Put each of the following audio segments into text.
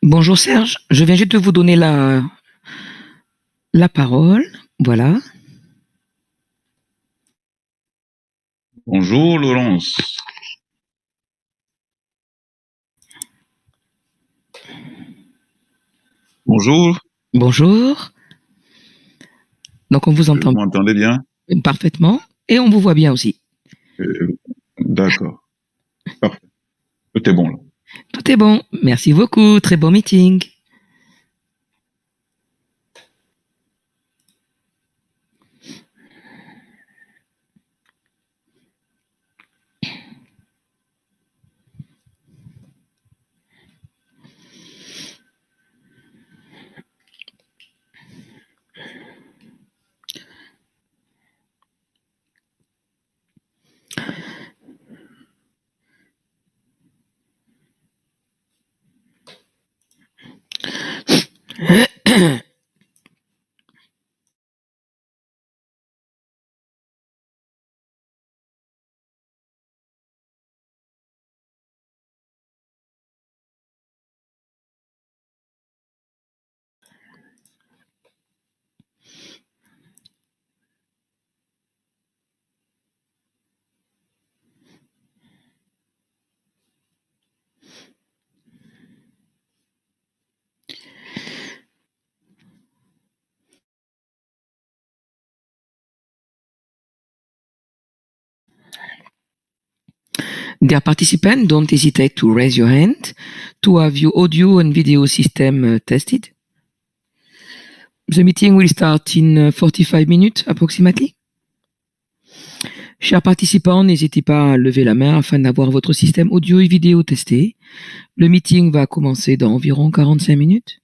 Bonjour Serge, je viens juste de vous donner la parole. Voilà. Bonjour Laurence. Bonjour. Bonjour. Donc on vous entend Vous m'entendez bien? parfaitement et on vous voit bien aussi. D'accord. Parfait. Tout est bon là. Tout est bon. Merci beaucoup. Très bon meeting. Dear participant, don't hesitate to raise your hand to have your audio and video system tested. The meeting will start in 45 minutes approximately. Chers participants, n'hésitez pas à lever la main afin d'avoir votre système audio et vidéo testé. Le meeting va commencer dans environ 45 minutes.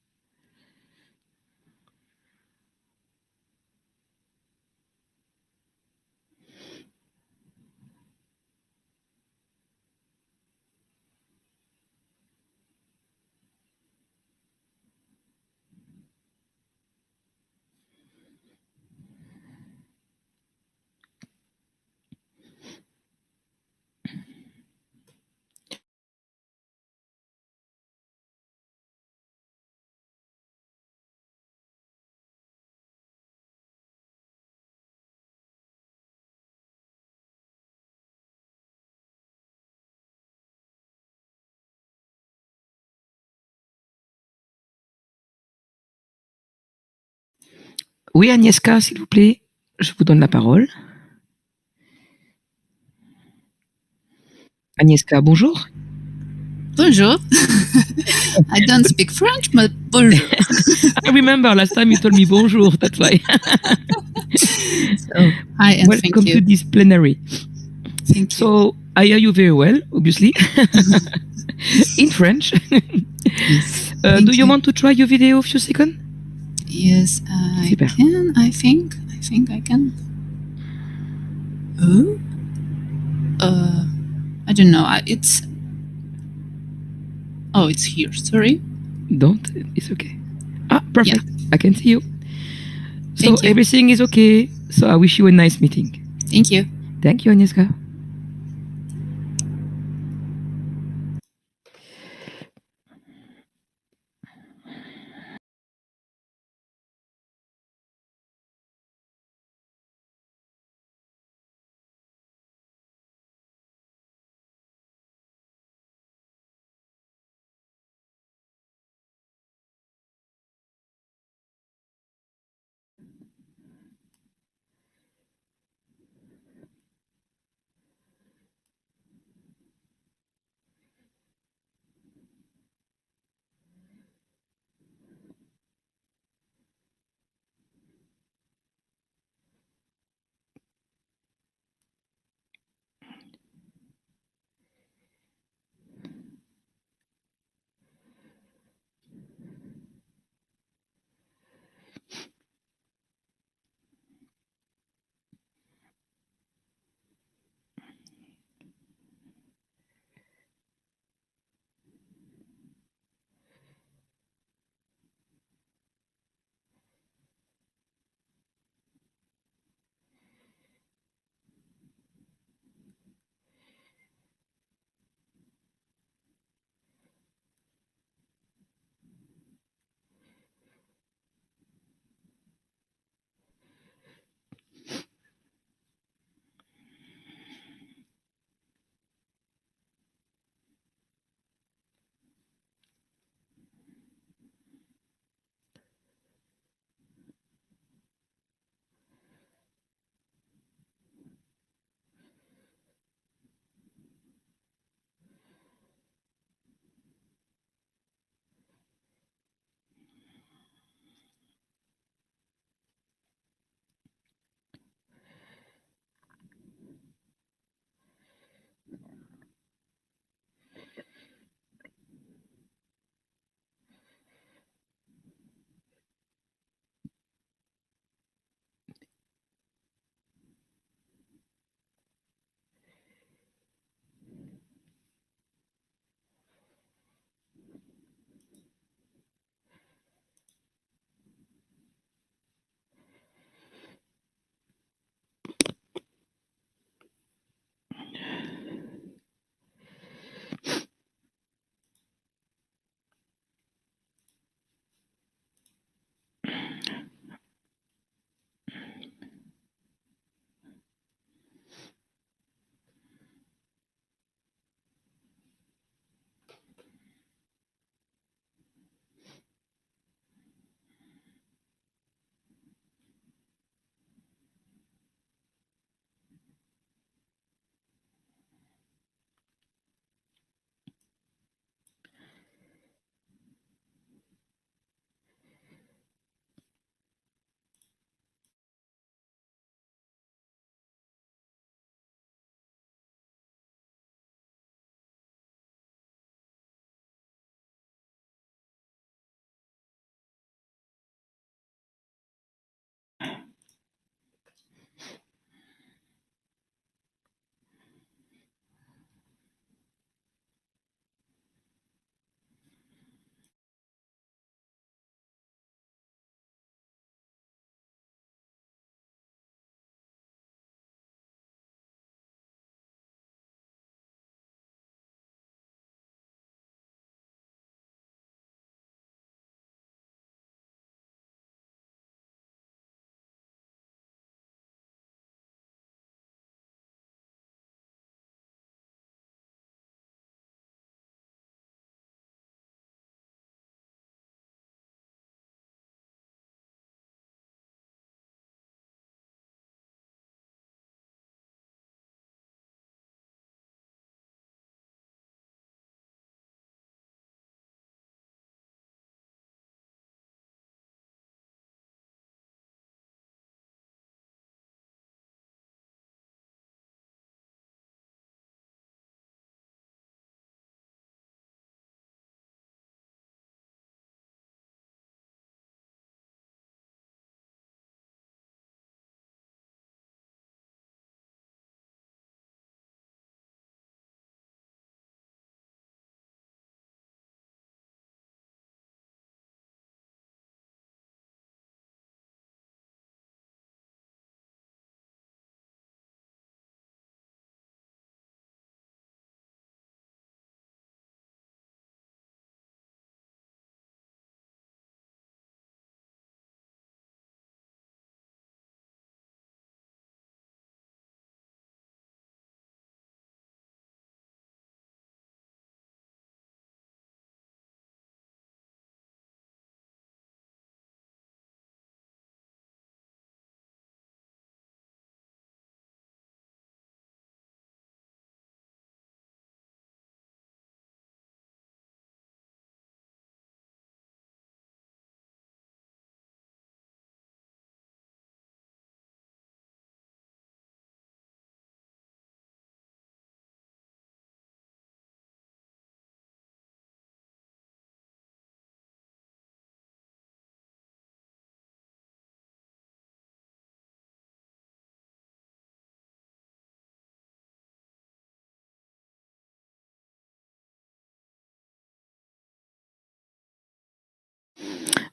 Oui, Agnieszka, s'il vous plaît, je vous donne la parole. Agnieszka, bonjour. Bonjour. I don't speak French, but bonjour. I remember last time you told me bonjour, that's why. So, hi and Welcome thank you. to this plenary. Thank you. So, I hear you very well, obviously, in French. Yes. Do you want to try your video a few seconds? Yes, I Super. can. I think I can. Oh? I don't know. It's here. Sorry. Don't. It's okay. Ah, perfect. Yeah. I can see you. So Thank you. everything is okay. So I wish you a nice meeting. Thank you. Thank you, Agnieszka.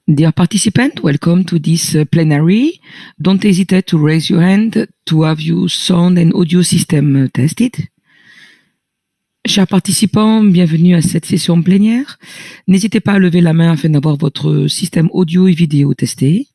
Dear participant, welcome to this plenary. Don't hesitate to raise your hand to have your sound and audio system tested. Chers participants, bienvenue à cette session plénière. N'hésitez pas à lever la main afin d'avoir votre système audio et vidéo testé.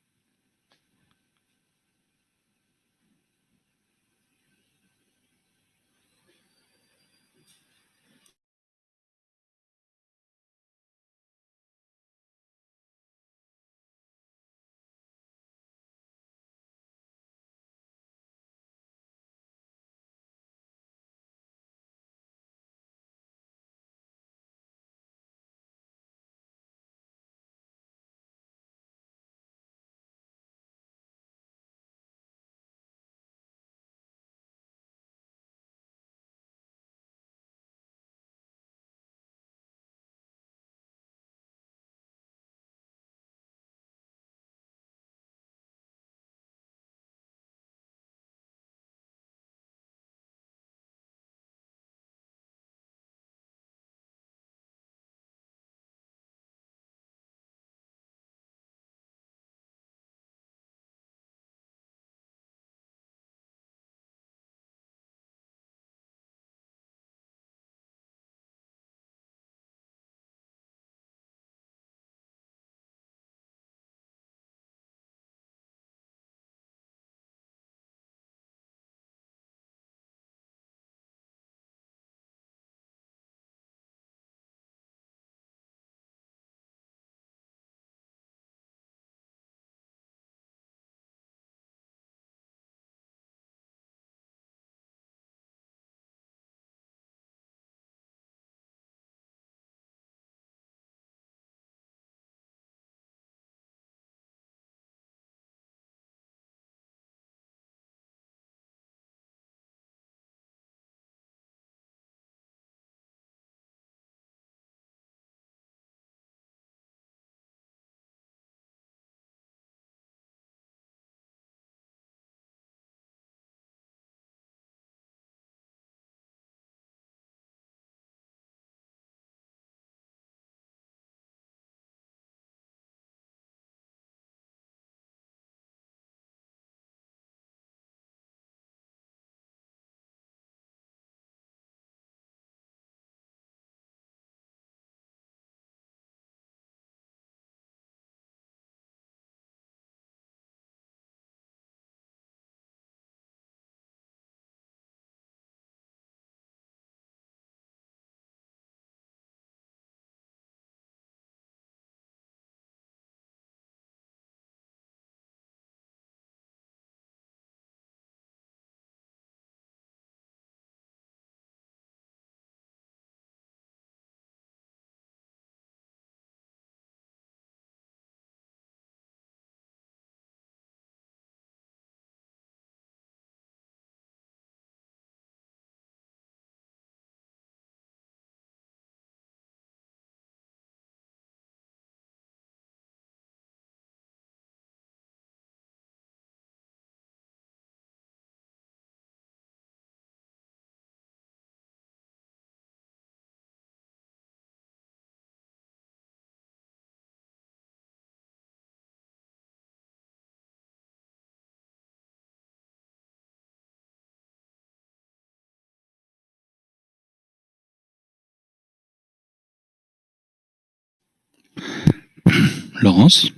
Laurence,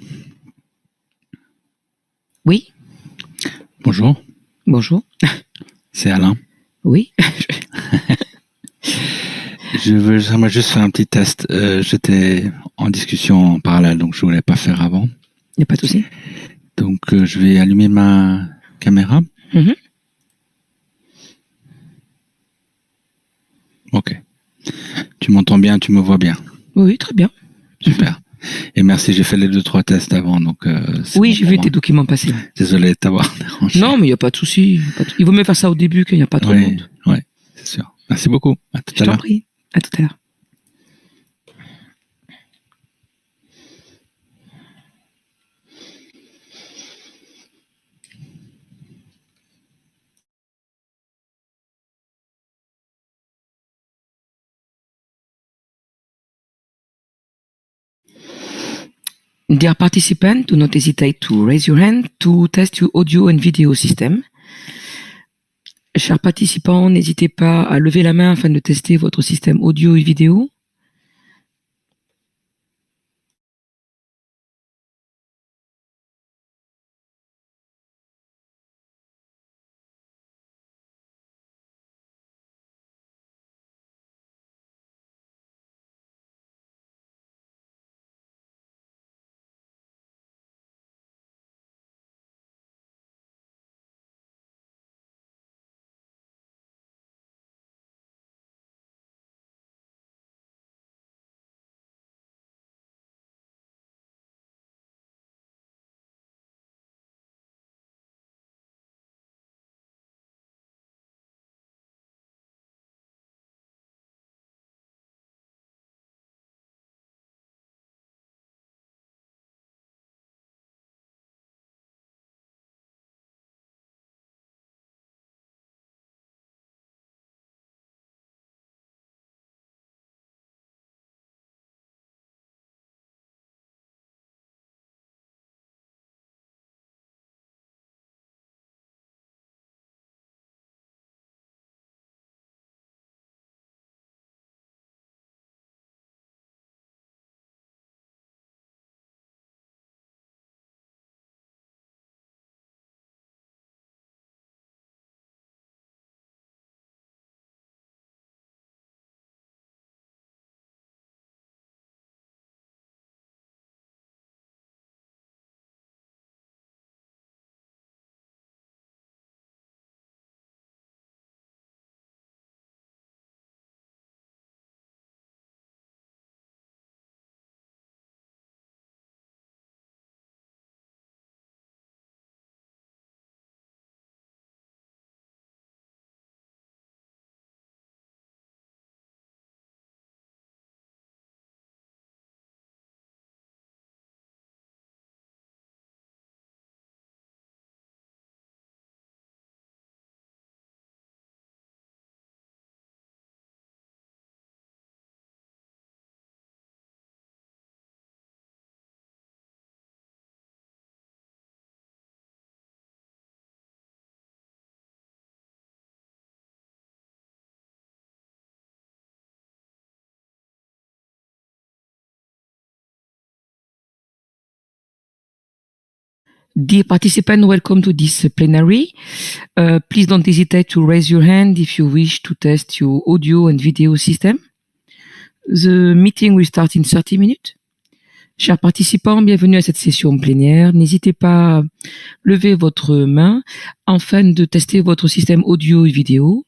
Oui, bonjour, bonjour. c'est Alain. Oui, J'aimerais juste faire un petit test. J'étais en discussion en parallèle, donc je voulais pas faire avant. il n'y a pas de souci. Donc je vais allumer ma caméra. Mhm. Ok. Tu m'entends bien, tu me vois bien. Oui, très bien. Super. Et merci, j'ai fait les 2-3 tests avant, donc c'est Oui, bon j'ai pour vu moi. tes documents passer. Désolé de t'avoir dérangé. Non, mais il n'y a pas de souci. Il vaut mieux faire ça au début qu'il n'y a pas trop de Ouais, monde. ouais, c'est sûr. Merci beaucoup. À tout Je à t'en l'heure. prie. À tout à l'heure. Dear participant, do not hesitate to raise your hand to test your audio and video system. Chers participants, n'hésitez pas à lever la main afin de tester votre système audio et vidéo. Dear participant, welcome to this plenary. Please don't hesitate to raise your hand if you wish to test your audio and video system. The meeting will start in 30 minutes. Chers participants, bienvenue à cette session plénière. N'hésitez pas à lever votre main afin de tester votre système audio et vidéo.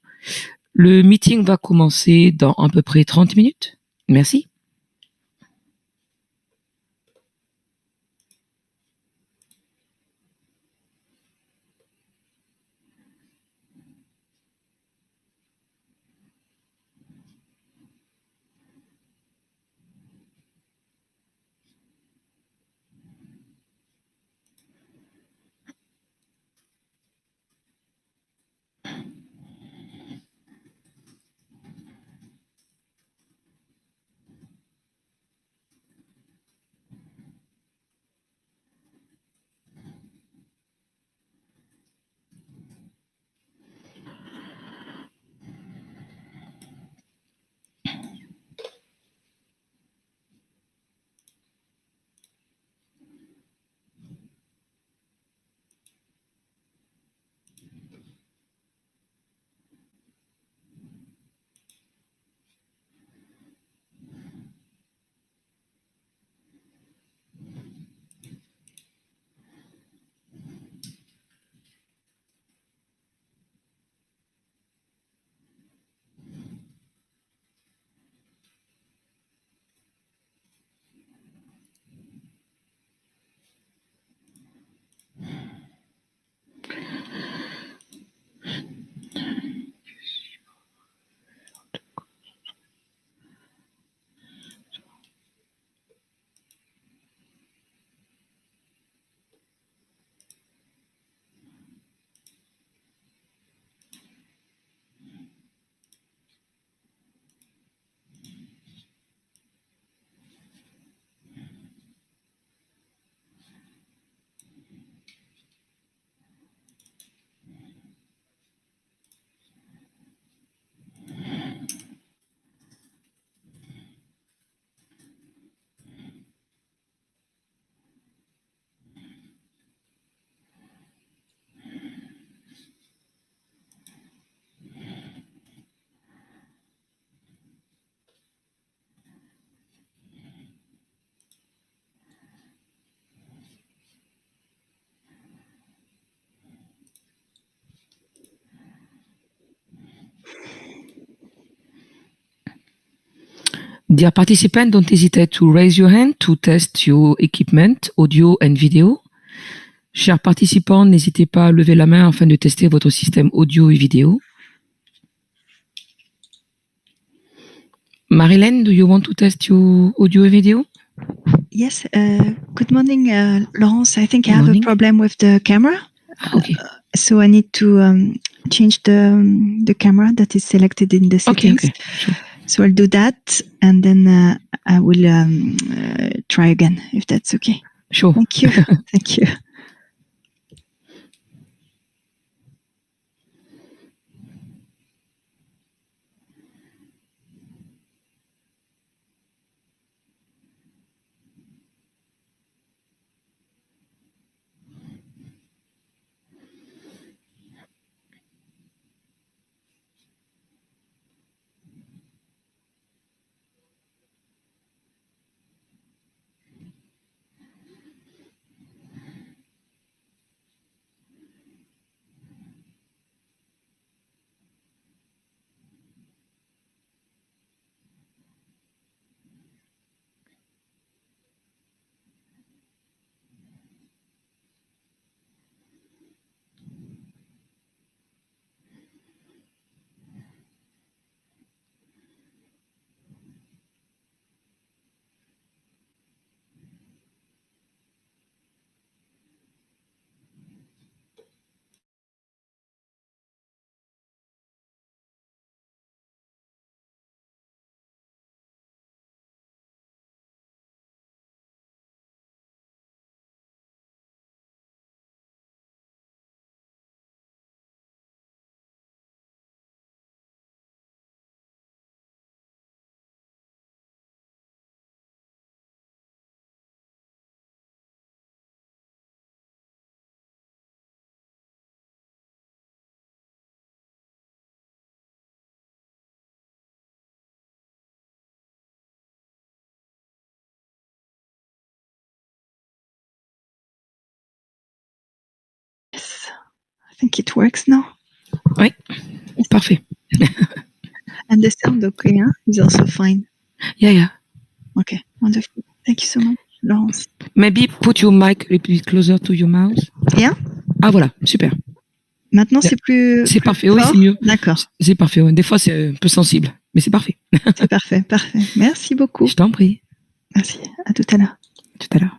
Le meeting va commencer dans à peu près 30 minutes. Merci. Dear participant, don't hesitate to raise your hand to test your equipment, audio and video. Chers participants, n'hésitez pas à lever la main afin de tester votre système audio et vidéo. Marilyn, do you want to test your audio and video? Yes. Good morning, Laurence. I think I Good have morning. a problem with the camera. Okay. So I need to change the camera that is selected in the settings. Okay, sure. So I'll do that, and then I will try again, if that's okay. Sure. Thank you. Thank you. Yes. I think it works now. Oui, parfait. And the sound, okay, huh? Is also fine. Yeah. Okay, wonderful. Thank you so much, Laurence. Maybe put your mic a little bit closer to your mouth. Yeah. Ah voilà, super. Maintenant, Yeah. c'est plus. C'est plus parfait, oui, fort? c'est mieux. D'accord. C'est parfait, ouais. Des fois c'est un peu sensible, mais c'est parfait. C'est parfait, parfait. Merci beaucoup. Je t'en prie. Merci. À tout à l'heure. Tout à l'heure.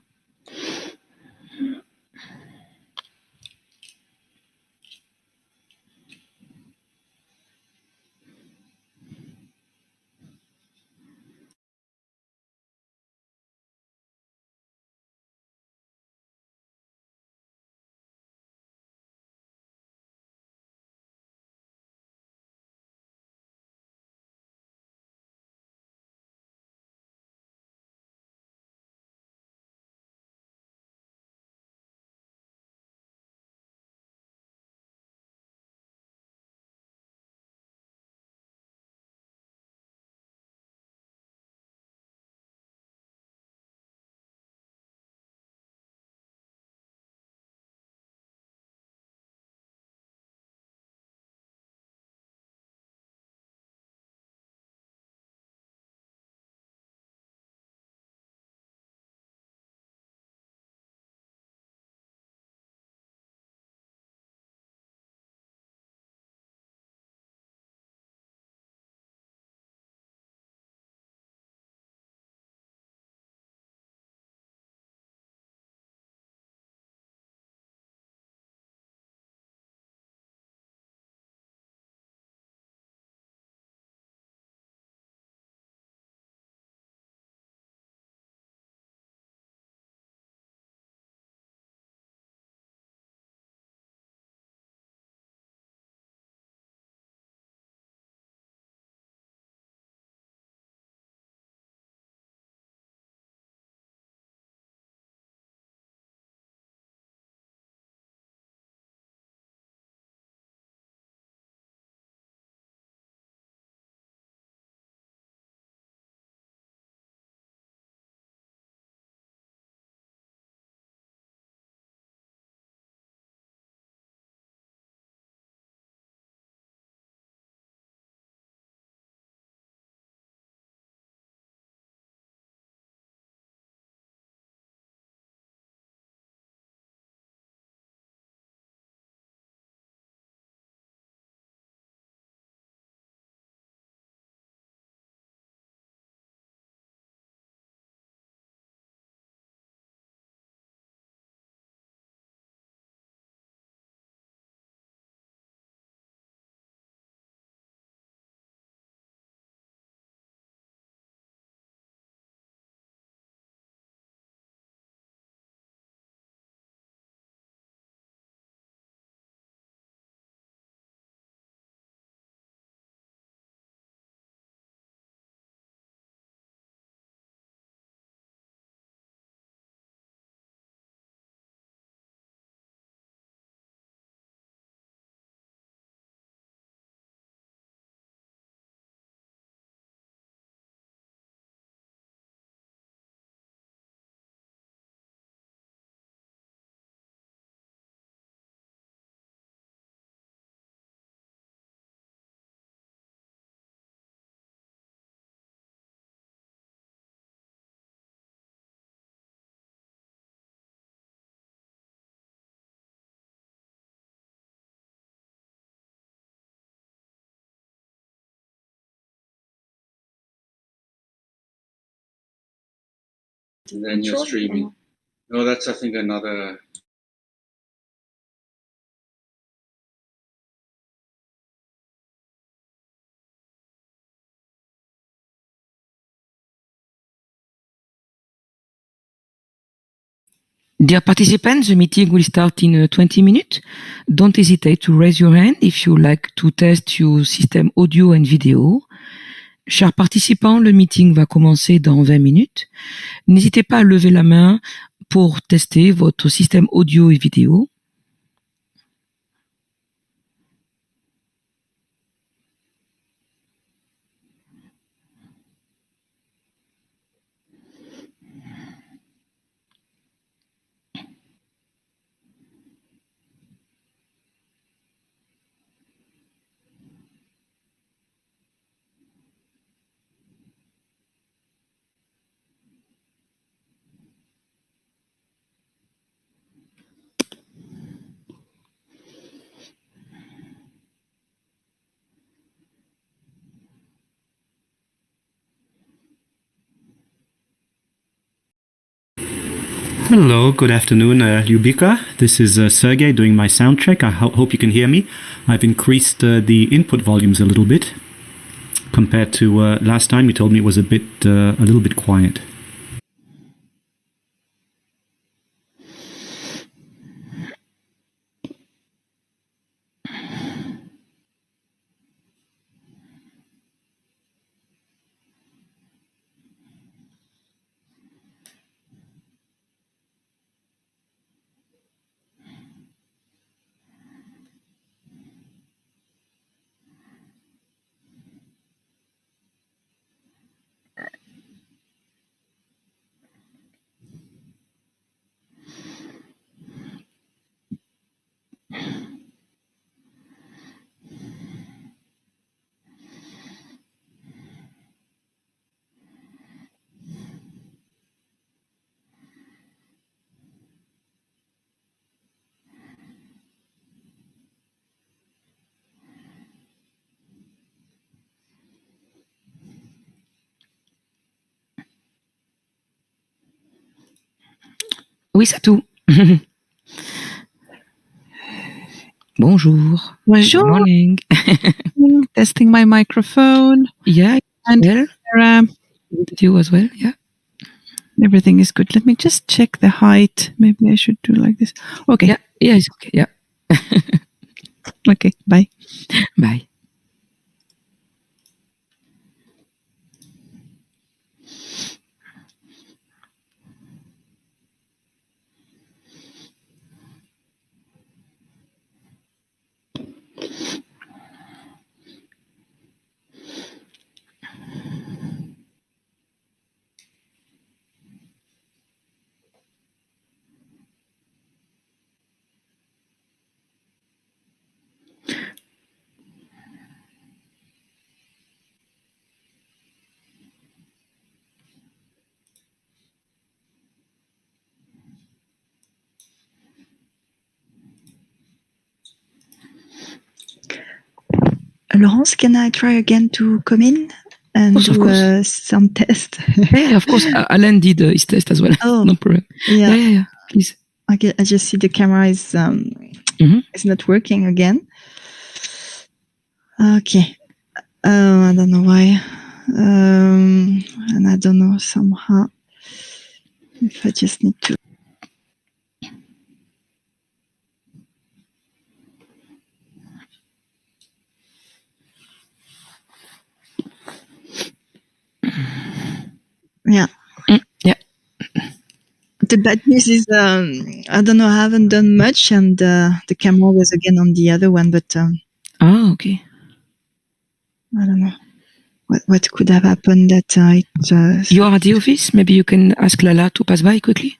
And then you're streaming. No, that's, I think, another... Dear participants, the meeting will start in 20 minutes. Don't hesitate to raise your hand if you like to test your system audio and video. Chers participants, le meeting va commencer dans 20 minutes. N'hésitez pas à lever la main pour tester votre système audio et vidéo. Hello, good afternoon, Ljubika. This is Sergey doing my sound check. I hope you can hear me. I've increased the input volumes a little bit compared to last time. You told me it was a little bit quiet. Oui, c'est tout. Bonjour. Bonjour. Good morning. Testing my microphone. Yeah, And well, video as well, yeah. Everything is good. Let me just check the height. Maybe I should do like this. Okay. Yeah, it's okay, yeah. Okay, bye. Bye. Laurence, can I try again to come in and Of course. do some test? Yeah, of course. Alan did his test as well. Oh. No problem. Yeah. Yeah, please. Okay, I just see the camera is is not working again. Okay. I don't know why. And I don't know somehow if I just need to. Yeah. Yeah. The bad news is, I don't know, I haven't done much, and the camera was again on the other one, but Okay. I don't know what could have happened that You are at the office? Maybe you can ask Lala to pass by quickly?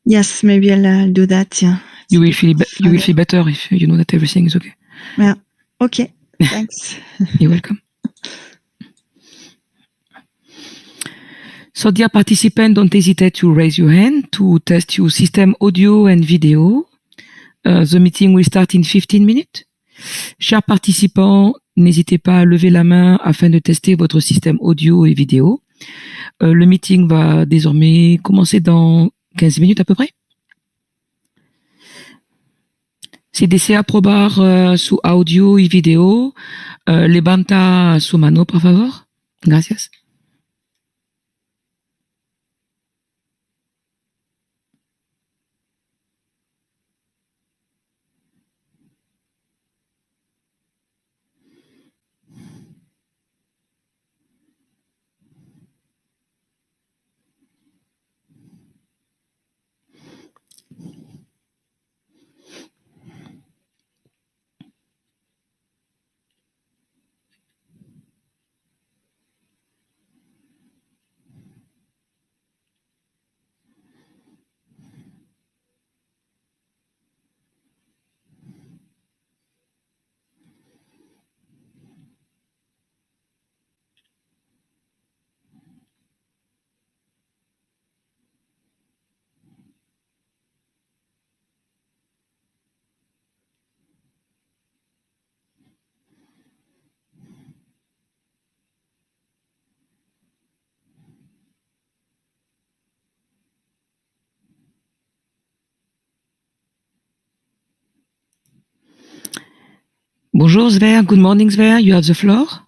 Yes, maybe I'll do that, yeah. You will feel better if you know that everything is okay. Yeah. Okay. Thanks. You're welcome. So, dear participants, don't hesitate to raise your hand to test your system audio and video. The meeting will start in 15 minutes. Chers participants, n'hésitez pas à lever la main afin de tester votre système audio et vidéo. Le meeting va désormais commencer dans 15 minutes à peu près. Si desea aprobar su audio y video, levanta su mano, por favor. Gracias. Bonjour Sver, good morning Sver, you have the floor.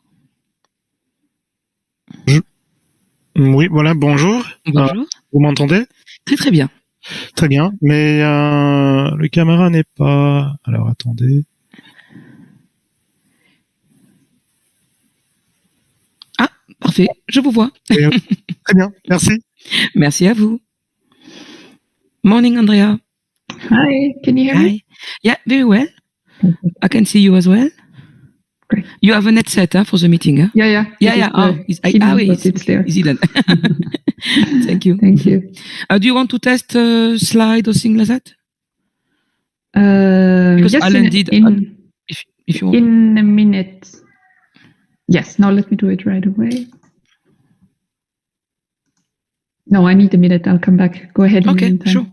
Oui, voilà, bonjour. Bonjour. Vous m'entendez? Très très bien. Très bien, mais le caméra n'est pas... Alors, attendez. Ah, parfait, je vous vois. Très bien, merci. Merci à vous. Morning Andrea. Hi, can you hear me? Hi. Yeah, very well. I can see you as well. Great. You have an headset for the meeting, huh? Yeah. Yeah. It's there. then. Thank you. Thank you. Do you want to test slide or thing like that? Yes, Alan did. If you want. In a minute. Yes, now let me do it right away. No, I need a minute. I'll come back. Go ahead. Okay, sure.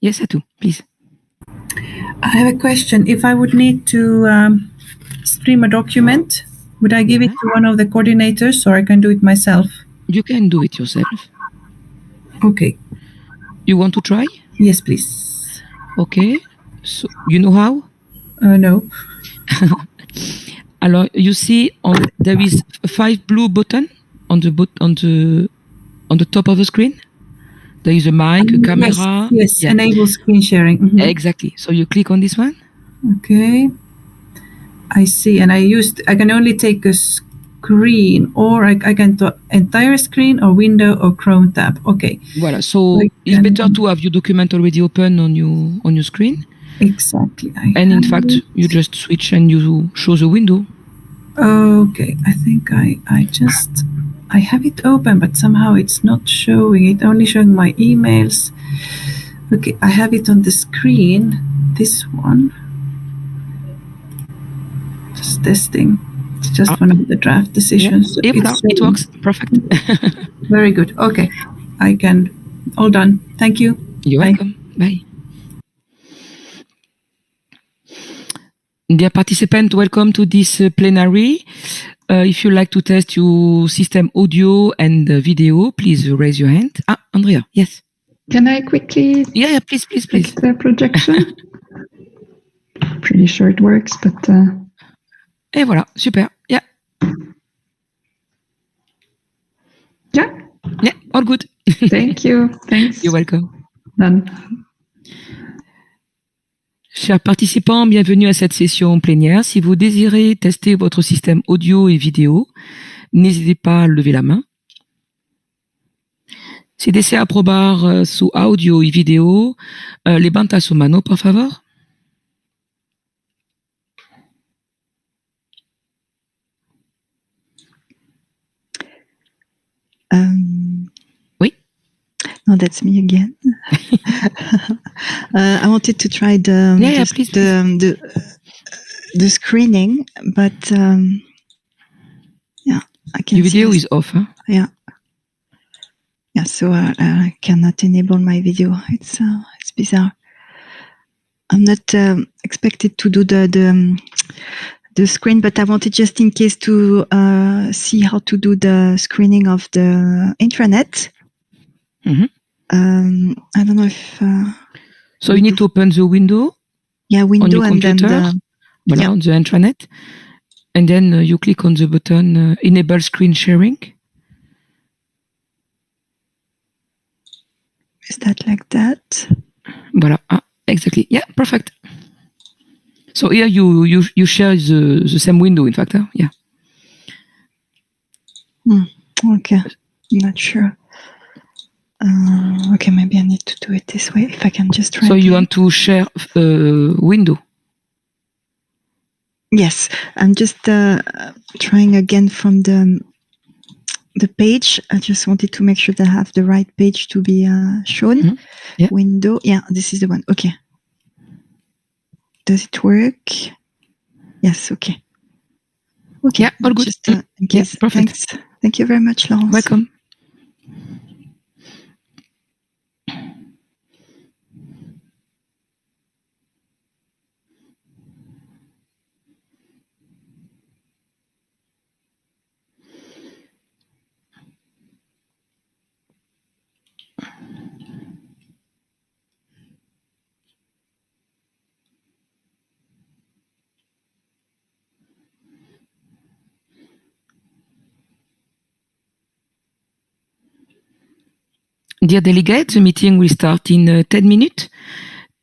Yes, Atu, please. I have a question. If I would need to stream a document, would I give it to one of the coordinators or I can do it myself? You can do it yourself. Okay. You want to try? Yes, please. Okay. So you know how? No. Alors, you see there is 5 blue button on the top of the screen. There is a mic, a camera. Yes. Yeah. Enable screen sharing. Mm-hmm. Exactly. So you click on this one. Okay. I see. And I can only take a screen, or I can do entire screen or window or Chrome tab. Okay. Voilà. So it's better to have your document already open on your screen. Exactly. In fact, you just switch and you show the window. Okay. I think I have it open, but somehow it's not showing it, only showing my emails. Okay, I have it on the screen, this one. Just testing. It's just one of the draft decisions. Yeah. It works. Perfect. Very good. Okay, all done. Thank you. You're welcome. Bye. Dear participant, welcome to this plenary. If you like to test your system audio and video, please raise your hand. Andrea, yes. Can I quickly? Yeah, please. The projection. Pretty sure it works, but. Et voilà, super. Yeah. Yeah. Yeah, all good. Thank you. Thanks. You're welcome. Done. Chers participants, bienvenue à cette session plénière. Si vous désirez tester votre système audio et vidéo, n'hésitez pas à lever la main. Si desea aprobar su audio y video, levanta su mano, por favor. Oui. No, that's me again. I wanted to try the screening, but yeah, I can. Your video is off. Huh? Yeah. Yeah, so I cannot enable my video. It's bizarre. I'm not expected to do the screen, but I wanted just in case to see how to do the screening of the intranet. Mm-hmm. I don't know if. So you need to open the window. Yeah, window on your and computer, then on the intranet, and then you click on the button Enable Screen Sharing. Is that like that? Voilà, exactly. Yeah, perfect. So here you share the same window, in fact. Huh? Yeah. Okay, I'm not sure. Okay, maybe I need to do it this way. If I can just try. So you want to share window? Yes, I'm just trying again from the page. I just wanted to make sure that I have the right page to be shown. Mm-hmm. Yeah. Window. Yeah, this is the one. Okay. Does it work? Yes. Okay. Okay. Yeah, all good. Just in case. Yeah, perfect. Thanks. Thank you very much, Laurence. Welcome. Dear delegates, the meeting will start in 10 minutes.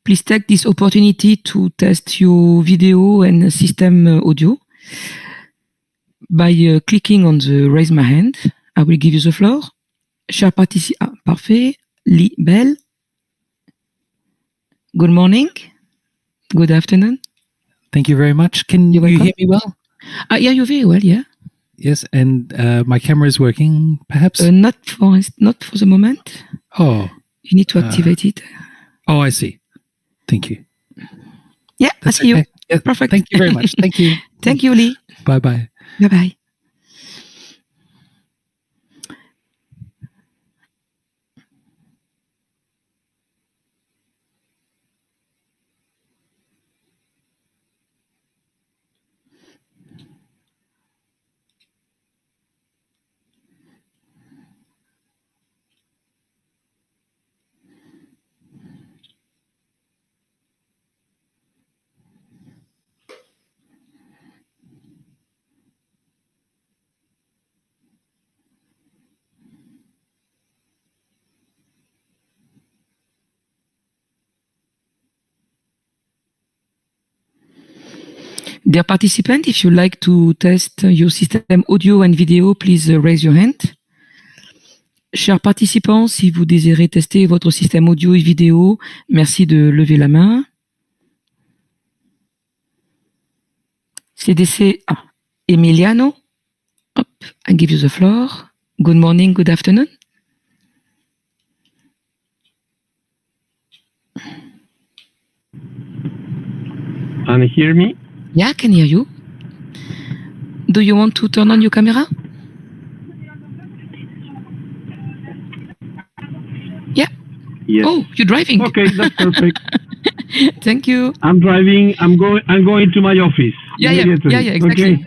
Please take this opportunity to test your video and system audio by clicking on the Raise My Hand. I will give you the floor. Cher participant, parfait. Lee Bell. Good morning. Good afternoon. Thank you very much. Can you hear me well? Yeah, you very well, yeah. Yes, and my camera is working, perhaps? Not for the moment. Oh. You need to activate it. Oh, I see. Thank you. Yeah, I see you. Yeah, perfect. Thank you very much. Thank you. Thank you, Lee. Bye-bye. Bye-bye. Dear participant, if you like to test your system audio and video, please raise your hand. Chers participants, si vous désirez tester votre système audio et vidéo, merci de lever la main. CDC Emiliano. Hop, I give you the floor. Good morning, good afternoon. Can you hear me? Yeah, I can hear you. Do you want to turn on your camera? Yeah. Yes. Oh, you're driving. Okay, that's perfect. Thank you. I'm driving. I'm going to my office. Yeah, exactly. Okay.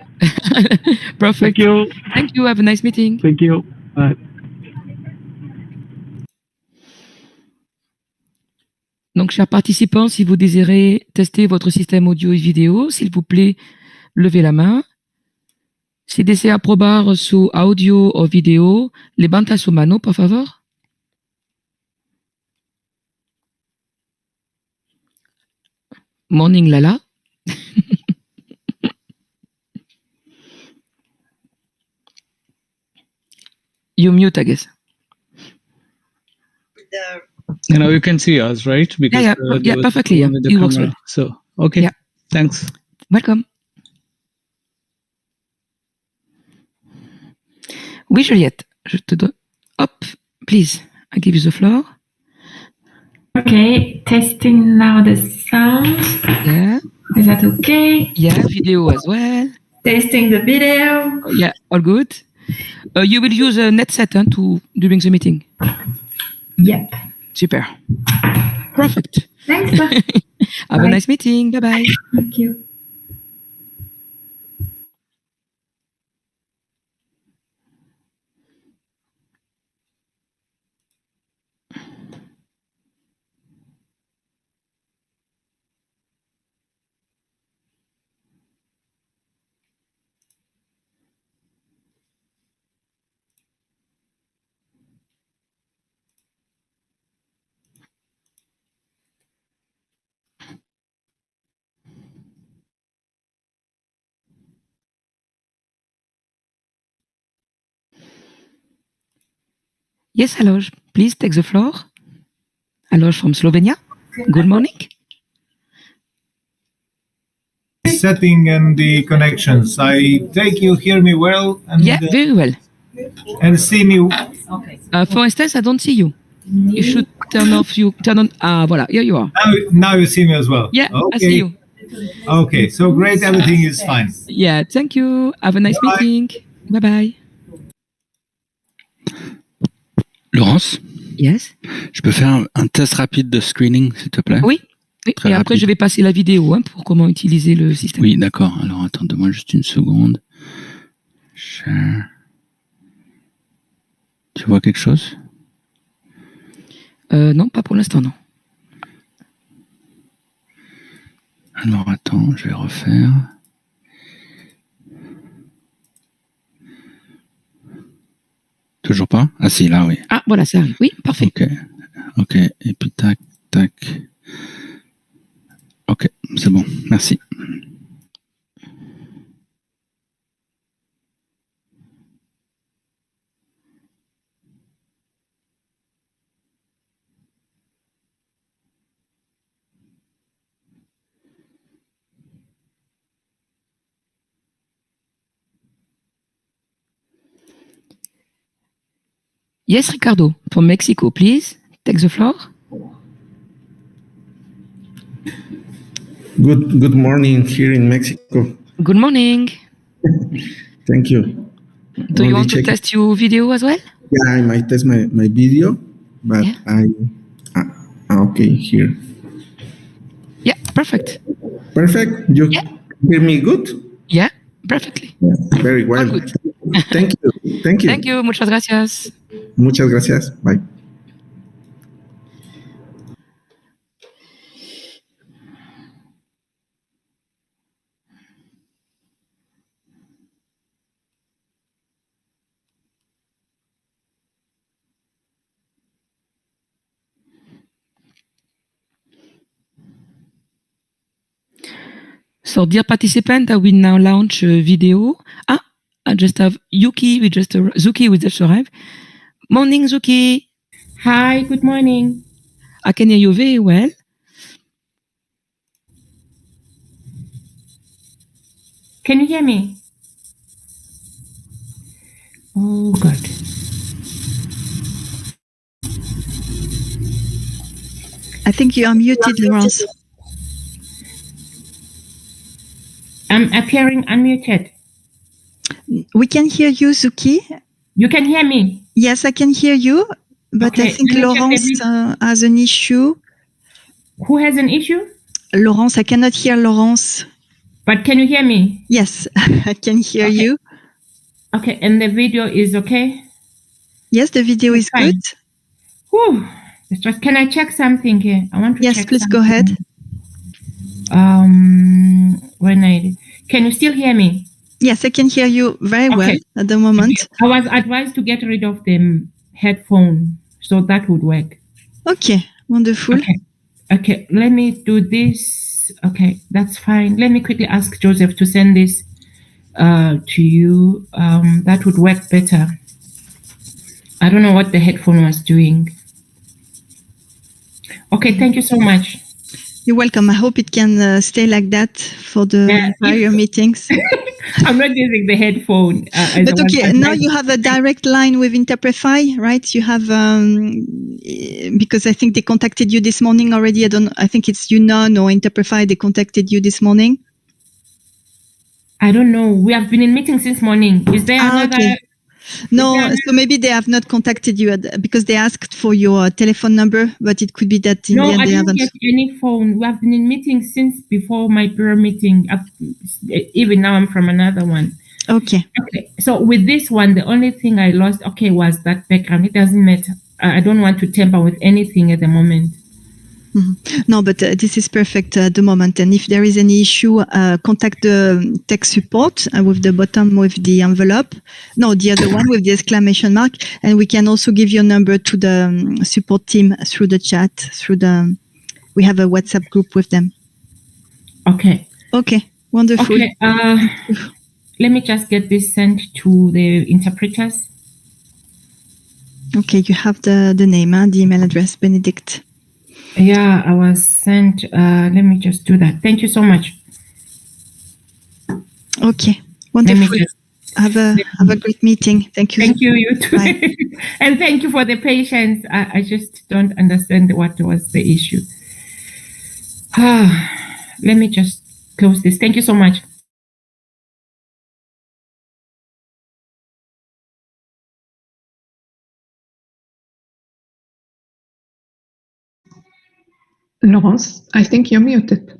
Perfect. Thank you. Thank you. Have a nice meeting. Thank you. Bye. Donc, chers participants, si vous désirez tester votre système audio et vidéo, s'il vous plaît, levez la main. Si desea probar su audio o video, levanta su mano, por favor. Morning, Lala. You mute, I guess. You know, you can see us, right? Because yeah, perfectly. Yeah, it works well. So, okay. Yeah. Thanks. Welcome. Oui, Juliette, je te donne. Hop, please, I give you the floor. Okay, testing now the sound. Yeah. Is that okay? Yeah, video as well. Testing the video. Yeah, all good. You will use a net set during the meeting. Yep. Super. Perfect. Thanks. Have a nice meeting. Bye-bye. Thank you. Yes, Aloj, please take the floor. Aloj from Slovenia. Good morning. Setting and the connections. I take you hear me well. And, yeah, very well. And see me. For instance, I don't see you. You should turn on. Voilà, here you are. Now you see me as well. Yeah, okay. I see you. Okay, so great. Everything is fine. Yeah, thank you. Have a nice meeting. Bye-bye. Laurence? Yes? Je peux faire un test rapide de screening, s'il te plaît? Oui. Très et après, rapide. je vais passer la vidéo pour comment utiliser le système. Oui, d'accord. Alors, attendez-moi juste une seconde. Share. Tu vois quelque chose? Non, pas pour l'instant, non. Alors, attends, je vais refaire. Toujours pas? Ah si, là, oui. Ah, voilà, ça arrive. Oui, parfait. Ok. Et puis, tac, tac. Ok, c'est bon. Merci. Yes, Ricardo, from Mexico, please take the floor. Good morning here in Mexico. Good morning. Thank you. Do you want to test your video as well? Yeah, I might test my video, but yeah. Okay, here. Yeah, perfect. Perfect. You hear me good? Yeah, perfectly. Yeah, very well. Good. Thank you. Thank you. Thank you. Muchas gracias. Muchas gracias. Bye. So, dear participant, I will now launch a video. I just have Zuki with just arrived. Morning, Zuki. Hi, good morning. I can hear you very well. Can you hear me? Oh, God. I think you are muted, Laurence. I'm appearing unmuted. We can hear you, Zuki. You can hear me? Yes, I can hear you, but okay, I think Laurence has an issue. Who has an issue? Laurence, I cannot hear Laurence. But can you hear me? Yes, I can hear you. Okay, and the video is okay? Yes, the video is fine. good. Whew. Can I check something here? I want to yes, check please something. go ahead. Can you still hear me? Yes, I can hear you very well at the moment. I was advised to get rid of the headphone, so that would work. Okay, wonderful. Okay, let me do this. Okay, that's fine. Let me quickly ask Joseph to send this to you. That would work better. I don't know what the headphone was doing. Okay, thank you so much. You're welcome. I hope it can stay like that for the entire meetings. I'm not using the headphone. But okay, now you have a direct line with Interprefy, right? You have, because I think they contacted you this morning already. I think it's Yunnan or Interprefy. They contacted you this morning. I don't know. We have been in meetings since morning. Is there another? Okay. No, so maybe they have not contacted you because they asked for your telephone number, but it could be that in the end they haven't. No, I didn't get any phone. We have been in meetings since before my bureau meeting. Even now I'm from another one. Okay. Okay. So with this one, the only thing I lost, was that background. It doesn't matter. I don't want to tamper with anything at the moment. Mm-hmm. No, but this is perfect at the moment. And if there is any issue, contact the tech support with the bottom with the envelope. No, the other one with the exclamation mark. And we can also give your number to the support team through the chat, we have a WhatsApp group with them. Okay. Okay. Wonderful. Okay. Let me just get this sent to the interpreters. Okay. You have the name, the email address, Benedict. Yeah, I was sent. Let me just do that. Thank you so much. Okay, wonderful. Have a great meeting. Thank you. Thank you, you too. And thank you for the patience. I just don't understand what was the issue. Let me just close this. Thank you so much. Laurence, I think you're muted.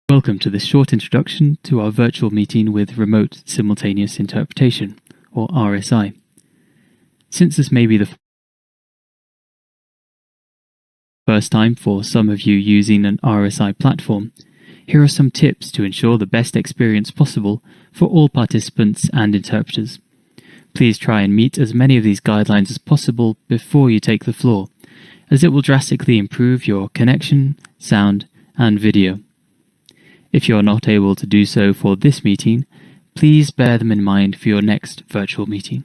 Welcome to this short introduction to our virtual meeting with Remote Simultaneous Interpretation, or RSI. Since this may be the first time for some of you using an RSI platform, here are some tips to ensure the best experience possible for all participants and interpreters. Please try and meet as many of these guidelines as possible before you take the floor, as it will drastically improve your connection, sound, and video. If you are not able to do so for this meeting, please bear them in mind for your next virtual meeting.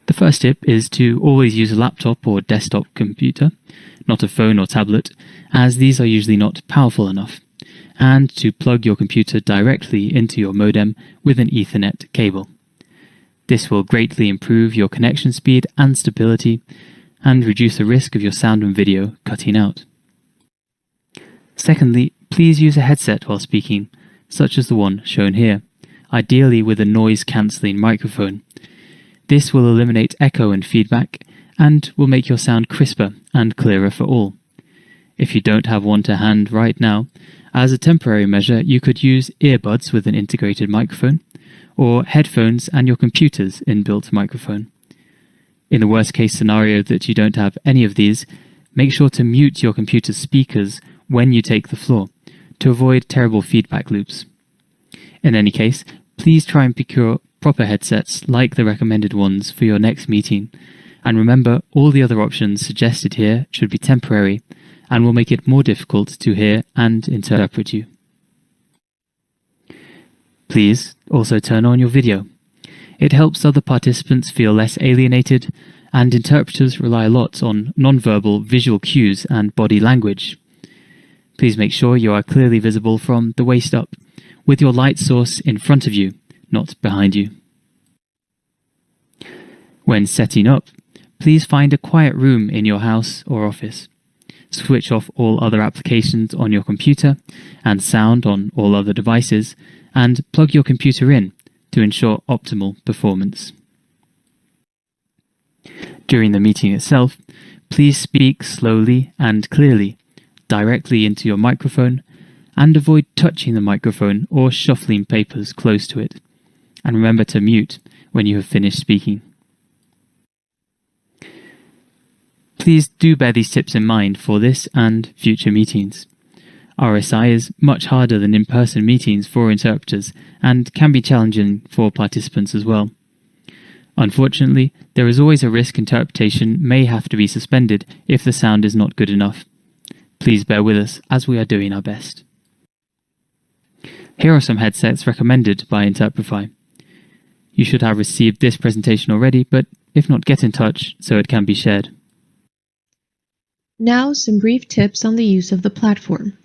The first tip is to always use a laptop or desktop computer, not a phone or tablet, as these are usually not powerful enough, and to plug your computer directly into your modem with an Ethernet cable. This will greatly improve your connection speed and stability, and reduce the risk of your sound and video cutting out. Secondly, please use a headset while speaking, such as the one shown here, ideally with a noise-cancelling microphone. This will eliminate echo and feedback, and will make your sound crisper and clearer for all. If you don't have one to hand right now, as a temporary measure, you could use earbuds with an integrated microphone, or headphones and your computer's inbuilt microphone. In the worst case scenario that you don't have any of these, make sure to mute your computer's speakers when you take the floor, to avoid terrible feedback loops. In any case, please try and procure proper headsets like the recommended ones for your next meeting, and remember all the other options suggested here should be temporary and will make it more difficult to hear and interpret you. Please also turn on your video. It helps other participants feel less alienated, and interpreters rely a lot on non-verbal visual cues and body language. Please make sure you are clearly visible from the waist up, with your light source in front of you, not behind you. When setting up, please find a quiet room in your house or office. Switch off all other applications on your computer and sound on all other devices, and plug your computer in to ensure optimal performance. During the meeting itself, please speak slowly and clearly, directly into your microphone, and avoid touching the microphone or shuffling papers close to it. And remember to mute when you have finished speaking. Please do bear these tips in mind for this and future meetings. RSI is much harder than in-person meetings for interpreters and can be challenging for participants as well. Unfortunately, there is always a risk interpretation may have to be suspended if the sound is not good enough. Please bear with us as we are doing our best. Here are some headsets recommended by Interprify. You should have received this presentation already, but if not, get in touch so it can be shared. Now, some brief tips on the use of the platform.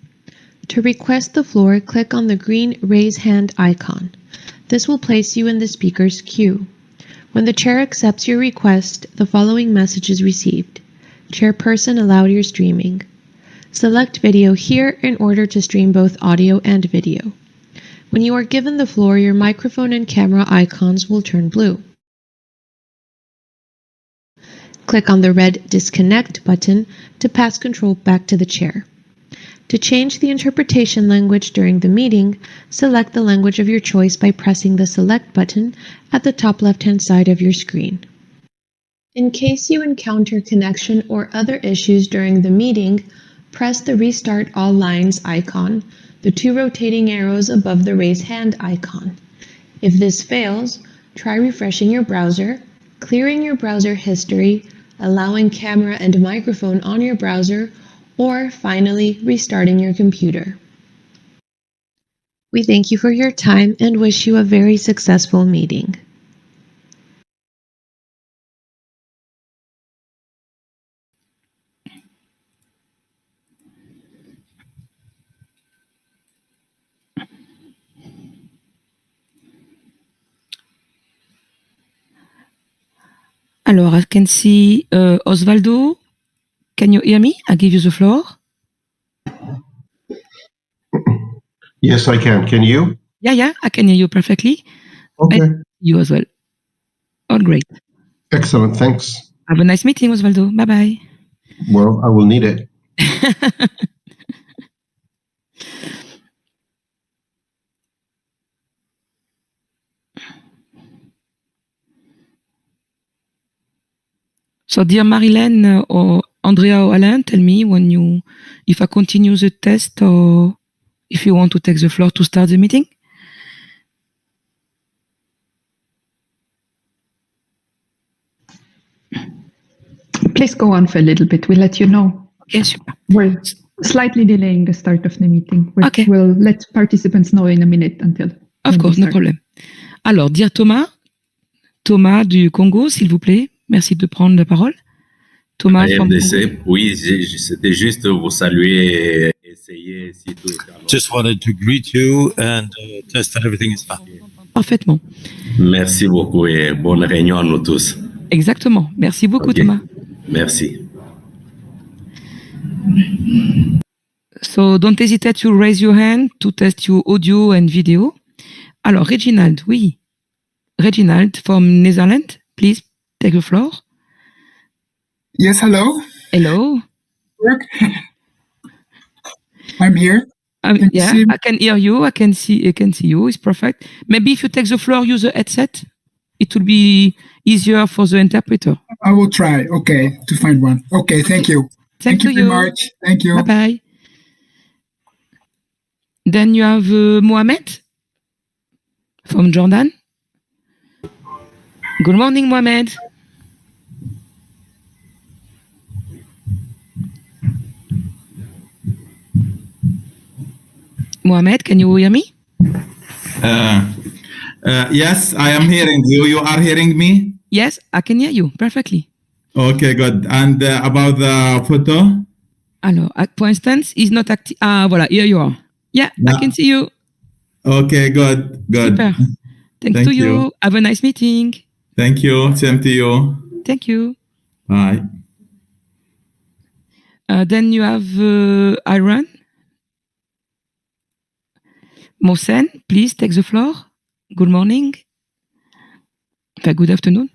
To request the floor, click on the green raise hand icon. This will place you in the speaker's queue. When the chair accepts your request, the following message is received. Chairperson allowed your streaming. Select video here in order to stream both audio and video. When you are given the floor, your microphone and camera icons will turn blue. Click on the red disconnect button to pass control back to the chair. To change the interpretation language during the meeting, select the language of your choice by pressing the select button at the top left-hand side of your screen. In case you encounter connection or other issues during the meeting, press the Restart All Lines icon, the two rotating arrows above the raise hand icon. If this fails, try refreshing your browser, clearing your browser history, allowing camera and microphone on your browser, or finally restarting your computer. We thank you for your time and wish you a very successful meeting. Alors, I can see Osvaldo. Can you hear me? I give you the floor. Yes, I can. Can you? Yeah, I can hear you perfectly. Okay. And you as well. All great. Excellent. Thanks. Have a nice meeting, Osvaldo. Bye-bye. Well, I will need it. So, dear Marilyn or Andrea or Alain, tell me if I continue the test or if you want to take the floor to start the meeting. Please go on for a little bit. We'll let you know. Okay, super. We're slightly delaying the start of the meeting. Okay. We'll let participants know in a minute until. Of course, no problem. Alors, dear Thomas du Congo, s'il vous plaît. Merci de prendre la parole. Thomas from IMDC, oui, c'était juste vous saluer et essayer si tout est en ordre. Just wanted to greet you and test that everything is fine. Parfaitement. Merci beaucoup et bonne réunion à nous tous. Exactement. Merci beaucoup, okay. Thomas. Merci. So don't hesitate to raise your hand to test your audio and video. Alors, Reginald, oui. Reginald from Netherlands, please take the floor. Yes, hello. Hello. Work. I'm here. Yeah, I can hear you. I can see you. It's perfect. Maybe if you take the floor, use the headset. It will be easier for the interpreter. I will try. Okay, to find one. Okay, thank you. Thank you very much. Thank you. Bye-bye. Then you have Mohamed from Jordan. Good morning, Mohamed. Mohamed, can you hear me? Yes, I am hearing you. You are hearing me? Yes, I can hear you perfectly. Okay, good. And about the photo? Alors, for instance, is not active. Ah, voilà, here you are. Yeah, I can see you. Okay, good. Super. Thanks to you. Have a nice meeting. Thank you. Same to you. Thank you. Bye. Then you have Iran. Mohsen, please take the floor. Good morning. Good afternoon.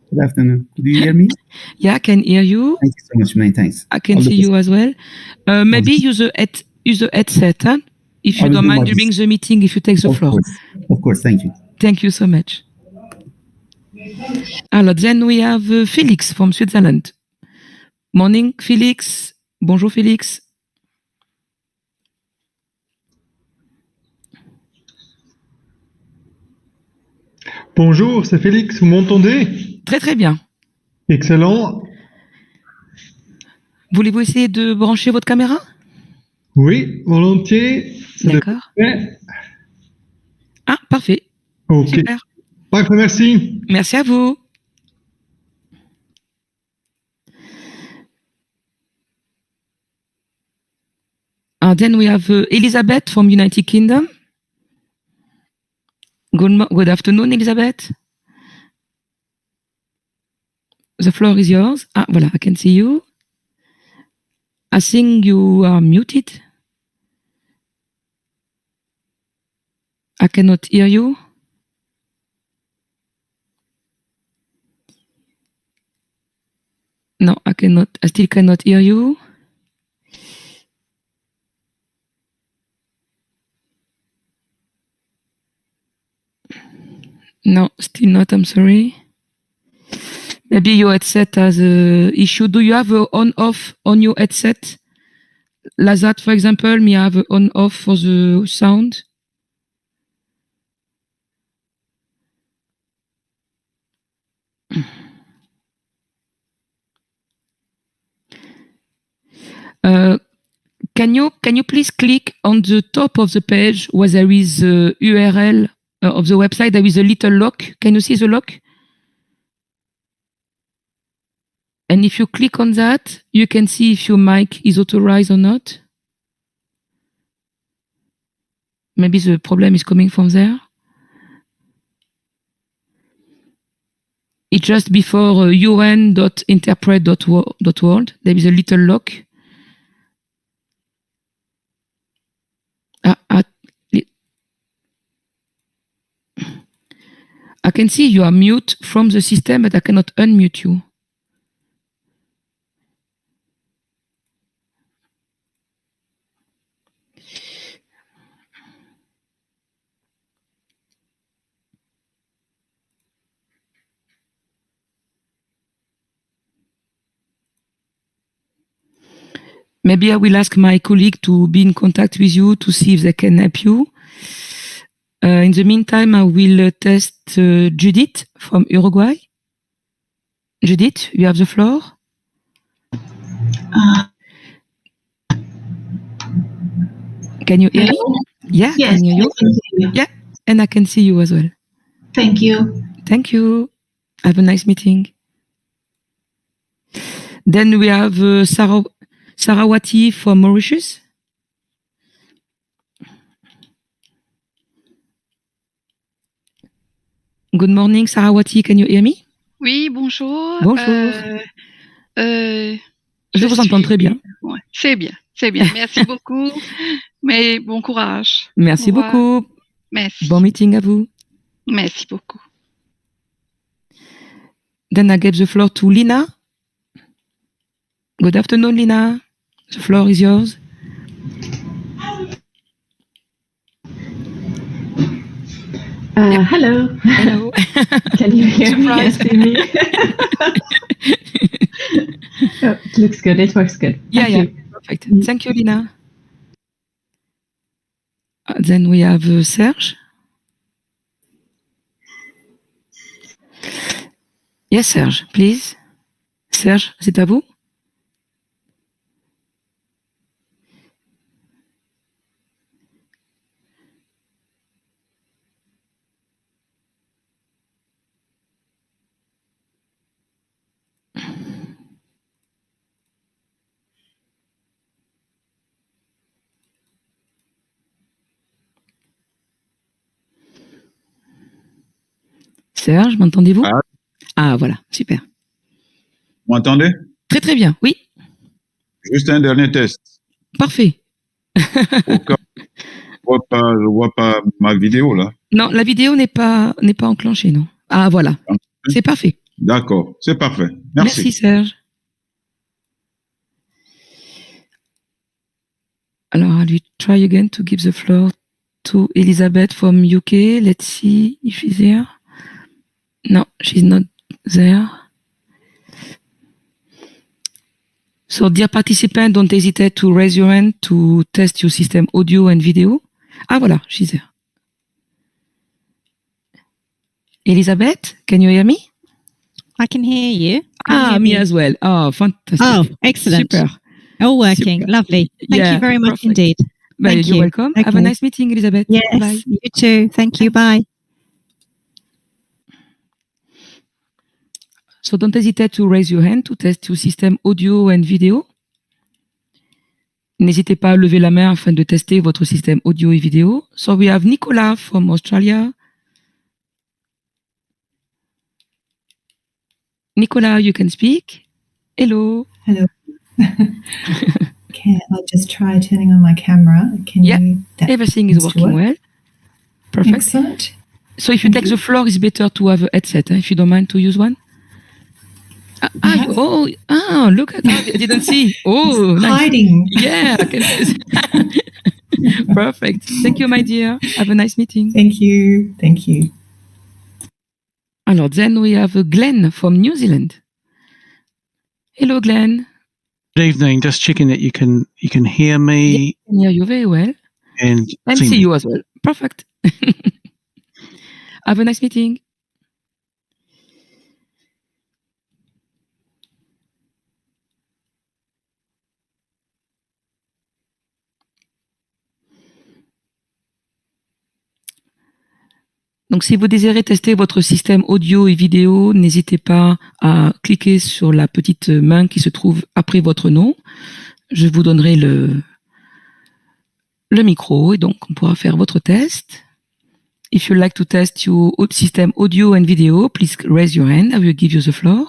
Good afternoon. Do you hear me? Yeah, I can hear you. Thank you so much. Many thanks. I can see you as well. Maybe use a headset, huh? If you don't mind during the meeting, if you take the floor. Of course, thank you. Thank you so much. Alors, then we have Felix from Switzerland. Morning, Félix. Bonjour, Félix. Bonjour, c'est Félix, vous m'entendez? Très très bien. Excellent. Voulez-vous essayer de brancher votre caméra? Oui, volontiers. D'accord. Ah, parfait. Ok. Super. Parfait, merci. Merci à vous. And then we have Elizabeth from United Kingdom. Good afternoon, Elizabeth. The floor is yours. Ah, voilà, I can see you. I think you are muted. I cannot hear you. No, I still cannot hear you. No, still not, I'm sorry. Maybe your headset has an issue. Do you have a on-off on your headset? Lazat, for example, may have a on-off for the sound. Can you please click on the top of the page where there is the URL of the website? There is a little lock. Can you see the lock? And if you click on that, you can see if your mic is authorized or not. Maybe the problem is coming from there. It's just before un.interpret.world. There is a little lock. I can see you are mute from the system, but I cannot unmute you. Maybe I will ask my colleague to be in contact with you to see if they can help you. In the meantime, I will test Judith from Uruguay. Judith, you have the floor. Can you hear me? Yeah, Yes, can hear you? I can hear you. Yeah, and I can see you as well. Thank you. Thank you. Have a nice meeting. Then we have Sarawati from Mauritius. Good morning, Sarawati. Can you hear me? Oui, bonjour. Bonjour. Je vous entends très bien. Ouais, c'est bien, c'est bien. Merci beaucoup. Mais bon courage. Merci Au revoir. beaucoup. Merci. Bon meeting à vous. Merci beaucoup. Then I give the floor to Lina. Good afternoon, Lina. The floor is yours. Hello. Hello. Can you hear me and see me? Oh, it looks good. It works good. Yeah, Thank you. Perfect. Thank you, Lina. Then we have Serge. Yes, Serge, please. Serge, c'est à vous. Serge, m'entendez-vous? Ah, voilà, super. Vous m'entendez? Très, très bien, oui. Juste un dernier test. Parfait. Au cas où je vois pas ma vidéo, là. Non, la vidéo n'est pas enclenchée, non. Ah, voilà. C'est parfait. D'accord, c'est parfait. Merci. Merci, Serge. Alors, I will try again to give the floor to Elizabeth from UK. Let's see if she's here. No, she's not there. So, dear participant, don't hesitate to raise your hand to test your system audio and video. Ah, voilà, she's there. Elizabeth, can you hear me? I can hear you. Can you hear me as well. Oh, fantastic. Oh, excellent. Super. All working. Super. Lovely. Thank you very much perfect. indeed. Well, Thank you're you. welcome. Have a Okay. nice meeting, Elizabeth. Yes, Bye. you too. Thank you. Bye. So don't hesitate to raise your hand to test your system audio and vidéo. N'hésitez pas à lever la main afin de tester votre système audio et vidéo. So we have Nicola from Australia. Nicola, you can speak. Hello. Hello. Okay, I'll just try turning on my camera. Can you? Everything is working well. Perfect. Excellent. So if you take the floor, it's better to have a headset, if you don't mind to use one. Look at that. I didn't see. Oh, nice. Hiding. Yeah. I can see. Perfect. Thank you, my dear. Have a nice meeting. Thank you. Thank you. Alors, then we have Glenn from New Zealand. Hello, Glenn. Good evening. Just checking that you can hear me. Yeah, I can hear you very well. And see you as well. Perfect. Have a nice meeting. Donc, si vous désirez tester votre système audio et vidéo, n'hésitez pas à cliquer sur la petite main qui se trouve après votre nom. Je vous donnerai le micro et donc on pourra faire votre test. If you like to test your system audio and video, please raise your hand. I will give you the floor.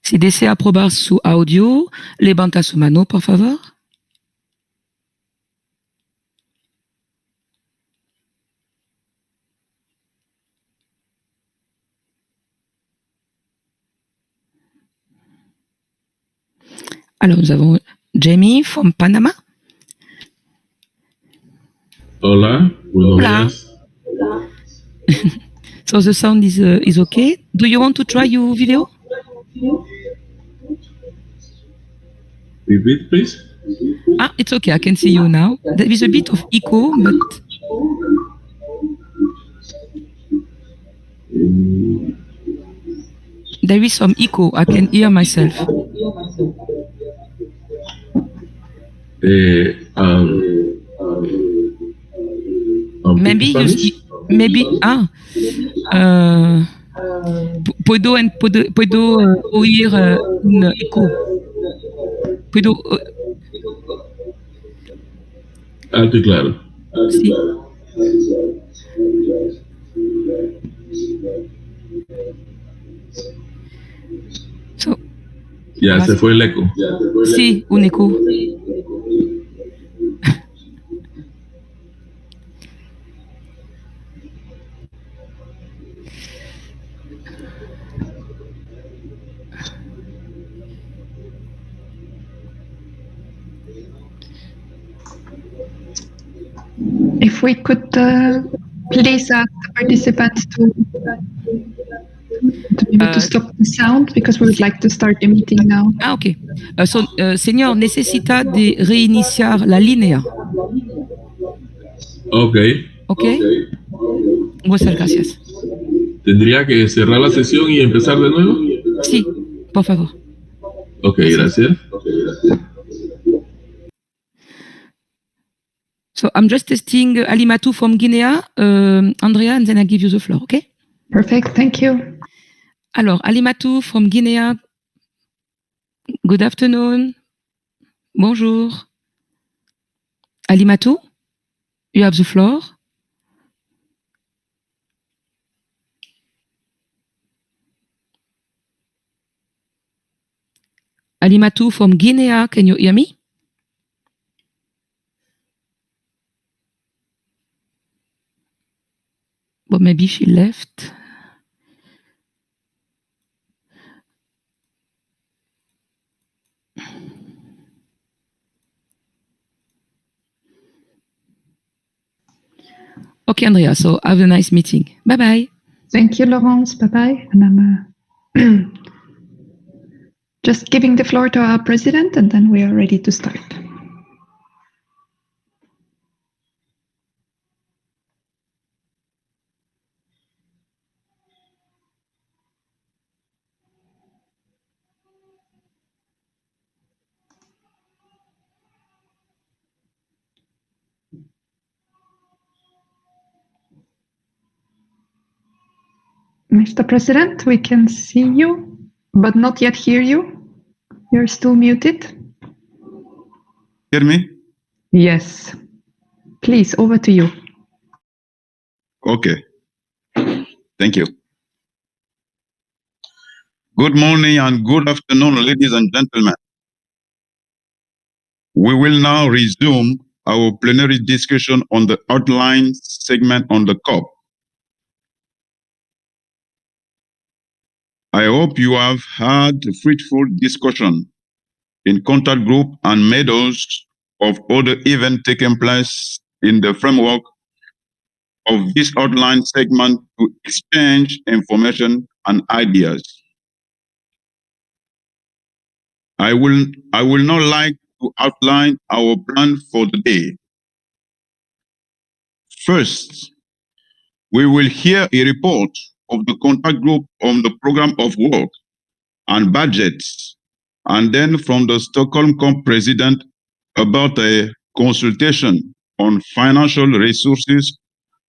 Si desea aprobar su audio, levanta su mano, por favor. Alors, nous avons Jamie from Panama. Hola, buenos días. So the sound is okay. Do you want to try your video? Repeat, please. It's okay. I can see you now. There is a bit of echo, but there is some echo. I can hear myself. Puedo oír un eco. Alto y claro. Sí. Ya se fue el eco. Sí, un eco. If we could please ask the participants to stop the sound because we would like to start the meeting now. Ok. Señor, necesita de reiniciar la línea. Ok. Ok. Muchas gracias. ¿Tendría que cerrar la sesión y empezar de nuevo? Sí, por favor. Ok, gracias. So I'm just testing Alimatu from Guinea, Andrea, and then I give you the floor, okay? Perfect, thank you. Alors, Alimatu from Guinea, good afternoon. Bonjour. Alimatu, you have the floor. Alimatu from Guinea, can you hear me? But maybe she left. Okay, Andrea. So have a nice meeting. Bye-bye. Thank you, Laurence. Bye-bye. And I'm just giving the floor to our president, and then we are ready to start. Mr. President, we can see you, but not yet hear you. You're still muted. Hear me? Yes. Please, over to you. Okay. Thank you. Good morning and good afternoon, ladies and gentlemen. We will now resume our plenary discussion on the outline segment on the COP. I hope you have had a fruitful discussion in contact group and medals of other events taking place in the framework of this outline segment to exchange information and ideas. I will now like to outline our plan for the day. First, we will hear a report of the contact group on the program of work and budgets, and then from the Stockholm COP president about a consultation on financial resources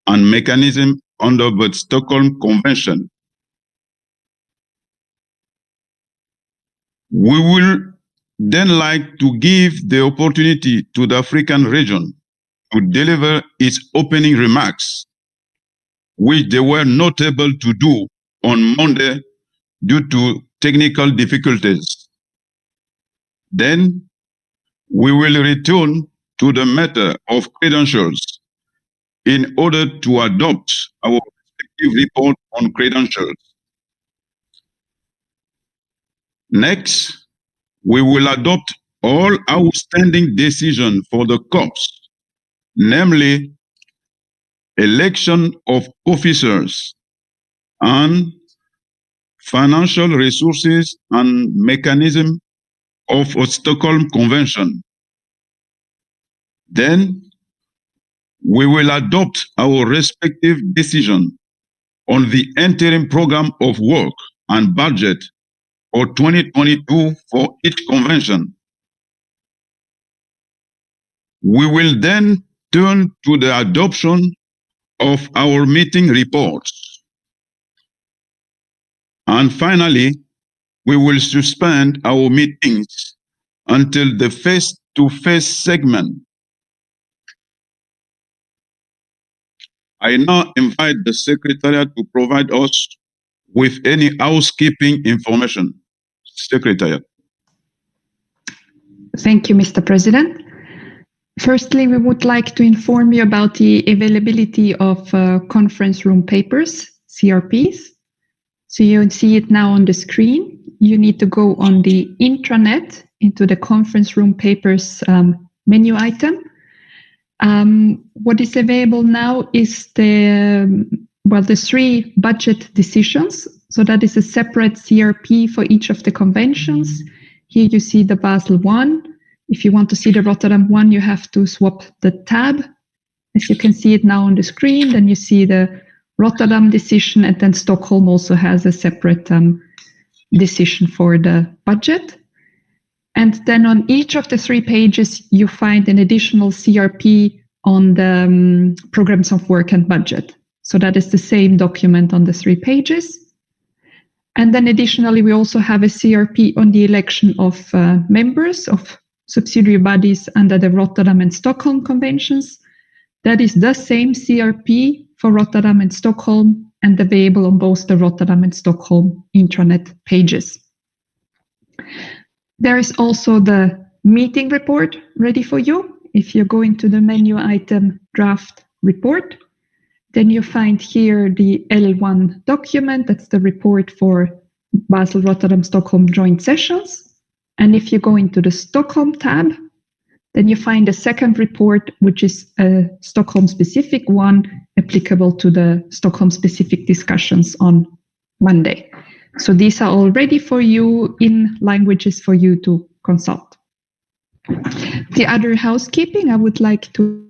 and mechanism under the Stockholm Convention. We will then like to give the opportunity to the African region to deliver its opening remarks, which they were not able to do on Monday due to technical difficulties. Then we will return to the matter of credentials in order to adopt our respective report on credentials. Next, we will adopt all outstanding decisions for the COPs, namely election of officers and financial resources and mechanism of a Stockholm Convention. Then we will adopt our respective decision on the interim program of work and budget for 2022 for each convention. We will then turn to the adoption of our meeting reports. And finally, we will suspend our meetings until the face-to-face segment. I now invite the Secretariat to provide us with any housekeeping information. Secretariat. Thank you, Mr. President. Firstly, we would like to inform you about the availability of conference room papers, CRPs. So you see it now on the screen. You need to go on the intranet into the conference room papers menu item. What is available now is the three budget decisions. So that is a separate CRP for each of the conventions. Here you see the Basel one. If you want to see the Rotterdam one, you have to swap the tab. As you can see it now on the screen, then you see the Rotterdam decision, and then Stockholm also has a separate decision for the budget. And then on each of the 3 pages, you find an additional CRP on the programs of work and budget. So that is the same document on the 3 pages. And then additionally, we also have a CRP on the election of members of subsidiary bodies under the Rotterdam and Stockholm conventions. That is the same CRP for Rotterdam and Stockholm and available on both the Rotterdam and Stockholm intranet pages. There is also the meeting report ready for you. If you go into the menu item draft report, then you find here the L1 document. That's the report for Basel, Rotterdam, Stockholm joint sessions. And if you go into the Stockholm tab, Then you find a second report, which is a Stockholm-specific one, applicable to the Stockholm-specific discussions on Monday. So these are all ready for you in languages for you to consult. The other housekeeping, I would like to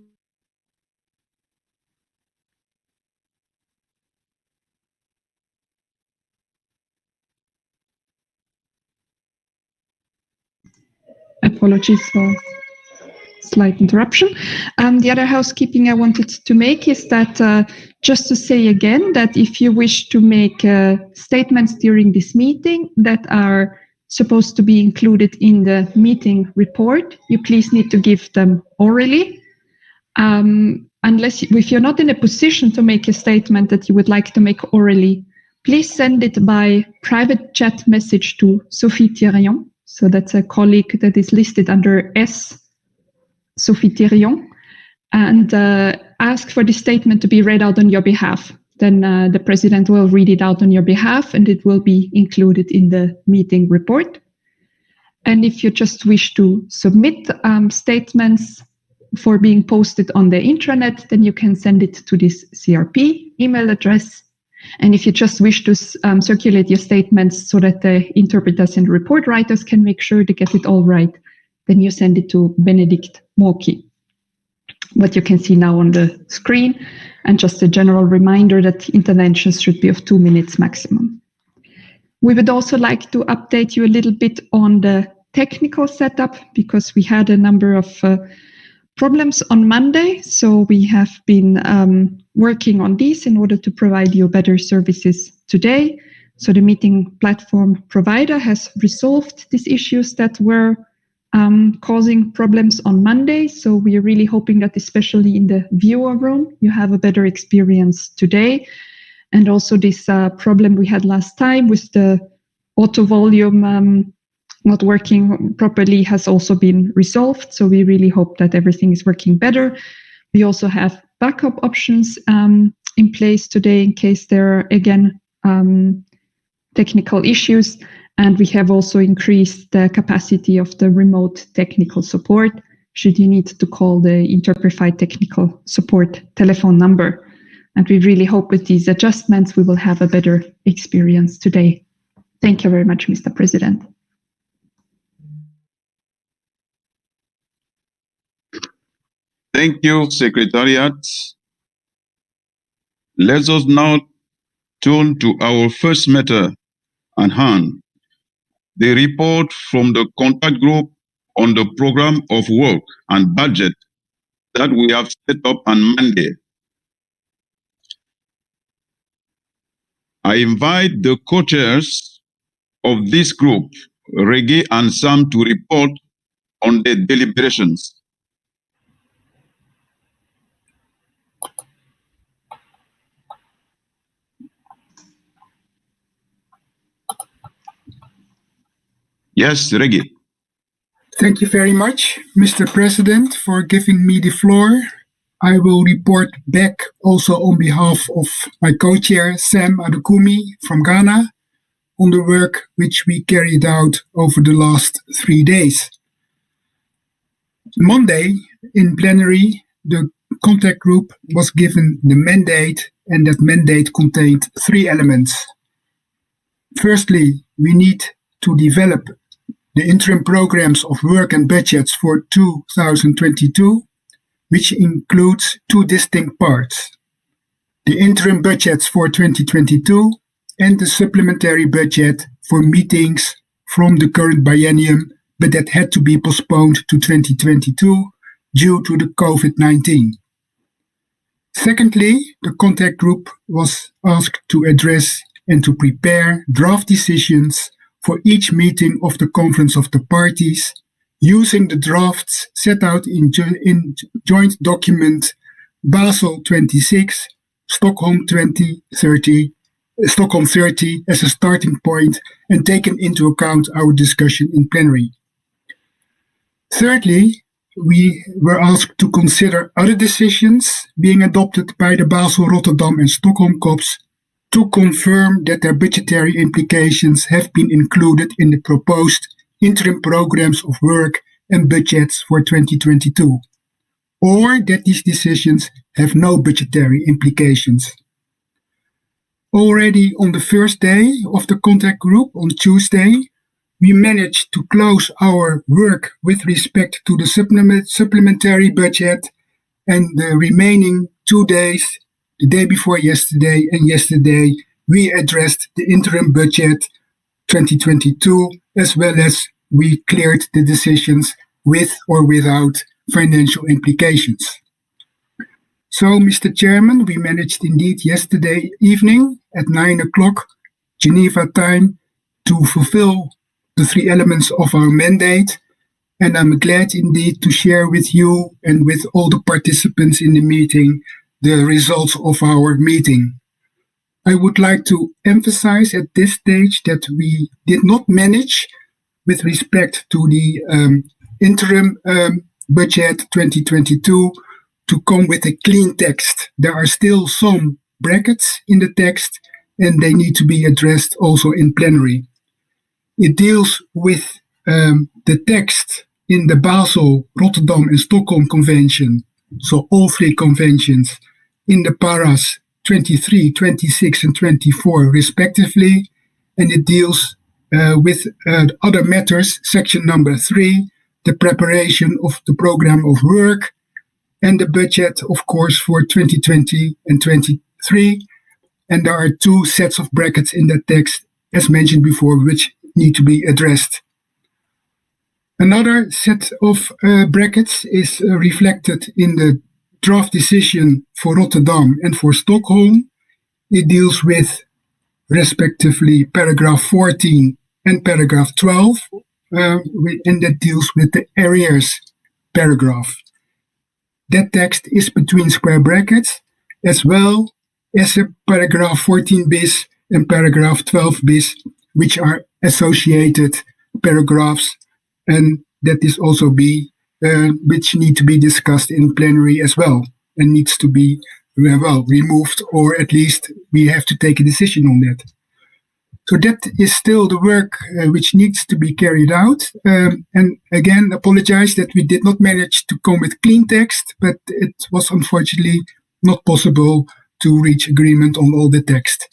apologies for slight interruption. The other housekeeping I wanted to make is that just to say again that if you wish to make statements during this meeting that are supposed to be included in the meeting report, you please need to give them orally. If you're not in a position to make a statement that you would like to make orally, please send it by private chat message to Sophie Thirion. So that's a colleague that is listed under S. Sophie Thirion, and ask for the statement to be read out on your behalf. Then the president will read it out on your behalf and it will be included in the meeting report. And if you just wish to submit statements for being posted on the intranet, then you can send it to this CRP email address. And if you just wish to circulate your statements so that the interpreters and report writers can make sure to get it all right, then you send it to Benedict Moki. What you can see now on the screen, and just a general reminder that interventions should be of 2 minutes maximum. We would also like to update you a little bit on the technical setup because we had a number of problems on Monday. So we have been working on these in order to provide you better services today. So the meeting platform provider has resolved these issues that were causing problems on Monday. So we are really hoping that especially in the viewer room, you have a better experience today. And also this problem we had last time with the auto volume not working properly has also been resolved. So we really hope that everything is working better. We also have backup options in place today in case there are again technical issues. And we have also increased the capacity of the remote technical support should you need to call the Interprefy technical support telephone number. And we really hope with these adjustments, we will have a better experience today. Thank you very much, Mr. President. Thank you, Secretariat. Let us now turn to our first matter at hand, the report from the contact group on the program of work and budget that we have set up on Monday. I invite the co-chairs of this group, Reggie and Sam, to report on the deliberations. Yes, Reggie. Thank you very much, Mr. President, for giving me the floor. I will report back also on behalf of my co-chair, Sam Adekumi from Ghana, on the work which we carried out over the last 3 days. Monday, in plenary, the contact group was given the mandate, and that mandate contained 3 elements. Firstly, we need to develop the interim programs of work and budgets for 2022, which includes 2 distinct parts: the interim budgets for 2022 and the supplementary budget for meetings from the current biennium, but that had to be postponed to 2022 due to the COVID-19. Secondly, the contact group was asked to address and to prepare draft decisions for each meeting of the Conference of the Parties, using the drafts set out in joint document Basel 26, Stockholm 2030, Stockholm 30 as a starting point, and taken into account our discussion in plenary. Thirdly, we were asked to consider other decisions being adopted by the Basel, Rotterdam and Stockholm COPs to confirm that their budgetary implications have been included in the proposed interim programs of work and budgets for 2022, or that these decisions have no budgetary implications. Already on the first day of the contact group on Tuesday, we managed to close our work with respect to the supplementary budget, and the remaining 2 days, the day before yesterday and yesterday, we addressed the interim budget 2022, as well as we cleared the decisions with or without financial implications. So, Mr. Chairman, we managed indeed yesterday evening at 9 o'clock Geneva time to fulfill the 3 elements of our mandate, and I'm glad indeed to share with you and with all the participants in the meeting the results of our meeting. I would like to emphasize at this stage that we did not manage, with respect to the interim budget 2022, to come with a clean text. There are still some brackets in the text, and they need to be addressed also in plenary. It deals with the text in the Basel, Rotterdam, and Stockholm Convention, so all 3 conventions, in the paras 23, 26, and 24, respectively, and it deals with other matters, section number 3, the preparation of the program of work, and the budget, of course, for 2020 and 23. And there are 2 sets of brackets in that text, as mentioned before, which need to be addressed. Another set of brackets is reflected in the draft decision for Rotterdam and for Stockholm. It deals with, respectively, paragraph 14 and paragraph 12, and that deals with the arrears paragraph. That text is between square brackets, as well as a paragraph 14 bis and paragraph 12 bis, which are associated paragraphs, and that is also which need to be discussed in plenary as well, and needs to be removed, or at least we have to take a decision on that. So that is still the work which needs to be carried out. And again, apologize that we did not manage to come with clean text, but it was unfortunately not possible to reach agreement on all the text.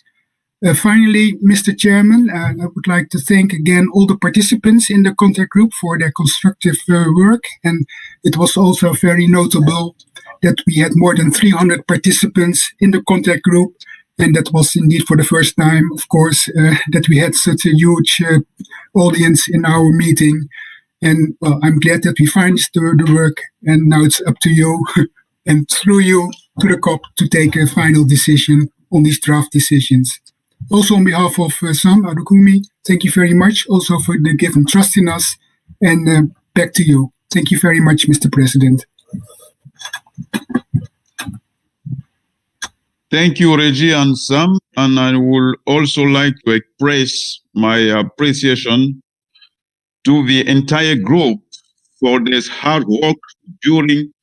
Finally, Mr. Chairman, I would like to thank again all the participants in the contact group for their constructive work. And it was also very notable that we had more than 300 participants in the contact group. And that was indeed for the first time, of course, that we had such a huge audience in our meeting. And well, I'm glad that we finished the work, and now it's up to you and through you to the COP to take a final decision on these draft decisions. Also on behalf of Sam Adukumi, thank you very much also for the given trust in us. And back to you. Thank you very much, Mr. President. Thank you, Reggie and Sam. And I would also like to express my appreciation to the entire group for this hard work during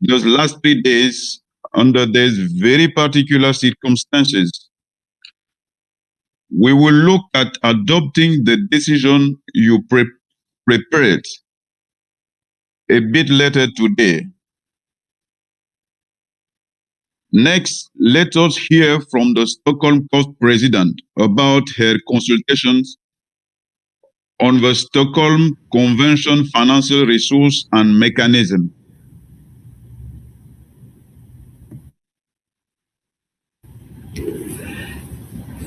those last 3 days under these very particular circumstances. We will look at adopting the decision you prepared a bit later today. Next, let us hear from the Stockholm COP president about her consultations on the Stockholm Convention financial resource and mechanism.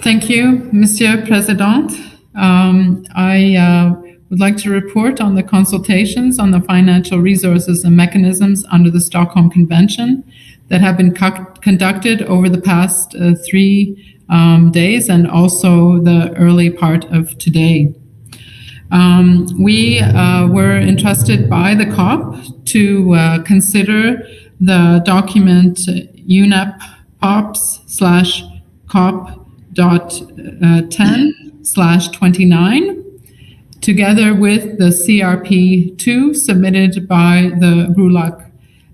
Thank you, Monsieur President. I would like to report on the consultations on the financial resources and mechanisms under the Stockholm Convention that have been conducted over the past 3 days and also the early part of today. We were entrusted by the COP to consider the document UNEP POPS/COP.10/29 together with the CRP2 submitted by the BRULAC,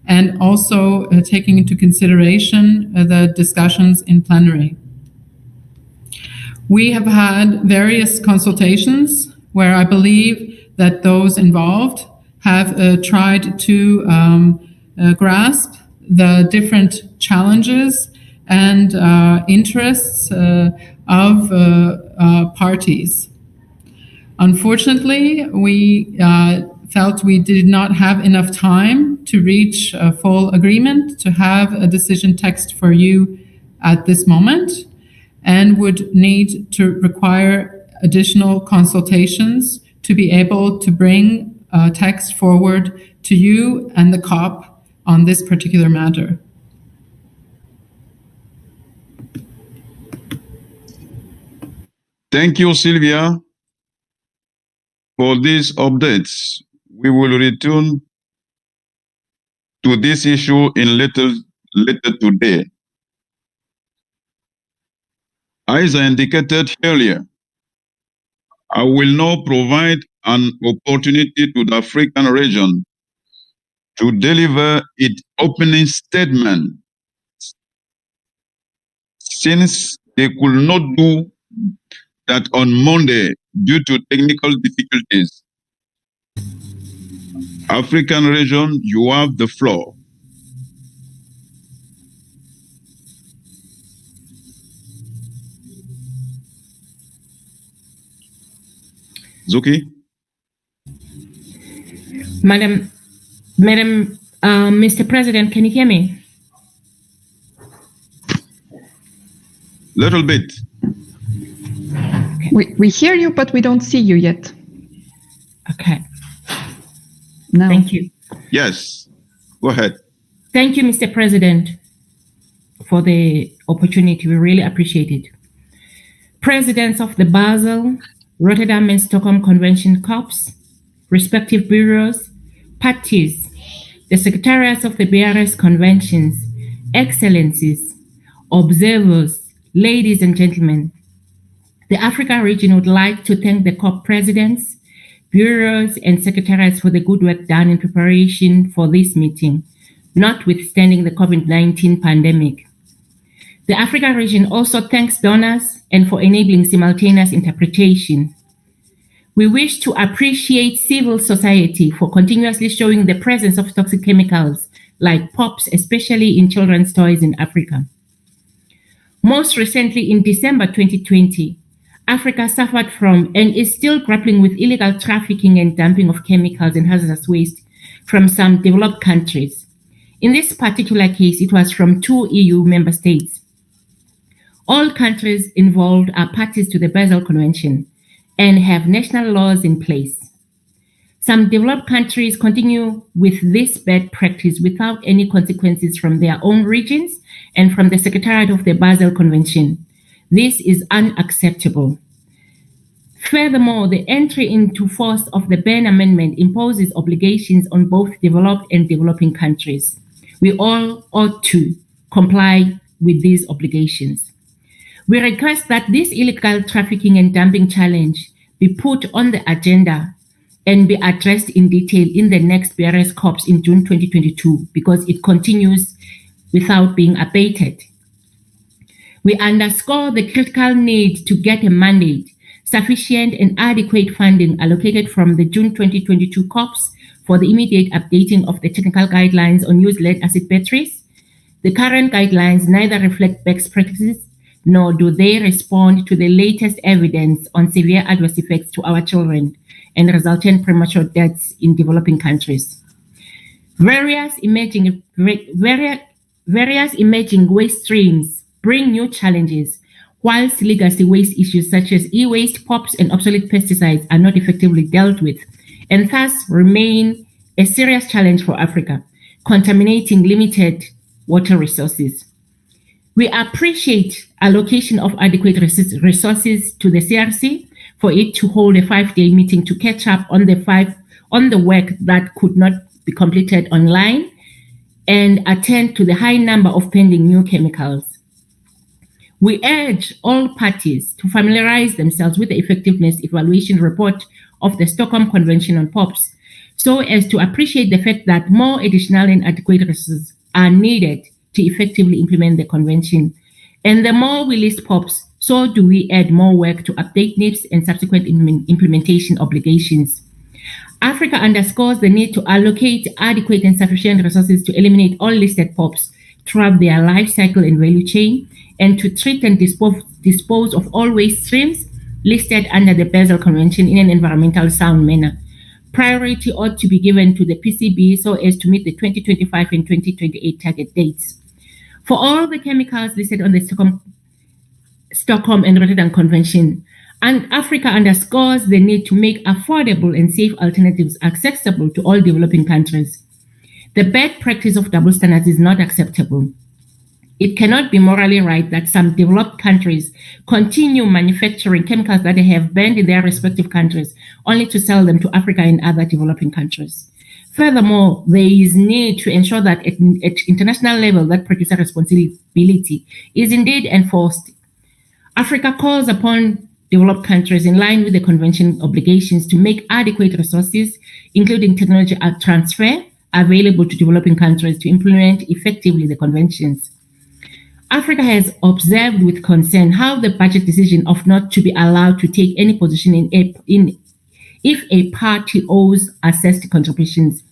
and also taking into consideration the discussions in plenary. We have had various consultations where I believe that those involved have tried to grasp the different challenges and interests of parties. Unfortunately, we felt we did not have enough time to reach a full agreement to have a decision text for you at this moment, and would need to require additional consultations to be able to bring text forward to you and the COP on this particular matter. Thank you, Sylvia, for these updates. We will return to this issue in later today. As I indicated earlier, I will now provide an opportunity to the African region to deliver its opening statement, since they could not do that on Monday due to technical difficulties. African region, you have the floor. Zuki? Mr. President, can you hear me? Little bit. Okay. We hear you, but we don't see you yet. Okay. No. Thank you. Yes, go ahead. Thank you, Mr. President, for the opportunity. We really appreciate it. Presidents of the Basel, Rotterdam and Stockholm Convention COPs, respective bureaus, parties, the secretariats of the BRS conventions, excellencies, observers, ladies and gentlemen, the Africa region would like to thank the COP presidents, bureaus, and secretariats for the good work done in preparation for this meeting, notwithstanding the COVID-19 pandemic. The Africa region also thanks donors and for enabling simultaneous interpretation. We wish to appreciate civil society for continuously showing the presence of toxic chemicals like POPs, especially in children's toys in Africa. Most recently, in December 2020, Africa suffered from and is still grappling with illegal trafficking and dumping of chemicals and hazardous waste from some developed countries. In this particular case, it was from 2 EU member states. All countries involved are parties to the Basel Convention and have national laws in place. Some developed countries continue with this bad practice without any consequences from their own regions and from the Secretariat of the Basel Convention. This is unacceptable. Furthermore, the entry into force of the Berne Amendment imposes obligations on both developed and developing countries. We all ought to comply with these obligations. We request that this illegal trafficking and dumping challenge be put on the agenda and be addressed in detail in the next BRS COPs in June 2022, because it continues without being abated. We underscore the critical need to get a mandate, sufficient and adequate funding allocated from the June 2022 COPs for the immediate updating of the technical guidelines on used lead-acid batteries. The current guidelines neither reflect best practices nor do they respond to the latest evidence on severe adverse effects to our children and resultant premature deaths in developing countries. Various emerging waste streams bring new challenges, whilst legacy waste issues such as e-waste, POPs, and obsolete pesticides are not effectively dealt with, and thus remain a serious challenge for Africa, contaminating limited water resources. We appreciate allocation of adequate resources to the CRC for it to hold a 5-day meeting to catch up on the work that could not be completed online and attend to the high number of pending new chemicals. We urge all parties to familiarize themselves with the effectiveness evaluation report of the Stockholm Convention on POPs so as to appreciate the fact that more additional and adequate resources are needed to effectively implement the convention. And the more we list POPs, so do we add more work to update NIPs and subsequent implementation obligations. Africa underscores the need to allocate adequate and sufficient resources to eliminate all listed POPs throughout their life cycle and value chain, and to treat and dispose of all waste streams listed under the Basel Convention in an environmental sound manner. Priority ought to be given to the PCB so as to meet the 2025 and 2028 target dates. For all the chemicals listed on the Stockholm and Rotterdam Convention, and Africa underscores the need to make affordable and safe alternatives accessible to all developing countries. The bad practice of double standards is not acceptable. It cannot be morally right that some developed countries continue manufacturing chemicals that they have banned in their respective countries only to sell them to Africa and other developing countries. Furthermore, there is need to ensure that at international level that producer responsibility is indeed enforced. Africa calls upon developed countries in line with the convention obligations to make adequate resources, including technology transfer, available to developing countries to implement effectively the conventions. Africa has observed with concern how the budget decision of not to be allowed to take any position if a party owes assessed contributions.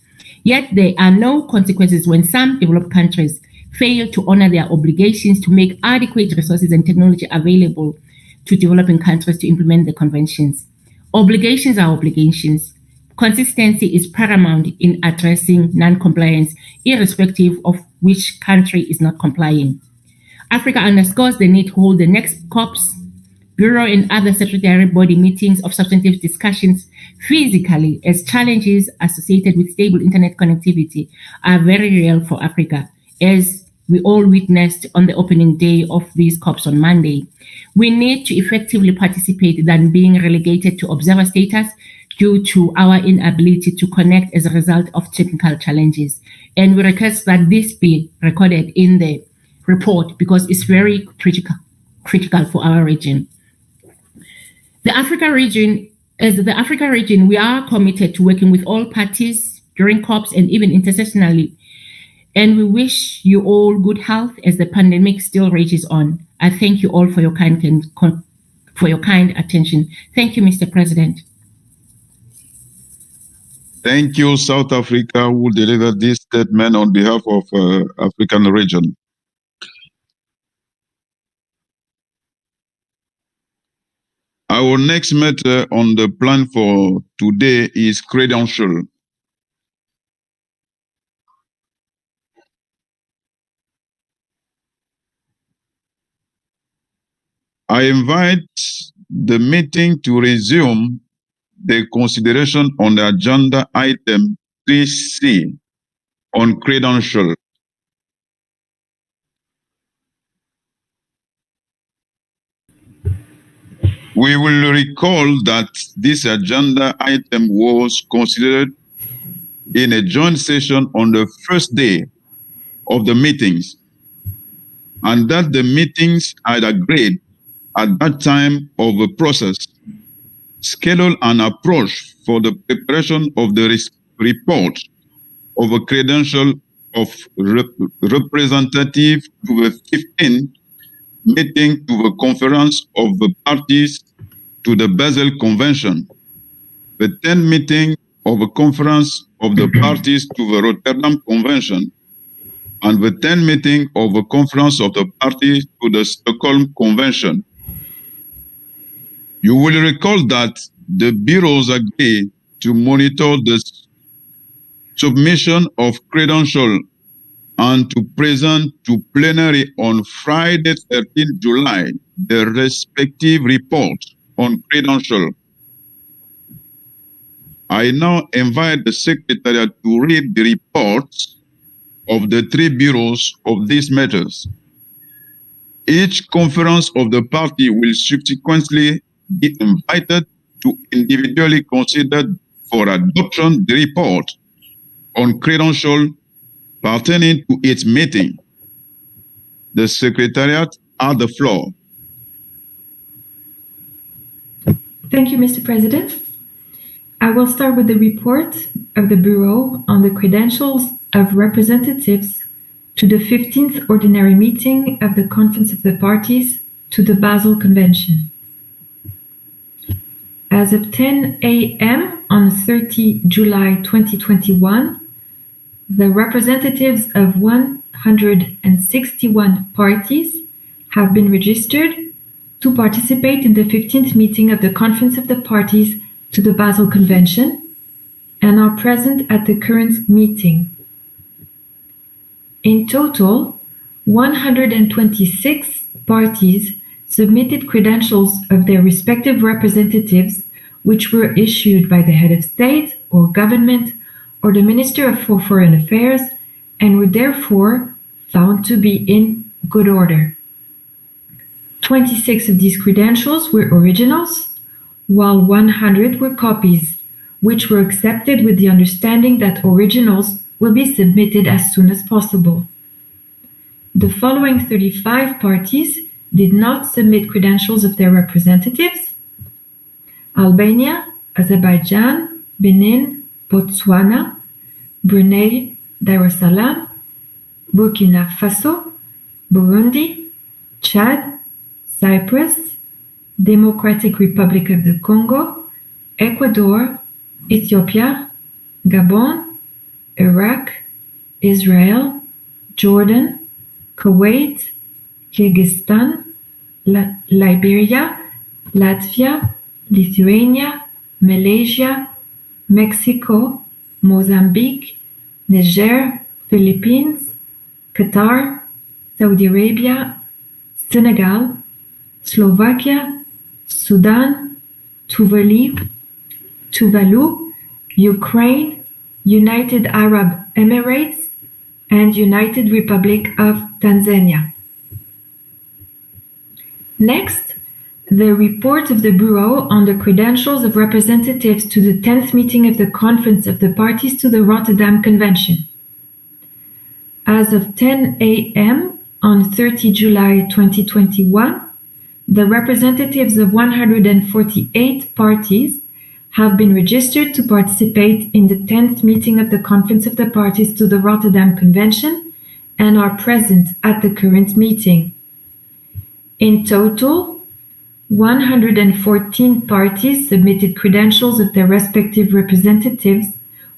Yet there are no consequences when some developed countries fail to honor their obligations to make adequate resources and technology available to developing countries to implement the conventions. Obligations are obligations. Consistency is paramount in addressing non-compliance, irrespective of which country is not complying. Africa underscores the need to hold the next COPs, Bureau and other statutory body meetings of substantive discussions physically, as challenges associated with stable internet connectivity are very real for Africa, as we all witnessed on the opening day of these COPs on Monday. We need to effectively participate than being relegated to observer status due to our inability to connect as a result of technical challenges. And we request that this be recorded in the report because it's very critical for our region. As the Africa region, we are committed to working with all parties during COPs and even intersessionally. And we wish you all good health as the pandemic still rages on. I thank you all for your kind attention. Thank you, Mr. President. Thank you, South Africa, who delivered this statement on behalf of African region. Our next matter on the plan for today is credential. I invite the meeting to resume the consideration on the agenda item 3C on credential. We will recall that this agenda item was considered in a joint session on the first day of the meetings, and that the meetings had agreed at that time of the process, schedule and approach for the preparation of the report of a credential of representative to the 15th meeting to the Conference of the Parties to the Basel Convention, the 10th meeting of the Conference of the Parties to the Rotterdam Convention, and the 10th meeting of the Conference of the Parties to the Stockholm Convention. You will recall that the bureaus agreed to monitor the submission of credential and to present to plenary on Friday, 13 July, the respective report on credential. I now invite the Secretariat to read the reports of the three bureaus of these matters. Each conference of the party will subsequently be invited to individually consider for adoption the report on credential pertaining to its meeting. The Secretariat has the floor. Thank you, Mr. President. I will start with the report of the Bureau on the credentials of representatives to the 15th Ordinary Meeting of the Conference of the Parties to the Basel Convention. As of 10 a.m. on 30 July 2021, the representatives of 161 parties have been registered to participate in the 15th meeting of the Conference of the Parties to the Basel Convention and are present at the current meeting. In total, 126 parties submitted credentials of their respective representatives, which were issued by the head of state or government or the Minister for Foreign Affairs and were therefore found to be in good order. 26 of these credentials were originals, while 100 were copies, which were accepted with the understanding that originals will be submitted as soon as possible. The following 35 parties did not submit credentials of their representatives: Albania, Azerbaijan, Benin, Botswana, Brunei Darussalam, Burkina Faso, Burundi, Chad, Cyprus, Democratic Republic of the Congo, Ecuador, Ethiopia, Gabon, Iraq, Israel, Jordan, Kuwait, Kyrgyzstan, Liberia, Latvia, Lithuania, Malaysia, Mexico, Mozambique, Niger, Philippines, Qatar, Saudi Arabia, Senegal, Slovakia, Sudan, Tuvalu, Ukraine, United Arab Emirates, and United Republic of Tanzania. Next, the report of the Bureau on the credentials of representatives to the 10th meeting of the Conference of the Parties to the Rotterdam Convention. As of 10 a.m. on 30 July 2021, the representatives of 148 parties have been registered to participate in the 10th meeting of the Conference of the Parties to the Rotterdam Convention and are present at the current meeting. In total, 114 parties submitted credentials of their respective representatives,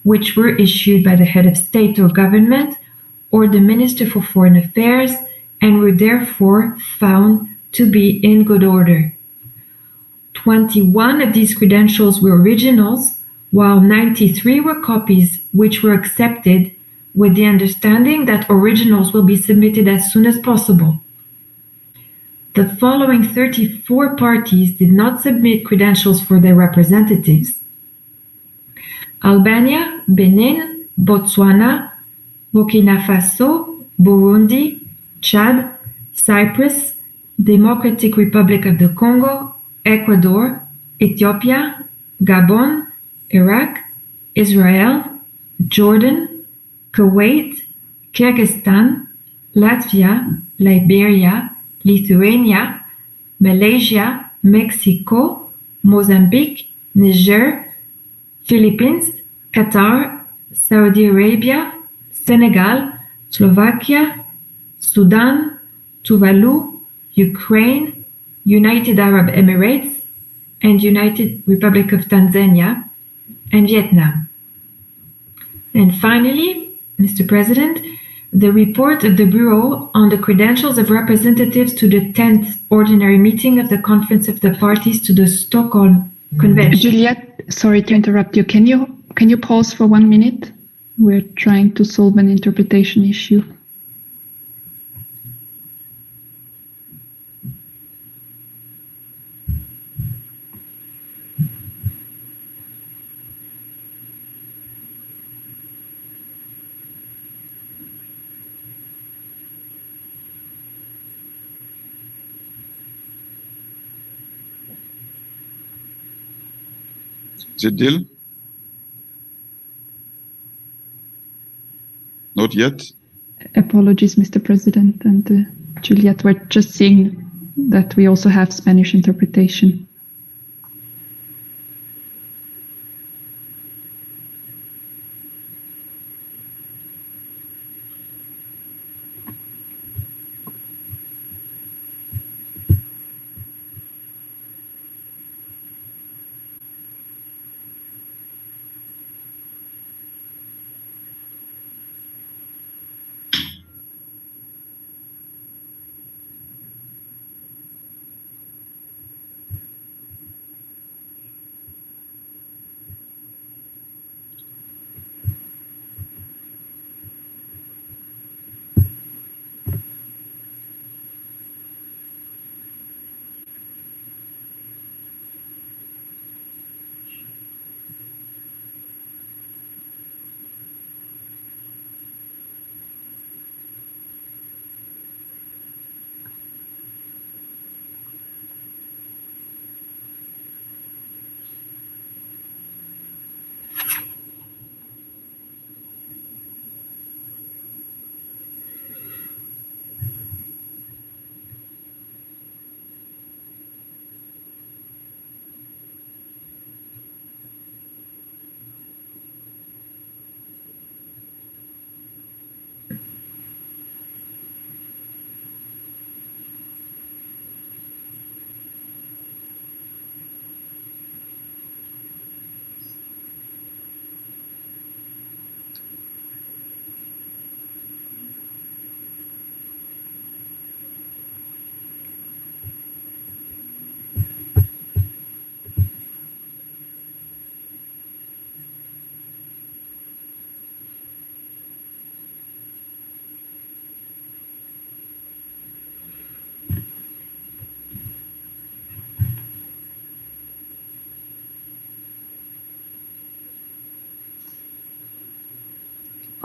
which were issued by the head of state or government or the Minister for Foreign Affairs and were therefore found to be in good order. 21 of these credentials were originals, while 93 were copies, which were accepted with the understanding that originals will be submitted as soon as possible. The following 34 parties did not submit credentials for their representatives: Albania, Benin, Botswana, Burkina Faso, Burundi, Chad, Cyprus, Democratic Republic of the Congo, Ecuador, Ethiopia, Gabon, Iraq, Israel, Jordan, Kuwait, Kyrgyzstan, Latvia, Liberia, Lithuania, Malaysia, Mexico, Mozambique, Niger, Philippines, Qatar, Saudi Arabia, Senegal, Slovakia, Sudan, Tuvalu, Ukraine, United Arab Emirates, and United Republic of Tanzania, and Vietnam. And finally, Mr. President, the report of the Bureau on the credentials of representatives to the 10th Ordinary Meeting of the Conference of the Parties to the Stockholm Convention. Juliette, sorry to interrupt you. Can you pause for 1 minute? We're trying to solve an interpretation issue. Is it deal? Not yet. Apologies, Mr. President and Juliette. We're just seeing that we also have Spanish interpretation.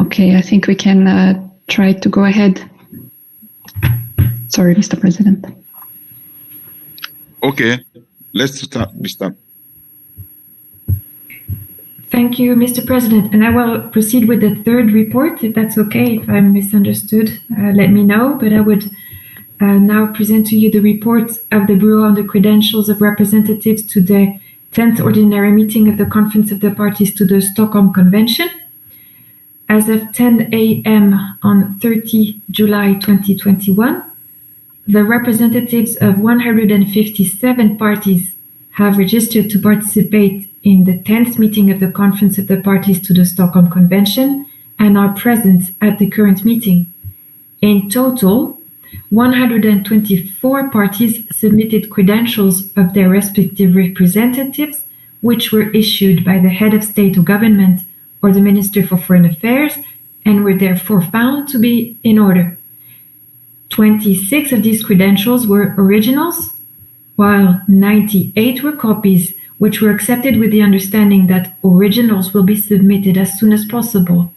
Okay, I think we can try to go ahead. Sorry, Mr. President. Okay, let's start. We start. Thank you, Mr. President. And I will proceed with the third report, if that's okay. If I'm misunderstood, let me know. But I would now present to you the report of the Bureau on the credentials of representatives to the 10th Ordinary Meeting of the Conference of the Parties to the Stockholm Convention. As of 10 a.m. on 30 July 2021, the representatives of 157 parties have registered to participate in the 10th meeting of the Conference of the Parties to the Stockholm Convention and are present at the current meeting. In total, 124 parties submitted credentials of their respective representatives, which were issued by the head of state or government or the Minister for Foreign Affairs and were therefore found to be in order. 26 of these credentials were originals, while 98 were copies, which were accepted with the understanding that originals will be submitted as soon as possible.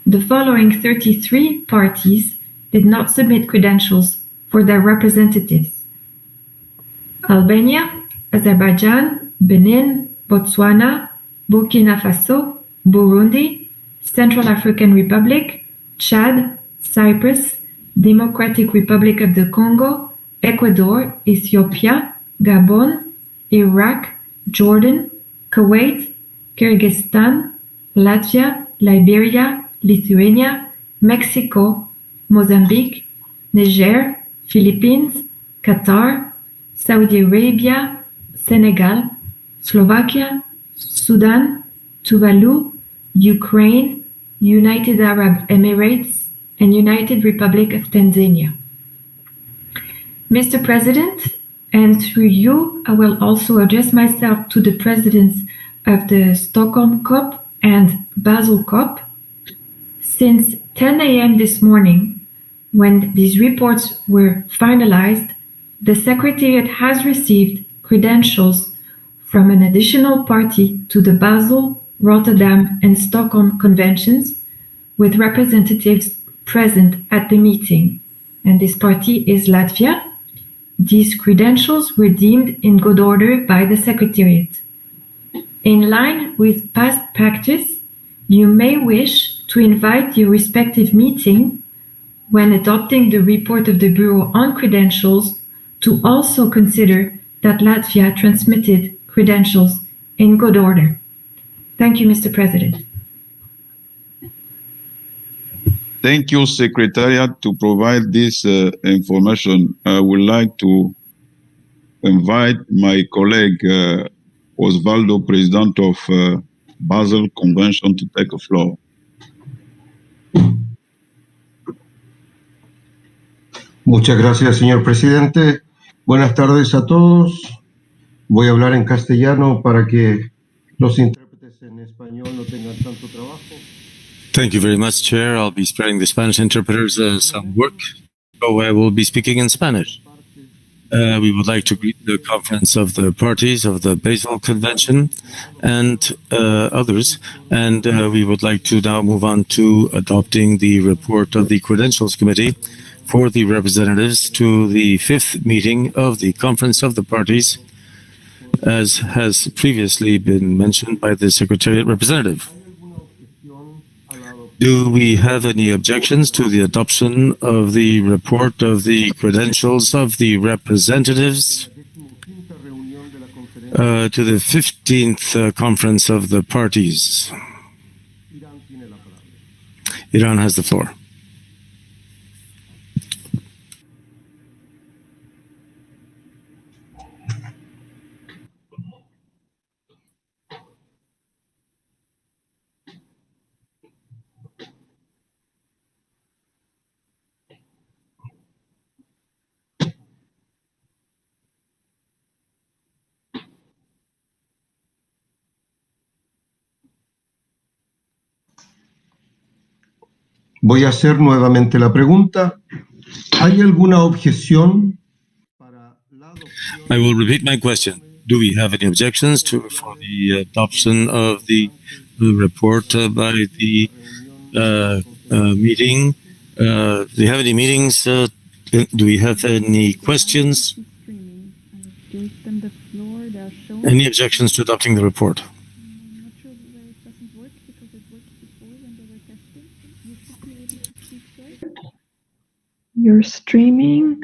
The following 33 parties did not submit credentials for their representatives: Albania, Azerbaijan, Benin, Botswana, Burkina Faso, Burundi, Central African Republic, Chad, Cyprus, Democratic Republic of the Congo, Ecuador, Ethiopia, Gabon, Iraq, Jordan, Kuwait, Kyrgyzstan, Latvia, Liberia, Lithuania, Mexico, Mozambique, Niger, Philippines, Qatar, Saudi Arabia, Senegal, Slovakia, Sudan, Tuvalu, Ukraine, United Arab Emirates, and United Republic of Tanzania. Mr. President, and through you, I will also address myself to the presidents of the Stockholm COP and Basel COP. Since 10 a.m. this morning, when these reports were finalized, the Secretariat has received credentials from an additional party to the Basel, Rotterdam, and Stockholm conventions with representatives present at the meeting, and this party is Latvia. These credentials were deemed in good order by the Secretariat. In line with past practice, you may wish to invite your respective meeting, when adopting the report of the Bureau on credentials, to also consider that Latvia transmitted credentials in good order. Thank you, Mr. President. Thank you, Secretariat, to provide this information. I would like to invite my colleague, Osvaldo, President of Basel Convention, to take the floor. Muchas gracias, señor presidente. Buenas tardes a todos. Voy a hablar en castellano para que los intérpretes en español no tengan tanto trabajo. Thank you very much, Chair. I'll be sparing the Spanish interpreters some work, so I will be speaking in Spanish. We would like to greet the Conference of the Parties of the Basel Convention and others, and we would like to now move on to adopting the report of the Credentials Committee for the representatives to the 5th meeting of the Conference of the Parties, as has previously been mentioned by the Secretariat representative. Do we have any objections to the adoption of the report of the credentials of the representatives to the 15th Conference of the Parties? Iran has the floor. Voy a hacer nuevamente la pregunta. ¿Hay alguna objeción? I will repeat my question. Do we have any objections for the adoption of the report by the meeting. Do you have any meetings? Do we have any questions? Any objections to adopting the report? You're streaming.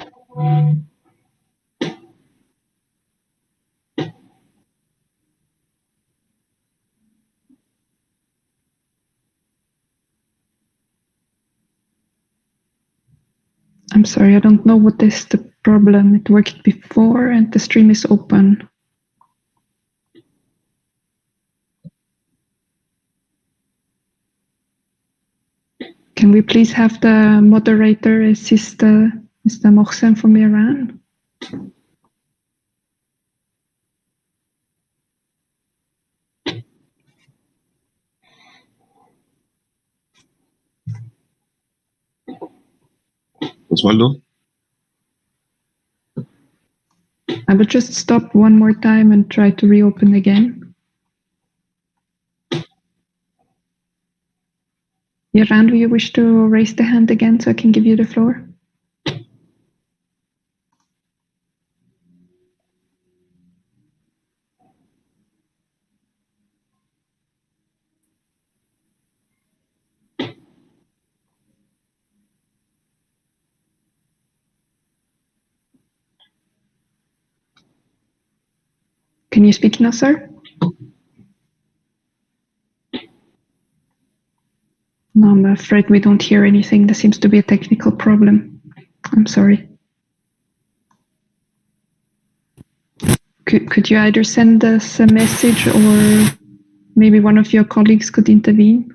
I'm sorry, I don't know what is the problem. It worked before and the stream is open. Can we please have the moderator assist Mr. Mohsen from Iran? Osvaldo? I will just stop one more time and try to reopen again. Iran, do you wish to raise the hand again so I can give you the floor? Can you speak now, sir? No, I'm afraid we don't hear anything. There seems to be a technical problem. I'm sorry. Could you either send us a message or maybe one of your colleagues could intervene?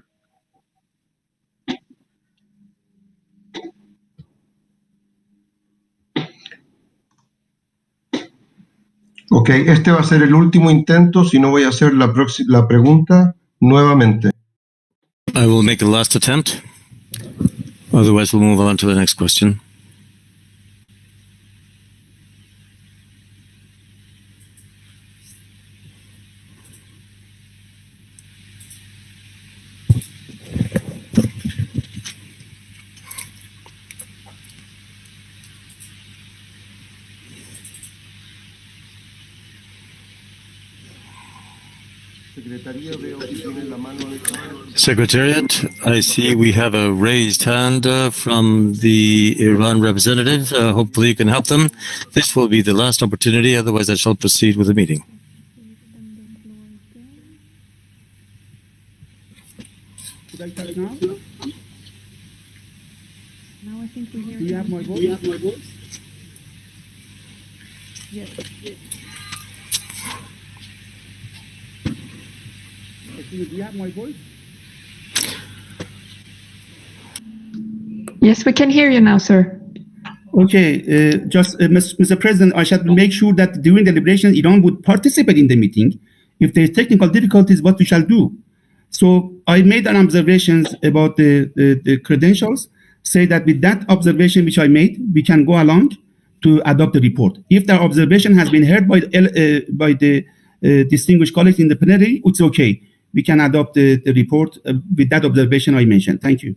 Ok, este va a ser el último intento, si no voy a hacer la pregunta nuevamente. I will make the last attempt. Otherwise, we'll move on to the next question. Secretariat, I see we have a raised hand from the Iran representative. Hopefully you can help them. This will be the last opportunity, otherwise I shall proceed with the meeting. Should I start now? Now I think we hear. Do you have my voice? Do you have my voice? Yes. Do you have my voice? Yes, we can hear you now, sir. Okay, Mr. President, I shall make sure that during deliberation, Iran would participate in the meeting. If there is technical difficulties, what we shall do. So I made an observations about the credentials, say that with that observation which I made, we can go along to adopt the report. If the observation has been heard by the distinguished colleagues in the plenary, it's okay. We can adopt the report with that observation I mentioned. Thank you.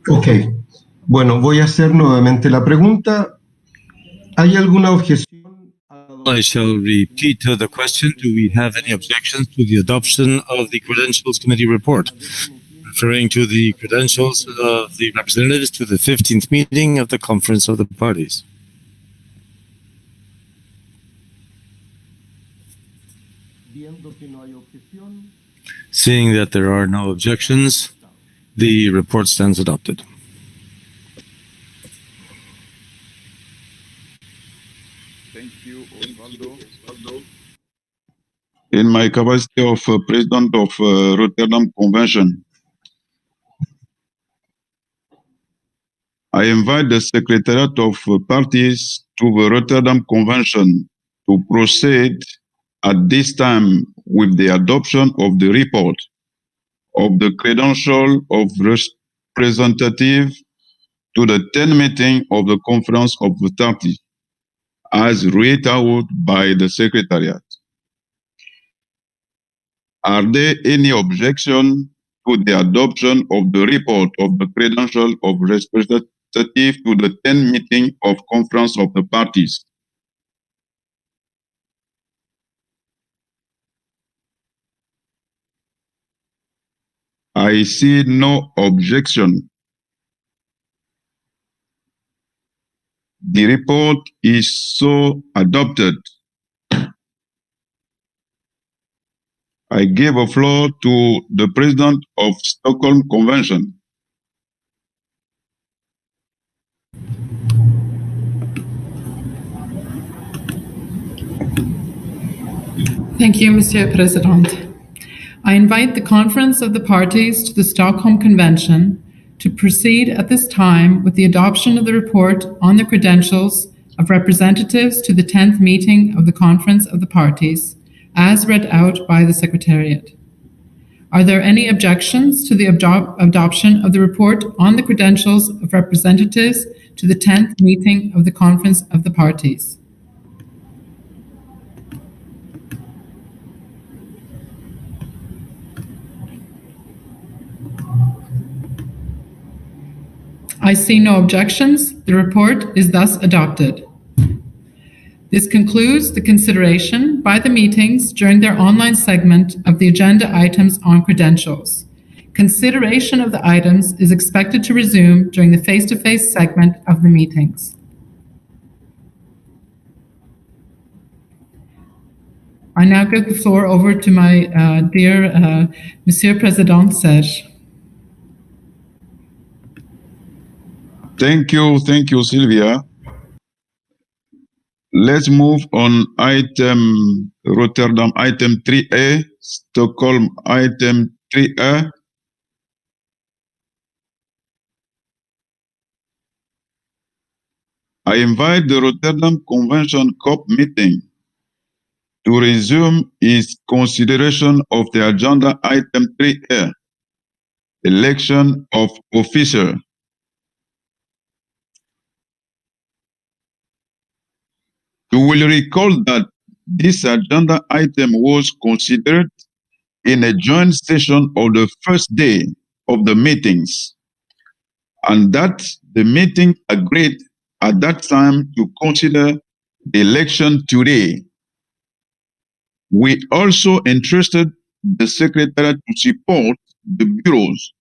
Ok. Bueno, voy a hacer nuevamente la pregunta. ¿Hay alguna objeción? I shall repeat the question. Do we have any objections to the adoption of the Credentials Committee report, referring to the credentials of the representatives to the 15th meeting of the Conference of the Parties? Seeing that there are no objections, the report stands adopted. Thank you, Osvaldo. In my capacity of President of Rotterdam Convention, I invite the Secretariat of Parties to the Rotterdam Convention to proceed at this time with the adoption of the report of the credential of representative to the 10th meeting of the Conference of the Parties, as read out by the Secretariat. Are there any objection to the adoption of the report of the credential of representative to the 10th meeting of Conference of the Parties? I see no objection. The report is so adopted. I give a floor to the President of Stockholm Convention. Thank you, Monsieur President. I invite the Conference of the Parties to the Stockholm Convention to proceed at this time with the adoption of the report on the credentials of representatives to the 10th meeting of the Conference of the Parties, as read out by the Secretariat. Are there any objections to the adoption of the report on the credentials of representatives to the 10th meeting of the Conference of the Parties? I see no objections. The report is thus adopted. This concludes the consideration by the meetings during their online segment of the agenda items on credentials. Consideration of the items is expected to resume during the face-to-face segment of the meetings. I now give the floor over to my dear Monsieur President Serge. Thank you, Sylvia. Let's move on item Rotterdam, item 3A, Stockholm, item 3A. I invite the Rotterdam Convention COP meeting to resume its consideration of the agenda item 3A, election of officer. You will recall that this agenda item was considered in a joint session of the first day of the meetings, and that the meeting agreed at that time to consider the election today. We also entrusted the Secretariat to support the bureaus,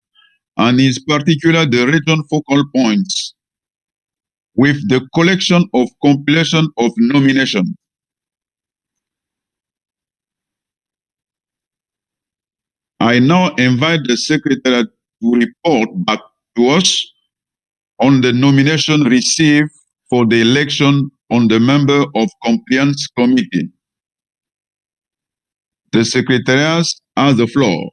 and in particular the region focal points, with the collection of compilation of nomination. I now invite the Secretariat to report back to us on the nomination received for the election on the member of Compliance Committee. The Secretariat has the floor.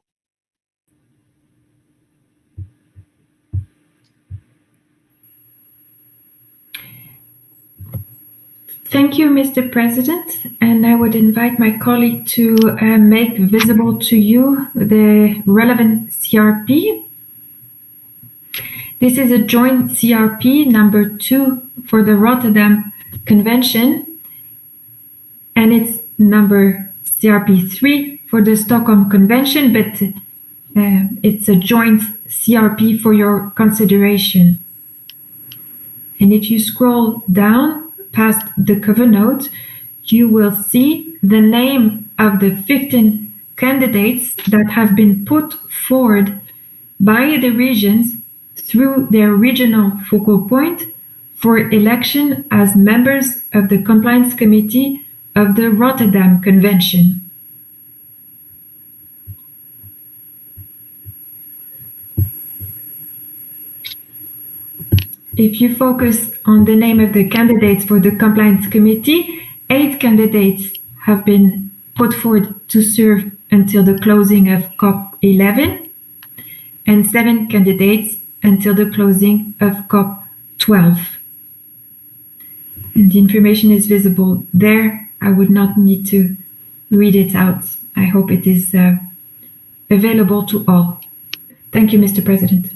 Thank you, Mr. President, and I would invite my colleague to make visible to you the relevant CRP. This is a joint CRP number 2 for the Rotterdam Convention, and it's number CRP 3 for the Stockholm Convention, but It's a joint CRP for your consideration. And if you scroll down past the cover note, you will see the name of the 15 candidates that have been put forward by the regions through their regional focal point for election as members of the Compliance Committee of the Rotterdam Convention. If you focus on the name of the candidates for the Compliance Committee, 8 candidates have been put forward to serve until the closing of COP11, and 7 candidates until the closing of COP12. And the information is visible there. I would not need to read it out. I hope it is available to all. Thank you, Mr. President.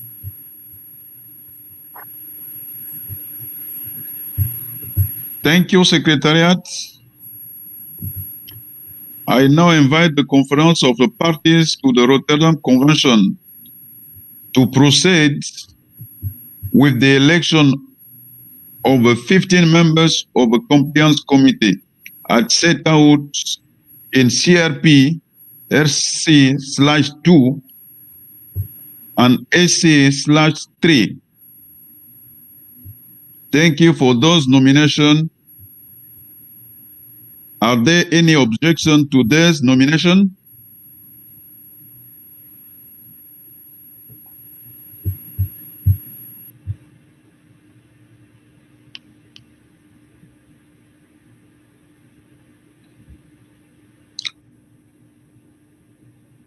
Thank you, Secretariat. I now invite the Conference of the Parties to the Rotterdam Convention to proceed with the election of the 15 members of the Compliance Committee as set out in CRP RC/2 and SC/3. Thank you for those nominations. Are there any objection to this nomination?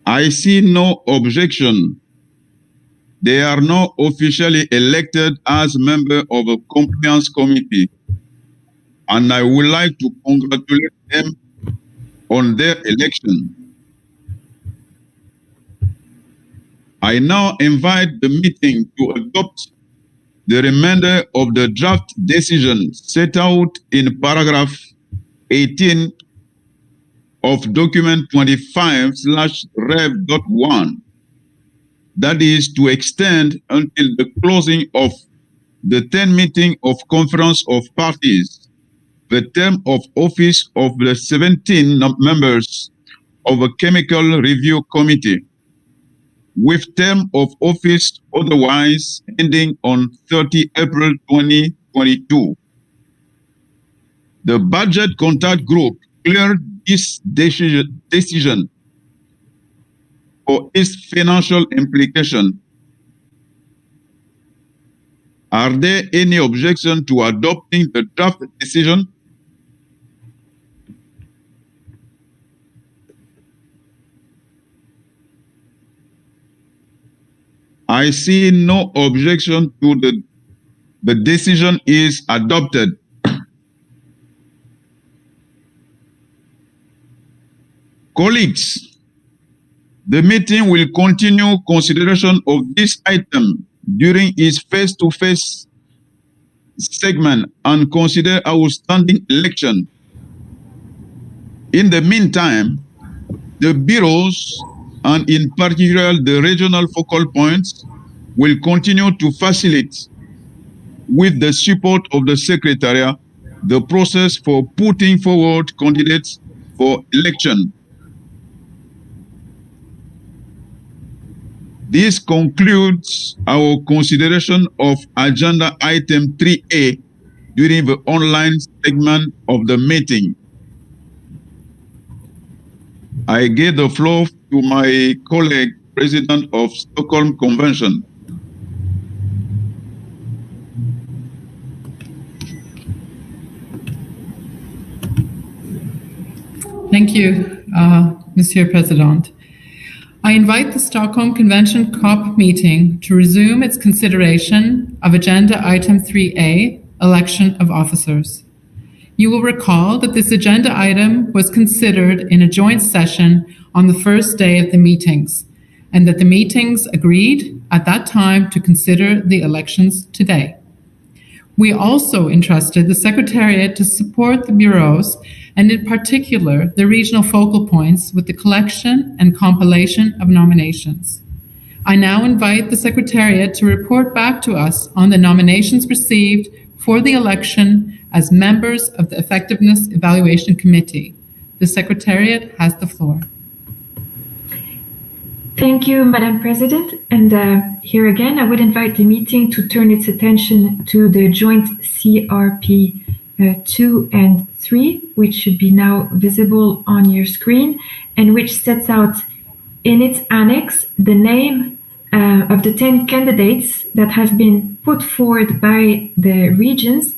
I see no objection. They are now officially elected as members of a compliance committee, and I would like to congratulate them on their election. I now invite the meeting to adopt the remainder of the draft decision set out in paragraph 18 of document 25/Rev.1. That is to extend until the closing of the 10th meeting of Conference of Parties, the term of office of the 17 members of a Chemical Review Committee, with term of office otherwise ending on 30 April 2022. The Budget Contact Group cleared this decision for its financial implication. Are there any objection to adopting the draft decision? I see no objection to the decision is adopted. Colleagues, the meeting will continue consideration of this item during its face-to-face segment and consider outstanding election. In the meantime, the bureaus, and in particular the regional focal points, will continue to facilitate, with the support of the Secretariat, the process for putting forward candidates for election. This concludes our consideration of agenda item 3A during the online segment of the meeting. I give the floor to my colleague, President of Stockholm Convention. Thank you, Monsieur President. I invite the Stockholm Convention COP meeting to resume its consideration of agenda item 3A, election of officers. You will recall that this agenda item was considered in a joint session on the first day of the meetings, and that the meetings agreed at that time to consider the elections today. We also entrusted the Secretariat to support the bureaus, and in particular the regional focal points, with the collection and compilation of nominations. I now invite the Secretariat to report back to us on the nominations received for the election as members of the Effectiveness Evaluation Committee. The Secretariat has the floor. Thank you, Madam President. And here again, I would invite the meeting to turn its attention to the joint CRP 2 and 3, which should be now visible on your screen, and which sets out in its annex the name of the 10 candidates that have been put forward by the regions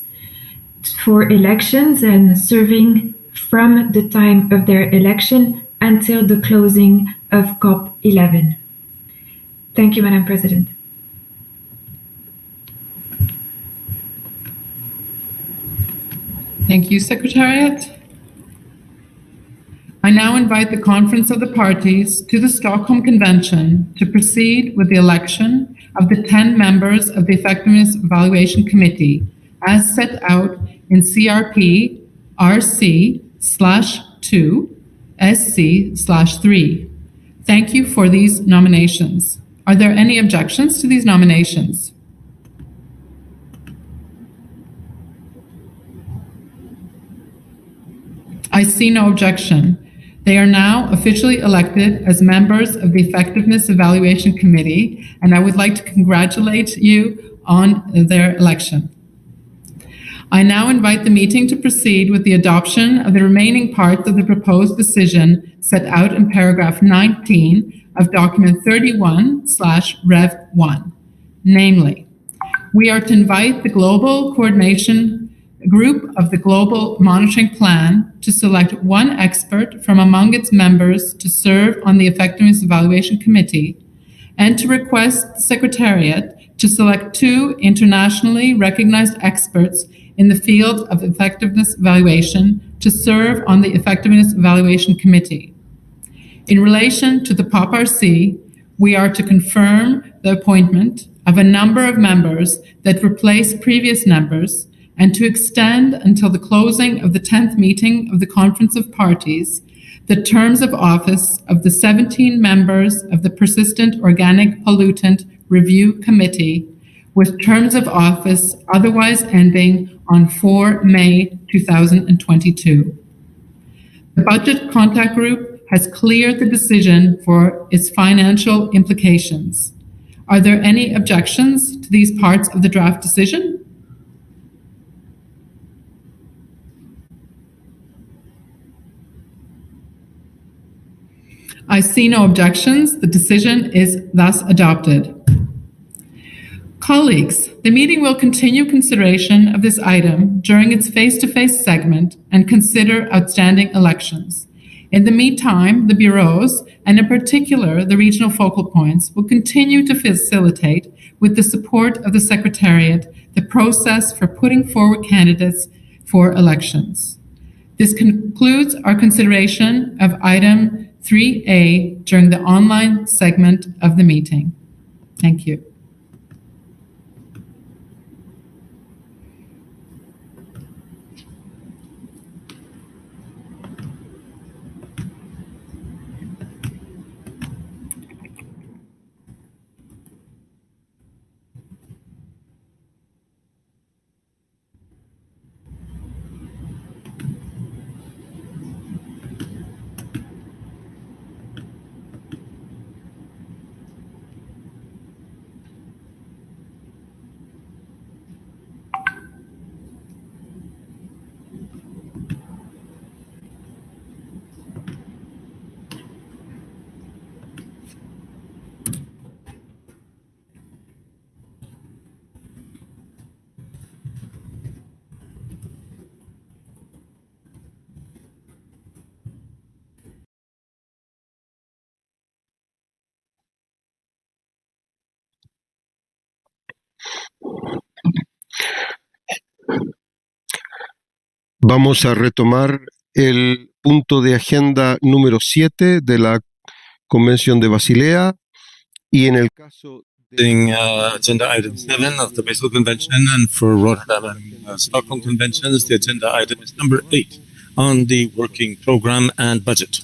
for elections and serving from the time of their election until the closing of COP 11. Thank you, Madam President. Thank you, Secretariat. I now invite the Conference of the Parties to the Stockholm Convention to proceed with the election of the 10 members of the Effectiveness Evaluation Committee as set out in CRP RC/2 SC/3. Thank you for these nominations. Are there any objections to these nominations? I see no objection. They are now officially elected as members of the Effectiveness Evaluation Committee, and I would like to congratulate you on their election. I now invite the meeting to proceed with the adoption of the remaining parts of the proposed decision set out in paragraph 19 of document 31/Rev1. Namely, we are to invite the Global Coordination Group of the Global Monitoring Plan to select one expert from among its members to serve on the Effectiveness Evaluation Committee, and to request the Secretariat to select 2 internationally recognized experts in the field of effectiveness evaluation to serve on the Effectiveness Evaluation Committee. In relation to the POP-RC, we are to confirm the appointment of a number of members that replace previous members, and to extend until the closing of the 10th meeting of the Conference of Parties the terms of office of the 17 members of the Persistent Organic Pollutant Review Committee, with terms of office otherwise ending on 4 May 2022. The Budget Contact Group has cleared the decision for its financial implications. Are there any objections to these parts of the draft decision? I see no objections. The decision is thus adopted. Colleagues, the meeting will continue consideration of this item during its face-to-face segment and consider outstanding elections. In the meantime, the bureaus, and in particular the regional focal points, will continue to facilitate, with the support of the Secretariat, the process for putting forward candidates for elections. This concludes our consideration of item 3A during the online segment of the meeting. Thank you. Vamos a retomar el punto de agenda número 7 de la Convención de Basilea y en el caso de agenda item 7 of the Basel Convention, and for Rotterdam and Stockholm Conventions, the agenda item is number 8 on the working program and budget.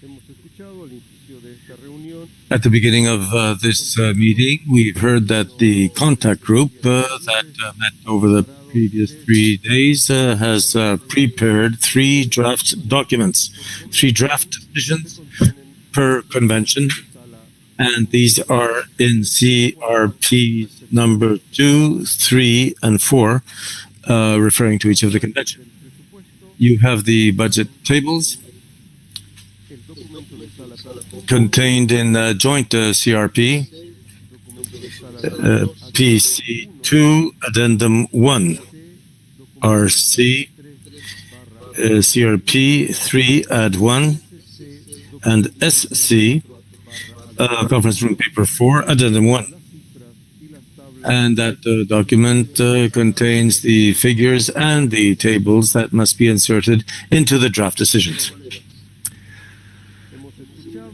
Hemos escuchado al inicio de esta reunión At the beginning of this meeting, we've heard that the contact group that met over the previous 3 days has prepared 3 draft documents, 3 draft decisions per convention, and these are in CRP number 2, 3, and 4, referring to each of the conventions. You have the budget tables contained in joint CRP, PC2, Addendum 1, RC, CRP 3, Add 1, and SC, Conference Room Paper 4, Addendum 1. And that document contains the figures and the tables that must be inserted into the draft decisions.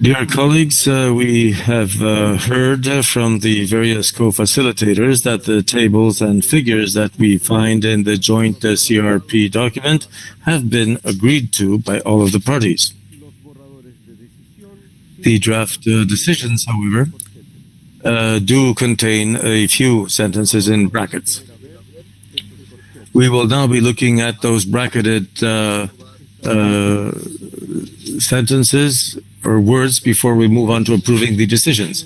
Dear colleagues, we have heard from the various co-facilitators that the tables and figures that we find in the joint CRP document have been agreed to by all of the parties. The draft decisions, however, do contain a few sentences in brackets. We will now be looking at those bracketed sentences or words before we move on to approving the decisions.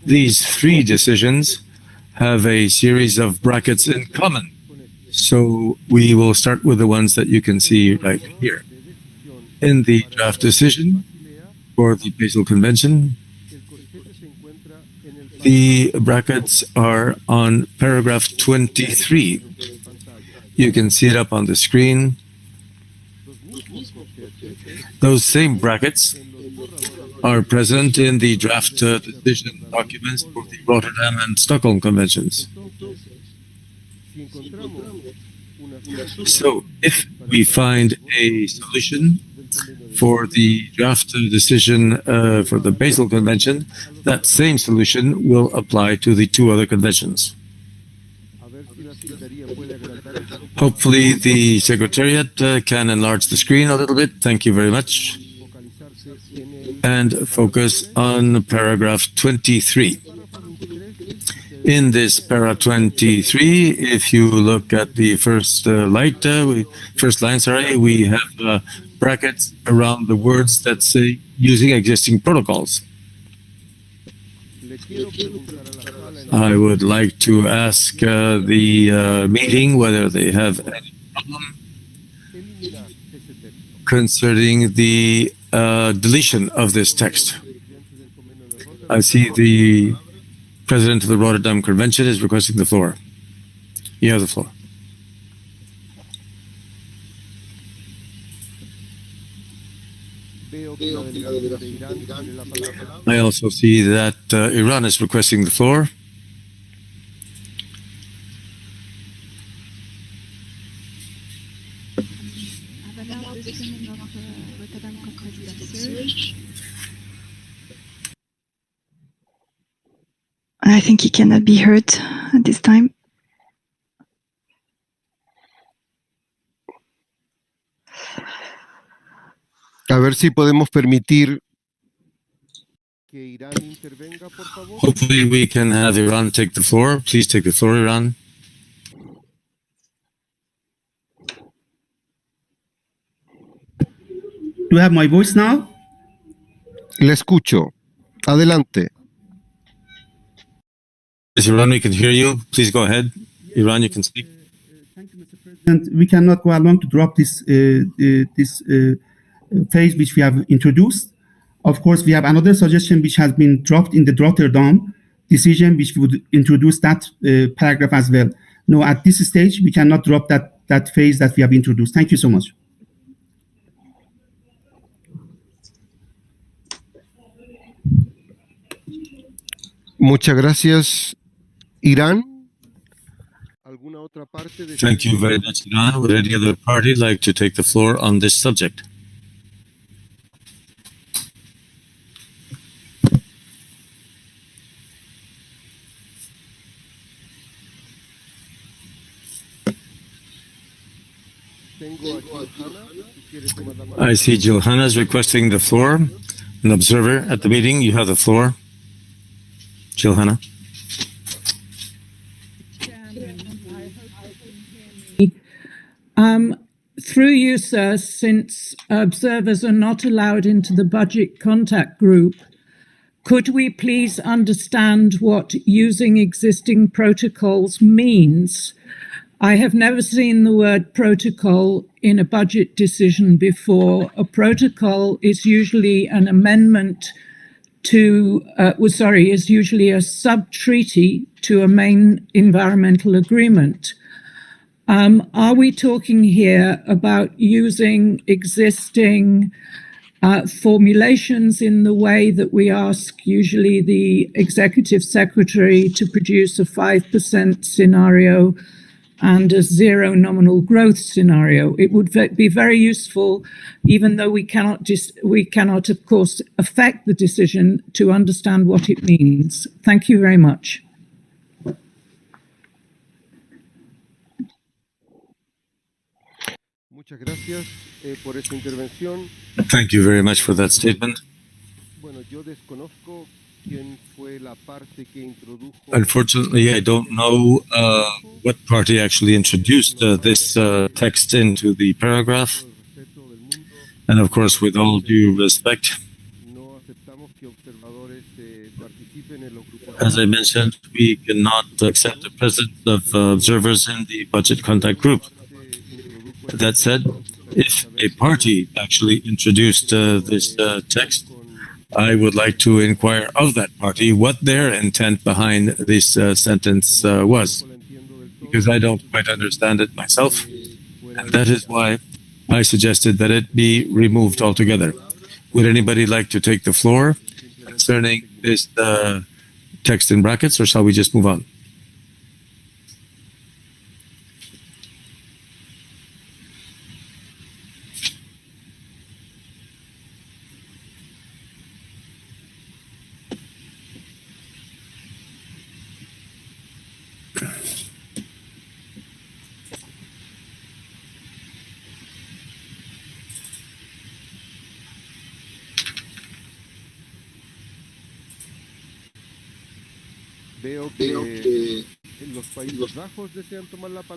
These 3 decisions have a series of brackets in common. So we will start with the ones that you can see right here. In the draft decision for the Basel Convention, the brackets are on paragraph 23. You can see it up on the screen. Those same brackets are present in the draft decision documents for the Rotterdam and Stockholm Conventions. So, if we find a solution for the draft decision for the Basel Convention, that same solution will apply to the 2 other conventions. Hopefully the Secretariat can enlarge the screen a little bit. Thank you very much. And focus on paragraph 23. In this para 23, if you look at the first line, we have brackets around the words that say using existing protocols. I would like to ask the meeting whether they have any problem concerning the deletion of this text. I see the President of the Rotterdam Convention is requesting the floor. You have the floor. I also see that Iran is requesting the floor. I think he cannot be heard at this time. A ver si podemos permitir. Hopefully we can have Iran take the floor. Please take the floor, Iran. Do you have my voice now? Le escucho. Adelante. Yes, Iran, we can hear you. Please go ahead. Iran, you can speak. And we cannot go along to drop this phase which we have introduced. Of course, we have another suggestion which has been dropped in the Rotterdam decision, which would introduce that paragraph as well. No, at this stage, we cannot drop that phase that we have introduced. Thank you so much. Muchas gracias, Irán. Thank you very much, Iran. Would any other party like to take the floor on this subject? I see Jill Hanna is requesting the floor. An observer at the meeting, you have the floor. Johanna. Through you, sir, since observers are not allowed into the budget contact group, could we please understand what using existing protocols means? I have never seen the word protocol in a budget decision before. A protocol is usually an amendment to, is usually a sub-treaty to a main environmental agreement. Are we talking here about using existing formulations in the way that we ask usually the executive secretary to produce a 5% scenario and a zero nominal growth scenario? It would be very useful, even though we cannot, of course, affect the decision, to understand what it means. Thank you very much. Thank you very much for that statement. Unfortunately, I don't know what party actually introduced this text into the paragraph. And of course, with all due respect, as I mentioned, we cannot accept the presence of observers in the budget contact group. That said, if a party actually introduced this text, I would like to inquire of that party what their intent behind this sentence was, because I don't quite understand it myself, and that is why I suggested that it be removed altogether. Would anybody like to take the floor concerning this text in brackets, or shall we just move on?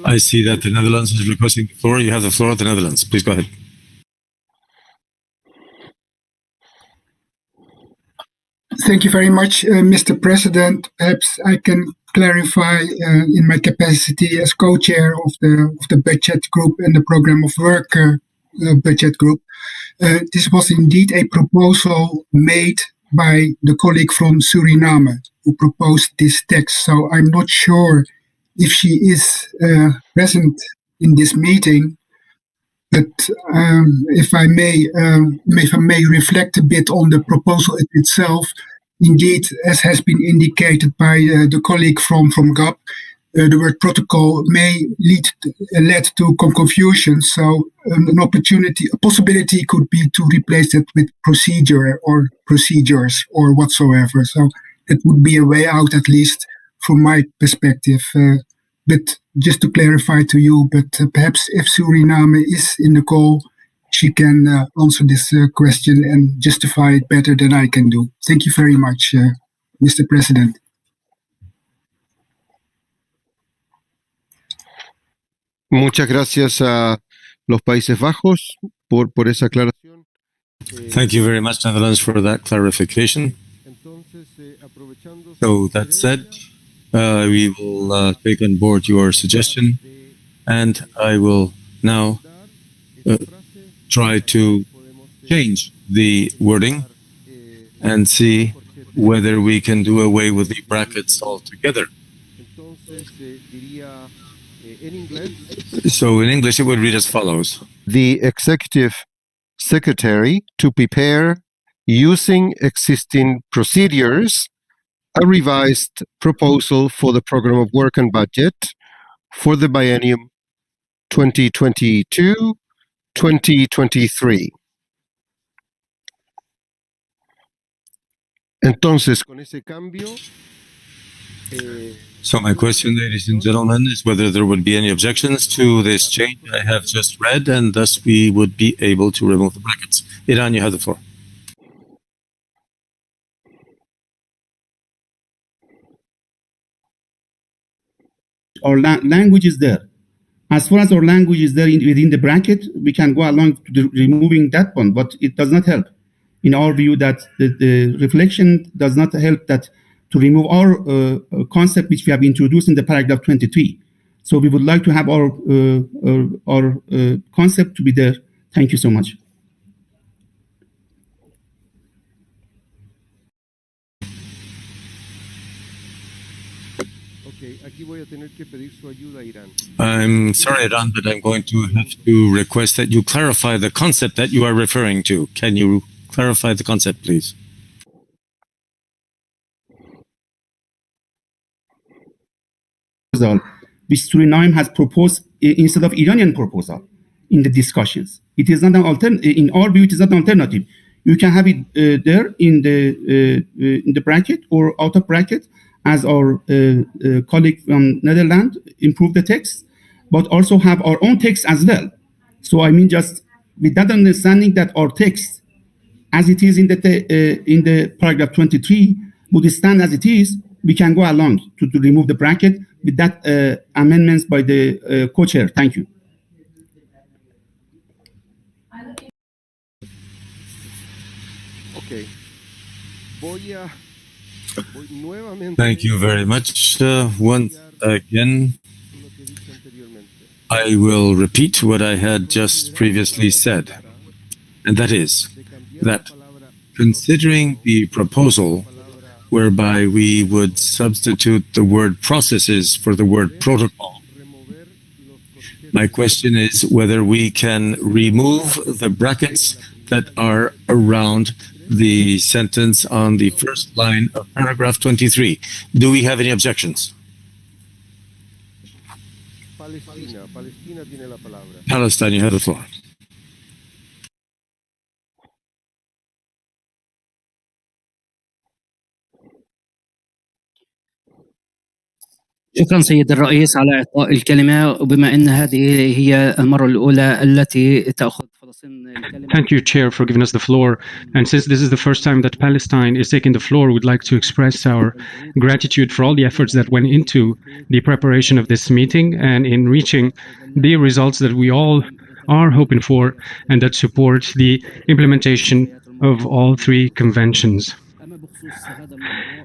I see that the Netherlands is requesting the floor. You have the floor of the Netherlands. Please go ahead. Thank you very much, Mr. President. Perhaps I can clarify in my capacity as co-chair of the budget group and the program of work budget group. This was indeed a proposal made by the colleague from Suriname who proposed this text. So I'm not sure if she is present in this meeting, but if I may reflect a bit on the proposal itself. Indeed, as has been indicated by the colleague from GAP, the word protocol may lead to confusion. So a possibility could be to replace it with procedure or procedures or whatsoever. So it would be a way out, at least from my perspective. But just to clarify to you, perhaps if Suriname is in the call, she can answer this question and justify it better than I can do. Thank you very much, Mr. President. Muchas gracias a los Países Bajos por esa aclaración. Thank you very much, Netherlands, for that clarification. So that said, we will take on board your suggestion, and I will now try to change the wording and see whether we can do away with the brackets altogether. So in English, it would read as follows. The executive secretary to prepare, using existing procedures, a revised proposal for the program of work and budget for the biennium 2022-2023. Entonces, con ese cambio, so my question, ladies and gentlemen, is whether there would be any objections to this change I have just read, and thus we would be able to remove the brackets. Iran, you have the floor. Our language is there. As far as our language is there within the bracket, we can go along to removing that one, but it does not help. In our view, that the reflection does not help that to remove our concept which we have introduced in the paragraph 23. So we would like to have our concept to be there. Thank you so much. I'm sorry, Iran, but I'm going to have to request that you clarify the concept that you are referring to. Can you clarify the concept, please? Which Suriname has proposed instead of Iranian proposal in the discussions. It is not an alternative. In our view, it is not an alternative. You can have it there in the bracket or out of bracket, as our colleague from Netherlands improved the text, but also have our own text as well. So I mean, just with that understanding that our text, as it is in the paragraph 23, would stand as it is, we can go along to remove the bracket with that amendments by the co-chair. Thank you. Okay. Thank you very much. Once again, I will repeat what I had just previously said, and that is that considering the proposal whereby we would substitute the word processes for the word protocol, my question is whether we can remove the brackets that are around the sentence on the first line of paragraph 23. Do we have any objections? Palestine, you have the floor. شكرا سيد الرئيس على إعطاء الكلمة، وبما أن هذه هي المرة الأولى التي تأخذ فلسطين الكلمة. Thank you, Chair, for giving us the floor. And since this is the first time that Palestine is taking the floor, we'd like to express our gratitude for all the efforts that went into the preparation of this meeting and in reaching the results that we all are hoping for and that support the implementation of all three conventions.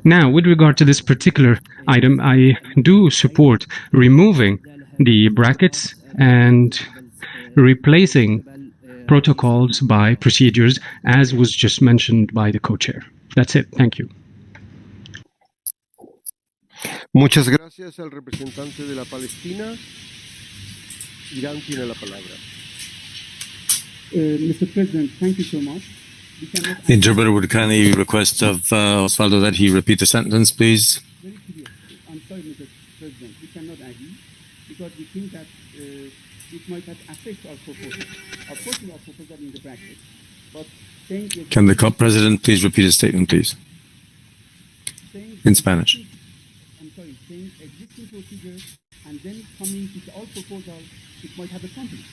Now, with regard to this particular item, I do support removing the brackets and replacing protocols by procedures, as was just mentioned by the co-chair. That's it. Thank you. Muchas gracias al representante de la Palestina. Irán tiene la palabra. Mr. President, thank you so much. The interpreter would kindly request of Osvaldo that he repeat the sentence, please. Very clear. I'm sorry, Mr. President, we cannot agree because we think that it might have affect our proposal. Of course, our proposal in the bracket, but saying Can the COP president please repeat his statement, please, in Spanish? I'm sorry, saying existing procedure and then coming with all proposals, it might have a conflict.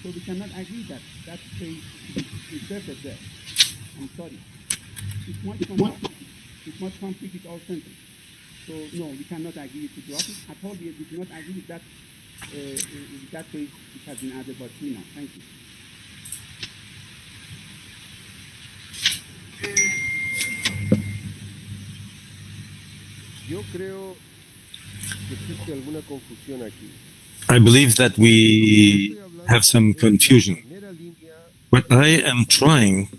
So we cannot agree that that space is inserted there. I'm sorry. It might conflict with our sentence. So no, we cannot agree to drop it. At all, we do not agree with that page which has been added by Tina. Thank you. Yo creo que existe alguna confusión aquí. I believe that we have some confusion. What I am trying,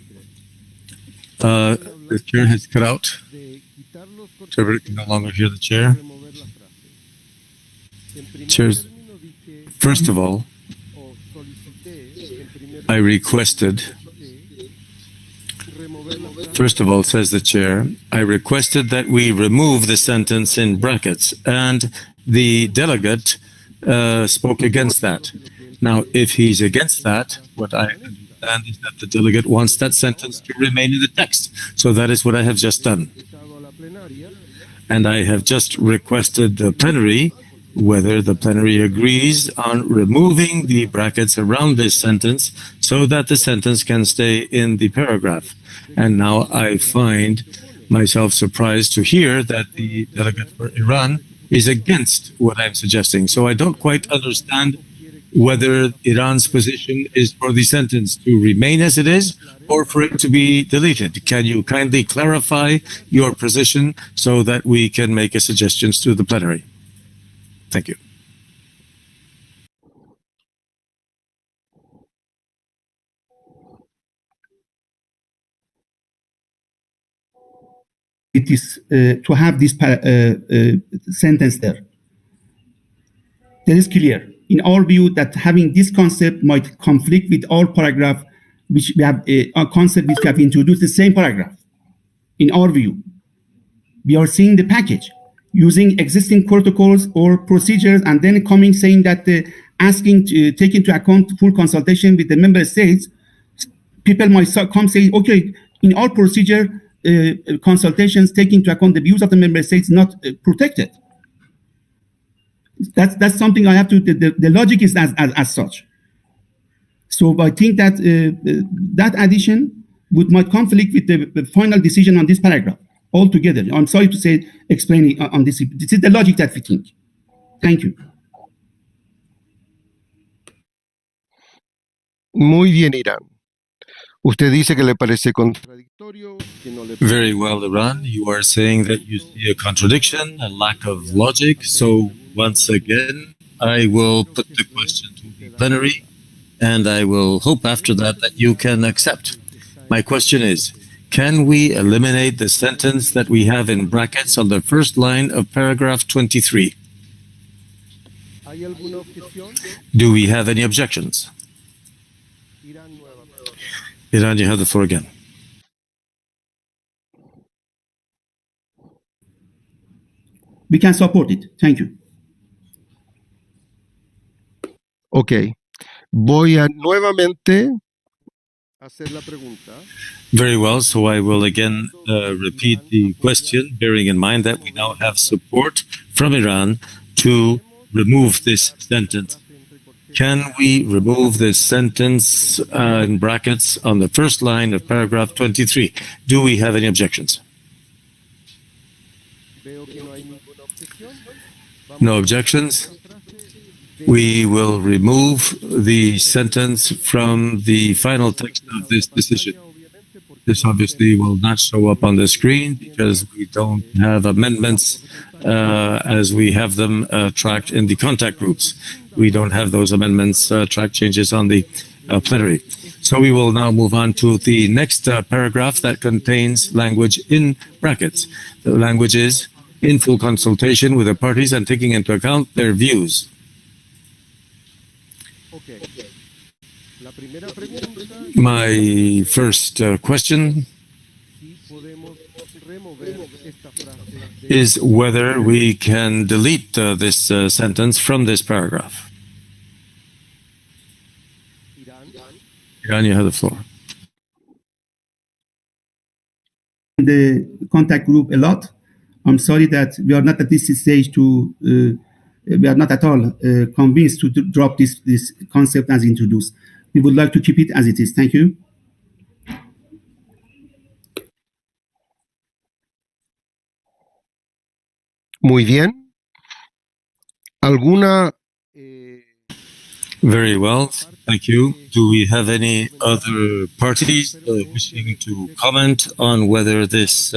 the chair has cut out. Interpreter can no longer hear the chair. Chairs, first of all, I requested, first of all, says the chair, I requested that we remove the sentence in brackets, and the delegate spoke against that. Now, if he's against that, what I understand is that the delegate wants that sentence to remain in the text. So that is what I have just done. And I have just requested the plenary whether the plenary agrees on removing the brackets around this sentence so that the sentence can stay in the paragraph. And now I find myself surprised to hear that the delegate for Iran is against what I'm suggesting. So I don't quite understand whether Iran's position is for the sentence to remain as it is or for it to be deleted. Can you kindly clarify your position so that we can make suggestions to the plenary? Thank you. It is to have this sentence there. That is clear. In our view, that having this concept might conflict with all paragraph which we have a concept which we have introduced the same paragraph. In our view, we are seeing the package using existing protocols or procedures and then coming saying that asking to take into account full consultation with the member states. People might come say, okay, in our procedure, consultations taking into account the views of the member states not protected. That's something I have to. The logic is as such. So I think that that addition might conflict with the final decision on this paragraph altogether. I'm sorry to say, explaining on this. This is the logic that we think. Thank you. Muy bien, Irán. Usted dice que le parece contradictorio. Very well, Iran. You are saying that you see a contradiction, a lack of logic. So once again, I will put the question to the plenary, and I will hope after that that you can accept. My question is, can we eliminate the sentence that we have in brackets on the first line of paragraph 23? Do we have any objections? Iran, you have the floor again. We can support it. Thank you. Ok. Voy a nuevamente hacer la pregunta. Very well. So I will again repeat the question, bearing in mind that we now have support from Iran to remove this sentence. Can we remove this sentence in brackets on the first line of paragraph 23? Do we have any objections? No objections. We will remove the sentence from the final text of this decision. This obviously will not show up on the screen because we don't have amendments as we have them tracked in the contact groups. We don't have those amendments track changes on the plenary. So we will now move on to the next paragraph that contains language in brackets. The language is in full consultation with the parties and taking into account their views. My first question is whether we can delete this sentence from this paragraph. Iran, you have the floor. The contact group a lot. I'm sorry that we are not at this stage to, we are not at all convinced to drop this concept as introduced. We would like to keep it as it is. Thank you. Muy bien. ¿Alguna? Very well. Thank you. Do we have any other parties wishing to comment on whether this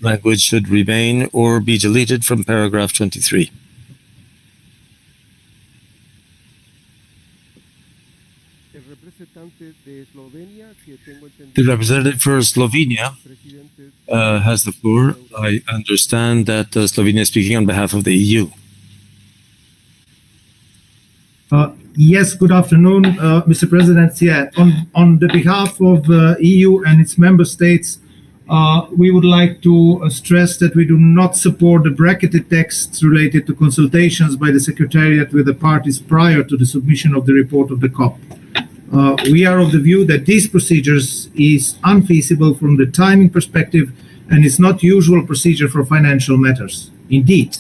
language should remain or be deleted from paragraph 23? The representative for Slovenia has the floor. I understand that Slovenia is speaking on behalf of the EU. Yes, good afternoon, Mr. President. Yeah, on the behalf of EU and its member states, we would like to stress that we do not support the bracketed texts related to consultations by the Secretariat with the parties prior to the submission of the report of the COP. We are of the view that these procedures is unfeasible from the timing perspective and is not usual procedure for financial matters. Indeed,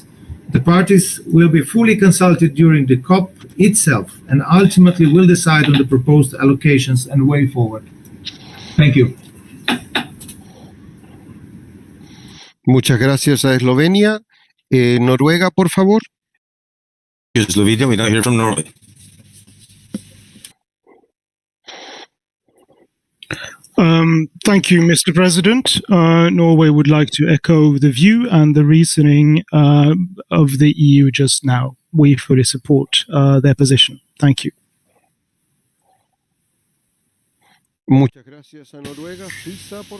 the parties will be fully consulted during the COP itself and ultimately will decide on the proposed allocations and way forward. Thank you. Muchas gracias a Eslovenia. Noruega, por favor. Slovenia, we now hear from Norway. Thank you, Mr. President. Norway would like to echo the view and the reasoning of the EU just now. We fully support their position. Thank you.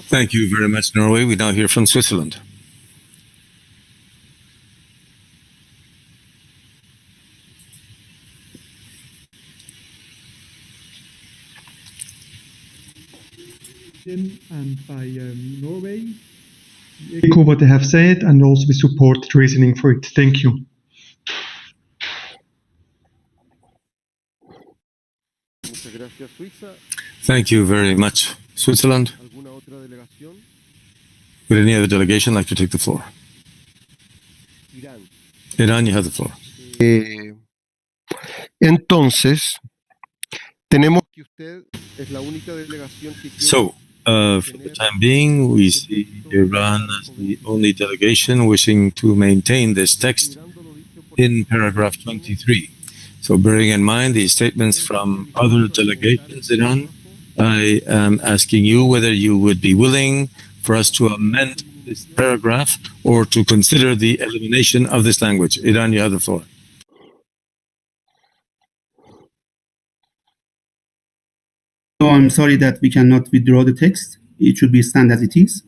Thank you very much, Norway. We now hear from Switzerland. And by Norway. Echo what they have said, and also we support the reasoning for it. Thank you. Thank you very much, Switzerland. Would any other delegation like to take the floor? Iran, you have the floor. Entonces, tenemos que usted es la única delegación que So, for the time being, we see Iran as the only delegation wishing to maintain this text in paragraph 23. So, bearing in mind the statements from other delegations, Iran, I am asking you whether you would be willing for us to amend this paragraph or to consider the elimination of this language. Iran, you have the floor. So I'm sorry that we cannot withdraw the text. It should be stand as it is.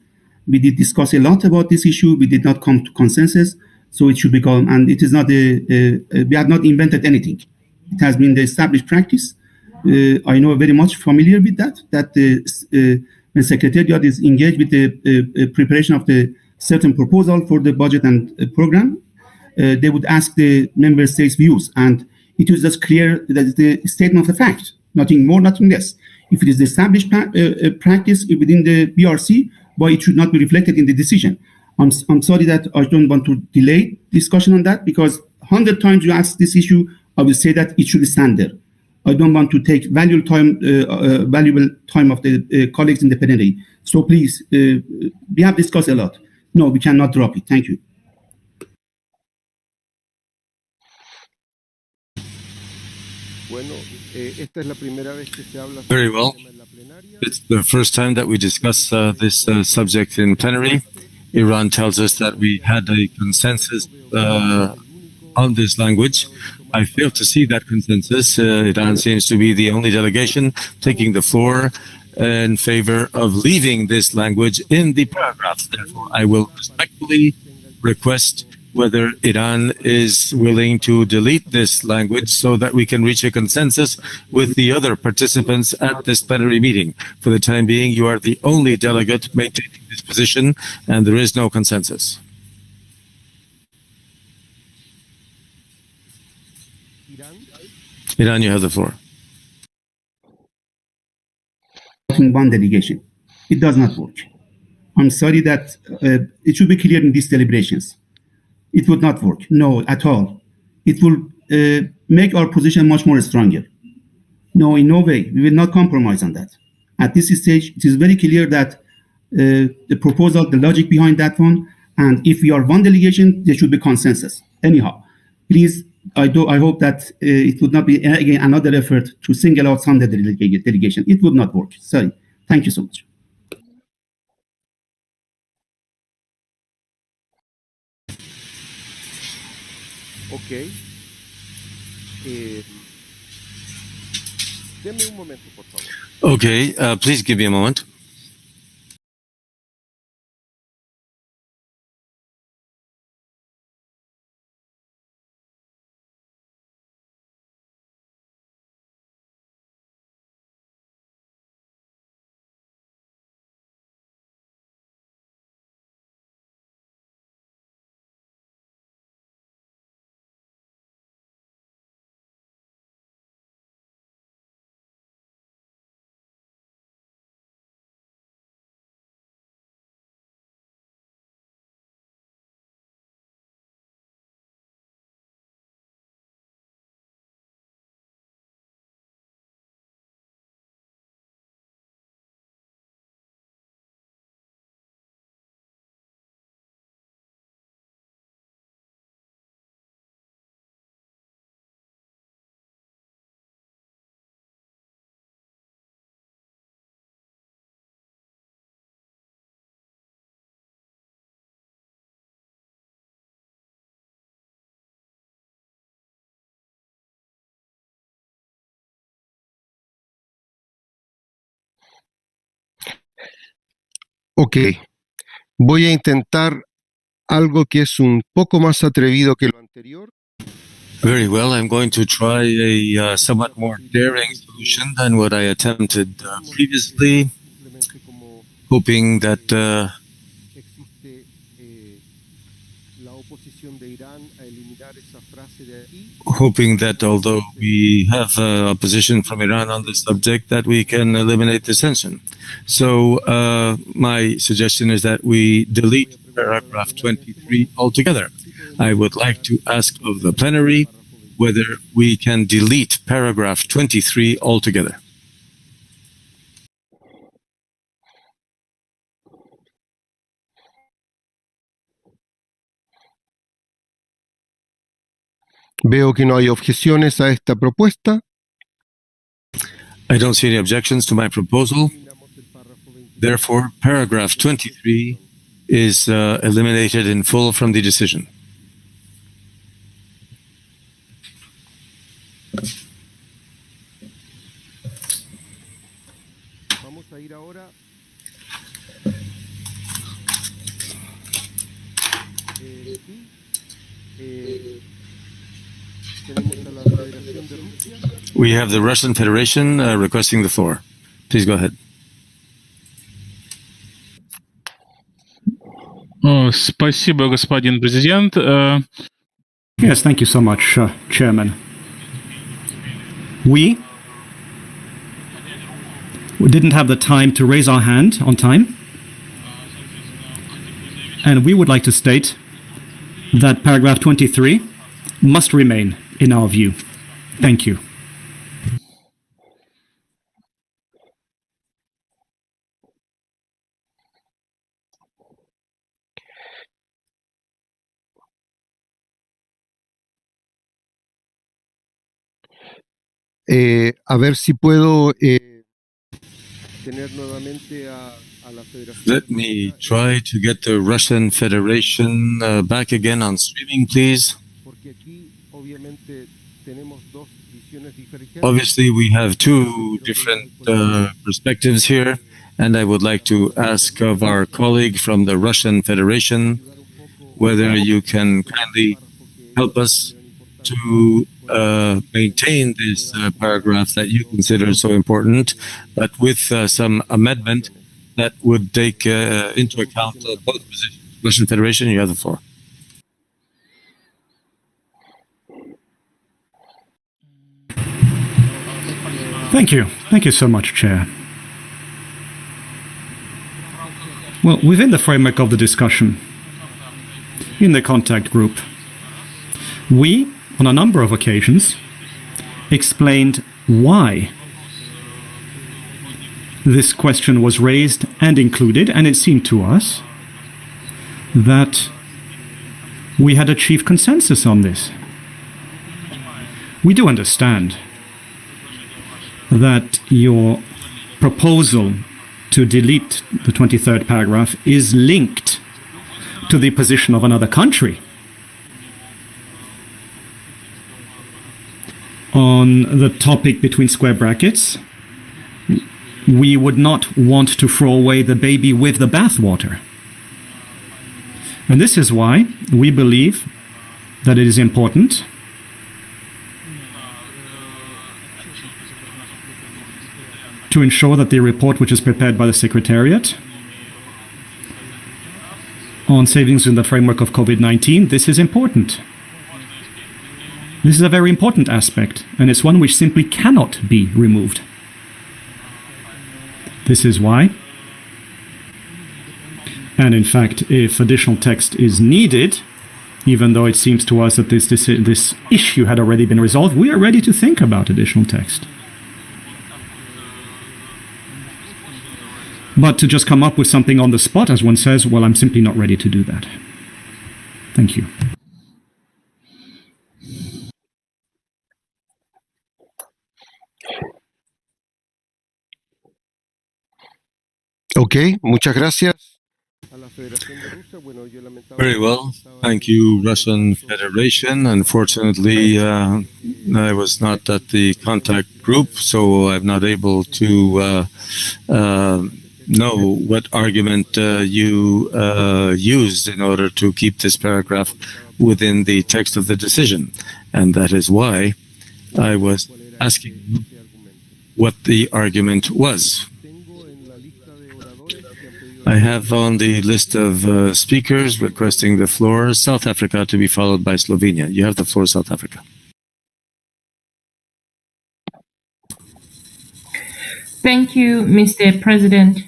We did discuss a lot about this issue. We did not come to consensus, so it should be gone. And it is not we have not invented anything. It has been the established practice. I know very much familiar with that. That when Secretariat is engaged with the preparation of the certain proposal for the budget and program, they would ask the member states' views, and it was just clear that the statement of the fact, nothing more, nothing less. If it is the established practice within the BRC, why it should not be reflected in the decision. I'm sorry that I don't want to delay discussion on that, because 100 times you ask this issue, I will say that it should stand there. I don't want to take valuable time of the colleagues in the plenary. So please, we have discussed a lot. No, we cannot drop it. Thank you. Very well. It's the first time that we discuss this subject in plenary. Iran tells us that we had a consensus on this language. I fail to see that consensus. Iran seems to be the only delegation taking the floor in favor of leaving this language in the paragraphs. Therefore, I will respectfully request whether Iran is willing to delete this language so that we can reach a consensus with the other participants at this plenary meeting. For the time being, you are the only delegate maintaining this position, and there is no consensus. Iran, you have the floor. One delegation. It does not work. I'm sorry that it should be clear in these deliberations. It would not work. No, at all. It will make our position much more stronger. No, in no way. We will not compromise on that. At this stage, it is very clear that the proposal, the logic behind that one, and if we are one delegation, there should be consensus. Anyhow, please, I hope that it would not be, again, another effort to single out some delegation. It would not work. Sorry. Thank you so much. Okay. Deme un momento, por favor. Okay, please give me a moment. Ok, voy a intentar algo que es un poco más atrevido que lo anterior. Very well. I'm going to try a somewhat more daring solution than what I attempted previously, hoping that although we have opposition from Iran on this subject, that we can eliminate the tension. So my suggestion is that we delete paragraph 23 altogether. I would like to ask of the plenary whether we can delete paragraph 23 altogether. Veo que no hay objeciones a esta propuesta. I don't see any objections to my proposal. Therefore, paragraph 23 is eliminated in full from the decision. We have the Russian Federation requesting the floor. Please go ahead. Спасибо, господин президент. Yes, thank you so much, Chairman. We didn't have the time to raise our hand on time, and we would like to state that paragraph 23 must remain in our view. Thank you. A ver si puedo tener nuevamente a la Federación. Let me try to get the Russian Federation back again on streaming, please. Obviously, we have two different perspectives here, and I would like to ask of our colleague from the Russian Federation whether you can kindly help us to maintain this paragraph that you consider so important, but with some amendment that would take into account both positions. Russian Federation, you have the floor. Thank you. Thank you so much, Chair. Well, within the framework of the discussion, in the contact group, we, on a number of occasions, explained why this question was raised and included, and it seemed to us that we had achieved consensus on this. We do understand that your proposal to delete the 23rd paragraph is linked to the position of another country on the topic between square brackets. We would not want to throw away the baby with the bathwater. And this is why we believe that it is important to ensure that the report which is prepared by the Secretariat on savings in the framework of COVID-19, this is important. This is a very important aspect, and it's one which simply cannot be removed. This is why, and in fact, if additional text is needed, even though it seems to us that this issue had already been resolved, we are ready to think about additional text. But to just come up with something on the spot, as one says, well, I'm simply not ready to do that. Thank you. Okay, muchas gracias. Very well. Thank you, Russian Federation. Unfortunately, I was not at the contact group, so I'm not able to know what argument you used in order to keep this paragraph within the text of the decision. And that is why I was asking you what the argument was. I have on the list of speakers requesting the floor, South Africa to be followed by Slovenia. You have the floor, South Africa. Thank you, Mr. President.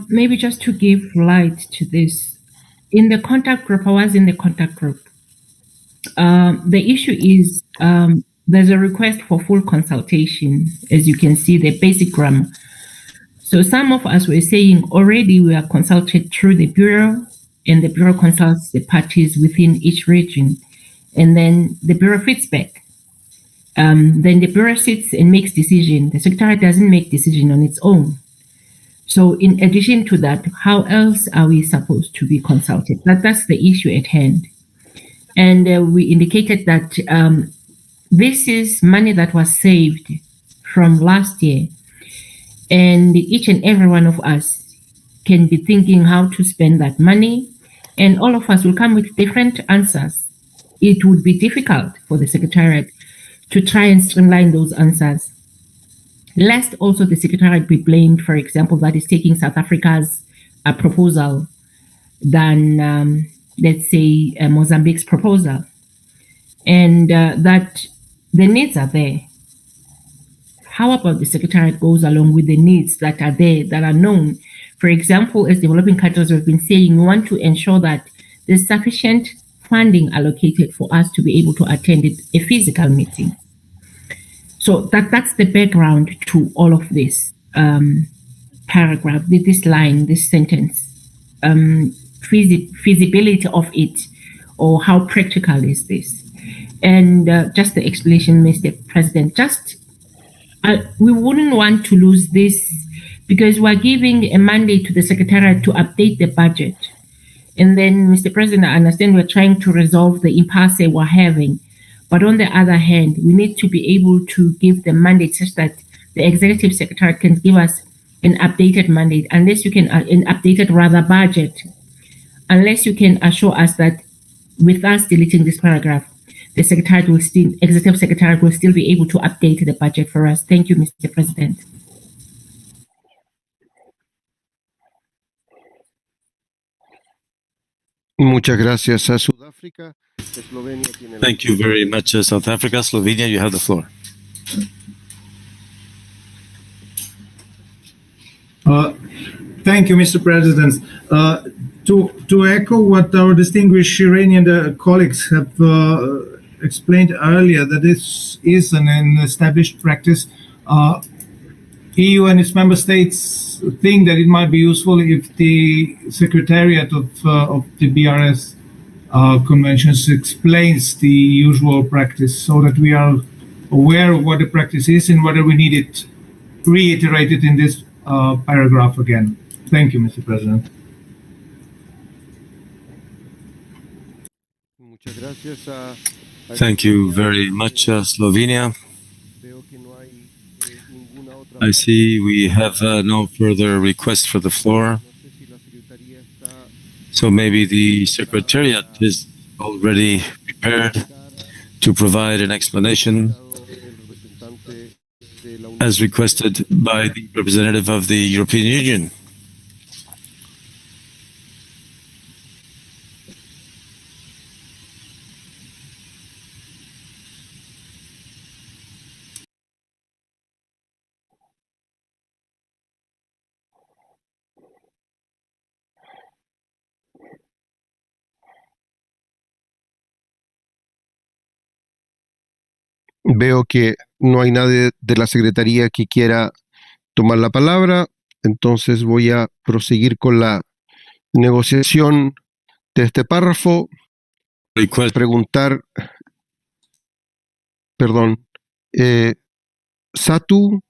Maybe just to give light to this, in the contact group, I was in the contact group. The issue is there's a request for full consultation, as you can see, the basic grammar. So some of us were saying already we are consulted through the Bureau, and the Bureau consults the parties within each region, and then the Bureau feeds back. Then the Bureau sits and makes decision. The Secretariat doesn't make decision on its own. So in addition to that, how else are we supposed to be consulted? That's the issue at hand. And we indicated that this is money that was saved from last year. And each and every one of us can be thinking how to spend that money. And all of us will come with different answers. It would be difficult for the Secretariat to try and streamline those answers. Lest also the Secretariat be blamed, for example, that is taking South Africa's proposal than, let's say, Mozambique's proposal. And that the needs are there. How about the Secretariat goes along with the needs that are there, that are known? For example, as developing countries have been saying, we want to ensure that there's sufficient funding allocated for us to be able to attend a physical meeting. So that's the background to all of this paragraph, this line, this sentence, feasibility of it, or how practical is this? And just the explanation, Mr. President, we wouldn't want to lose this because we're giving a mandate to the Secretariat to update the budget. And then, Mr. President, I understand we're trying to resolve the impasse we're having. But on the other hand, we need to be able to give the mandate such that the Executive Secretariat can give us an updated mandate, unless you can, an updated rather budget, unless you can assure us that with us deleting this paragraph, the Secretariat will still, Executive Secretariat will still be able to update the budget for us. Thank you, Mr. President. Muchas gracias a Sudáfrica. Thank you very much, South Africa. Slovenia, you have the floor. Thank you, Mr. President. To echo what our distinguished Iranian colleagues have explained earlier, that this is an established practice. EU and its member states think that it might be useful if the Secretariat of the BRS conventions explains the usual practice so that we are aware of what the practice is and whether we need it reiterated in this paragraph again. Thank you, Mr. President. Thank you very much, Slovenia. I see we have no further requests for the floor. So maybe the Secretariat is already prepared to provide an explanation as requested by the representative of the European Union. Veo que no hay nadie de la Secretaría que quiera tomar la palabra, entonces voy a proseguir con la negociación de este párrafo. Preguntar, perdón, Satu.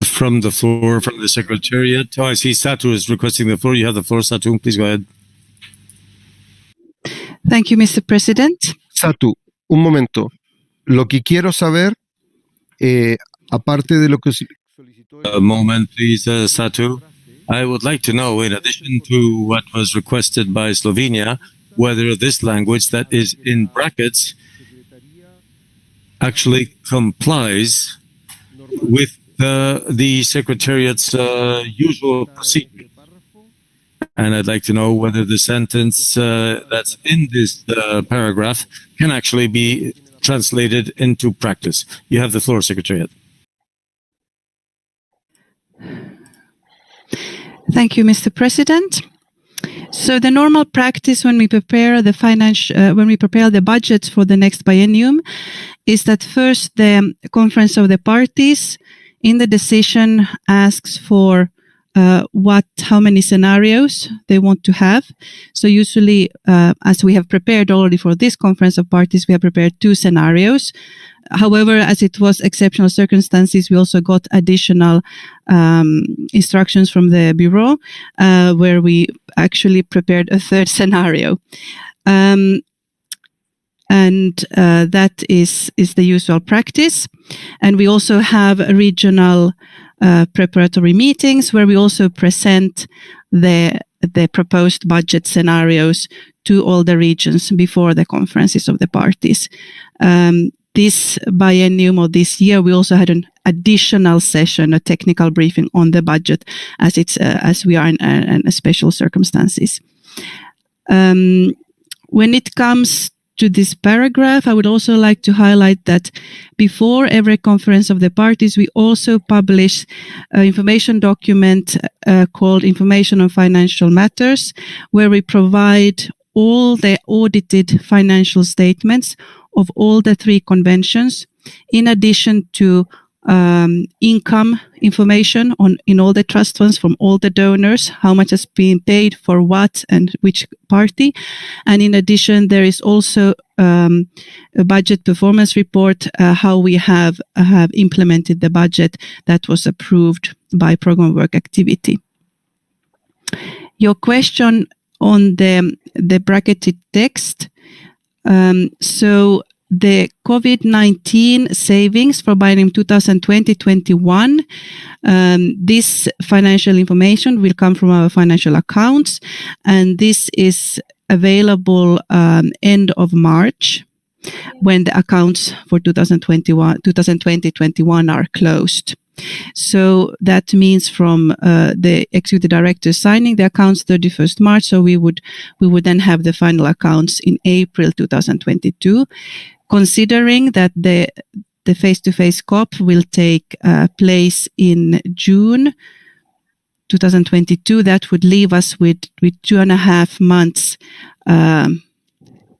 From the floor, from the Secretariat. Oh, I see Satu is requesting the floor. You have the floor, Satu. Please go ahead. Thank you, Mr. President. Satu, un momento. Lo que quiero saber, aparte de lo que A moment, please, Satu. I would like to know, in addition to what was requested by Slovenia, whether this language that is in brackets actually complies with the Secretariat's usual procedure. And I'd like to know whether the sentence that's in this paragraph can actually be translated into practice. You have the floor, Secretariat. Thank you, Mr. President. So the normal practice when we prepare the budget for the next biennium is that first the Conference of the Parties in the decision asks for how many scenarios they want to have. So usually, as we have prepared already for this Conference of Parties, we have prepared 2 scenarios. However, as it was exceptional circumstances, we also got additional instructions from the Bureau, where we actually prepared a 3rd scenario. That is the usual practice. And we also have regional preparatory meetings where we also present the proposed budget scenarios to all the regions before the conferences of the parties. This biennium or this year, we also had an additional session, a technical briefing on the budget, as we are in special circumstances. When it comes to this paragraph, I would also like to highlight that before every conference of the parties, we also publish an information document called Information on Financial Matters, where we provide all the audited financial statements of all the 3 conventions, in addition to income information in all the trust funds from all the donors, how much has been paid for what and which party. And in addition, there is also a budget performance report, how we have implemented the budget that was approved by program work activity. Your question on the bracketed text. So the COVID-19 savings for biennium 2020-21, this financial information will come from our financial accounts, and this is available end of March, when the accounts for 2020-21 are closed. So that means from the executive director signing the accounts 31st March. So we would then have the final accounts in April 2022. Considering that the face-to-face COP will take place in June 2022, that would leave us with 2.5 months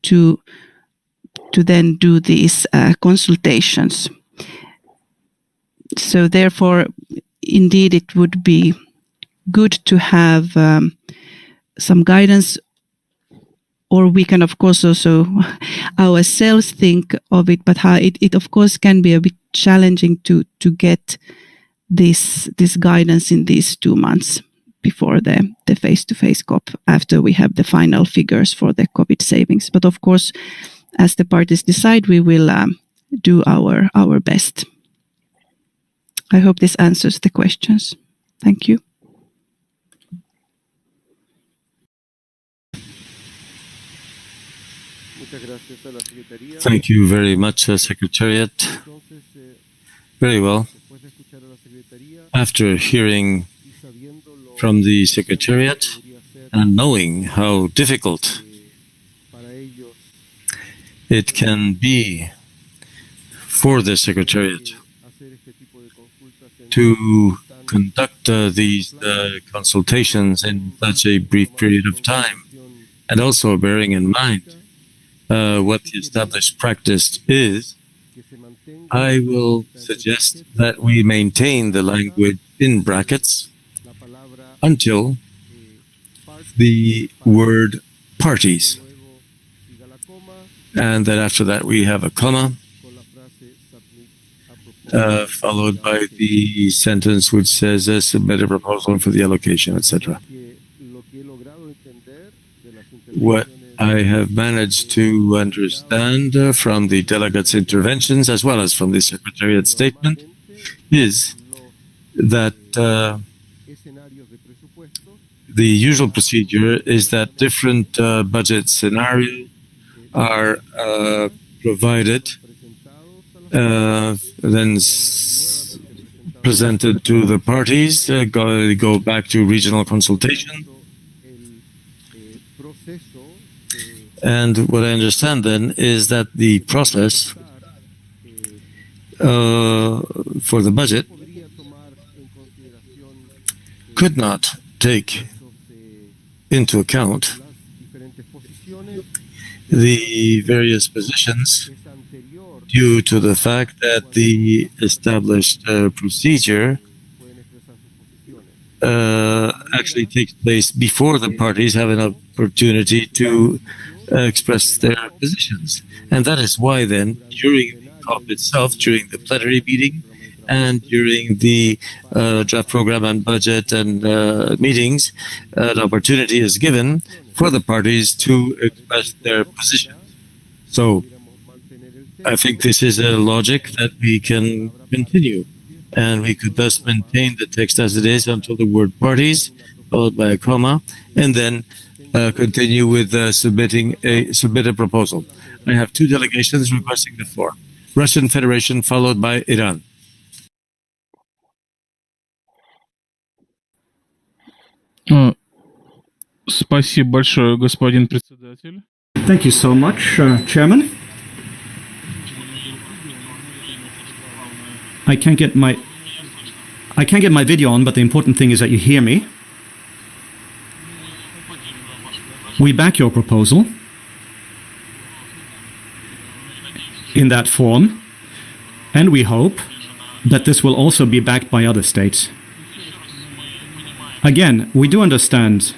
to then do these consultations. So therefore, indeed, it would be good to have some guidance, or we can, of course, also ourselves think of it, but how it of course can be a bit challenging to get this guidance in these 2 months before the face-to-face COP, after we have the final figures for the COVID savings. But of course, as the parties decide, we will do our best. I hope this answers the questions. Thank you. Thank you very much, Secretariat. Very well. After hearing from the Secretariat and knowing how difficult it can be for the Secretariat to conduct these consultations in such a brief period of time, and also bearing in mind what the established practice is, I will suggest that we maintain the language in brackets until the word parties, and then after that we have a comma, followed by the sentence which says submit a proposal for the allocation, etc. What I have managed to understand from the delegates' interventions, as well as from the Secretariat statement, is that the usual procedure is that different budget scenarios are provided, then presented to the parties, go back to regional consultation. And what I understand then is that the process for the budget could not take into account the various positions due to the fact that the established procedure actually takes place before the parties have an opportunity to express their positions. And that is why then, during the COP itself, during the plenary meeting, and during the draft program and budget and meetings, an opportunity is given for the parties to express their positions. So I think this is a logic that we can continue, and we could thus maintain the text as it is until the word parties, followed by a comma, and then continue with submit a proposal. I have two delegations requesting the floor. Russian Federation, followed by Iran. Спасибо большое, господин председатель. Thank you so much, Chairman. I can't get my video on, but the important thing is that you hear me. We back your proposal in that form, and we hope that this will also be backed by other states. Again, we do understand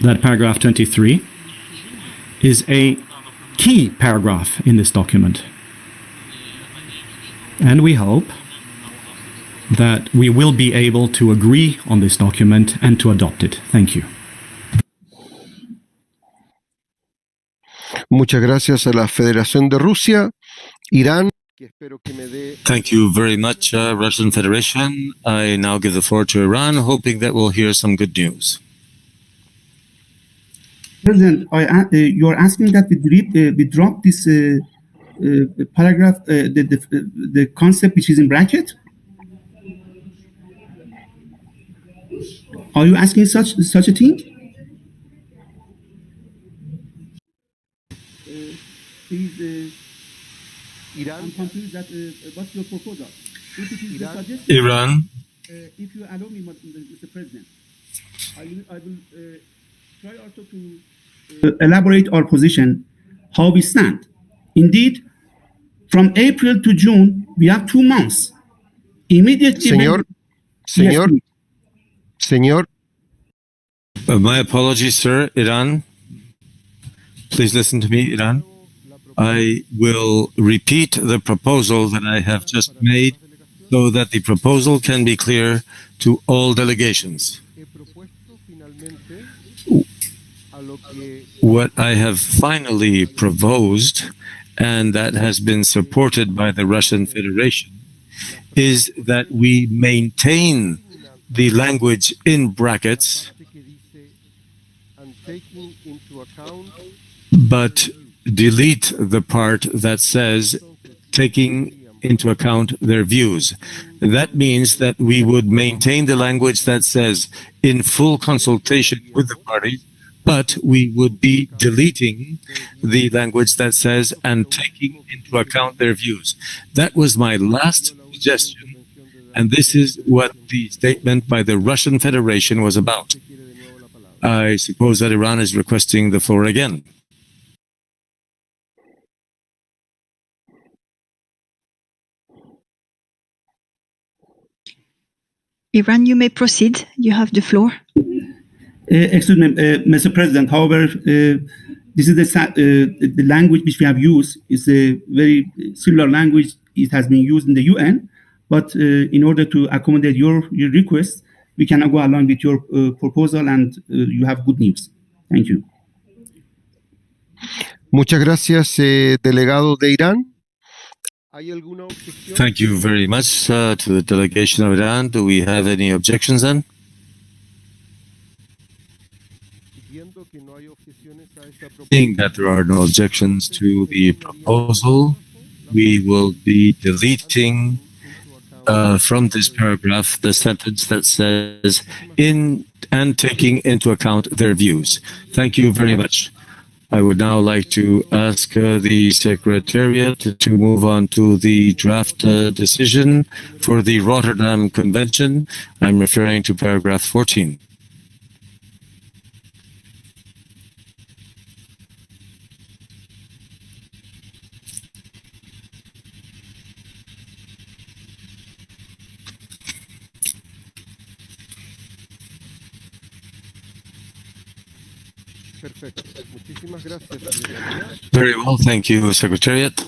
that paragraph 23 is a key paragraph in this document. And we hope that we will be able to agree on this document and to adopt it. Thank you. Muchas gracias a la Federación de Rusia, Irán. Thank you very much, Russian Federation. I now give the floor to Iran, hoping that we'll hear some good news. President, you're asking that we drop this paragraph, the concept which is in bracket? Are you asking such a thing? Please, I'm confused that what's your proposal? If it is the suggestion, Iran. If you allow me, Mr. President, I will try also to elaborate our position, how we stand. Indeed, from April to June, we have 2 months. Immediately. Señor. My apologies, sir. Iran. Please listen to me, Iran. I will repeat the proposal that I have just made so that the proposal can be clear to all delegations. What I have finally proposed, and that has been supported by the Russian Federation, is that we maintain the language in brackets, but delete the part that says taking into account their views. That means that we would maintain the language that says in full consultation with the parties, but we would be deleting the language that says and taking into account their views. That was my last suggestion, and this is what the statement by the Russian Federation was about. I suppose that Iran is requesting the floor again. Iran, you may proceed. You have the floor. Excuse me, Mr. President. However, this is the language which we have used. Is a very similar language. It has been used in the UN, but in order to accommodate your request, we cannot go along with your proposal, and you have good news. Thank you. Muchas gracias, delegado de Irán. Thank you very much to the delegation of Iran. Do we have any objections then? Seeing that there are no objections to the proposal, we will be deleting from this paragraph the sentence that says "in and taking into account their views." Thank you very much. I would now like to ask the Secretariat to move on to the draft decision for the Rotterdam Convention. I'm referring to paragraph 14. Very well, thank you, Secretariat.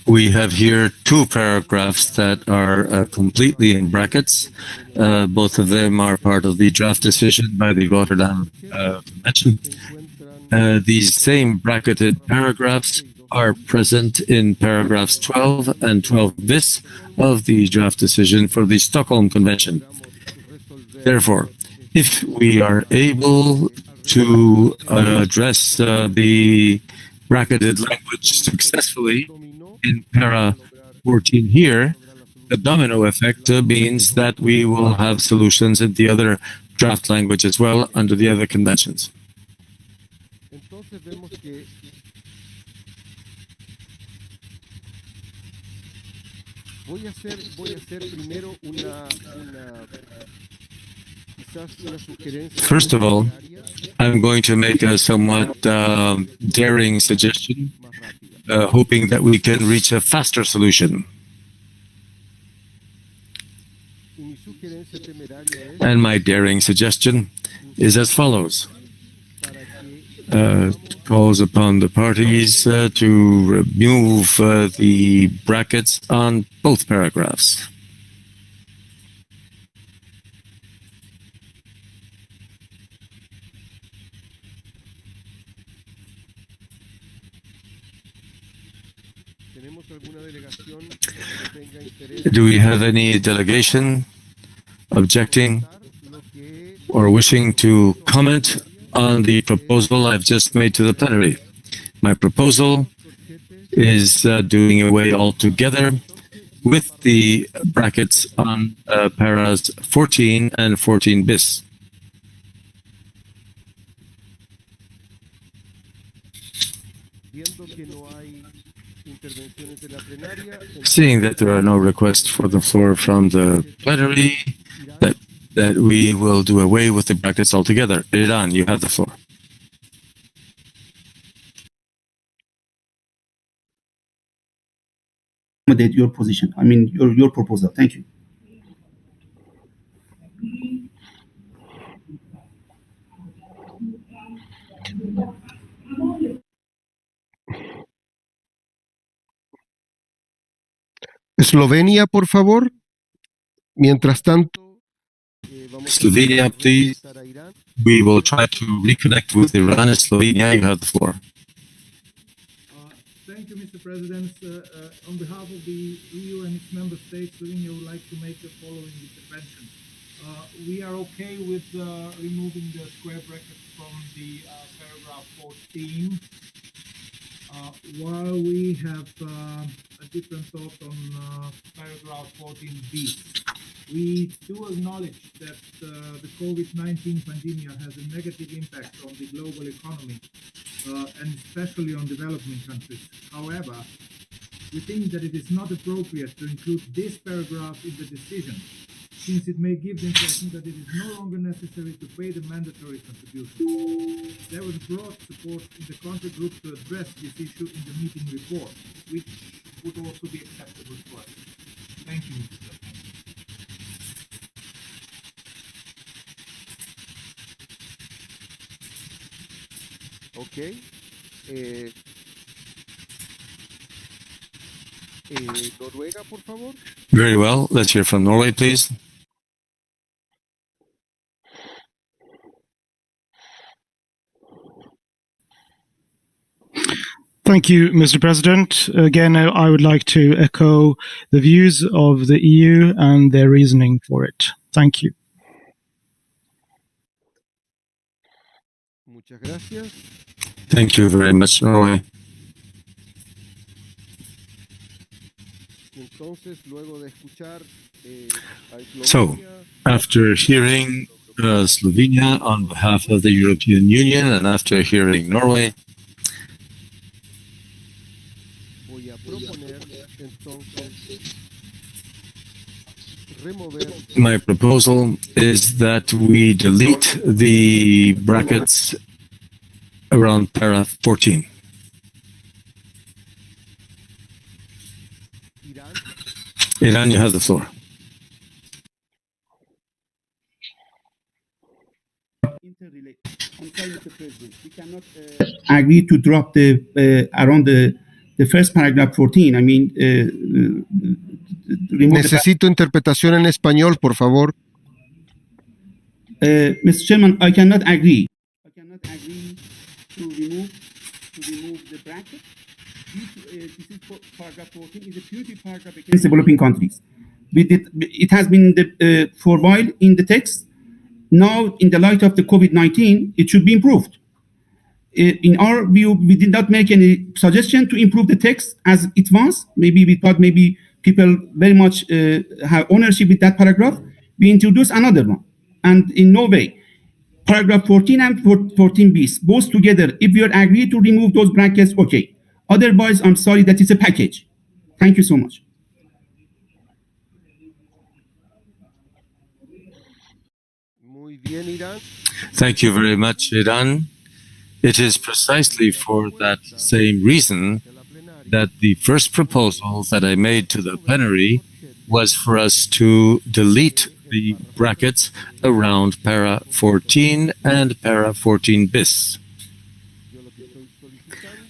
We have here two paragraphs that are completely in brackets. Both of them are part of the draft decision by the Rotterdam Convention. These same bracketed paragraphs are present in paragraphs 12 and 12 bis of the draft decision for the Stockholm Convention. Therefore, if we are able to address the bracketed language successfully in para 14 here, the domino effect means that we will have solutions in the other draft language as well under the other conventions. First of all, I'm going to make a somewhat daring suggestion, hoping that we can reach a faster solution. And my daring suggestion is as follows. Calls upon the parties to remove the brackets on both paragraphs. Do we have any delegation objecting or wishing to comment on the proposal I've just made to the plenary? My proposal is doing away altogether with the brackets on paras 14 and 14 bis. Seeing that there are no requests for the floor from the plenary, that we will do away with the brackets altogether. Iran, you have the floor. Accommodate your position. I mean, your proposal. Thank you. Eslovenia, por favor. Mientras tanto, Slovenia, please. We will try to reconnect with Iran and Slovenia. You have the floor. Thank you, Mr. President. On behalf of the EU and its member states, Slovenia would like to make the following intervention. We are okay with removing the square brackets from the paragraph 14. While we have a different thought on paragraph 14b. We do acknowledge that the COVID-19 pandemic has a negative impact on the global economy and especially on developing countries. However, we think that it is not appropriate to include this paragraph in the decision, since it may give the impression that it is no longer necessary to pay the mandatory contribution. There was broad support in the contact group to address this issue in the meeting report, which would also be acceptable to us. Thank you, Mr. President. Okay. Noruega, por favor. Very well. Let's hear from Norway, please. Thank you, Mr. President. Again, I would like to echo the views of the EU and their reasoning for it. Thank you. Thank you very much, Norway. So, after hearing Slovenia on behalf of the European Union and after hearing Norway, my proposal is that we delete the brackets around para 14. Iran, you have the floor. We cannot agree to drop the around the first paragraph 14. I mean, necesito interpretación en español, por favor. Mr. Chairman, I cannot agree. I cannot agree to remove the bracket. This is paragraph 14 is a punitive paragraph against developing countries. It has been for a while in the text. Now, in the light of the COVID-19, it should be improved. In our view, we did not make any suggestion to improve the text as it was. Maybe we thought maybe people very much have ownership with that paragraph. We introduced another one. And in no way, paragraph 14 and 14 bis, both together, if we are agreed to remove those brackets, okay. Otherwise, I'm sorry, that is a package. Thank you so much. Thank you very much, Iran. It is precisely for that same reason that the first proposal that I made to the plenary was for us to delete the brackets around para 14 and para 14 bis.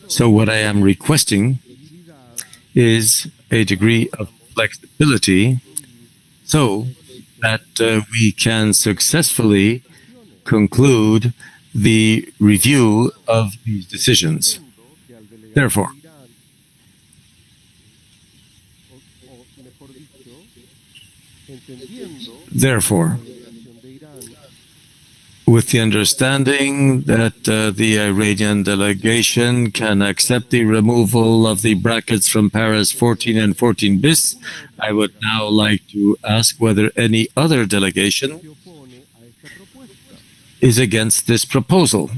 So what I am requesting is a degree of flexibility so that we can successfully conclude the review of these decisions. Therefore, with the understanding that the Iranian delegation can accept the removal of the brackets from paras 14 and 14 bis, I would now like to ask whether any other delegation is against this proposal.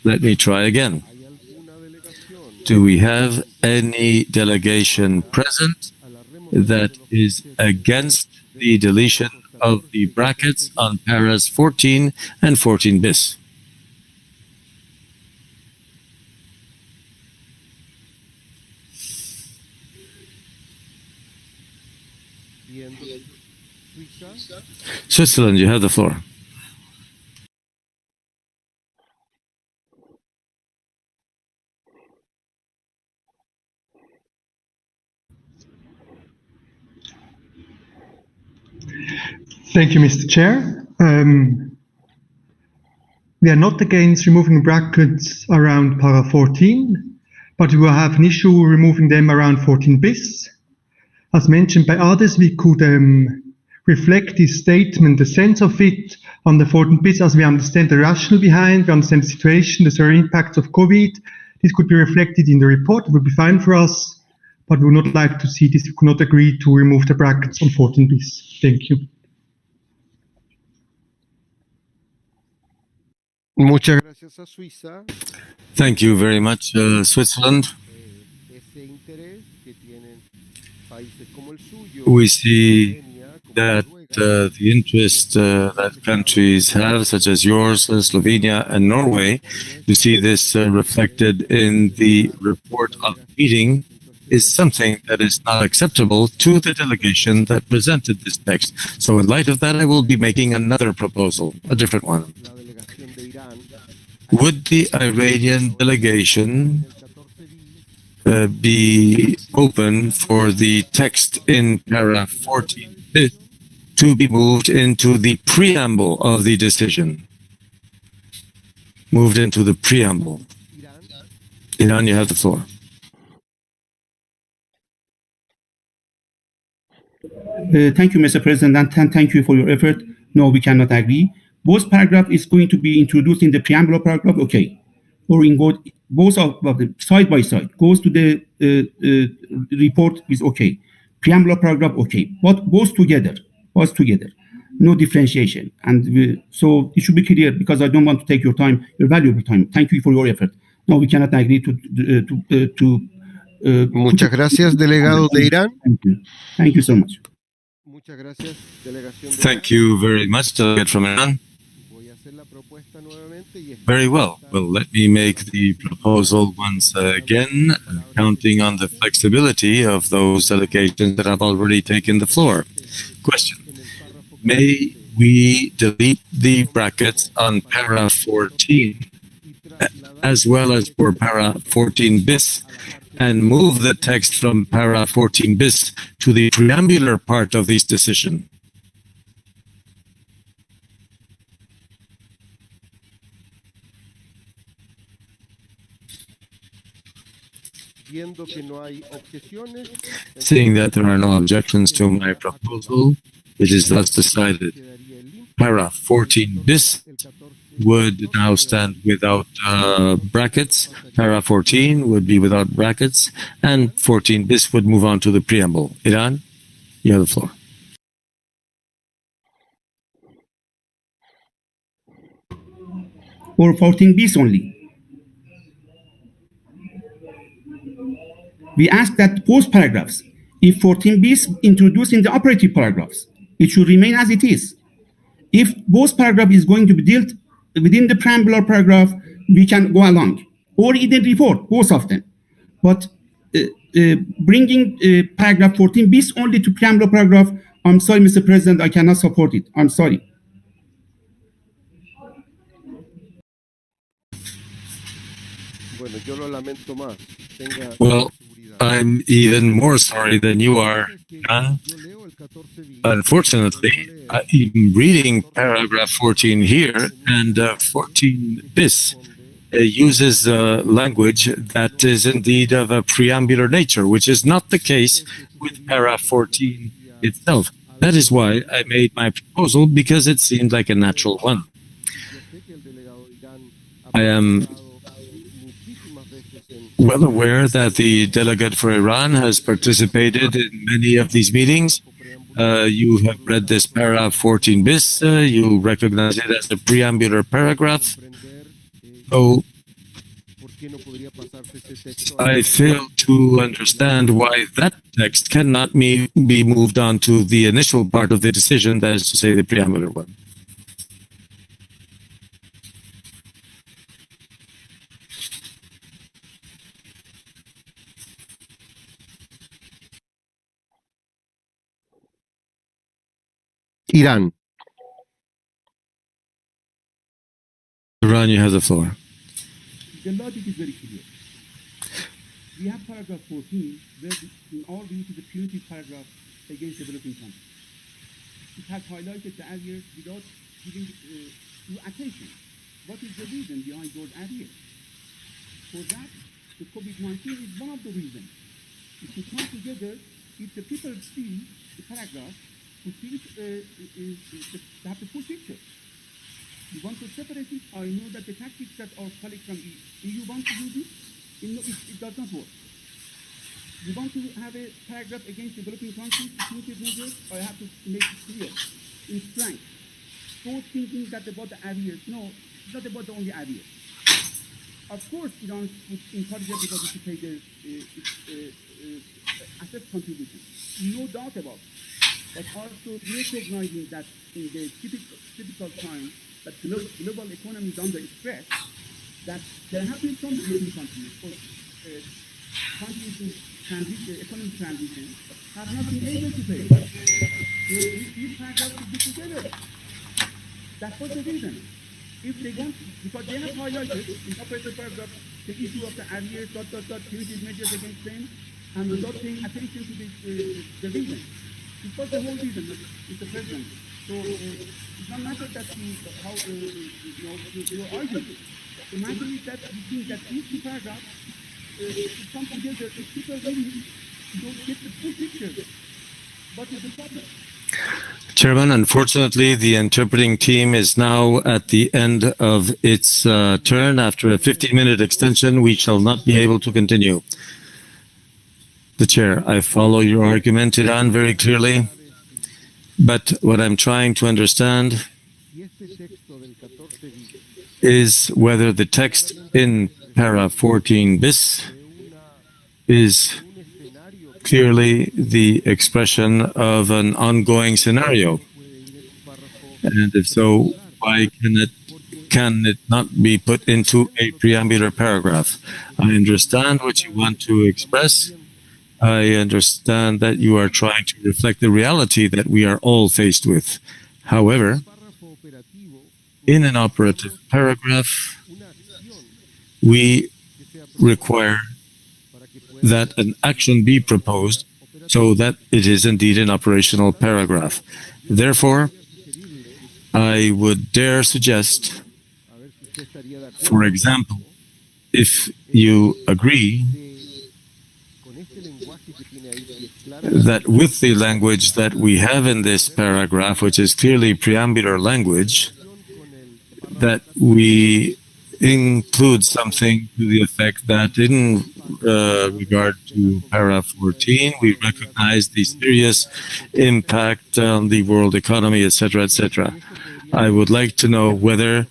Let me try again. Do we have any delegation present that is against the deletion of the brackets on paras 14 and 14 bis? Switzerland, you have the floor. Thank you, Mr. Chair. We are not against removing brackets around para 14, but we will have an issue removing them around 14 bis. As mentioned by others, we could reflect this statement, the sense of it, on the 14 bis as we understand the rationale behind, we understand the situation, the certain impacts of COVID. This could be reflected in the report. It would be fine for us, but we would not like to see this. We could not agree to remove the brackets on 14 bis. Thank you. Muchas gracias a Suiza. Thank you very much, Switzerland. We see that the interest that countries have, such as yours, Slovenia and Norway, to see this reflected in the report of the meeting is something that is not acceptable to the delegation that presented this text. So in light of that, I will be making another proposal, a different one. Would the Iranian delegation be open for the text in para 14 to be moved into the preamble of the decision? Moved into the preamble. Iran, you have the floor. Thank you, Mr. President, and thank you for your effort. No, we cannot agree. Both paragraph is going to be introduced in the preamble paragraph, okay. Or in both of them side by side, goes to the report is okay. Preamble paragraph, okay. But both together, no differentiation. And so it should be clear, because I don't want to take your time, your valuable time. Thank you for your effort. No, we cannot agree to Muchas gracias, delegado de Irán. Thank you. Thank you so much. Muchas gracias, delegación de Thank you very much, delegate from Iran. Very well. Well, let me make the proposal once again, counting on the flexibility of those delegations that have already taken the floor. Question. May we delete the brackets on para 14 as well as for para 14 bis and move the text from para 14 bis to the preambular part of this decision? Seeing that there are no objections to my proposal, it is thus decided. Para 14 bis would now stand without brackets. Para 14 would be without brackets, and 14 bis would move on to the preamble. Iran, you have the floor. Or 14 bis only. We ask that both paragraphs, if 14 bis introduced in the operative paragraphs, it should remain as it is. If both paragraph is going to be dealt within the preambular paragraph, we can go along, or even report both of them. But bringing paragraph 14 bis only to preambular paragraph, I'm sorry, Mr. President, I cannot support it. I'm sorry. Well, I'm even more sorry than you are. Unfortunately, I'm reading paragraph 14 here, and 14 bis uses language that is indeed of a preambular nature, which is not the case with para 14 itself. That is why I made my proposal, because it seemed like a natural one. I am well aware that the delegate for Iran has participated in many of these meetings. You have read this para 14 bis. You recognize it as a preambular paragraph. So I fail to understand why that text cannot be moved on to the initial part of the decision, that is to say, the preambular one. Iran. Iran, you have the floor. The logic is very clear. We have paragraph 14, where in all due to the punitive paragraph against developing countries. It has highlighted the areas without giving due attention. What is the reason behind those areas? For that, the COVID-19 is one of the reasons. If we come together, if the people see the paragraph, to see it, have the full picture. You want to separate it? I know that the tactics that our colleagues from EU want to do this, it does not work. You want to have a paragraph against developing countries, punitive measures, I have to make it clear, in strength. Those thinking that about the areas, no, it's not about the only areas. Of course, Iran would encourage everybody to pay their asset contribution. No doubt about it. But also recognizing that in the typical time that global economy is under stress, that there have been some developing countries or countries in economic transition have not been able to pay. So these paragraphs should be together. That was the reason. If they want, because they have highlighted in operative paragraph the issue of the arrears, punitive measures against them, and without paying attention to the reason. It was the whole reason, Mr. President. So it's not matter that your argument. The matter is that we think that these two paragraphs come together if people really don't get the full picture. What is the problem? Chairman, unfortunately, the interpreting team is now at the end of its turn. After a 15-minute extension, we shall not be able to continue. The chair, I follow your argument, Iran, very clearly. But what I'm trying to understand is whether the text in para 14 bis is clearly the expression of an ongoing scenario. And if so, why can it not be put into a preambular paragraph? I understand what you want to express. I understand that you are trying to reflect the reality that we are all faced with. However, in an operative paragraph, we require that an action be proposed so that it is indeed an operational paragraph. Therefore, I would dare suggest, for example, if you agree that with the language that we have in this paragraph, which is clearly preambular language, that we include something to the effect that in regard to para 14, we recognize the serious impact on the world economy, etc., etc. I would like to know whether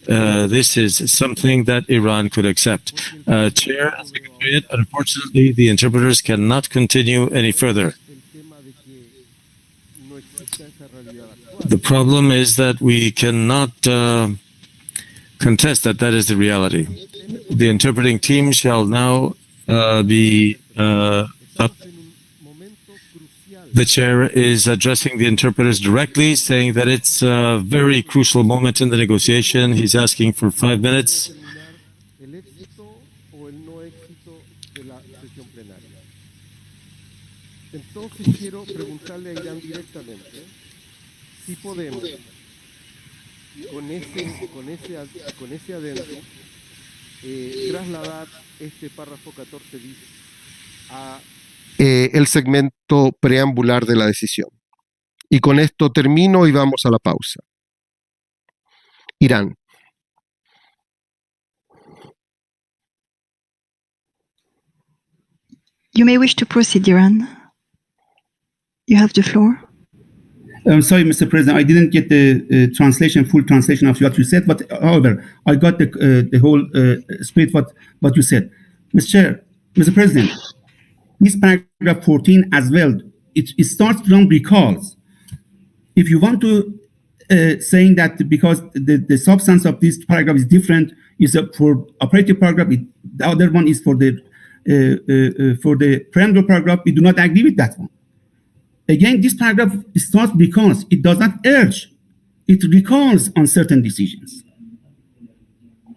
this is something that Iran could accept. Chair, Secretariat, unfortunately, the interpreters cannot continue any further. The problem is that we cannot contest that that is the reality. The interpreting team shall now be up. The chair is addressing the interpreters directly, saying that it's a very crucial moment in the negotiation. He's asking for 5 minutes. Entonces quiero preguntarle a Irán directamente si podemos con ese adentro trasladar este párrafo 14 bis a el segmento preambular de la decisión. Y con esto termino y vamos a la pausa. Irán. You may wish to proceed, Iran. You have the floor. I'm sorry, Mr. President, I didn't get the full translation of what you said, but however, I got the whole spirit what you said. Mr. President, this paragraph 14 as well, it starts from recalls. If you want to saying that because the substance of this paragraph is different, is for operative paragraph, the other one is for the preamble paragraph, we do not agree with that one. Again, this paragraph starts because it does not urge, it recalls on certain decisions.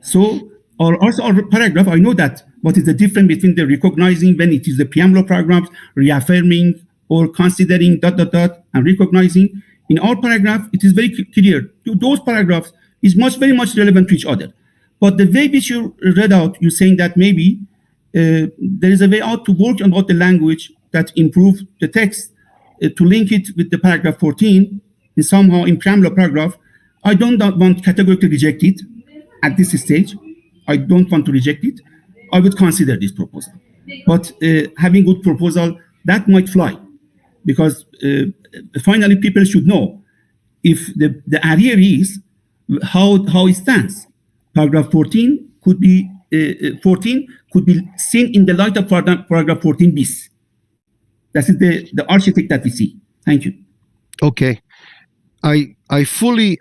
So, also our paragraph, I know that what is the difference between the recognizing when it is the preamble paragraph, reaffirming or considering ... and recognizing. In our paragraph, it is very clear. Those paragraphs is very much relevant to each other. But the way which you read out, you're saying that maybe there is a way out to work about the language that improve the text to link it with the paragraph 14 and somehow in preamble paragraph. I don't want to categorically reject it at this stage. I don't want to reject it. I would consider this proposal. But having good proposal, that might fly. Because finally people should know if the area is how it stands. Paragraph 14 could be seen in the light of paragraph 14 bis. That is the architect that we see. Thank you. Okay. I fully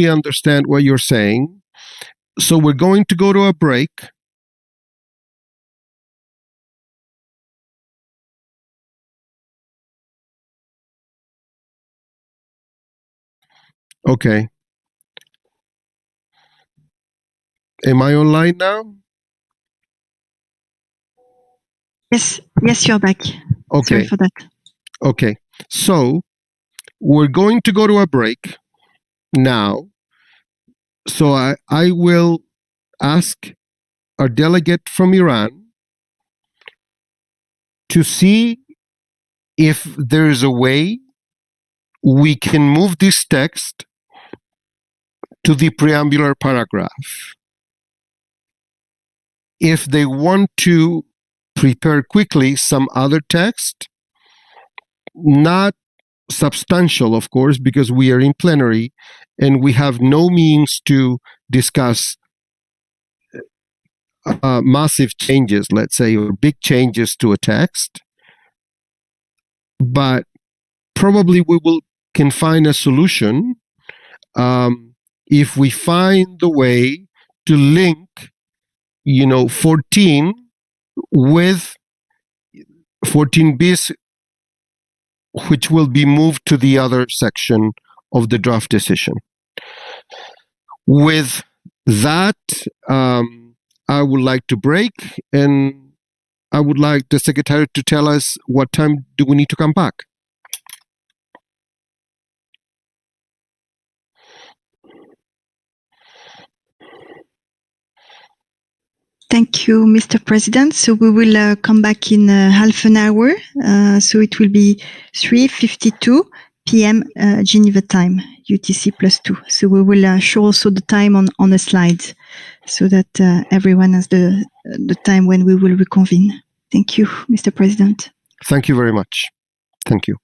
understand what you're saying. So we're going to go to a break. Okay. Am I online now? Yes, you're back. Okay. Sorry for that. Okay. So we're going to go to a break now. So I will ask our delegate from Iran to see if there is a way we can move this text to the preambular paragraph. If they want to prepare quickly some other text, not substantial, of course, because we are in plenary and we have no means to discuss massive changes, let's say, or big changes to a text, but probably can find a solution if we find the way to link 14 with 14 bis, which will be moved to the other section of the draft decision. With that, I would like to break, and I would like the Secretary to tell us what time do we need to come back. Thank you, Mr. President. So we will come back in half an hour. So it will be 3:52 p.m. Geneva time, UTC +2. So we will show also the time on a slide so that everyone has the time when we will reconvene. Thank you, Mr. President. Thank you very much. Thank you.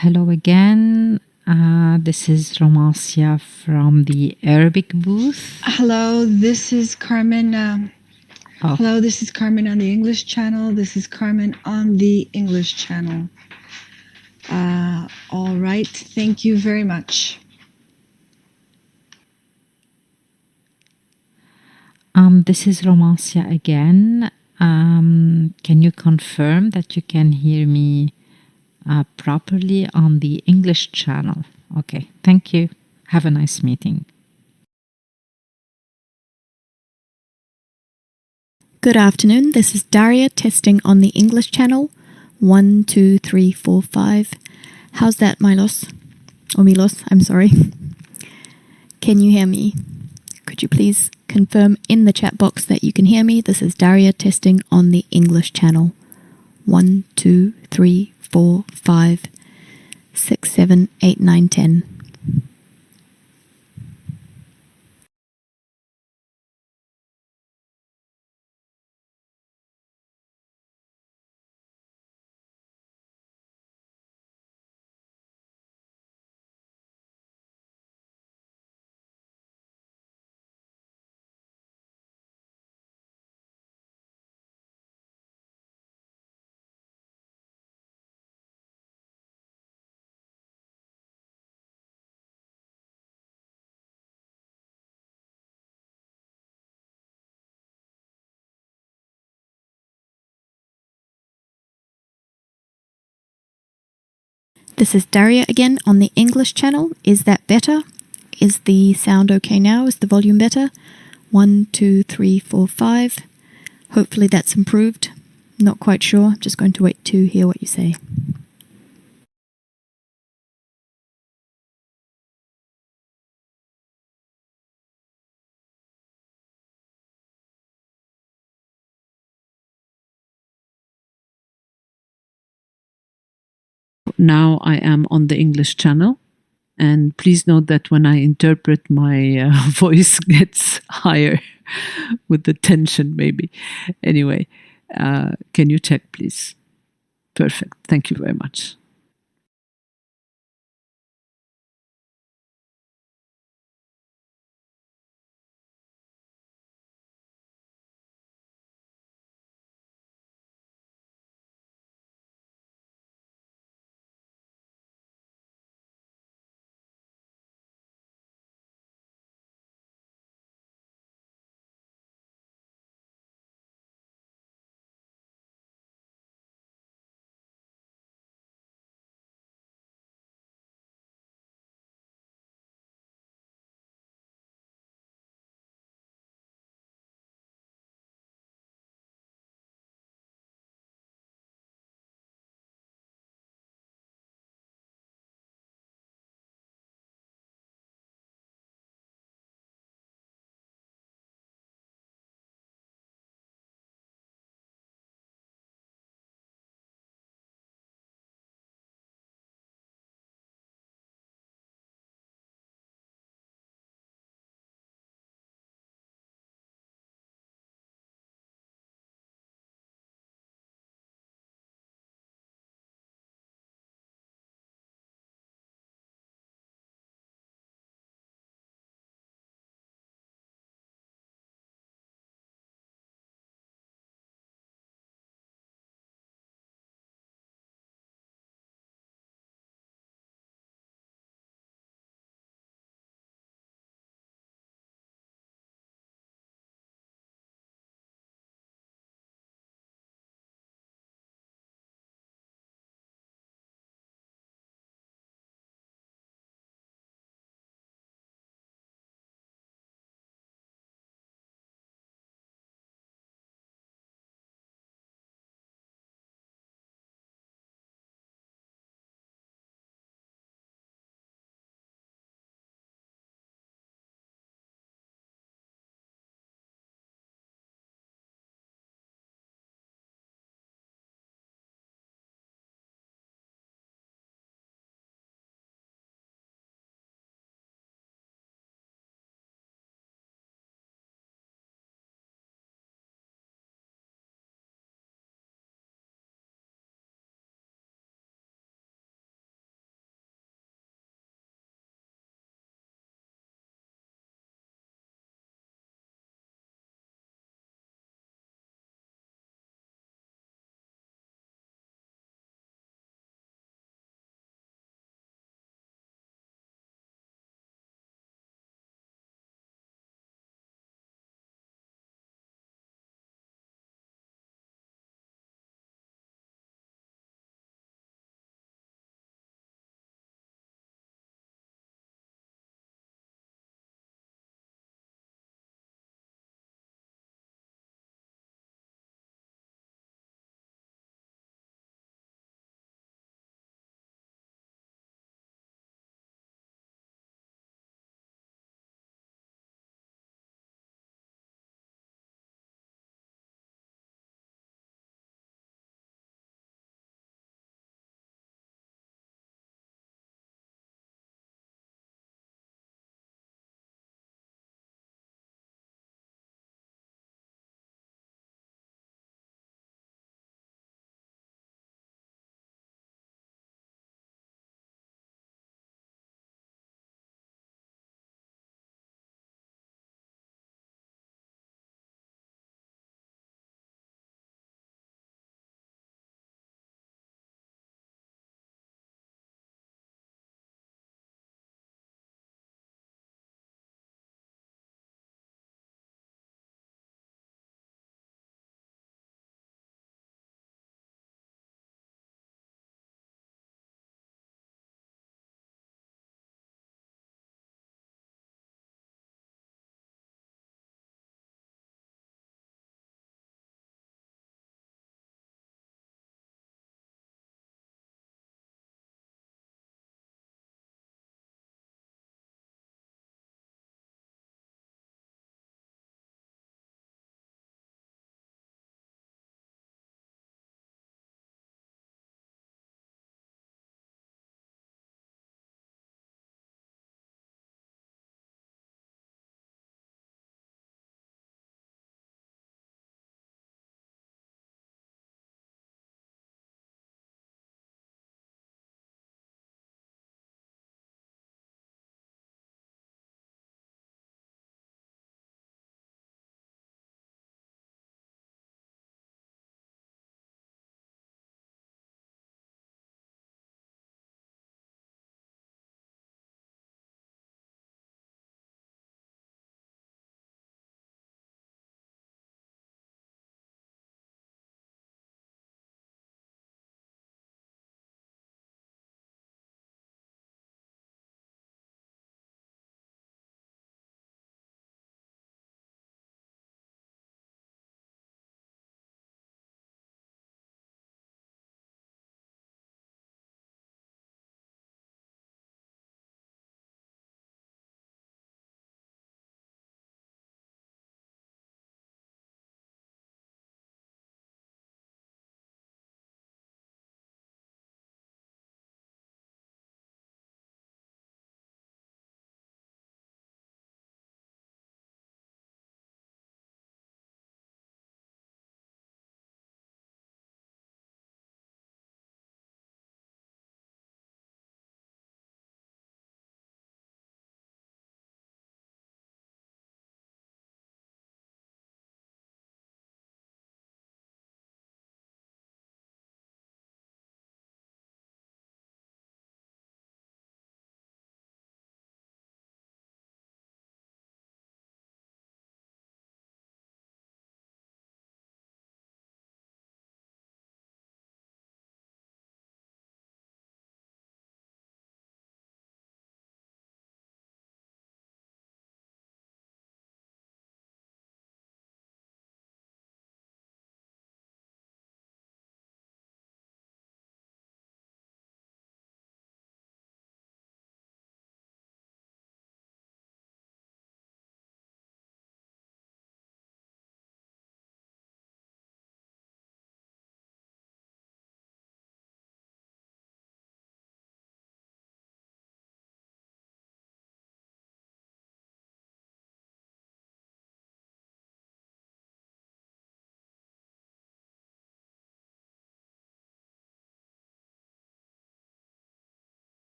Hello again. This is Romasia from the Arabic booth. Hello, this is Carmen. Hello, this is Carmen on the English channel. This is Carmen on the English channel. All right, thank you very much. This is Romasia again. Can you confirm that you can hear me properly on the English channel? Okay, thank you. Have a nice meeting. Good afternoon. This is Daria testing on the English channel. 1, 2, 3, 4, 5. How's that, Milos? Or Milos, I'm sorry. Can you hear me? Could you please confirm in the chat box that you can hear me? This is Daria testing on the English channel. 1, 2, 3, 4, 5, 6, 7, 8, 9, 10. This is Daria again on the English channel. Is that better? Is the sound okay now? Is the volume better? 1, 2, 3, 4, 5. Hopefully that's improved. Not quite sure. Just going to wait to hear what you say. Now I am on the English channel, and please note that when I interpret, my voice gets higher with the tension, maybe. Anyway, can you check, please? Perfect. Thank you very much.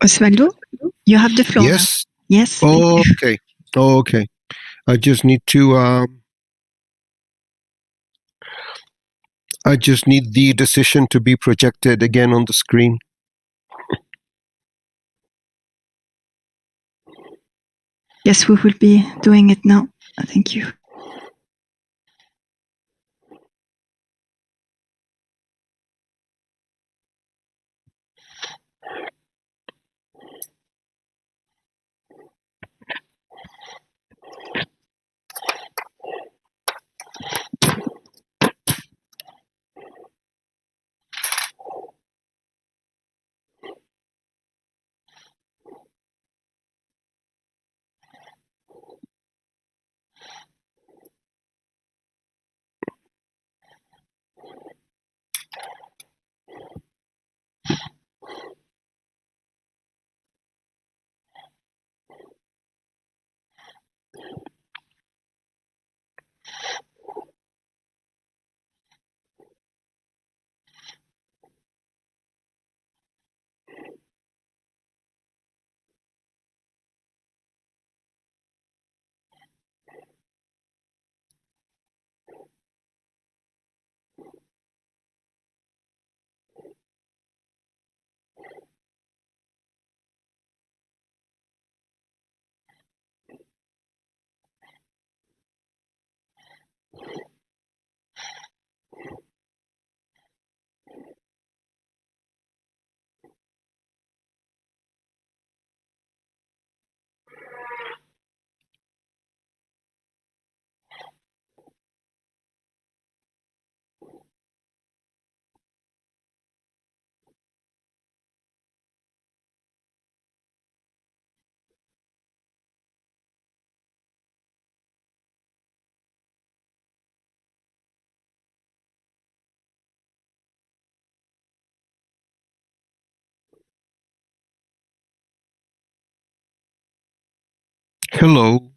Osvaldo, you have the floor. Yes. Yes. Okay. Okay. I just need to. I just need the decision to be projected again on the screen. Yes, we will be doing it now. Thank you. Hello.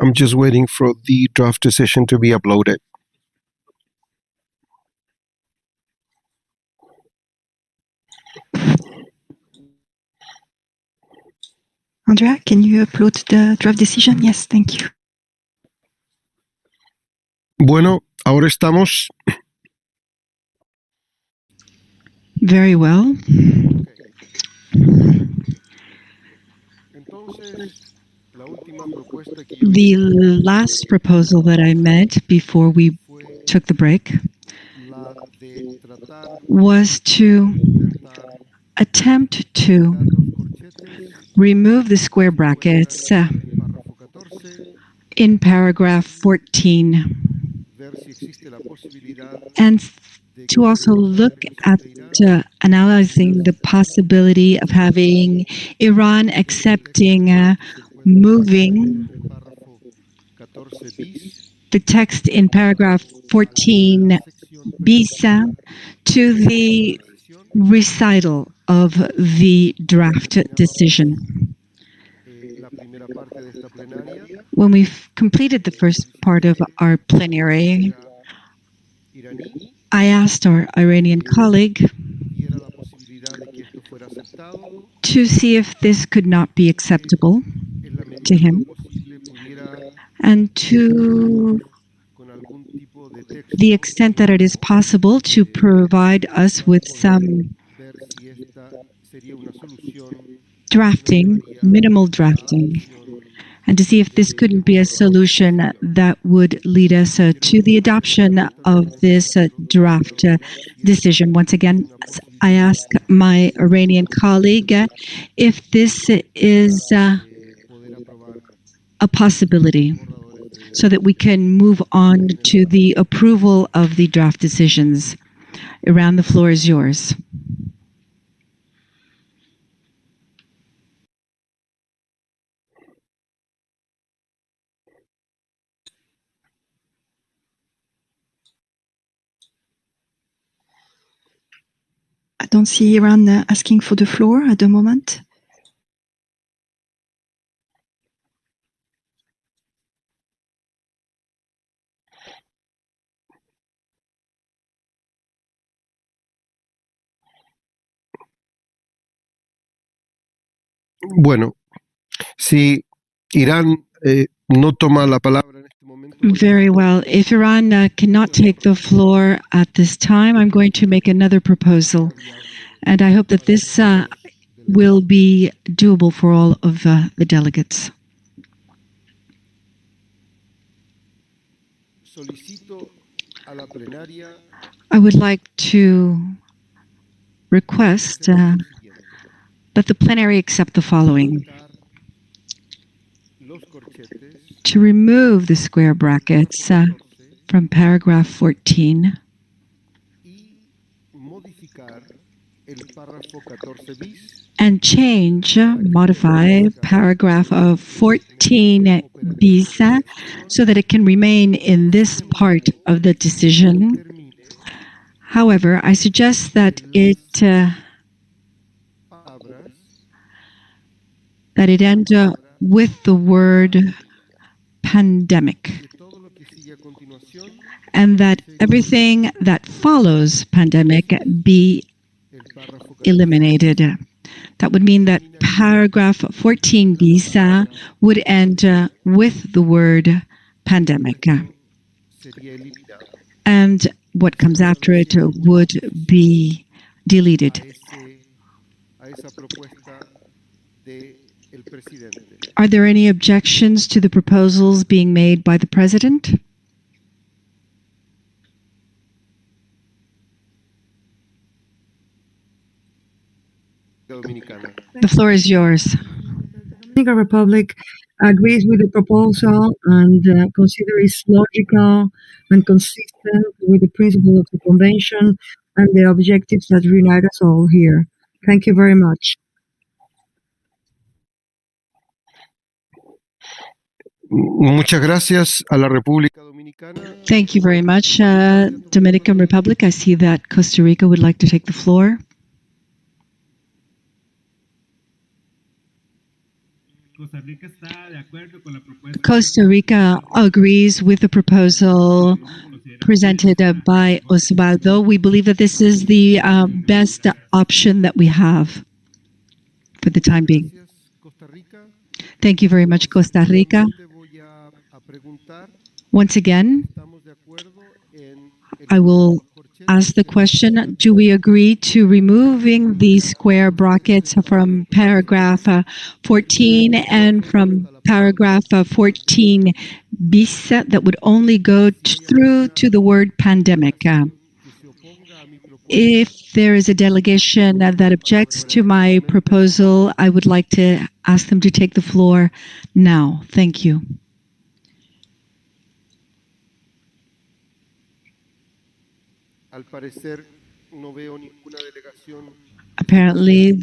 I'm just waiting for the draft decision to be uploaded. Andrea, can you upload the draft decision? Yes, thank you. Bueno, ahora estamos. Very well. The last proposal that I met before we took the break was to attempt to remove the square brackets in paragraph 14 and to also look at analyzing the possibility of having Iran accepting moving the text in paragraph 14 bis to the recital of the draft decision. When we've completed the first part of our plenary, I asked our Iranian colleague to see if this could not be acceptable to him, and to the extent that it is possible to provide us with some drafting, minimal drafting, and to see if this couldn't be a solution that would lead us to the adoption of this draft decision. Once again, I ask my Iranian colleague if this is a possibility so that we can move on to the approval of the draft decisions. Iran, the floor is yours. I don't see Iran asking for the floor at the moment. Bueno, si Irán no toma la palabra en este momento. Very well. If Iran cannot take the floor at this time, I'm going to make another proposal. And I hope that this will be doable for all of the delegates. I would like to request that the plenary accept the following. To remove the square brackets from paragraph 14 and modify paragraph of 14 bis so that it can remain in this part of the decision. However, I suggest that it end with the word pandemic, and that everything that follows pandemic be eliminated. That would mean that paragraph 14 bis would end with the word pandemic, and what comes after it would be deleted. Are there any objections to the proposals being made by the President? The floor is yours. The Dominican Republic agrees with the proposal and considers it logical and consistent with the principles of the Convention and the objectives that unite us all here. Thank you very much. Muchas gracias a la República Dominicana. Thank you very much, Dominican Republic. I see that Costa Rica would like to take the floor. Costa Rica agrees with the proposal presented by Osvaldo. We believe that this is the best option that we have for the time being. Thank you very much, Costa Rica. Once again, I will ask the question, do we agree to removing the square brackets from paragraph 14 and from paragraph 14 bis that would only go through to the word pandemic? If there is a delegation that objects to my proposal, I would like to ask them to take the floor now. Thank you. Apparently,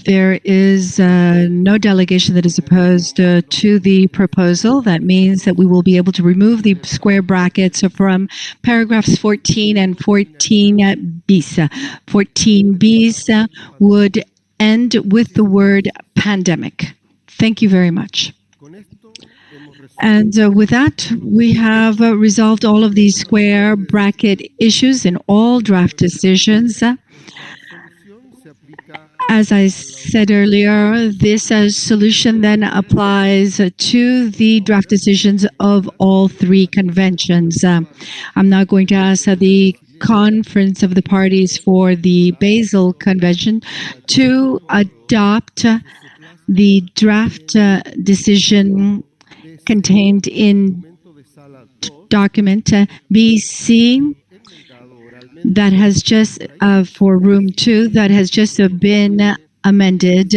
there is no delegation that is opposed to the proposal. That means that we will be able to remove the square brackets from paragraphs 14 and 14 bis. 14 bis would end with the word pandemic. Thank you very much. And with that, we have resolved all of these square bracket issues in all draft decisions. As I said earlier, this solution then applies to the draft decisions of all three conventions. I'm now going to ask the Conference of the Parties for the Basel Convention to adopt the draft decision contained in document BC that has just, for room 2, that has just been amended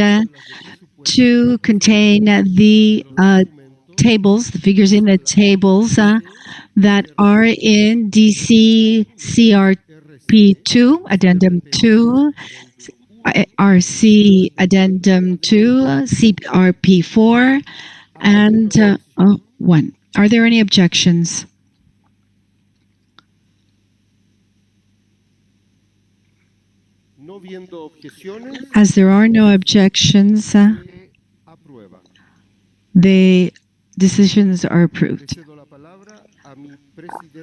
to contain the tables, the figures in the tables that are in DC CRP2, Addendum 2, RC Addendum 2, CRP4, and 1. Are there any objections? As there are no objections, the decisions are approved.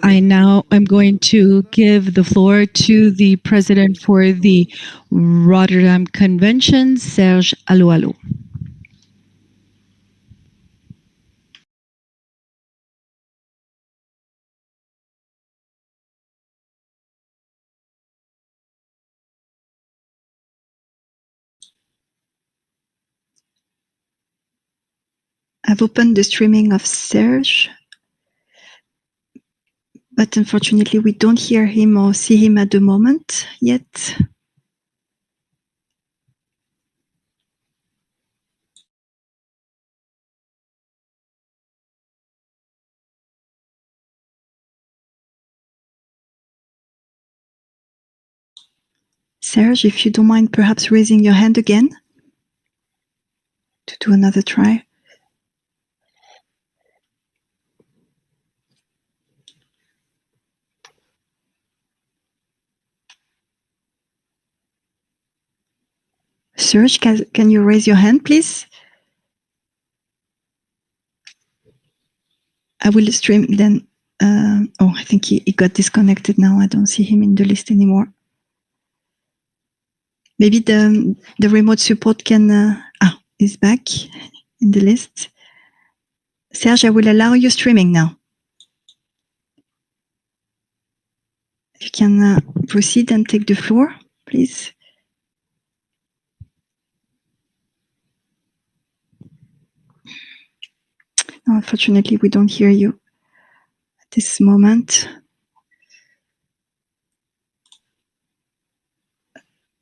I now am going to give the floor to the President for the Rotterdam Convention, Serge Aloualou. I've opened the streaming of Serge, but unfortunately we don't hear him or see him at the moment yet. Serge, if you don't mind perhaps raising your hand again to do another try. Serge, can you raise your hand, please? I will stream then. I think he got disconnected now. I don't see him in the list anymore. Maybe the remote support can... he's back in the list. Serge, I will allow you streaming now. You can proceed and take the floor, please. No, unfortunately, we don't hear you at this moment.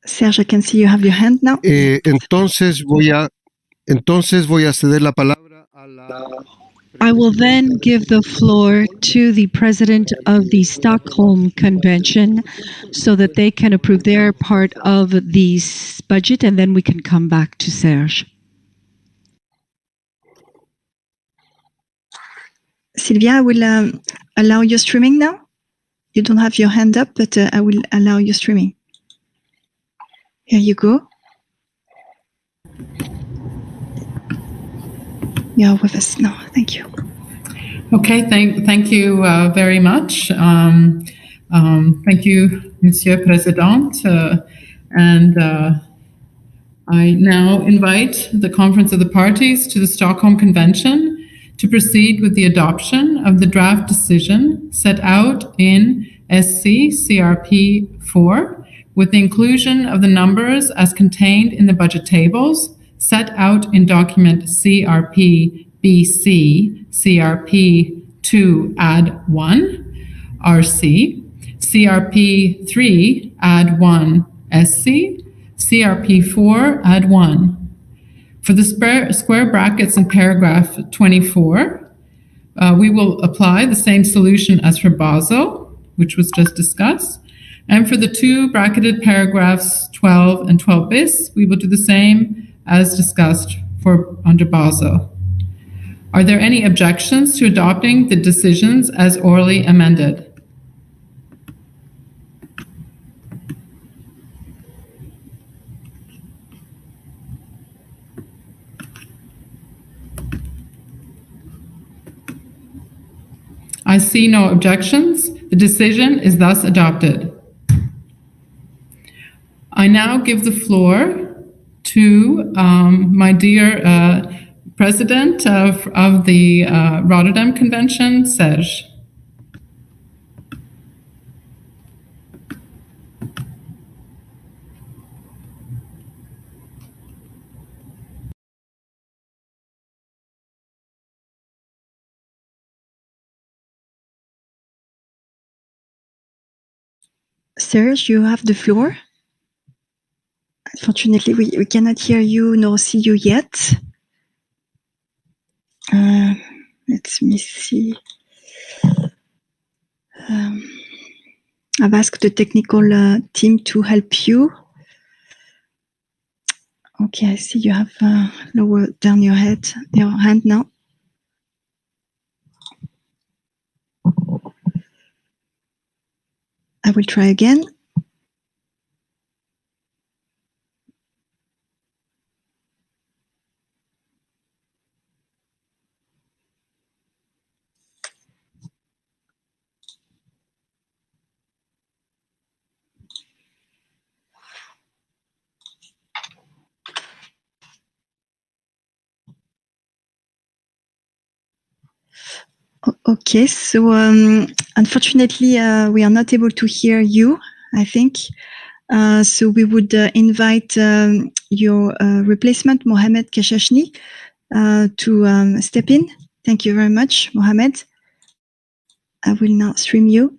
Serge, I can see you have your hand now. Entonces voy a ceder la palabra a la... I will then give the floor to the president of the Stockholm Convention so that they can approve their part of the budget, and then we can come back to Serge. Sylvia, I will allow you streaming now. You don't have your hand up, but I will allow you streaming. Here you go. You're with us now. Thank you. Okay, thank you very much. Thank you, Monsieur President. And I now invite the Conference of the Parties to the Stockholm Convention to proceed with the adoption of the draft decision set out in SC CRP 4 with the inclusion of the numbers as contained in the budget tables set out in document CRP BC CRP 2 add 1 RC CRP 3 add 1 SC CRP 4 add 1. For the square brackets in paragraph 24, we will apply the same solution as for Basel, which was just discussed. And for the two bracketed paragraphs 12 and 12 bis, we will do the same as discussed for under Basel. Are there any objections to adopting the decisions as orally amended? I see no objections. The decision is thus adopted. I now give the floor to my dear President of the Rotterdam Convention, Serge. Serge, you have the floor. Unfortunately, we cannot hear you nor see you yet. Let me see. I've asked the technical team to help you. Okay, I see you have lowered down your hand now. I will try again. Okay, so unfortunately, we are not able to hear you, I think. So we would invite your replacement, Mohamed Kashashni, to step in. Thank you very much, Mohamed. I will now stream you.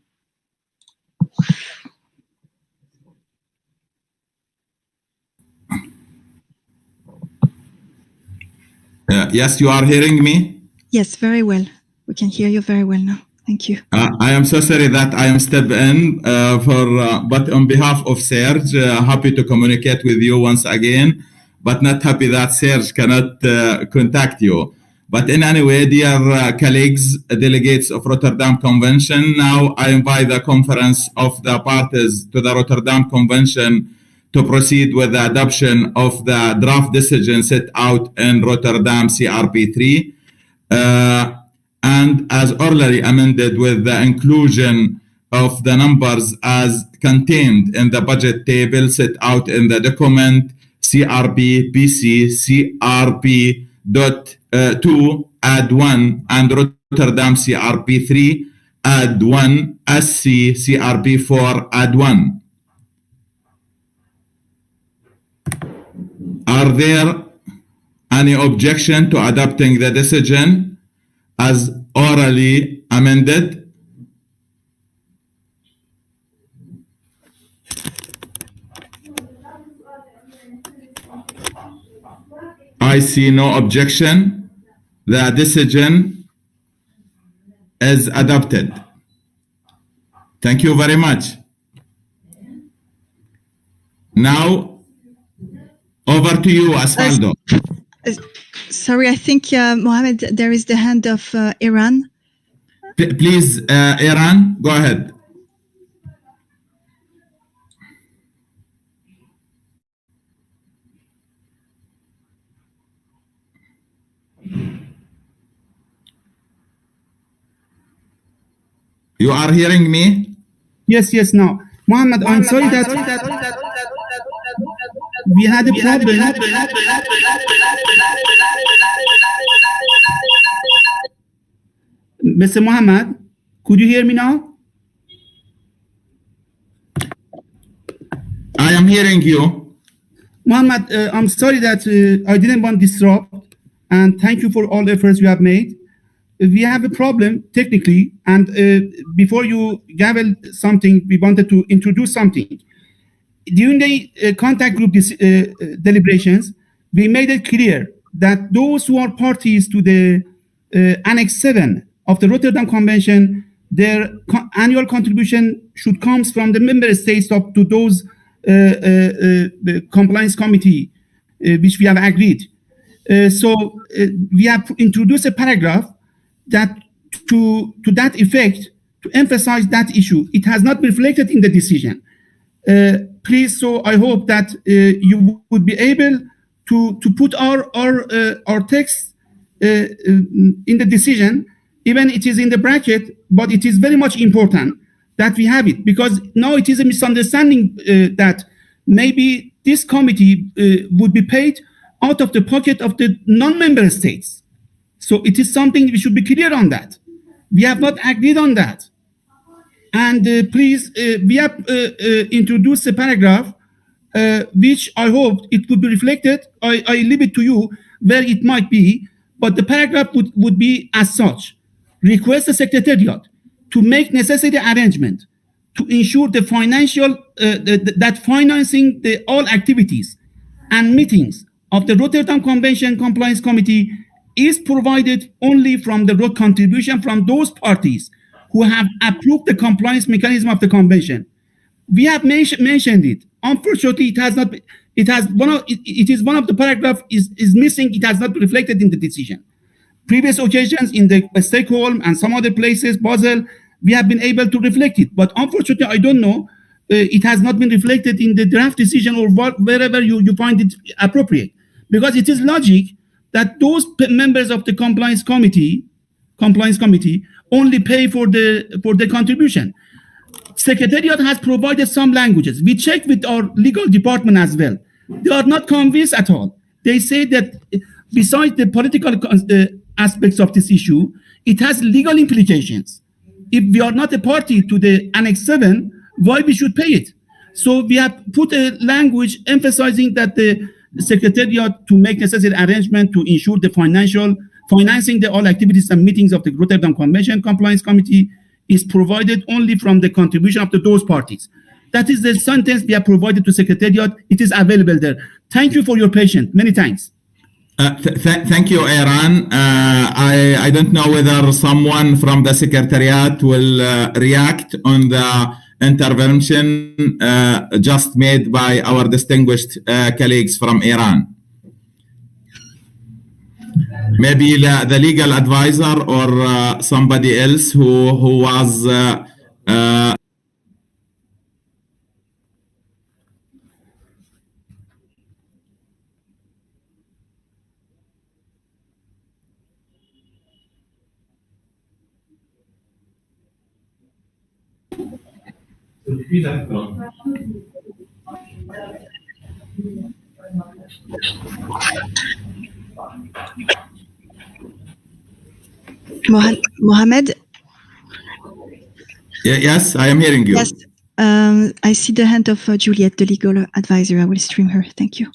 Yes, you are hearing me? Yes, very well. We can hear you very well now. Thank you. I am so sorry that I am step in but on behalf of Serge, happy to communicate with you once again, but not happy that Serge cannot contact you. But in any way, dear colleagues, delegates of Rotterdam Convention, now I invite the conference of the parties to the Rotterdam Convention to proceed with the adoption of the draft decision set out in Rotterdam CRP3. And as already amended with the inclusion of the numbers as contained in the budget table set out in the document CRP PC CRP.2 add 1 and Rotterdam CRP3 add 1 SC CRP4 add 1. Are there any objection to adopting the decision as orally amended? I see no objection. The decision is adopted. Thank you very much. Now, over to you, Asfaldo. Sorry, I think, Mohamed, there is the hand of Iran. Please, Iran, go ahead. You are hearing me? Yes, now. Mohammed, I'm sorry that we had a problem. Mr. Mohammed, could you hear me now? I am hearing you. Mohammed, I'm sorry that I didn't want to disrupt, and thank you for all the efforts you have made. We have a problem technically, and before you gavel something, we wanted to introduce something. During the contact group deliberations, we made it clear that those who are parties to the Annex 7 of the Rotterdam Convention, their annual contribution should come from the member states up to those compliance committee, which we have agreed. So we have introduced a paragraph that to that effect, to emphasize that issue. It has not been reflected in the decision. Please, so I hope that you would be able to put our text in the decision, even it is in the bracket, but it is very much important that we have it, because now it is a misunderstanding that maybe this committee would be paid out of the pocket of the non-member states. So it is something we should be clear on that. We have not agreed on that. And please, we have introduced a paragraph which I hope it would be reflected. I leave it to you where it might be, but the paragraph would be as such. Request the Secretariat to make necessary arrangement to ensure the financial, that financing all activities and meetings of the Rotterdam Convention Compliance Committee is provided only from the contribution from those parties who have approved the compliance mechanism of the convention. We have mentioned it. Unfortunately, it has not. It is one of the paragraph is missing. It has not been reflected in the decision. Previous occasions in the Stockholm and some other places, Basel, we have been able to reflect it. But unfortunately, I don't know. It has not been reflected in the draft decision or wherever you find it appropriate, because it is logic that those members of the compliance committee only pay for the contribution. Secretariat has provided some languages. We checked with our legal department as well. They are not convinced at all. They say that besides the political aspects of this issue, it has legal implications. If we are not a party to the Annex 7, why we should pay it? So we have put a language emphasizing that Secretariat to make necessary arrangement to ensure the financing the all activities and meetings of the Rotterdam Convention Compliance Committee is provided only from the contribution of those parties. That is the sentence we have provided to Secretariat. It is available there. Thank you for your patience. Many thanks. Thank you, Aaron. I don't know whether someone from the Secretariat will react on the intervention just made by our distinguished colleagues from Iran. Maybe the legal advisor or somebody else who was Mohammed? Yes, I am hearing you. Yes, I see the hand of Juliet, the legal advisor. I will stream her. Thank you.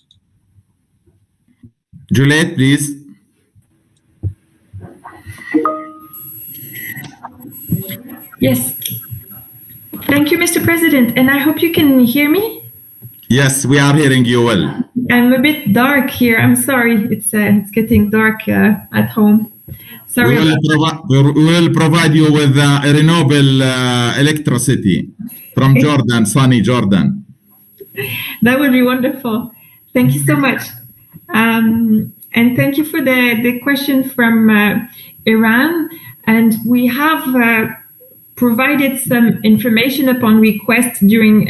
Juliet, please. Yes. Thank you, Mr. President, and I hope you can hear me. Yes, we are hearing you well. I'm a bit dark here. I'm sorry. It's getting dark at home. Sorry. We will provide you with renewable electricity from Jordan, sunny Jordan. That would be wonderful. Thank you so much. And thank you for the question from Iran. And we have provided some information upon request during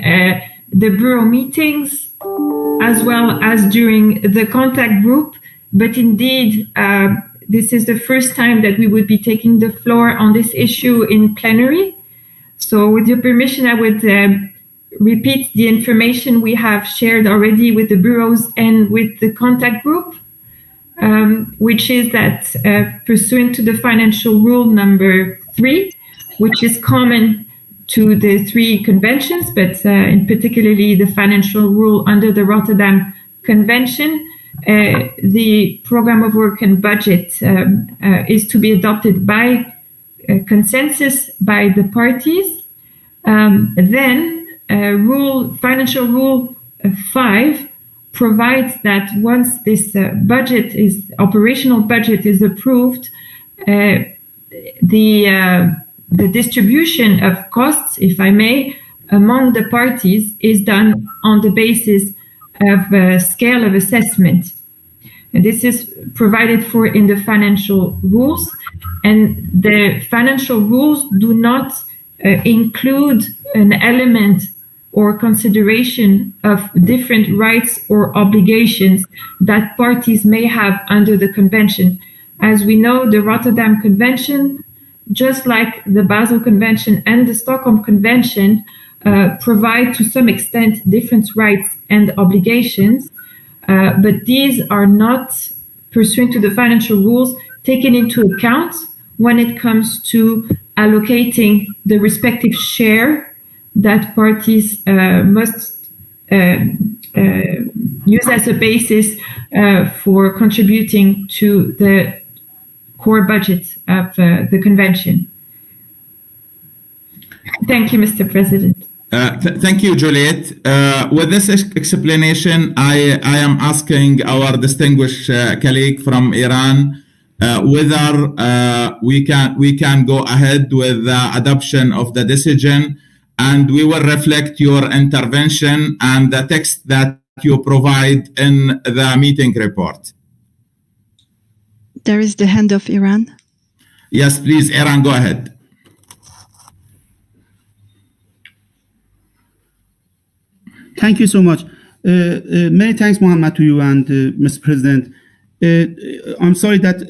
the Bureau meetings, as well as during the contact group. But indeed, this is the first time that we would be taking the floor on this issue in plenary. So with your permission, I would repeat the information we have shared already with the bureaus and with the contact group, which is that pursuant to the financial rule number 3, which is common to the 3 conventions, but in particularly the financial rule under the Rotterdam Convention, the program of work and budget is to be adopted by consensus by the parties. Then financial rule 5 provides that once this operational budget is approved, the distribution of costs, if I may, among the parties is done on the basis of a scale of assessment. And this is provided for in the financial rules, and the financial rules do not include an element or consideration of different rights or obligations that parties may have under the convention. As we know, the Rotterdam Convention, just like the Basel Convention and the Stockholm Convention, provide to some extent different rights and obligations, but these are not, pursuant to the financial rules, taken into account when it comes to allocating the respective share that parties must use as a basis for contributing to the core budget of the convention. Thank you, Mr. President. Thank you, Juliet. With this explanation, I am asking our distinguished colleague from Iran whether we can go ahead with the adoption of the decision, and we will reflect your intervention and the text that you provide in the meeting report. There is the hand of Iran. Yes, please, Iran, go ahead. Thank you so much. Many thanks, Mohammed, to you and Mr. President. I'm sorry that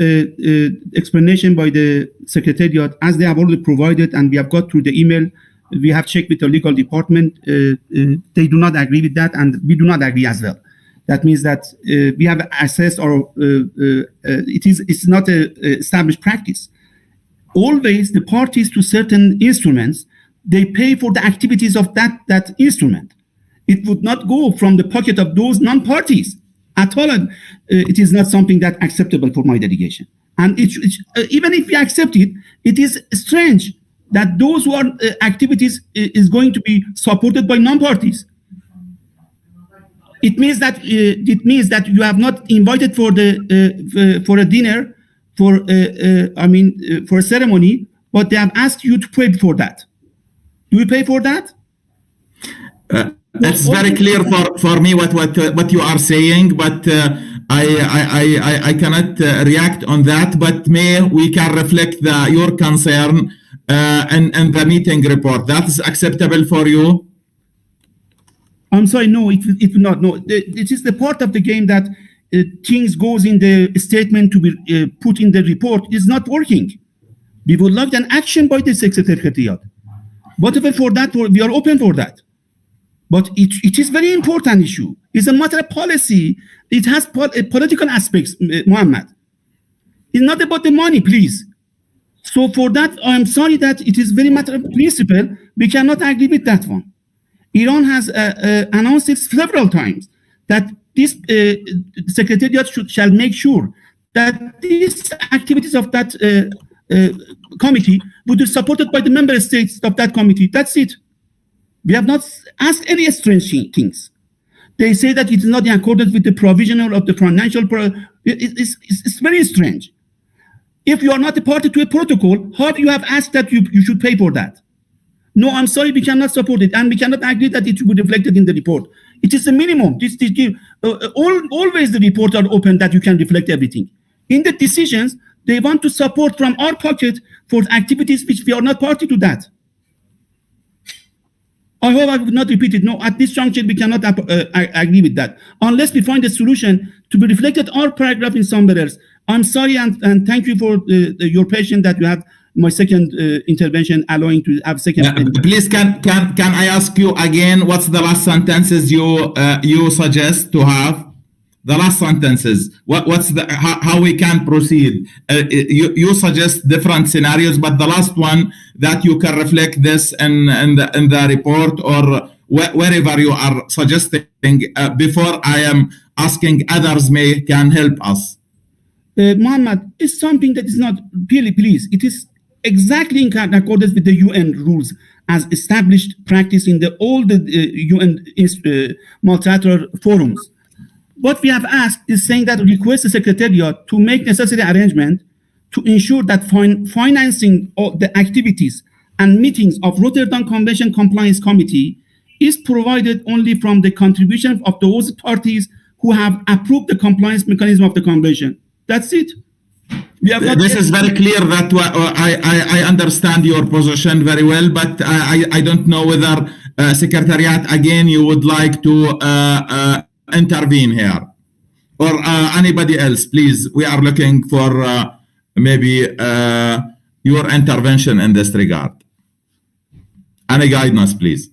explanation by the Secretariat, as they have already provided, and we have got through the email, we have checked with the legal department. They do not agree with that, and we do not agree as well. That means that we have assessed, or it's not an established practice. Always the parties to certain instruments, they pay for the activities of that instrument. It would not go from the pocket of those non-parties. at all. It is not something that acceptable for my delegation. And even if we accept it, it is strange that those who are activities is going to be supported by non-parties. It means that you have not invited for a dinner, for a ceremony, but they have asked you to pay for that. Do you pay for that? It's very clear for me what you are saying, but I cannot react on that. But we can reflect your concern and the meeting report. That is acceptable for you? I'm sorry, no, it will not. No, it is the part of the game that things goes in the statement to be put in the report is not working. We would like an action by the Secretariat. Whatever for that, we are open for that. But it is very important issue. It's a matter of policy. It has political aspects, Mohammed. It's not about the money, please. So for that, I'm sorry that it is very matter of principle. We cannot agree with that one. Iran has announced it several times that this Secretariat shall make sure that these activities of that committee would be supported by the member states of that committee. That's it. We have not asked any strange things. They say that it is not in accordance with the provisional of the financial. It's very strange. If you are not a party to a protocol, how do you have asked that you should pay for that? No, I'm sorry, we cannot support it, and we cannot agree that it should be reflected in the report. It is a minimum. Always the reports are open that you can reflect everything. In the decisions, they want to support from our pocket for activities which we are not party to that. I hope I would not repeat it. No, at this juncture, we cannot agree with that. Unless we find a solution to be reflected our paragraph in somewhere else. I'm sorry, and thank you for your patience that you have my second intervention, allowing to have second. Please, can I ask you again, what's the last sentences you suggest to have? The last sentences. What's how we can proceed? You suggest different scenarios, but the last one that you can reflect this in the report or wherever you are suggesting before I am asking others can help us. Muhammad, is something that is not really, please. It is exactly in accordance with the UN rules as established practice in all the UN multilateral forums. What we have asked is saying that request the Secretariat to make necessary arrangement to ensure that financing of the activities and meetings of Rotterdam Convention Compliance Committee is provided only from the contribution of those parties who have approved the compliance mechanism of the convention. That's it. This is very clear that I understand your position very well, but I don't know whether Secretariat, again, you would like to intervene here. Or anybody else, please. We are looking for maybe your intervention in this regard. Any guidance, please.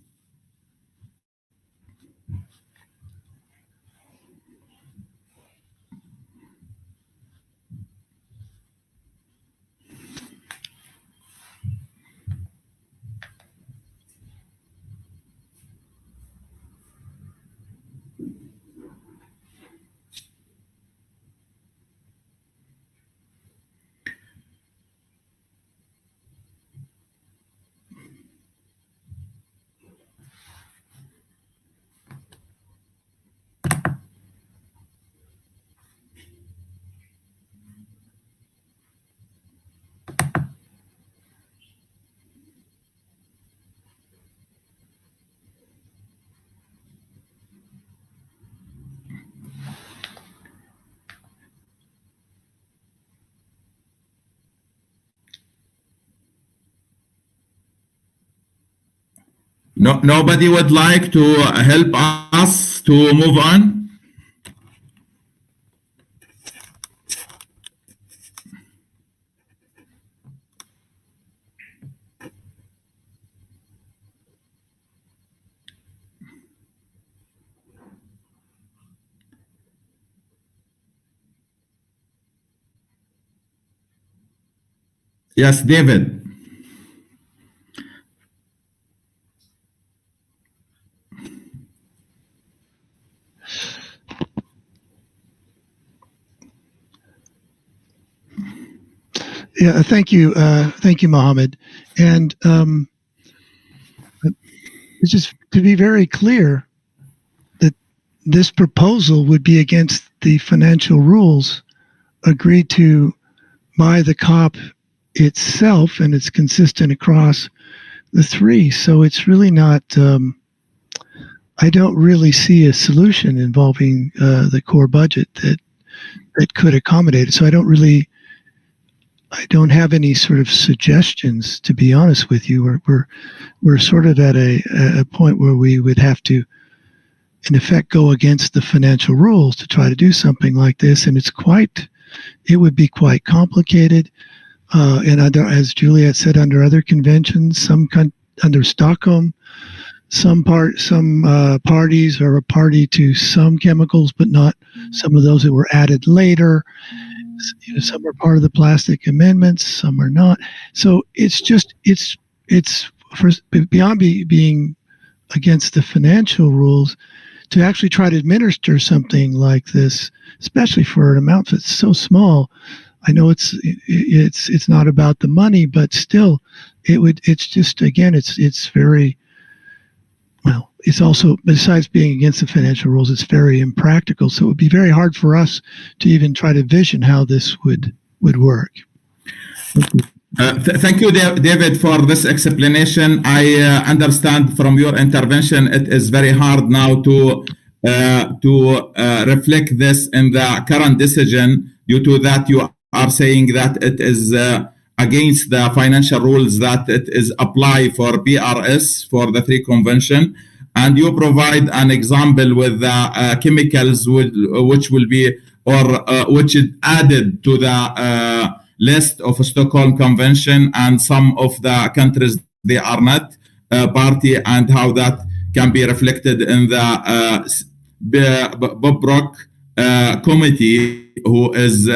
Nobody would like to help us to move on? Yes, David. Yeah, thank you, Mohammed. And it's just to be very clear that this proposal would be against the financial rules agreed to by the COP itself, and it's consistent across the three. So it's really not. I don't really see a solution involving the core budget that could accommodate it. So I don't have any sort of suggestions, to be honest with you. We're sort of at a point where we would have to, in effect, go against the financial rules to try to do something like this, and it would be quite complicated. And as Juliet said, under other conventions, under Stockholm, some parties are a party to some chemicals, but not some of those that were added later. Some are part of the plastic amendments, some are not. So it's beyond being against the financial rules to actually try to administer something like this, especially for an amount that's so small. I know it's not about the money, but still, it's very, well, it's also, besides being against the financial rules, it's very impractical. So it would be very hard for us to even try to vision how this would work. Thank you, David, for this explanation. I understand from your intervention, it is very hard now to reflect this in the current decision due to that you are saying that it is against the financial rules that it is applied for BRS for the three convention, and you provide an example with the chemicals which will be which is added to the list of Stockholm Convention, and some of the countries they are not party, and how that can be reflected in the Bob Brock committee, who is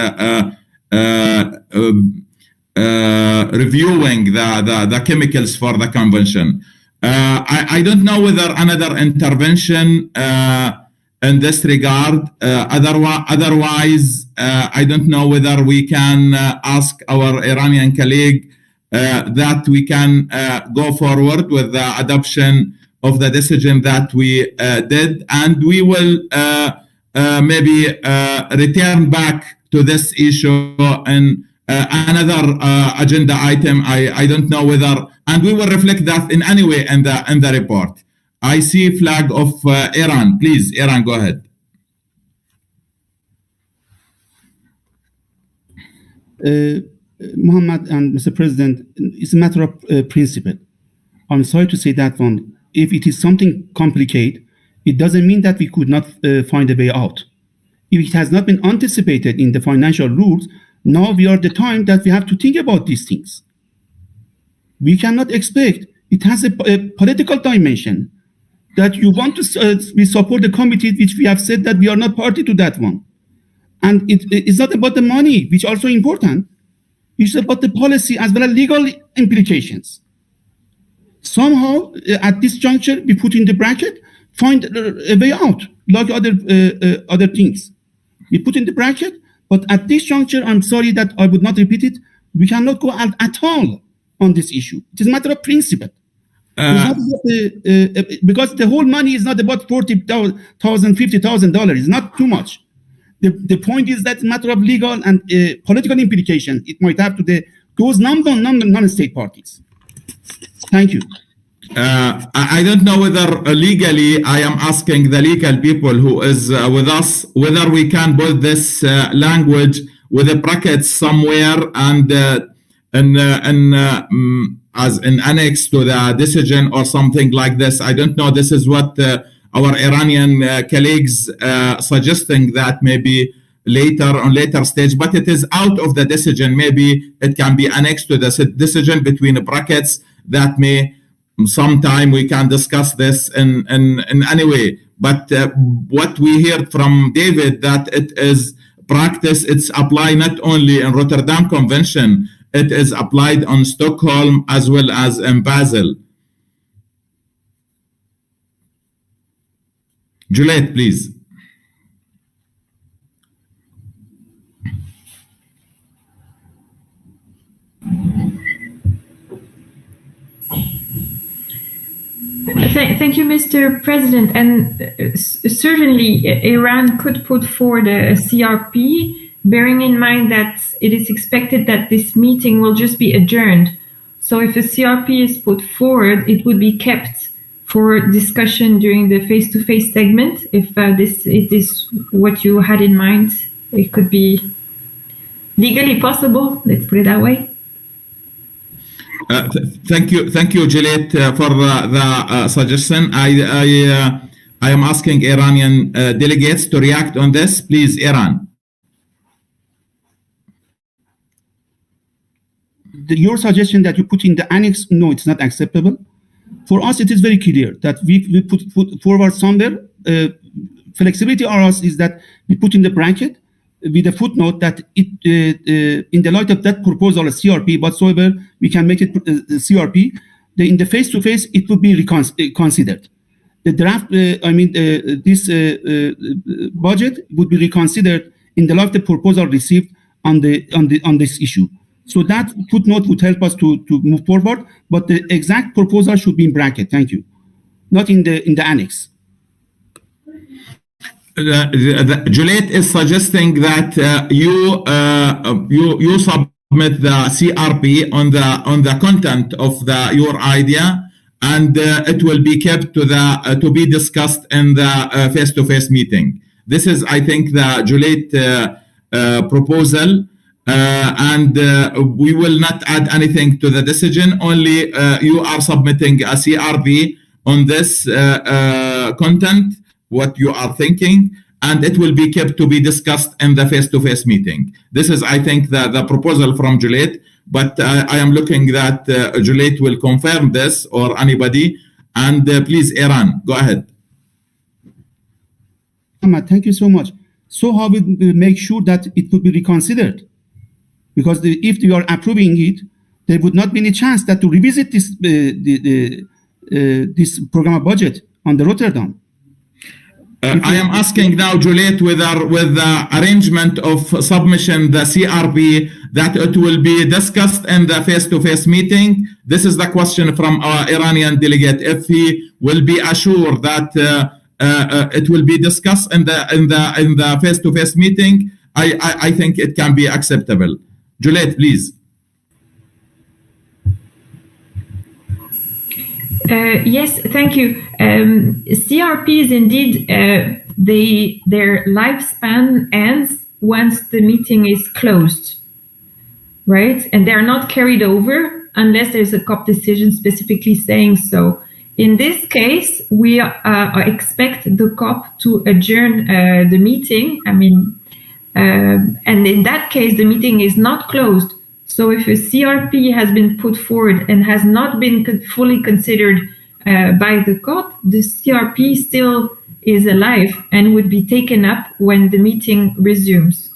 reviewing the chemicals for the convention. I don't know whether another intervention in this regard. Otherwise, I don't know whether we can ask our Iranian colleague that we can go forward with the adoption of the decision that we did, and we will maybe return back to this issue in another agenda item. I don't know whether, and we will reflect that in any way in the report. I see flag of Iran. Please, Iran, go ahead. Muhammad and Mr. President, it's a matter of principle. I'm sorry to say that one. If it is something complicated, it doesn't mean that we could not find a way out. If it has not been anticipated in the financial rules, now we are the time that we have to think about these things. We cannot expect, it has a political dimension, that you want to we support the committee, which we have said that we are not party to that one. And it's not about the money, which is also important. It's about the policy as well as legal implications. Somehow, at this juncture, we put in the bracket, find a way out, like other things. We put in the bracket, but at this juncture, I'm sorry that I would not repeat it, we cannot go out at all on this issue. It is a matter of principle. Because the whole money is not about $40,000, $50,000. It's not too much. The point is that it's a matter of legal and political implications it might have to those non-state parties. Thank you. I don't know whether legally, I am asking the legal people who is with us, whether we can put this language with the brackets somewhere and as an annex to the decision or something like this. I don't know. This is what our Iranian colleagues suggesting that maybe later stage, but it is out of the decision. Maybe it can be annexed to the decision between brackets that may sometime we can discuss this in any way. But what we heard from David, that it is practice, it's applied not only in Rotterdam Convention, it is applied on Stockholm as well as in Basel. Juliet, please. Thank you, Mr. President. And certainly, Iran could put forward a CRP, bearing in mind that it is expected that this meeting will just be adjourned. So if a CRP is put forward, it would be kept for discussion during the face-to-face segment. If it is what you had in mind, it could be legally possible. Let's put it that way. Thank you, Juliet, for the suggestion. I am asking Iranian delegates to react on this. Please, Iran. Your suggestion that you put in the annex, no, it's not acceptable. For us, it is very clear that we put forward somewhere. Flexibility for us is that we put in the bracket with a footnote that in the light of that proposal, a CRP whatsoever, we can make it a CRP. In the face-to-face, it would be considered. The draft, this budget would be reconsidered in the light of the proposal received on this issue. So that footnote would help us to move forward, but the exact proposal should be in bracket. Thank you, not in the annex. Juliet is suggesting that you submit the CRP on the content of your idea, and it will be kept to be discussed in the face-to-face meeting. This is, I think, the Juliet proposal, and we will not add anything to the decision. Only you are submitting a CRP on this content, what you are thinking, and it will be kept to be discussed in the face-to-face meeting. This is, I think, the proposal from Juliet, but I am looking that Juliet will confirm this, or anybody. And please, Iran, go ahead. Thank you so much. So how we make sure that it could be reconsidered? Because if you are approving it, there would not be any chance that to revisit this this program of budget on the Rotterdam. I am asking now, Juliet, with the arrangement of submission, the CRP, that it will be discussed in the face-to-face meeting. This is the question from our Iranian delegate. If he will be assured that it will be discussed in the face-to-face meeting, I think it can be acceptable. Juliet, please. Yes, thank you. CRPs, indeed, their lifespan ends once the meeting is closed, right? And they're not carried over unless there's a COP decision specifically saying so. In this case, we expect the COP to adjourn the meeting. And in that case, the meeting is not closed. So if a CRP has been put forward and has not been fully considered by the COP, the CRP still is alive and would be taken up when the meeting resumes.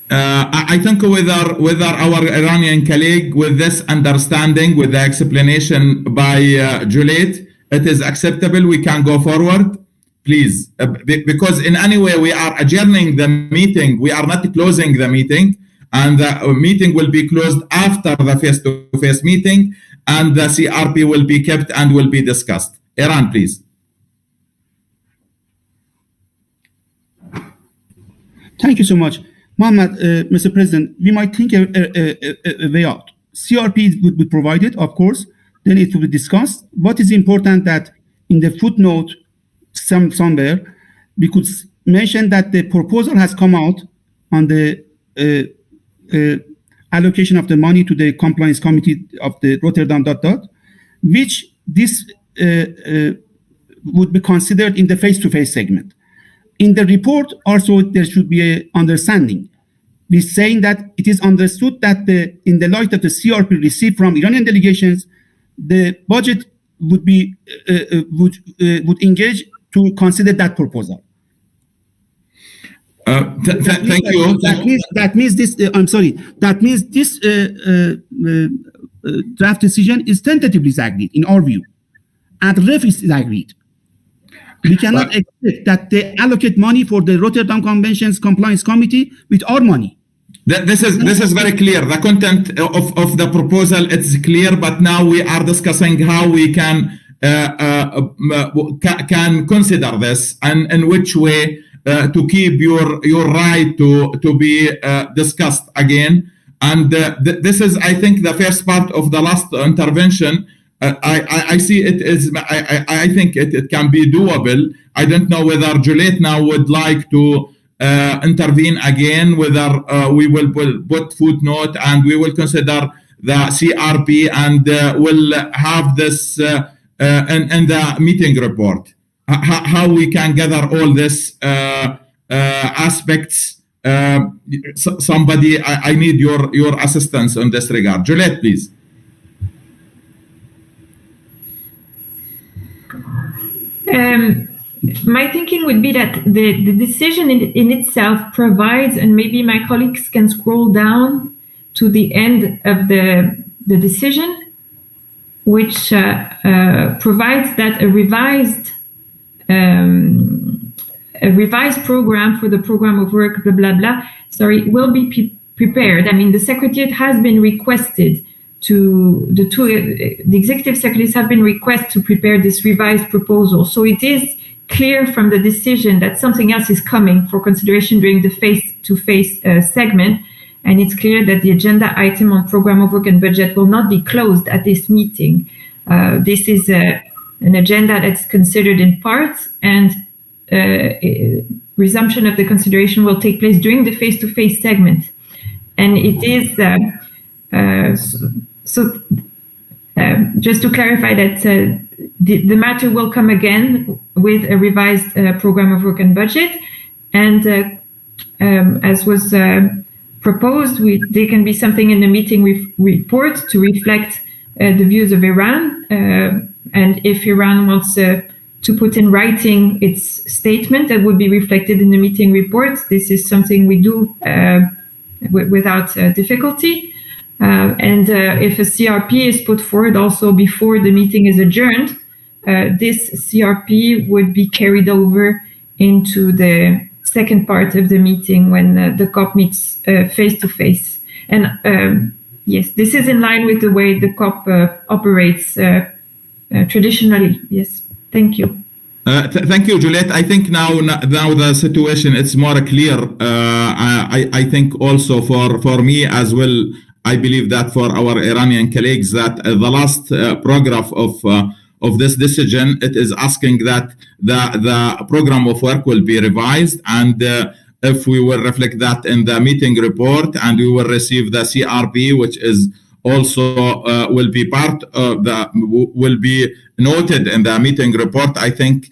I think with our Iranian colleague, with this understanding, with the explanation by Juliet, it is acceptable. We can go forward. Please, because in any way we are adjourning the meeting, we are not closing the meeting, and the meeting will be closed after the face-to-face meeting, and the CRP will be kept and will be discussed. Iran, please. Thank you so much. Mohammed, Mr. President, we might think a way out. CRP would be provided, of course, then it will be discussed. What is important that in the footnote somewhere, we could mention that the proposal has come out on the allocation of the money to the compliance committee of the Rotterdam ... which this would be considered in the face-to-face segment. In the report, also, there should be an understanding. We're saying that it is understood that in the light of the CRP received from Iranian delegations, the budget would be would engage to consider that proposal. Thank you. That means this. I'm sorry. That means this draft decision is tentatively agreed in our view, and REF is agreed. We cannot expect that they allocate money for the Rotterdam Convention's Compliance Committee with our money. This is very clear. The content of the proposal, it's clear, but now we are discussing how we can consider this and in which way to keep your right to be discussed again. And this is, I think, the first part of the last intervention. I see it is. I think it can be doable. I don't know whether Juliet now would like to intervene again. Whether we will put footnote and we will consider the CRP and will have this in the meeting report. How we can gather all this aspects. Somebody, I need your assistance on this regard. Juliet, please. My thinking would be that the decision in itself provides, and maybe my colleagues can scroll down to the end of the decision, which provides that a revised program for the program of work, blah, blah, blah, will be prepared. I mean, the Secretariat has been requested the executive secretaries have been requested to prepare this revised proposal. So it is clear from the decision that something else is coming for consideration during the face-to-face segment. And it's clear that the agenda item on program of work and budget will not be closed at this meeting. This is an agenda that's considered in parts, and resumption of the consideration will take place during the face-to-face segment. And it is just to clarify that the matter will come again with a revised program of work and budget, and as was proposed, there can be something in the meeting report to reflect the views of Iran, and if Iran wants to put in writing its statement, that would be reflected in the meeting report. This is something we do without difficulty. And if a CRP is put forward also before the meeting is adjourned, this CRP would be carried over into the second part of the meeting when the COP meets face-to-face. And yes, this is in line with the way the COP operates traditionally. Yes, thank you. Thank you, Juliet. I think now the situation is more clear. I think also for me as well, I believe that for our Iranian colleagues that the last paragraph of this decision, it is asking that the program of work will be revised, and if we will reflect that in the meeting report, and we will receive the CRP, which is also will be part of will be noted in the meeting report. I think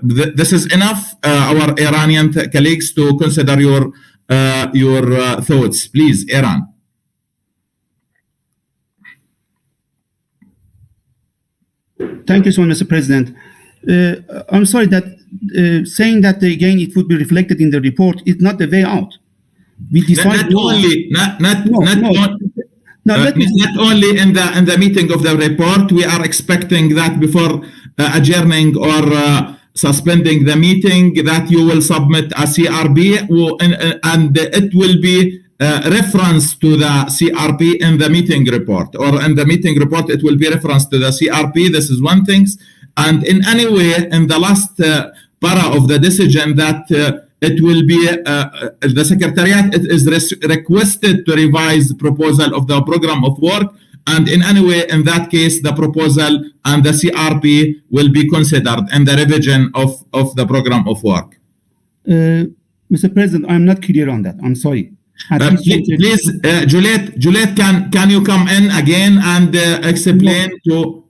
this is enough, our Iranian colleagues, to consider your thoughts. Please, Iran. Thank you so much, Mr. President. I'm sorry that saying that again it would be reflected in the report is not the way out. We decide not only in the meeting of the report. We are expecting that before adjourning or suspending the meeting, that you will submit a CRB, and it will be reference to the CRP in the meeting report, or in the meeting report it will be reference to the CRP. This is one thing. And in any way, in the last para of the decision, that it will be the Secretariat is requested to revise the proposal of the program of work, and in any way, in that case, the proposal and the CRP will be considered in the revision of the program of work. Mr. President, I'm not clear on that. I'm sorry. Please, Juliet, can you come in again and explain to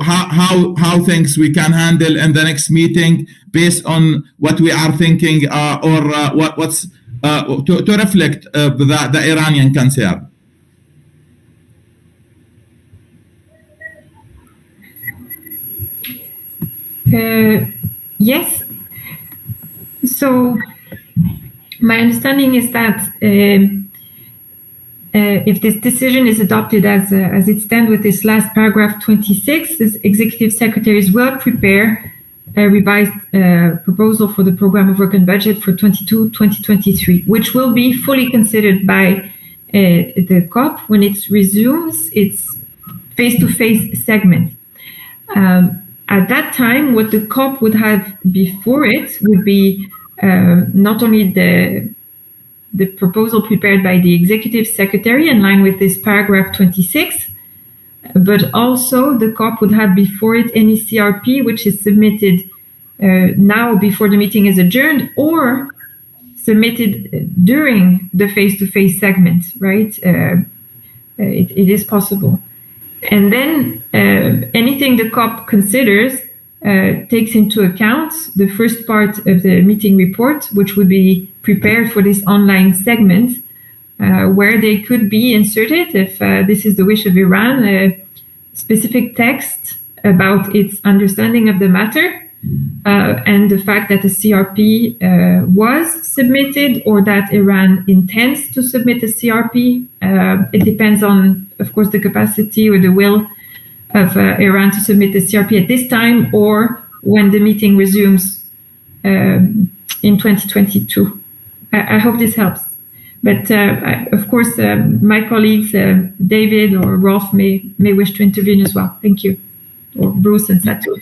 how things we can handle in the next meeting based on what we are thinking, or what's to reflect the Iranian concern. Yes. So my understanding is that if this decision is adopted as it stands with this last paragraph 26, the executive secretaries will prepare a revised proposal for the program of work and budget for 2022-2023, which will be fully considered by the COP when it resumes its face-to-face segment. At that time, what the COP would have before it would be not only the proposal prepared by the executive secretary in line with this paragraph 26, but also the COP would have before it any CRP which is submitted now before the meeting is adjourned or submitted during the face-to-face segment, right? It is possible. And then anything the COP considers takes into account the first part of the meeting report, which would be prepared for this online segment, where they could be inserted, if this is the wish of Iran, a specific text about its understanding of the matter and the fact that the CRP was submitted or that Iran intends to submit a CRP. It depends on, of course, the capacity or the will of Iran to submit the CRP at this time or when the meeting resumes in 2022. I hope this helps. But of course, my colleagues, David or Rolf, may wish to intervene as well. Thank you. Or Bruce and Satu.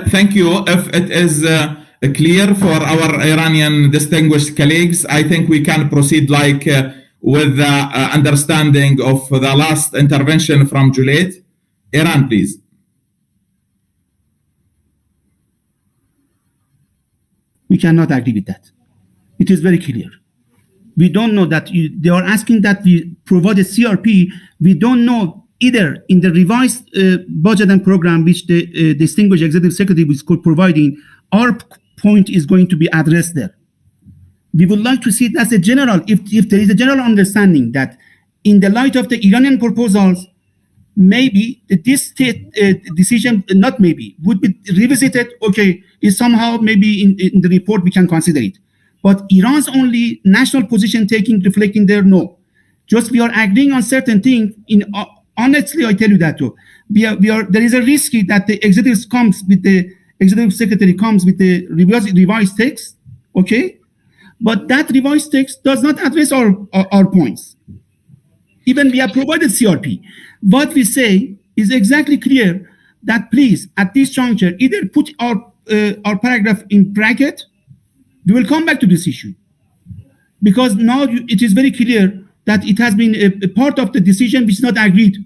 Thank you. If it is clear for our Iranian distinguished colleagues, I think we can proceed with the understanding of the last intervention from Juliet. Iran, please. We cannot agree with that. It is very clear. We don't know that they are asking that we provide a CRP. We don't know either in the revised budget and program, which the distinguished executive secretary is providing, our point is going to be addressed there. We would like to see it as a general, if there is a general understanding that in the light of the Iranian proposals, maybe this state decision, not maybe, would be revisited, okay, is somehow maybe in the report we can consider it. But Iran's only national position taking, reflecting there, no. Just we are agreeing on certain things. Honestly, I tell you that too. There is a risk that the executive secretary comes with the revised text, okay? But that revised text does not address our points. Even we have provided CRP. What we say is exactly clear that please, at this juncture, either put our paragraph in bracket. We will come back to this issue because now it is very clear that it has been a part of the decision which is not agreed.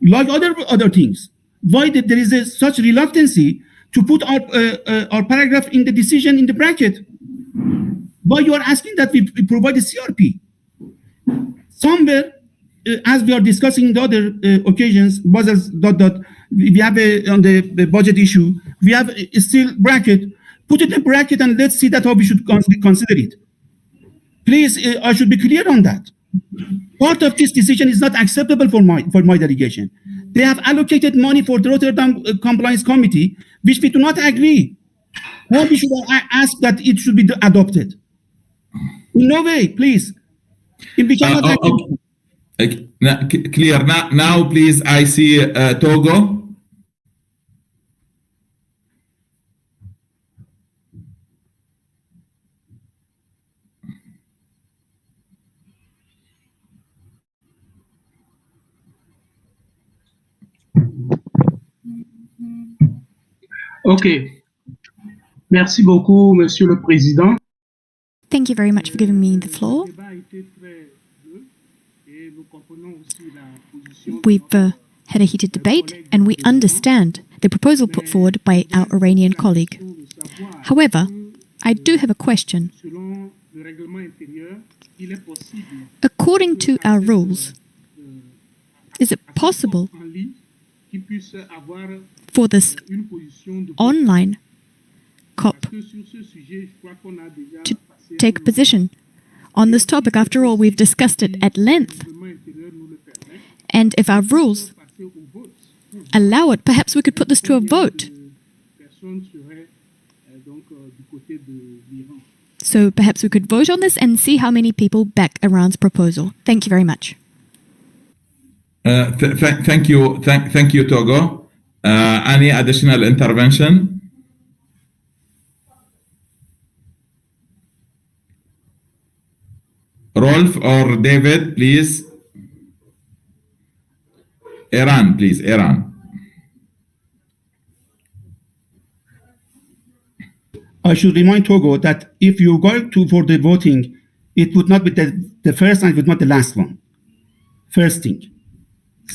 Like other things, why there is such reluctancy to put our paragraph in the decision in the bracket? Why you are asking that we provide a CRP? Somewhere, as we are discussing in the other occasions, buzzers, we have on the budget issue, we have still bracket. Put it in bracket and let's see that how we should consider it. Please, I should be clear on that. Part of this decision is not acceptable for my delegation. They have allocated money for the Rotterdam Compliance Committee, which we do not agree. How we should ask that it should be adopted? In no way, please. If we cannot clear. Now, please, I see Togo. OK. Merci beaucoup, Monsieur le Président. Thank you very much for giving me the floor. We've had a heated debate and we understand the proposal put forward by our Iranian colleague. However, I do have a question. According to our rules, is it possible for this online COP to take a position on this topic? After all, we've discussed it at length. And if our rules allow it, perhaps we could put this to a vote. So perhaps we could vote on this and see how many people back Iran's proposal. Thank you very much. Thank you, Togo. Any additional intervention? Rolf or David, please. Iran, please, Iran. I should remind Togo that if you go for the voting, it would not be the first and it would not the last one. First thing.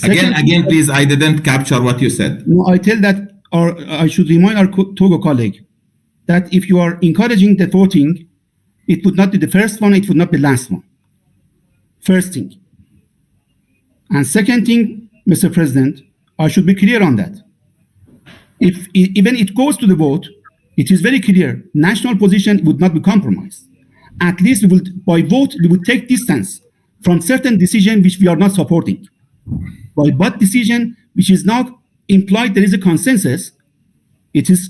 Again, please, I didn't capture what you said. No, I tell that, or I should remind our Togo colleague that if you are encouraging the voting, it would not be the first one, it would not be the last one. First thing. And second thing, Mr. President, I should be clear on that. If even it goes to the vote, it is very clear, national position would not be compromised. At least we will, by vote, we would take distance from certain decision which we are not supporting. By what decision which is not implied there is a consensus, it is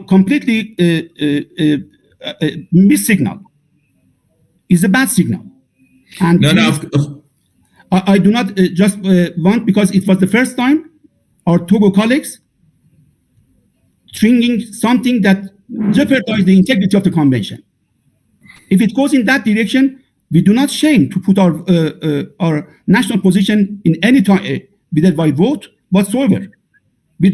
completely missed signal. It's a bad signal. And I do not just want, because it was the first time our Togo colleagues stringing something that jeopardized the integrity of the convention. If it goes in that direction, we do not shame to put our national position in any time, whether by vote whatsoever. We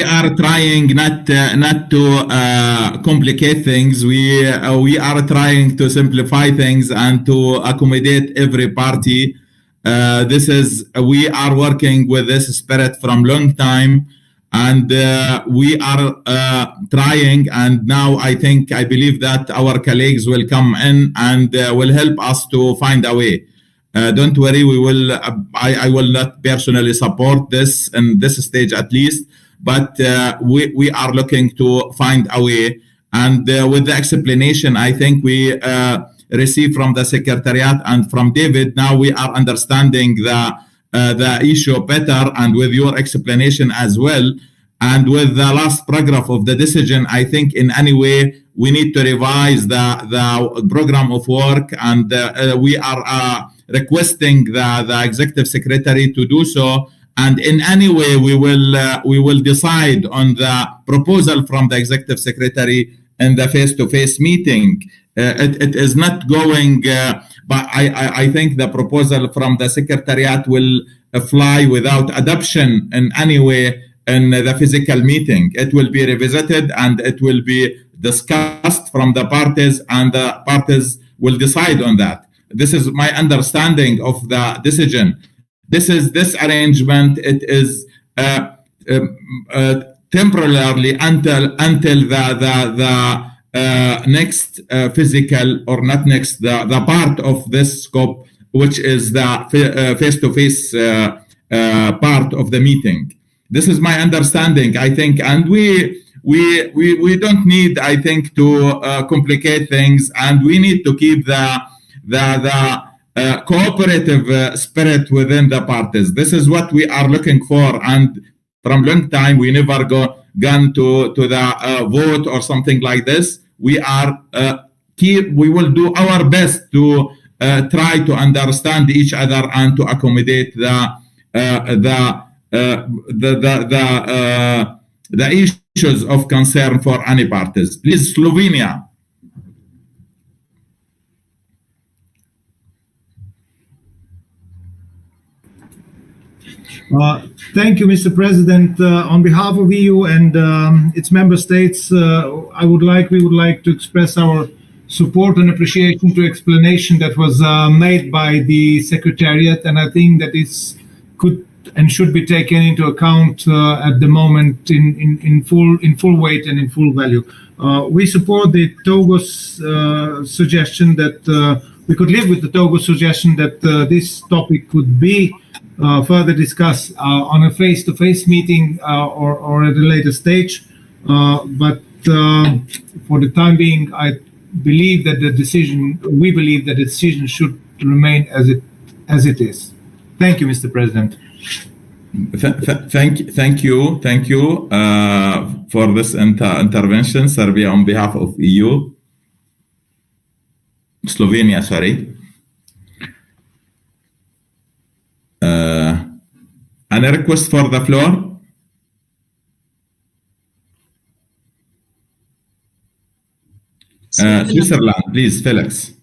are trying not to complicate things. We are trying to simplify things and to accommodate every party. We are working with this spirit from long time, and we are trying. And now I believe that our colleagues will come in and will help us to find a way. Don't worry, we will. I will not personally support this in this stage at least, but we are looking to find a way. And with the explanation, I think we received from the Secretariat and from David, now we are understanding the issue better, and with your explanation as well. And with the last paragraph of the decision, I think in any way we need to revise the program of work, and we are requesting the executive secretary to do so. And in any way, we will decide on the proposal from the executive secretary in the face-to-face meeting. It is not going, but I think the proposal from the secretariat will fly without adoption in any way in the physical meeting. It will be revisited and it will be discussed from the parties, and the parties will decide on that. This is my understanding of the decision. This arrangement. It is temporarily until the next physical, or not next, the part of this scope, which is the face-to-face part of the meeting. This is my understanding, I think, and we don't need, I think, to complicate things, and we need to keep the cooperative spirit within the parties. This is what we are looking for, and from long time we never gone to the vote or something like this. We will do our best to try to understand each other and to accommodate the issues of concern for any parties. Please, Slovenia. Thank you, Mr. President. On behalf of EU and its member states, we would like to express our support and appreciation to explanation that was made by the Secretariat, and I think that is could and should be taken into account at the moment in full weight and in full value. We support the Togo's suggestion that we could live with the Togo suggestion that this topic could be further discussed on a face-to-face meeting or at a later stage. But for the time being, we believe that the decision should remain as it is. Thank you, Mr. President. Thank you for this intervention, Serbia, on behalf of EU. Slovenia, sorry. Any request for the floor? Switzerland, please, Felix.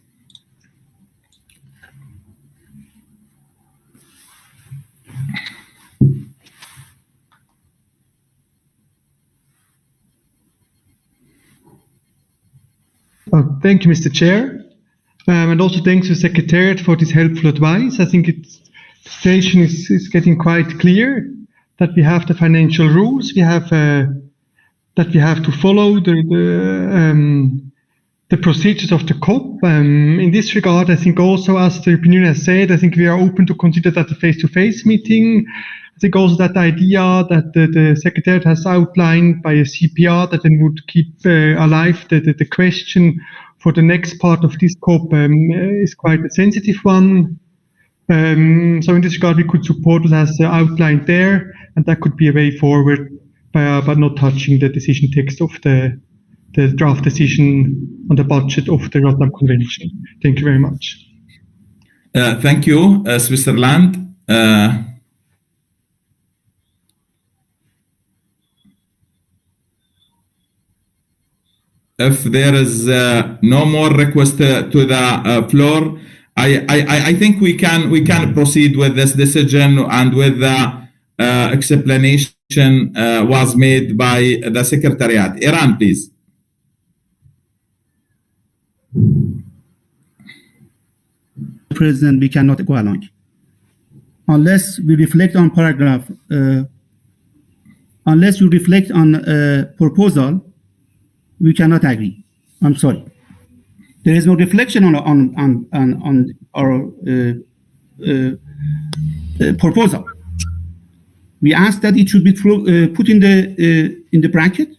Thank you, Mr. Chair. And also thanks to the Secretariat for this helpful advice. I think the situation is getting quite clear that we have the financial rules, we have that we have to follow the procedures of the COP. In this regard, I think also, as the European Union has said, I think we are open to consider that a face-to-face meeting. I think also that idea that the Secretariat has outlined by a CPR that then would keep alive the question for the next part of this COP is quite a sensitive one. So in this regard, we could support what has outlined there, and that could be a way forward, but not touching the decision text of the draft decision on the budget of the Rotterdam Convention. Thank you very much. Thank you, Switzerland. If there is no more request to the floor, I think we can proceed with this decision, and with the explanation was made by the Secretariat. Iran, please. President, we cannot go along unless we reflect on paragraph. Unless you reflect on proposal, we cannot agree. I'm sorry. There is no reflection on our proposal. We ask that it should be put in the bracket,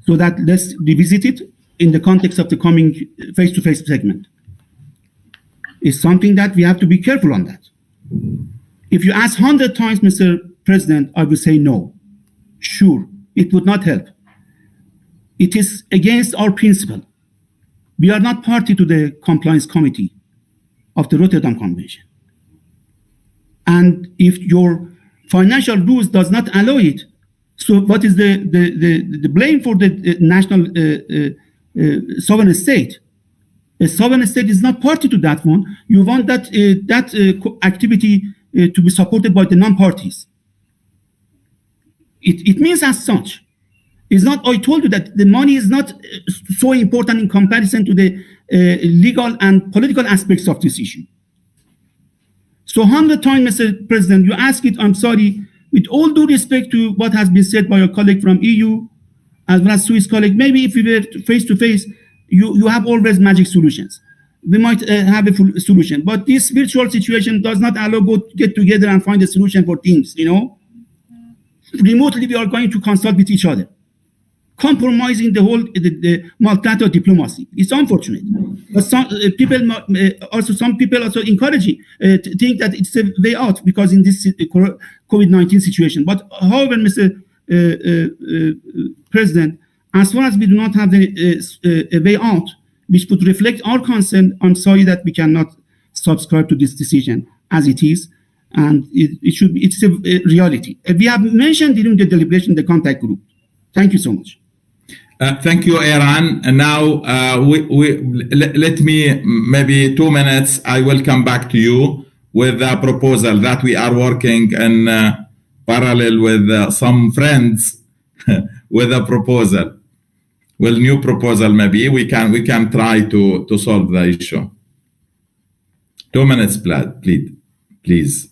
so that let's revisit it in the context of the coming face-to-face segment. It's something that we have to be careful on that. If you ask 100 times, Mr. President, I will say no. Sure, it would not help. It is against our principle. We are not party to the compliance committee of the Rotterdam Convention. And if your financial rules does not allow it, so what is the blame for the national sovereign state? A sovereign state is not party to that one. You want that activity to be supported by the non-parties. It means as such. It's not, I told you that the money is not so important in comparison to the legal and political aspects of this issue. So 100 times, Mr. President, you ask it, I'm sorry, with all due respect to what has been said by your colleague from EU, as well as Swiss colleague, maybe if we were face-to-face, you have always magic solutions. We might have a full solution, but this virtual situation does not allow go get together and find a solution for things, you know? Remotely, we are going to consult with each other, compromising the whole the multilateral diplomacy. It's unfortunate, but some people also encouraging think that it's a way out because in this COVID-19 situation. But however, Mr. President, as far as we do not have a way out, which would reflect our concern, I'm sorry that we cannot subscribe to this decision as it is, and it's a reality. We have mentioned during the deliberation the contact group. Thank you so much. Thank you, Iran. And now let me, maybe 2 minutes, I will come back to you with a proposal that we are working in parallel with some friends with a proposal. Well, new proposal, maybe we can try to solve the issue. 2 minutes, please.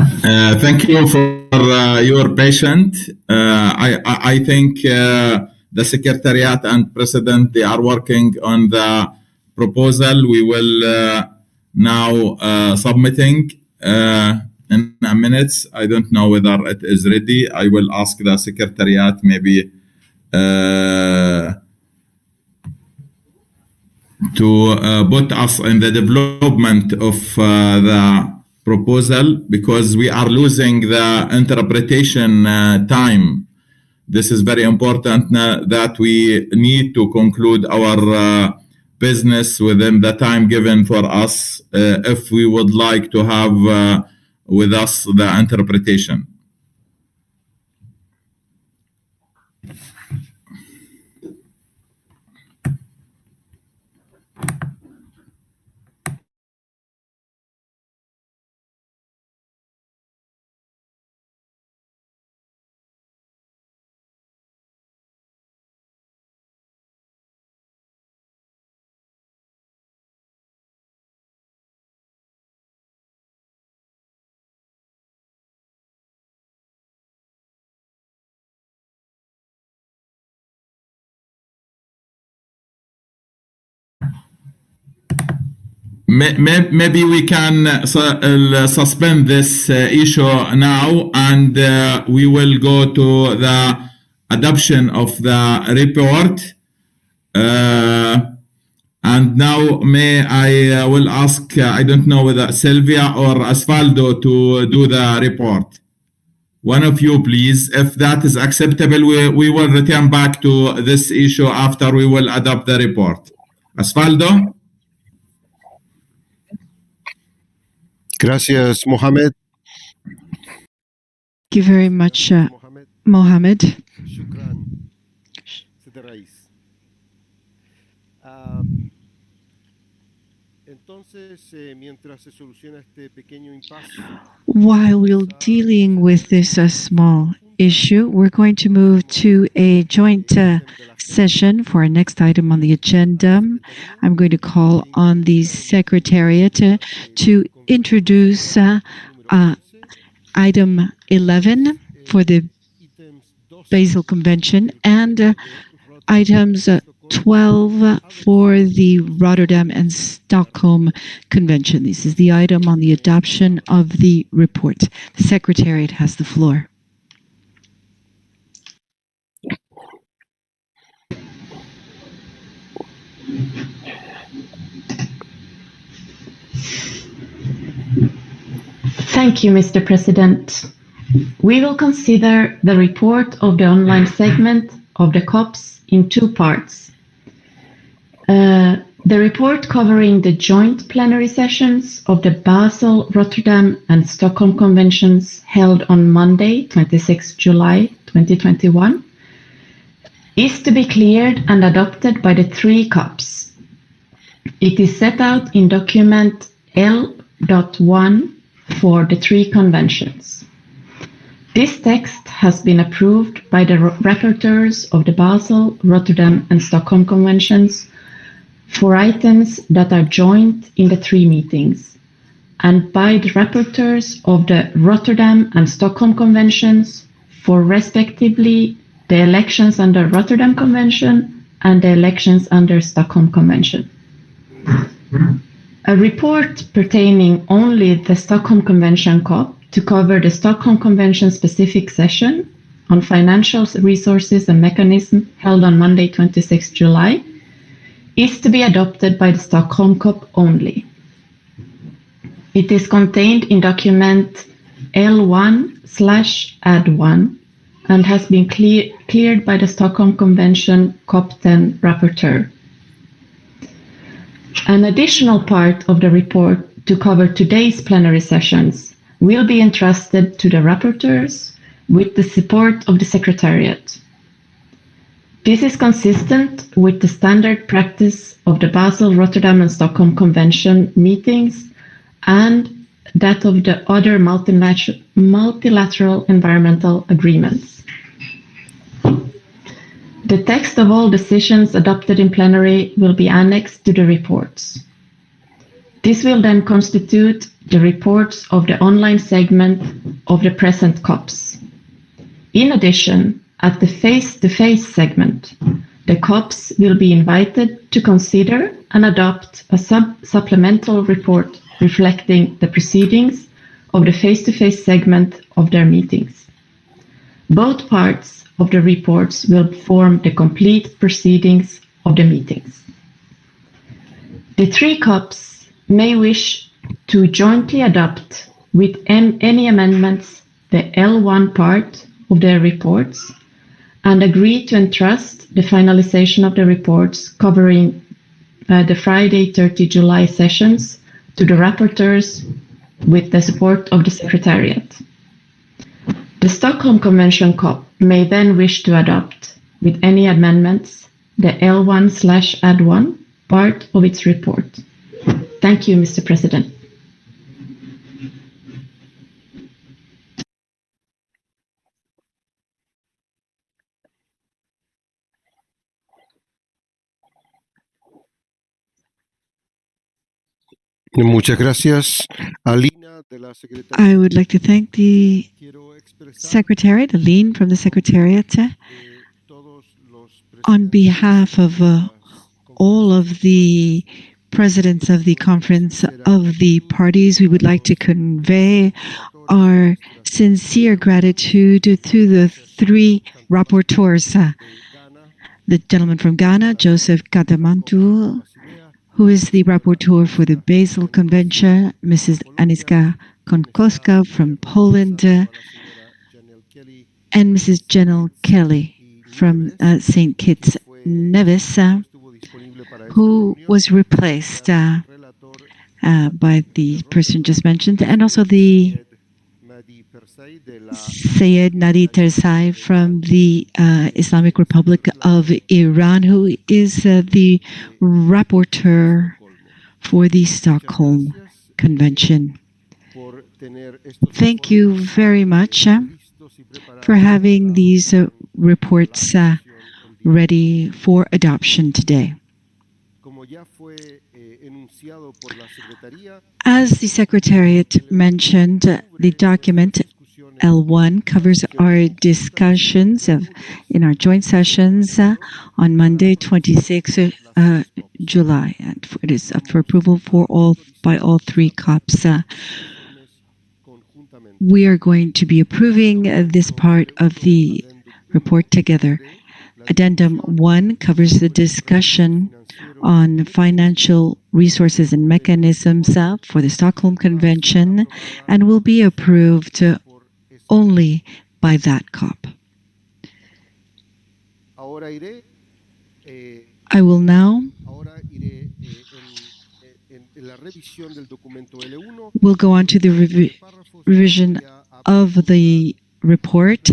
Thank you for your patience. I think the Secretariat and President, they are working on the proposal. We will now submitting in a minute. I don't know whether it is ready. I will ask the Secretariat maybe to put us in the development of the proposal, because we are losing the interpretation time. This is very important that we need to conclude our business within the time given for us if we would like to have with us the interpretation. Maybe we can suspend this issue now, and we will go to the adoption of the report. And now I will ask, I don't know whether Sylvia or Asfaldo to do the report. One of you, please. If that is acceptable, we will return back to this issue after we will adopt the report. Asfaldo? Gracias, Mohammed. Thank you very much, Mohammed. While we're dealing with this small issue, we're going to move to a joint session for our next item on the agenda. I'm going to call on the Secretariat to introduce item 11 for the Basel Convention and items 12 for the Rotterdam and Stockholm Convention. This is the item on the adoption of the report. The Secretariat has the floor. Thank you, Mr. President. We will consider the report of the online segment of the COPs in two parts. The report covering the joint plenary sessions of the Basel, Rotterdam and Stockholm Conventions held on Monday, 26 July 2021, is to be cleared and adopted by the three COPs. It is set out in document L.1 for the three conventions. This text has been approved by the rapporteurs of the Basel, Rotterdam and Stockholm Conventions for items that are joint in the three meetings, and by the rapporteurs of the Rotterdam and Stockholm Conventions for respectively the elections under Rotterdam Convention and the elections under Stockholm Convention. A report pertaining only the Stockholm Convention COP to cover the Stockholm Convention specific session on financial resources and mechanism held on Monday, 26 July, is to be adopted by the Stockholm COP only. It is contained in document L1/add1 and has been cleared by the Stockholm Convention COP10 rapporteur. An additional part of the report to cover today's plenary sessions will be entrusted to the rapporteurs with the support of the Secretariat. This is consistent with the standard practice of the Basel, Rotterdam and Stockholm Convention meetings and that of the other multilateral environmental agreements. The text of all decisions adopted in plenary will be annexed to the reports. This will then constitute the reports of the online segment of the present COPs. In addition, at the face-to-face segment, the COPs will be invited to consider and adopt a supplemental report reflecting the proceedings of the face-to-face segment of their meetings. Both parts of the reports will form the complete proceedings of the meetings. The three COPs may wish to jointly adopt with any amendments the L1 part of their reports and agree to entrust the finalization of the reports covering the Friday 30 July sessions to the rapporteurs with the support of the Secretariat. The Stockholm Convention COP may then wish to adopt, with any amendments, the L1/Add1 part of its report. Thank you, Mr. President. Muchas gracias. Alina de la I would like to thank the Secretariat, Aline from the Secretariat, on behalf of all of the presidents of the Conference of the Parties. We would like to convey our sincere gratitude to the three rapporteurs, the gentleman from Ghana, Joseph Katamantu, who is the rapporteur for the Basel Convention, Mrs. Aniska Konkowska from Poland, and Mrs. Janelle Kelly from St. Kitts Nevis, who was replaced by the person just mentioned, and also the Sayed Nadi Tersai from the Islamic Republic of Iran, who is the rapporteur for the Stockholm Convention. Thank you very much for having these reports ready for adoption today. As the Secretariat mentioned, the document L1 covers our discussions in our joint sessions on Monday, 26 July, and it is up for approval by all three COPs. We are going to be approving this part of the report together. Addendum 1 covers the discussion on financial resources and mechanisms for the Stockholm Convention and will be approved only by that COP. I will now we'll go on to the revision of the report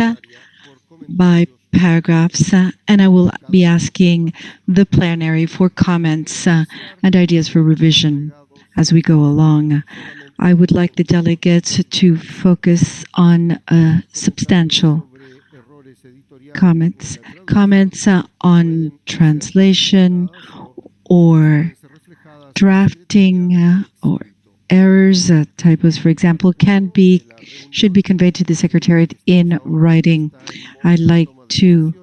by paragraphs, and I will be asking the plenary for comments and ideas for revision as we go along. I would like the delegates to focus on substantial comments on translation or drafting or errors, typos, for example, should be conveyed to the Secretariat in writing. I'd like to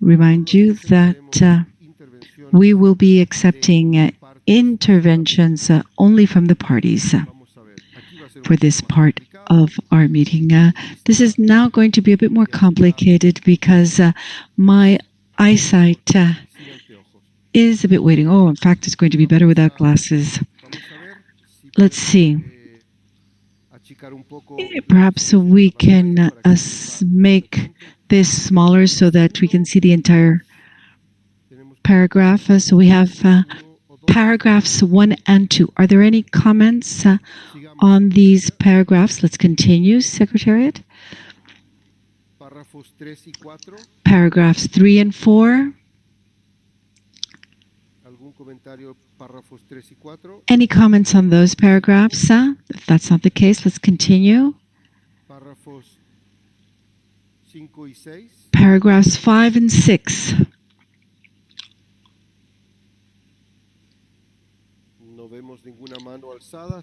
remind you that we will be accepting interventions only from the parties for this part of our meeting. This is now going to be a bit more complicated because my eyesight is a bit waiting. Oh, in fact, it's going to be better without glasses. Let's see. Perhaps we can make this smaller so that we can see the entire paragraph. So we have paragraphs 1 and 2. Are there any comments on these paragraphs? Let's continue, Secretariat. Paragraphs 3 and 4. Any comments on those paragraphs? If that's not the case, let's continue. Paragraphs 5 and 6.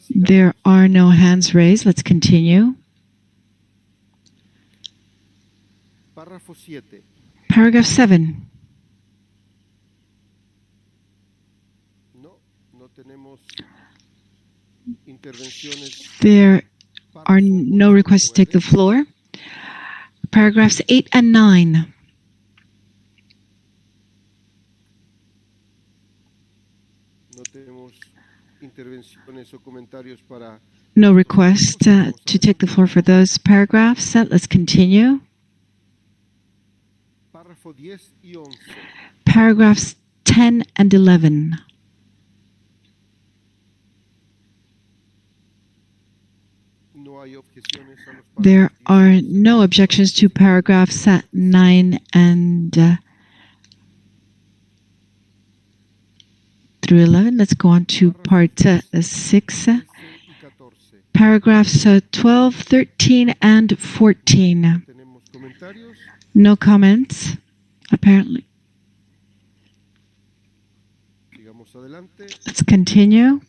There are no hands raised. Let's continue. Paragraph 7. There are no requests to take the floor. Paragraphs 8 and 9. No request to take the floor for those paragraphs. Let's continue. Paragraphs 10 and 11. There are no objections to paragraphs 9 and through 11. Let's go on to part 6. Paragraphs 12, 13, and 14. No comments, apparently. Let's continue.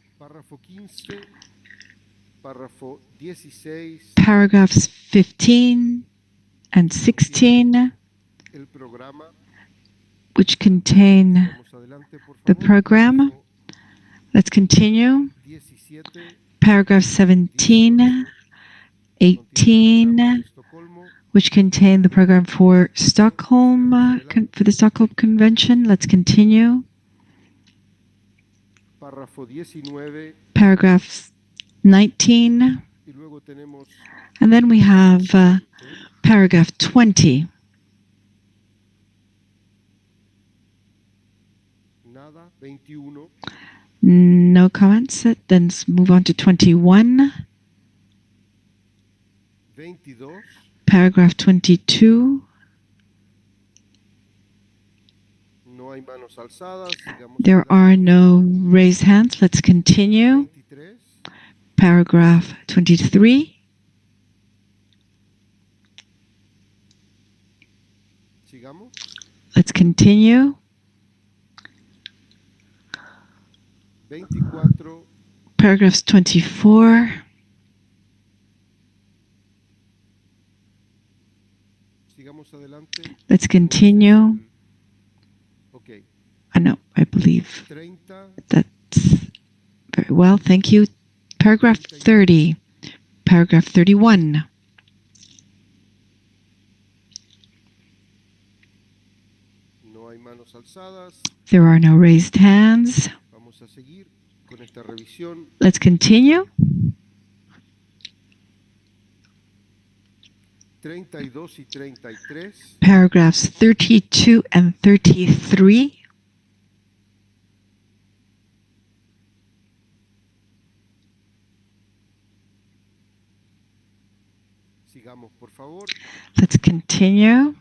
Paragraphs 15 and 16, which contain the program. Let's continue. Paragraph 17, 18, which contain the program for Stockholm, for the Stockholm Convention. Let's continue. Paragraph 19, and then we have paragraph 20. No comments. Then let's move on to 21. Paragraph 22. There are no raised hands. Let's continue. Paragraph 23. Let's continue. Paragraphs 24. Let's continue. No, I believe that's very well. Thank you. Paragraph 30. Paragraph 31. There are no raised hands. Let's continue. Paragraphs 32 and 33. Let's continue.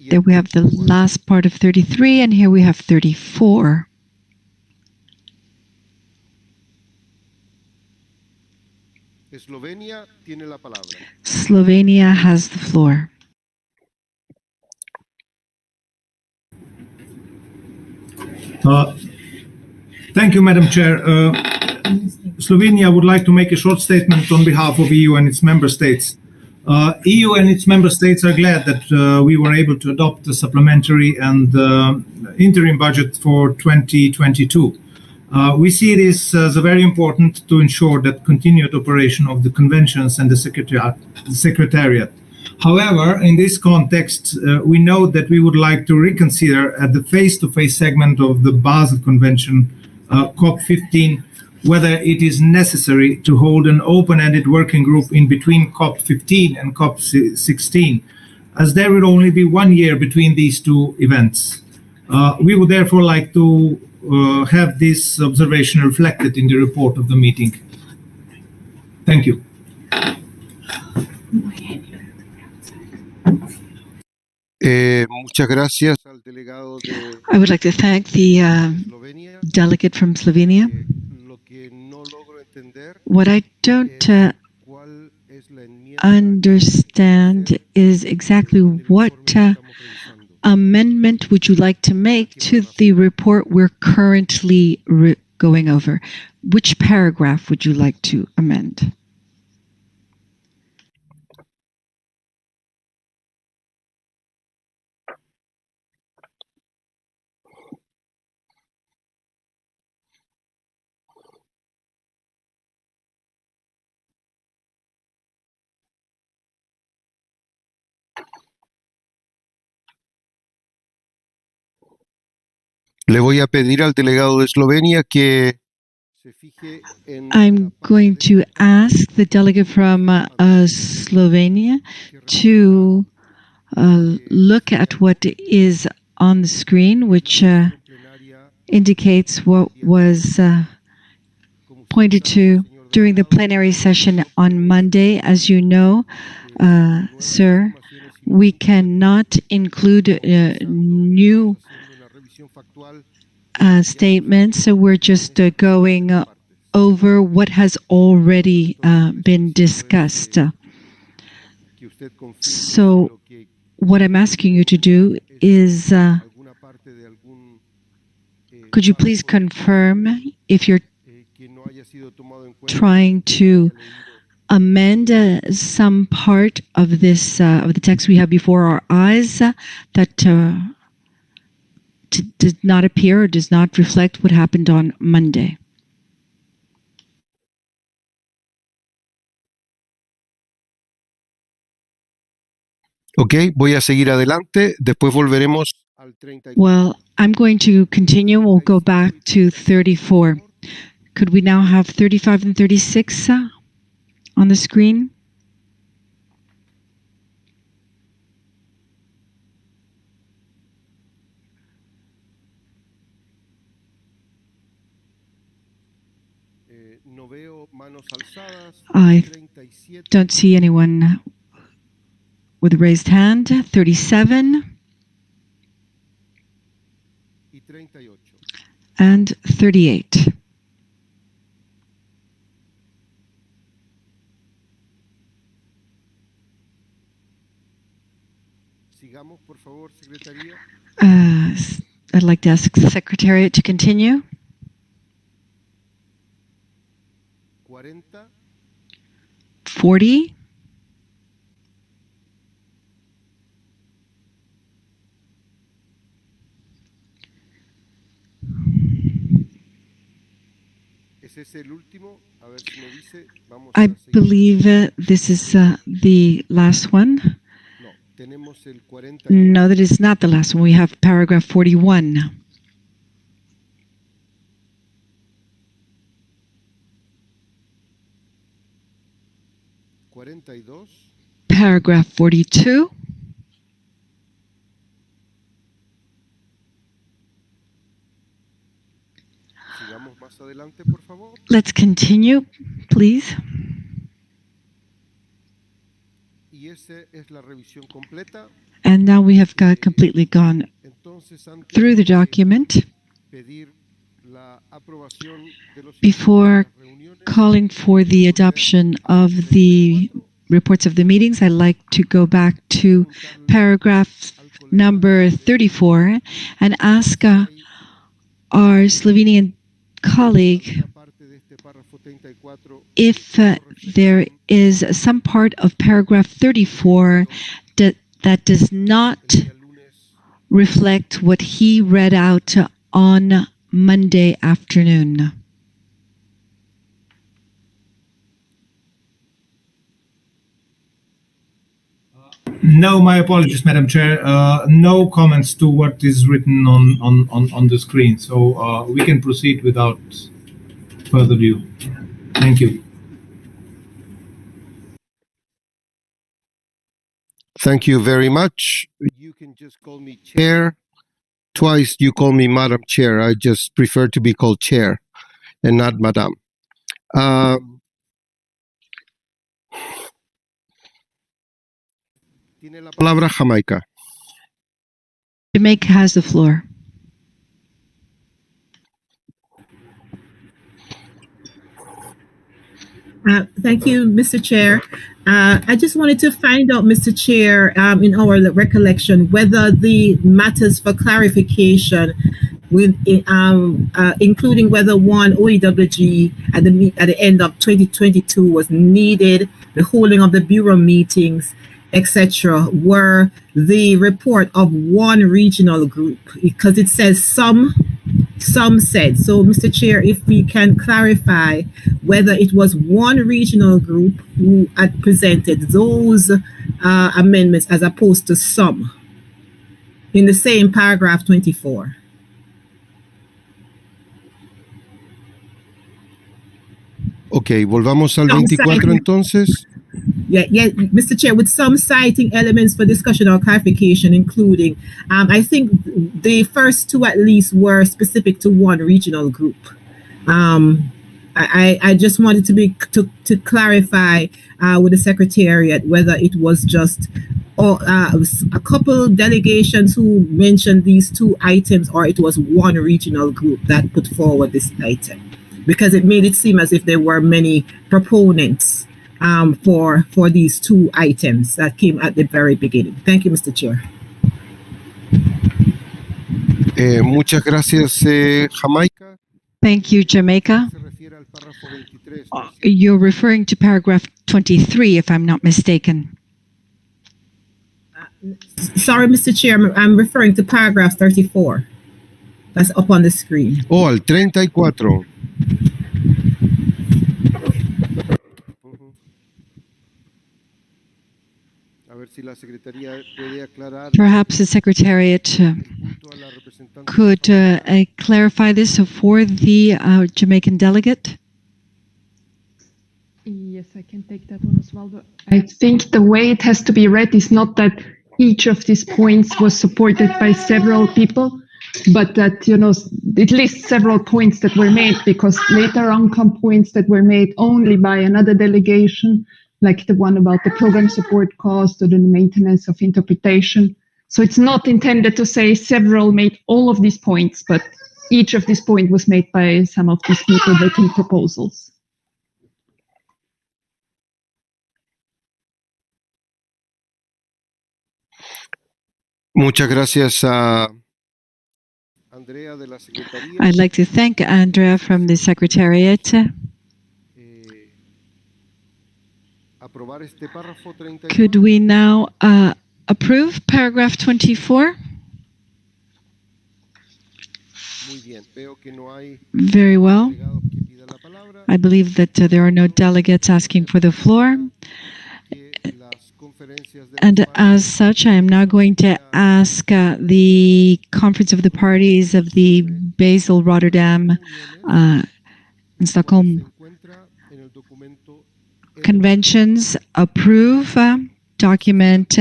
There we have the last part of 33, and here we have 34. Slovenia has the floor. Thank you, Madam Chair. Slovenia would like to make a short statement on behalf of EU and its member states. EU and its member states are glad that we were able to adopt the supplementary and interim budget for 2022. We see this as very important to ensure that continued operation of the conventions and the secretariat. However, in this context, we note that we would like to reconsider at the face-to-face segment of the Basel Convention, COP15, whether it is necessary to hold an open-ended working group in between COP15 and COP16, as there will only be 1 year between these two events. We would therefore like to have this observation reflected in the report of the meeting. Thank you. Muchas gracias. I would like to thank the delegate from Slovenia. What I don't understand is exactly what amendment would you like to make to the report we're currently going over? Which paragraph would you like to amend? Le voy a pedir al delegado de Eslovenia que I'm going to ask the delegate from Slovenia to look at what is on the screen, which indicates what was pointed to during the plenary session on Monday. As you know, sir, we cannot include new statements, so we're just going over what has already been discussed. So what I'm asking you to do is, could you please confirm if you're trying to amend some part of this of the text we have before our eyes that did not appear or does not reflect what happened on Monday? Ok, voy a seguir adelante, después volveremos al 34. Well, I'm going to continue. We'll go back to 34. Could we now have 35 and 36 on the screen? I don't see anyone with a raised hand. 37 and 38. I'd like to ask the Secretariat to continue. 40. I believe this is the last one. No, that is not the last one. We have paragraph 41. Paragraph 42. Let's continue, please. And now we have completely gone through the document. Before calling for the adoption of the reports of the meetings, I'd like to go back to paragraph number 34 and ask our Slovenian colleague if there is some part of paragraph 34 that does not reflect what he read out on Monday afternoon. No, my apologies, Madam Chair. No comments to what is written on the screen, so we can proceed without further ado. Thank you. Thank you very much. You can just call me Chair. Twice you call me Madam Chair. I just prefer to be called Chair and not Madam. Tiene la palabra Jamaica. Jamaica has the floor. Thank you, Mr. Chair. I just wanted to find out, Mr. Chair, in our recollection, whether the matters for clarification, with including whether one OEWG at the end of 2022 was needed, the holding of the bureau meetings, etc., were the report of one regional group, because it says some said. So, Mr. Chair, if we can clarify whether it was one regional group who had presented those amendments as opposed to some in the same paragraph 24. Ok, volvamos al 24 entonces. Yeah, Mr. Chair, with some citing elements for discussion or clarification, including, I think the first two at least were specific to one regional group. I just wanted to clarify with the Secretariat whether it was just a couple delegations who mentioned these two items, or it was one regional group that put forward this item, because it made it seem as if there were many proponents for these two items that came at the very beginning. Thank you, Mr. Chair. Muchas gracias, Jamaica. Thank you, Jamaica. You're referring to paragraph 23, if I'm not mistaken. Sorry, Mr. Chair, I'm referring to paragraph 34. That's up on the screen. Oh, al 34. Perhaps the Secretariat could clarify this for the Jamaican delegate. Yes, I can take that one, Osvaldo. I think the way it has to be read is not that each of these points was supported by several people, but that, it lists several points that were made, because later on come points that were made only by another delegation, like the one about the program support cost or the maintenance of interpretation. So it's not intended to say several made all of these points, but each of these points was made by some of these people making proposals. Muchas gracias a Andrea de la Secretaría. I'd like to thank Andrea from the Secretariat. Could we now approve paragraph 24? Very well. I believe that there are no delegates asking for the floor. And as such, I am now going to ask the Conference of the Parties of the Basel, Rotterdam, and Stockholm Conventions approve document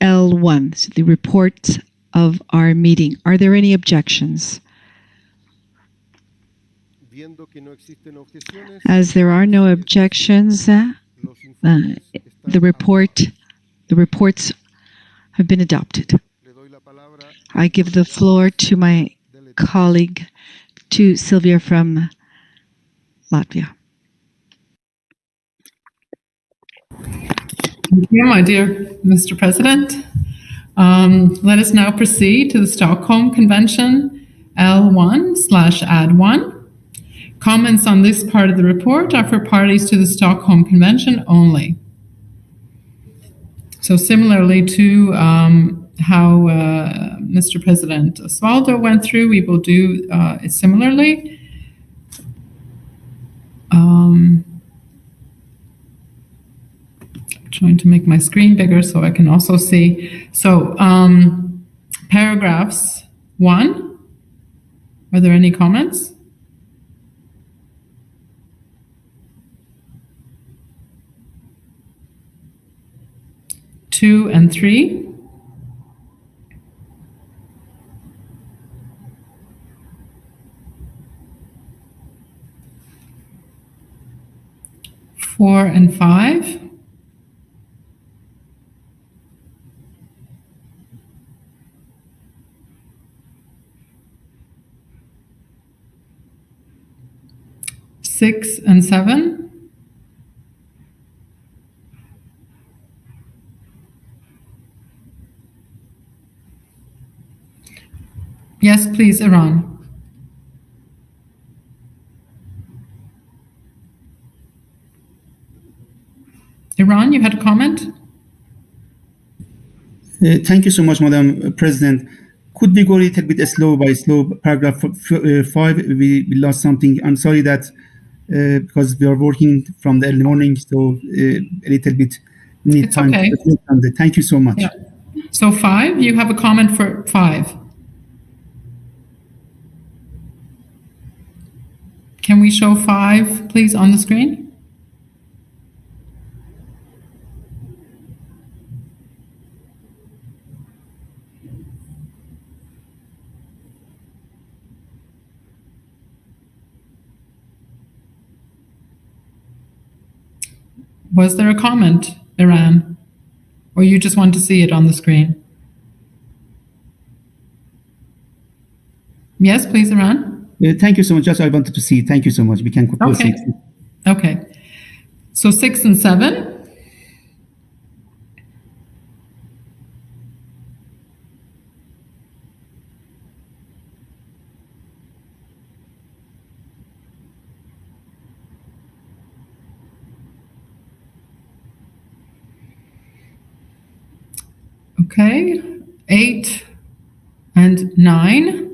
L1, so the report of our meeting. Are there any objections? As there are no objections, the reports have been adopted. I give the floor to my colleague, to Sylvia from Latvia. Thank you, my dear Mr. President. Let us now proceed to the Stockholm Convention L1/Add1. Comments on this part of the report are for parties to the Stockholm Convention only. So similarly to how Mr. President Osvaldo went through, we will do it similarly. Trying to make my screen bigger so I can also see. So paragraphs 1, are there any comments? 2 and 3. Four and 5. Six and 7. Yes, please, Iran. Iran, you had a comment? Thank you so much, Madam President. Could we go a little bit slow by slow? Paragraph 5, we lost something. I'm sorry that because we are working from the early morning, so a little bit need It's time. okay. To thank you so much. Yeah. So 5, you have a comment for 5. Can we show 5, please, on the screen? Was there a comment, Iran? Or you just want to see it on the screen? Yes, please, Iran. Thank you so much. Just I wanted to see. Thank you so much. We can proceed. Okay. So 6 and 7. Okay, 8 and 9.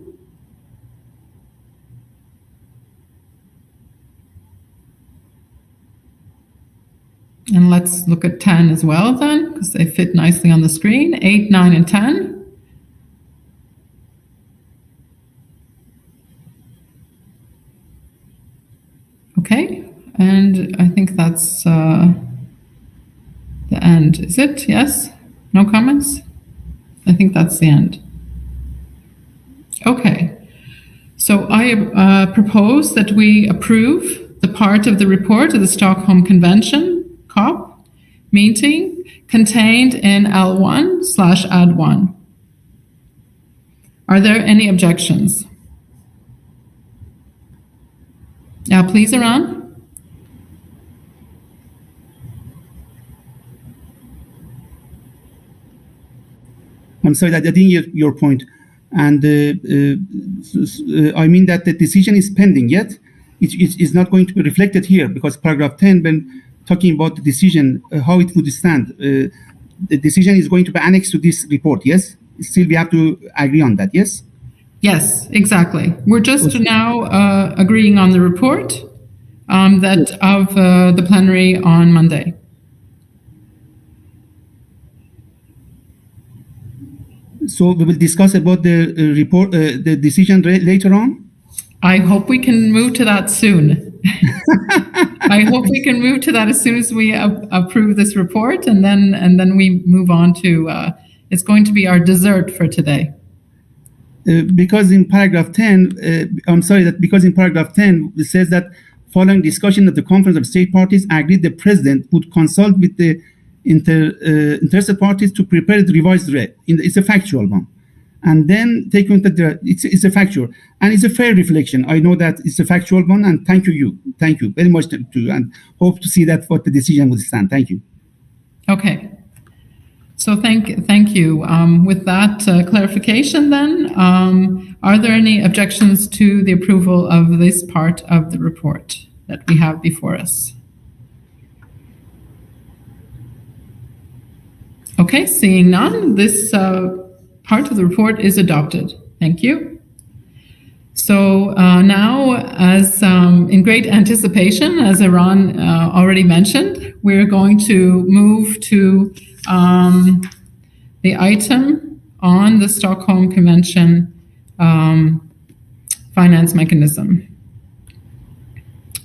And let's look at 10 as well then, because they fit nicely on the screen. 8, 9, and 10. Okay, and I think that's the end. Is it? Yes? No comments? I think that's the end. Okay, so I propose that we approve the part of the report of the Stockholm Convention COP meeting contained in L1/Add1. Are there any objections? Yeah, please, Iran. I'm sorry that I didn't hear your point. And I mean that the decision is pending yet. It's not going to be reflected here because paragraph 10, when talking about the decision, how it would stand, the decision is going to be annexed to this report, yes? Still, we have to agree on that, yes? Yes, exactly. We're just now agreeing on the report that of the plenary on Monday. So we will discuss about the report, the decision later on? I hope we can move to that soon. I hope we can move to that as soon as we approve this report, and then we move on to. It's going to be our dessert for today. Because in paragraph 10, I'm sorry that because in paragraph 10 it says that following discussion at the conference of state parties, agreed the president would consult with the interested parties to prepare the revised draft. It's a factual one. And then take into the, it's a factual, and it's a fair reflection. I know that it's a factual one, and thank you very much to and hope to see that what the decision will stand. Thank you. Okay. So thank you. With that clarification, then, are there any objections to the approval of this part of the report that we have before us? Okay, seeing none, this part of the report is adopted. Thank you. So now, as in great anticipation, as Iran already mentioned, we're going to move to the item on the Stockholm Convention finance mechanism.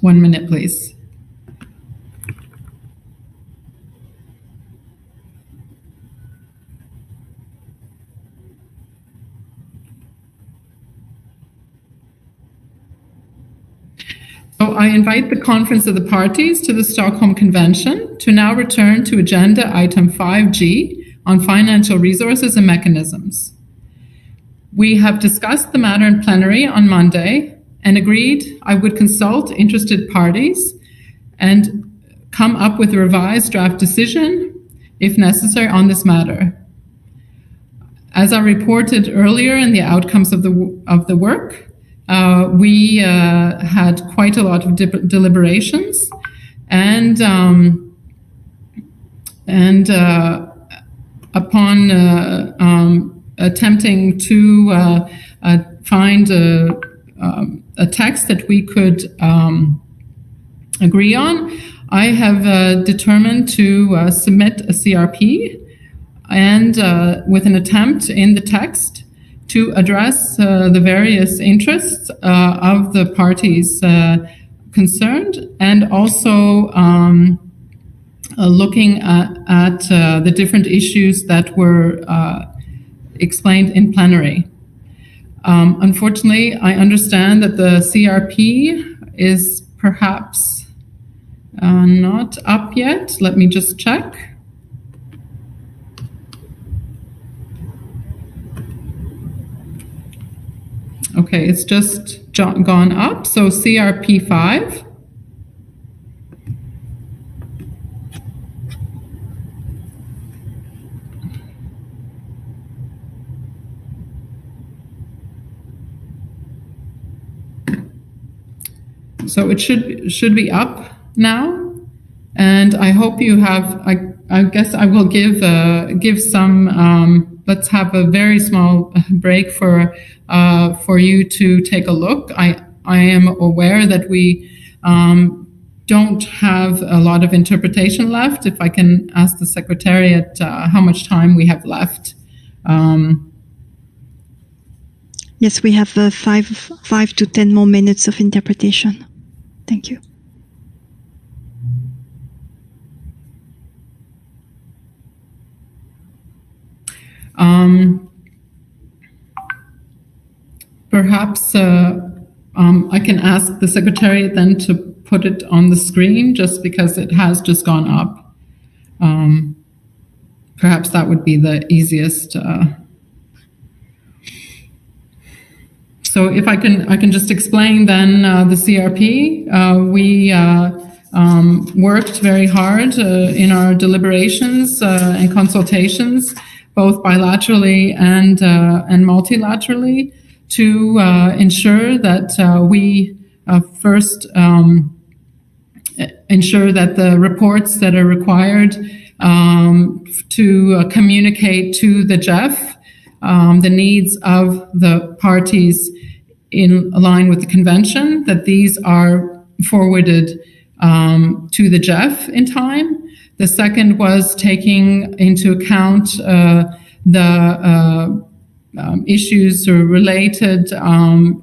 1 minute, please. So I invite the Conference of the Parties to the Stockholm Convention to now return to agenda item 5G on financial resources and mechanisms. We have discussed the matter in plenary on Monday and agreed I would consult interested parties and come up with a revised draft decision, if necessary, on this matter. As I reported earlier in the outcomes of the work, we had quite a lot of deliberations, and upon attempting to find a text that we could agree on, I have determined to submit a CRP, and with an attempt in the text to address the various interests of the parties concerned, and also looking at the different issues that were explained in plenary. Unfortunately, I understand that the CRP is perhaps not up yet. Let me just check. Okay, it's just gone up. So CRP 5. So it should be up now, and I hope you have. I guess I will give some. Let's have a very small break for you to take a look. I am aware that we don't have a lot of interpretation left. If I can ask the Secretariat how much time we have left. Yes, we have 5 to 10 more minutes of interpretation. Thank you. Perhaps I can ask the Secretariat then to put it on the screen, just because it has just gone up. Perhaps that would be the easiest. So if I can just explain then the CRP. We worked very hard in our deliberations and consultations, both bilaterally and multilaterally, to ensure that we first ensure that the reports that are required to communicate to the GEF the needs of the parties in line with the convention, that these are forwarded to the GEF in time. The second was taking into account the issues related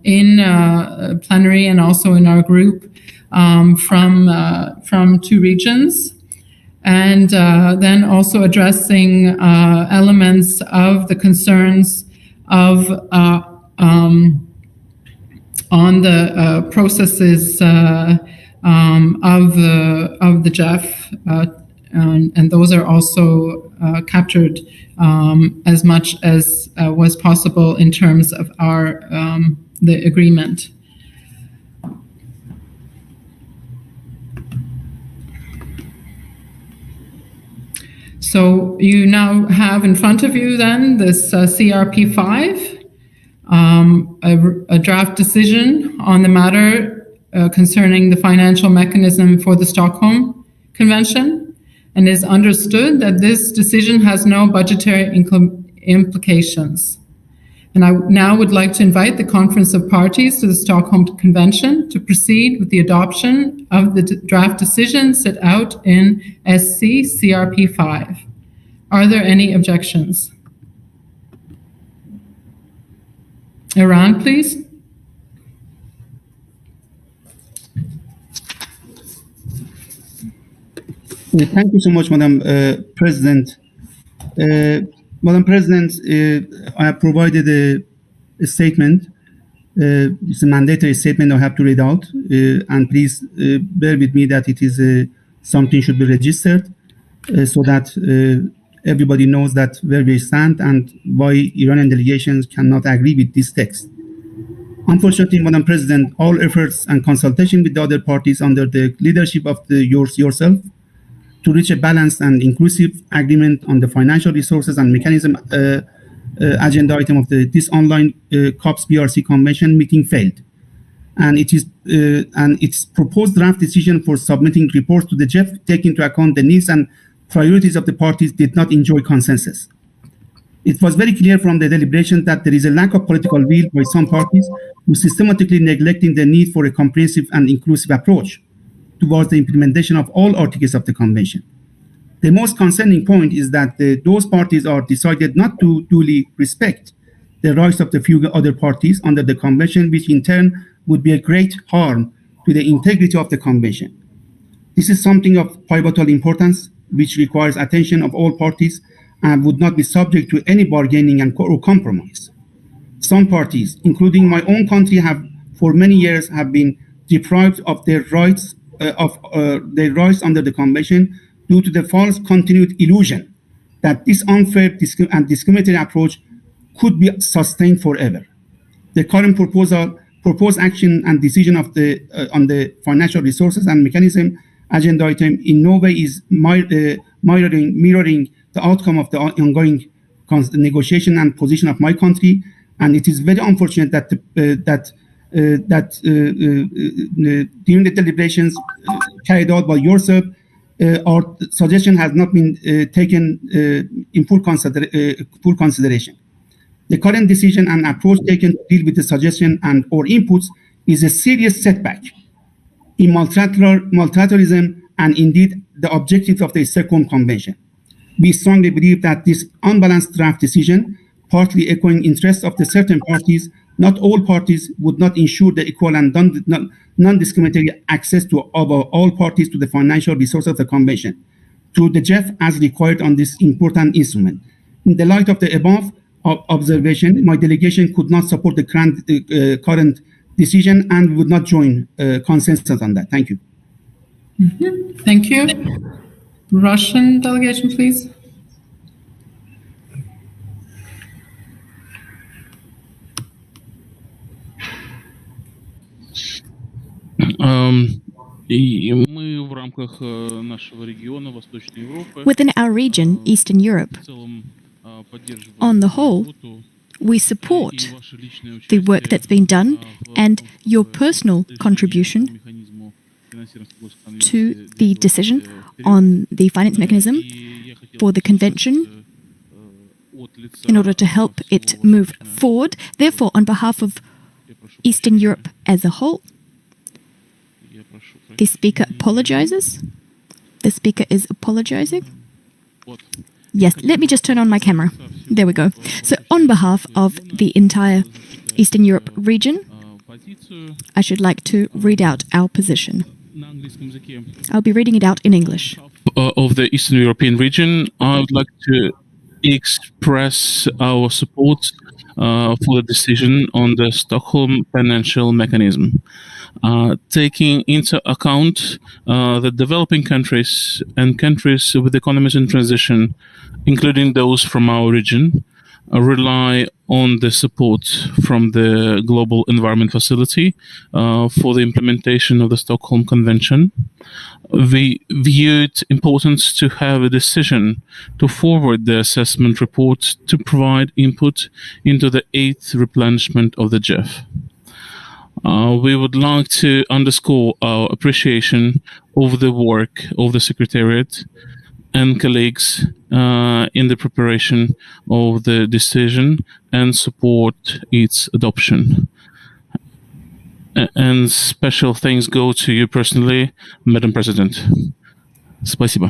in plenary and also in our group from two regions. And then also addressing elements of the concerns of on the processes of the GEF, and those are also captured as much as was possible in terms of our the agreement. So you now have in front of you then this CRP 5, a draft decision on the matter concerning the financial mechanism for the Stockholm Convention, and is understood that this decision has no budgetary implications. And I now would like to invite the Conference of Parties to the Stockholm Convention to proceed with the adoption of the draft decision set out in SC CRP 5. Are there any objections? Iran, please. Thank you so much, Madam President. Madam President, I have provided a statement. It's a mandatory statement I have to read out, and please bear with me that it is something should be registered so that everybody knows that where we stand and why Iranian delegations cannot agree with this text. Unfortunately, Madam President, all efforts and consultation with the other parties under the leadership of yourself to reach a balanced and inclusive agreement on the financial resources and mechanism agenda item of this online COPs BRC convention meeting failed. And its proposed draft decision for submitting reports to the GEF, taking into account the needs and priorities of the parties, did not enjoy consensus. It was very clear from the deliberation that there is a lack of political will by some parties who systematically neglecting the need for a comprehensive and inclusive approach towards the implementation of all articles of the convention. The most concerning point is that those parties are decided not to duly respect the rights of the few other parties under the convention, which in turn would be a great harm to the integrity of the convention. This is something of pivotal importance, which requires attention of all parties and would not be subject to any bargaining or compromise. Some parties, including my own country, have for many years have been deprived of their rights under the convention due to the false continued illusion that this unfair and discriminatory approach could be sustained forever. The current proposed action and decision of on the financial resources and mechanism agenda item in no way is mirroring the outcome of the ongoing negotiation and position of my country, and it is very unfortunate that during the deliberations carried out by yourself, our suggestion has not been taken in full consideration. The current decision and approach taken to deal with the suggestion and or inputs is a serious setback in multilateralism and indeed the objectives of the Stockholm Convention. We strongly believe that this unbalanced draft decision, partly echoing interests of the certain parties, not all parties, would not ensure the equal and non-discriminatory access of all parties to the financial resources of the Convention, to the GEF as required on this important instrument. In the light of the above observation, my delegation could not support the current decision and would not join consensus on that. Thank you. Mm-hmm. Thank you. Russian delegation, please. Within our region, Eastern Europe, on the whole, we support the work that's been done and your personal contribution to the decision on the finance mechanism for the convention in order to help it move forward. Therefore, on behalf of Eastern Europe as a whole, the speaker apologizes. The speaker is apologizing. Yes, let me just turn on my camera. There we go. So on behalf of the entire Eastern Europe region, I should like to read out our position. I'll be reading it out in English. Of the Eastern European region, I would like to express our support for the decision on the Stockholm financial mechanism. Taking into account that developing countries and countries with economies in transition, including those from our region, rely on the support from the Global Environment Facility for the implementation of the Stockholm Convention. We view it important to have a decision to forward the assessment report to provide input into the 8th replenishment of the GEF. We would like to underscore our appreciation of the work of the Secretariat and colleagues in the preparation of the decision and support its adoption. And special thanks go to you personally, Madam President. Спасибо.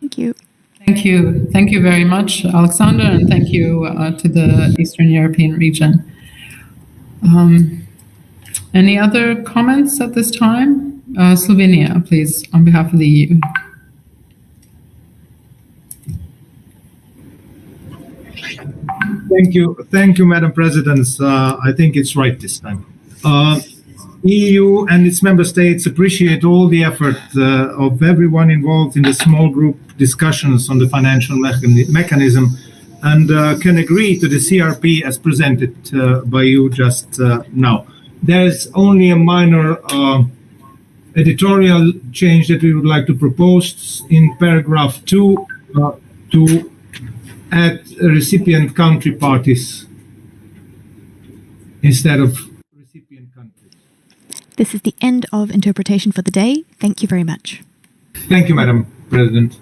Thank you. Thank you. Thank you very much, Alexander, and thank you to the Eastern European region. Any other comments at this time? Slovenia, please, on behalf of the EU. Thank you, Madam President. I think it's right this time. EU and its member states appreciate all the effort of everyone involved in the small group discussions on the financial mechanism and can agree to the CRP as presented by you just now. There's only a minor editorial change that we would like to propose in paragraph 2 to at recipient country parties instead of recipient countries. This is the end of interpretation for the day. Thank you very much. Thank you, Madam President.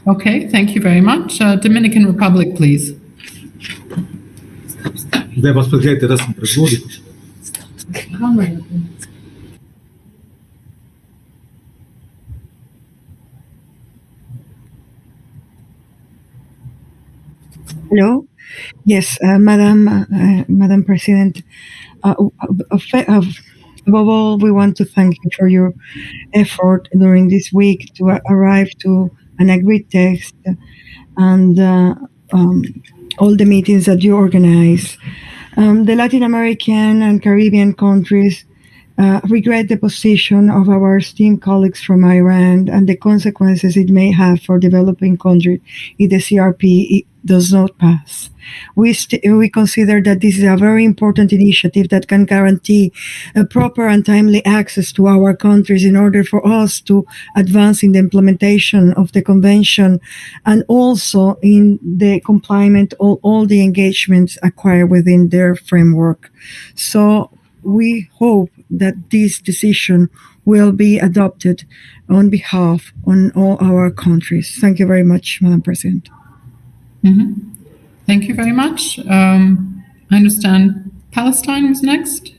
Okay, thank you very much. Dominican Republic, please. Hello. Yes, Madam President. Above all, we want to thank you for your effort during this week to arrive to an agreed text and all the meetings that you organize. The Latin American and Caribbean countries regret the position of our esteemed colleagues from Iran and the consequences it may have for developing countries if the CRP does not pass. We consider that this is a very important initiative that can guarantee a proper and timely access to our countries in order for us to advance in the implementation of the convention and also in the compliance of all the engagements acquired within their framework. So we hope that this decision will be adopted on behalf of all our countries. Thank you very much, Madam President. Thank you very much. I understand Palestine was next.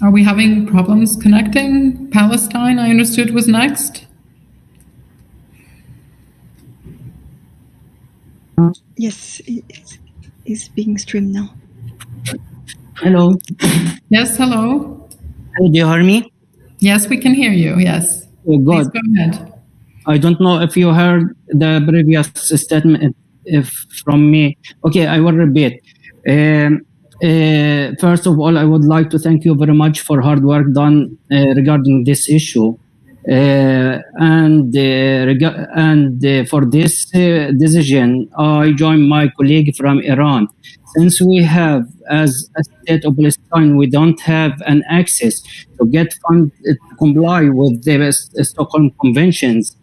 Are we having problems connecting? Palestine, I understood, was next. Yes, it's being streamed now. Hello. Yes, hello. Do you hear me? Yes, we can hear you. Yes. Oh, Please good. go ahead. I don't know if you heard the previous statement from me. Okay, I will repeat. First of all, I would like to thank you very much for hard work done regarding this issue. And for this decision, I join my colleague from Iran. Since we have, as a state of Palestine, we don't have an access to get funds to comply with the Stockholm Conventions,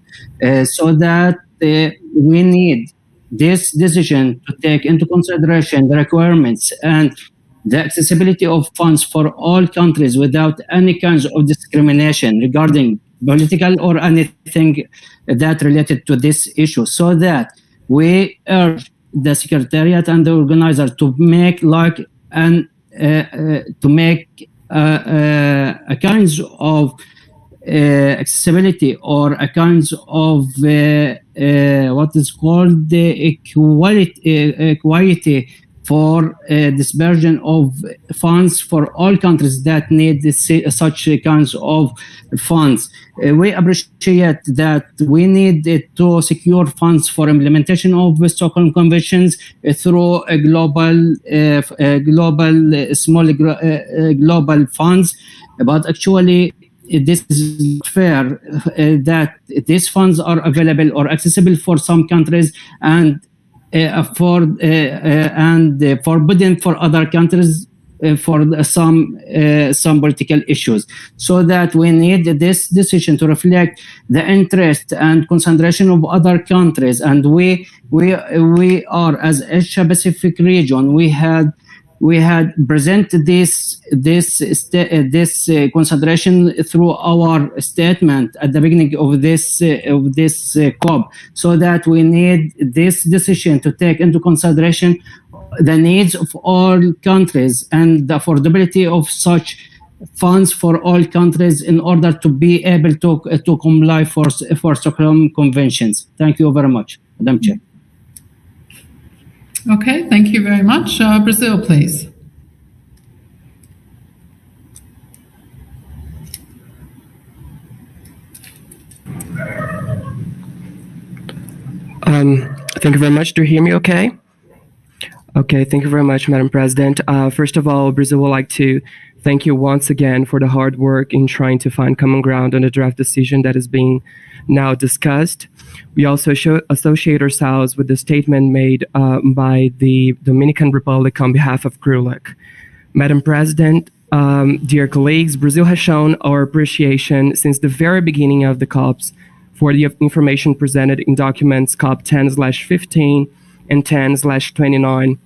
so that we need this decision to take into consideration the requirements and the accessibility of funds for all countries without any kinds of discrimination regarding political or anything that related to this issue, so that we urge the Secretariat and the organizer to make like a kinds of accessibility or a kinds of what is called the equality for dispersion of funds for all countries that need such kinds of funds. We appreciate that we need to secure funds for implementation of the Stockholm Conventions through a global funds, but actually this is not fair that these funds are available or accessible for some countries and forbidden for other countries for some political issues. So that we need this decision to reflect the interest and concentration of other countries. And we are, as Asia Pacific region, we had presented this consideration through our statement at the beginning of this COP, so that we need this decision to take into consideration the needs of all countries and the affordability of such funds for all countries in order to be able to comply for Stockholm Conventions. Thank you very much, Madam Chair. Okay, thank you very much. Brazil, please. Thank you very much. Do you hear me okay? Okay, thank you very much, Madam President. First of all, Brazil would like to thank you once again for the hard work in trying to find common ground on the draft decision that is being now discussed. We also associate ourselves with the statement made by the Dominican Republic on behalf of CRULAC. Madam President, dear colleagues, Brazil has shown our appreciation since the very beginning of the COPs for the information presented in documents COP 10/15 and 10/29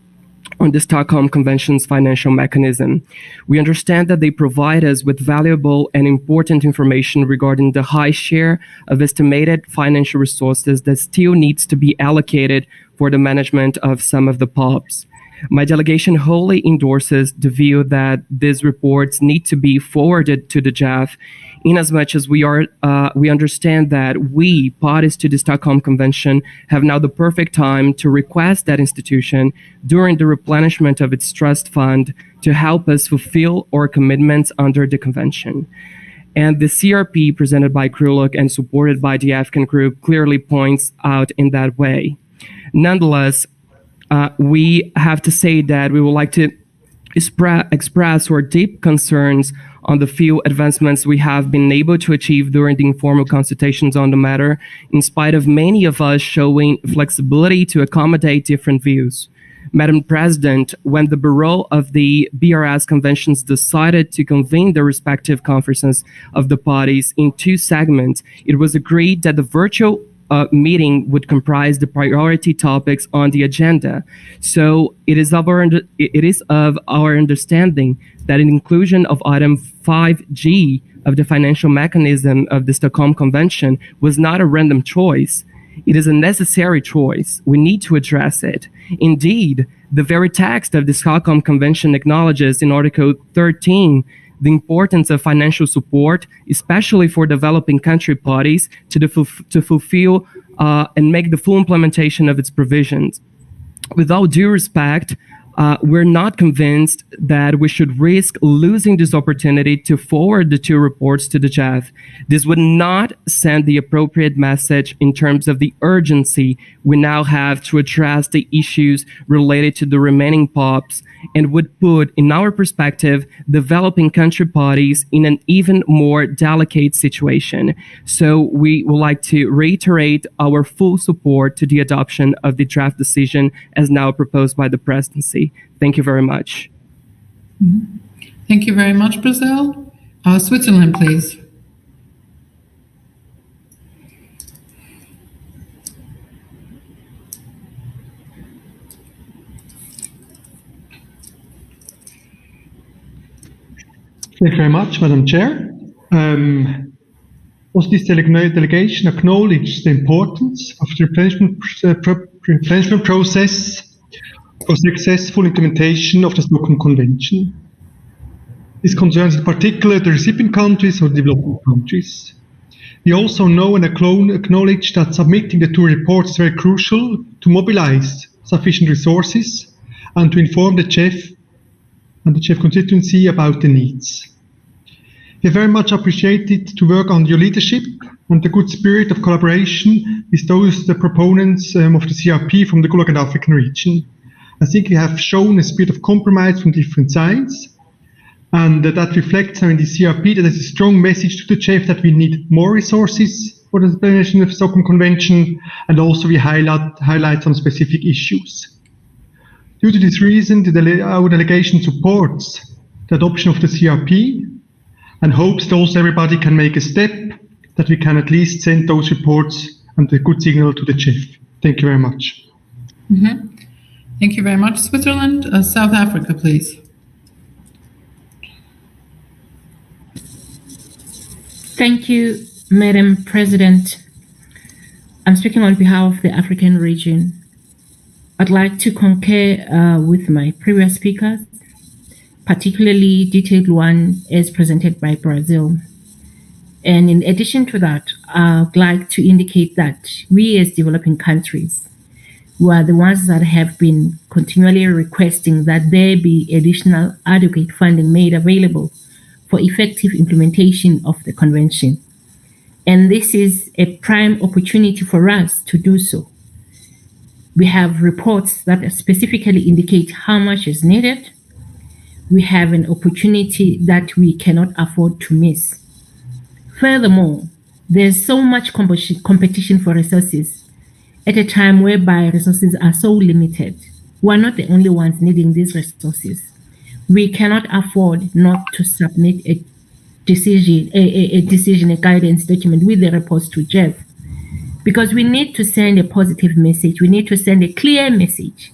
on the Stockholm Convention's financial mechanism. We understand that they provide us with valuable and important information regarding the high share of estimated financial resources that still needs to be allocated for the management of some of the POPs. My delegation wholly endorses the view that these reports need to be forwarded to the JAF, inasmuch as we understand that we, parties to the Stockholm Convention, have now the perfect time to request that institution during the replenishment of its trust fund to help us fulfill our commitments under the convention. And the CRP presented by CRULAC and supported by the African group clearly points out in that way. Nonetheless, we have to say that we would like to express our deep concerns on the few advancements we have been able to achieve during the informal consultations on the matter, in spite of many of us showing flexibility to accommodate different views. Madam President, when the Bureau of the BRS conventions decided to convene the respective conferences of the parties in two segments, it was agreed that the virtual meeting would comprise the priority topics on the agenda. So it is of our understanding that an inclusion of item 5G of the financial mechanism of the Stockholm Convention was not a random choice. It is a necessary choice. We need to address it. Indeed, the very text of the Stockholm Convention acknowledges in Article 13 the importance of financial support, especially for developing country parties, to fulfill and make the full implementation of its provisions. With all due respect, we're not convinced that we should risk losing this opportunity to forward the two reports to the JAF. This would not send the appropriate message in terms of the urgency we now have to address the issues related to the remaining POPs, and would put, in our perspective, developing country parties in an even more delicate situation. So we would like to reiterate our full support to the adoption of the draft decision as now proposed by the presidency. Thank you very much. Thank you very much, Brazil. Switzerland, please. Thank you very much, Madam Chair. Also, this delegation acknowledges the importance of the replenishment process for successful implementation of the Stockholm Convention. This concerns in particular the recipient countries or developing countries. We also know and acknowledge that submitting the two reports is very crucial to mobilize sufficient resources and to inform the JEF and the JEF constituency about the needs. We very much appreciated to work on your leadership and the good spirit of collaboration with the proponents of the CRP from the Gulag and African region. I think we have shown a spirit of compromise from different sides, and that reflects in the CRP that there's a strong message to the JEF that we need more resources for the implementation of the Stockholm Convention, and also we highlight some specific issues. Due to this reason, our delegation supports the adoption of the CRP and hopes that also everybody can make a step that we can at least send those reports and a good signal to the JEF. Thank you very much. Thank you very much, Switzerland. South Africa, please. Thank you, Madam President. I'm speaking on behalf of the African region. I'd like to concur with my previous speakers, particularly detailed one as presented by Brazil. And in addition to that, I'd like to indicate that we as developing countries, we are the ones that have been continually requesting that there be additional adequate funding made available for effective implementation of the convention. And this is a prime opportunity for us to do so. We have reports that specifically indicate how much is needed. we have an opportunity that we cannot afford to miss. Furthermore, there's so much competition for resources at a time whereby resources are so limited. We're not the only ones needing these resources. We cannot afford not to submit a decision, a guidance document with the reports to Jeff, because we need to send a positive message. We need to send a clear message.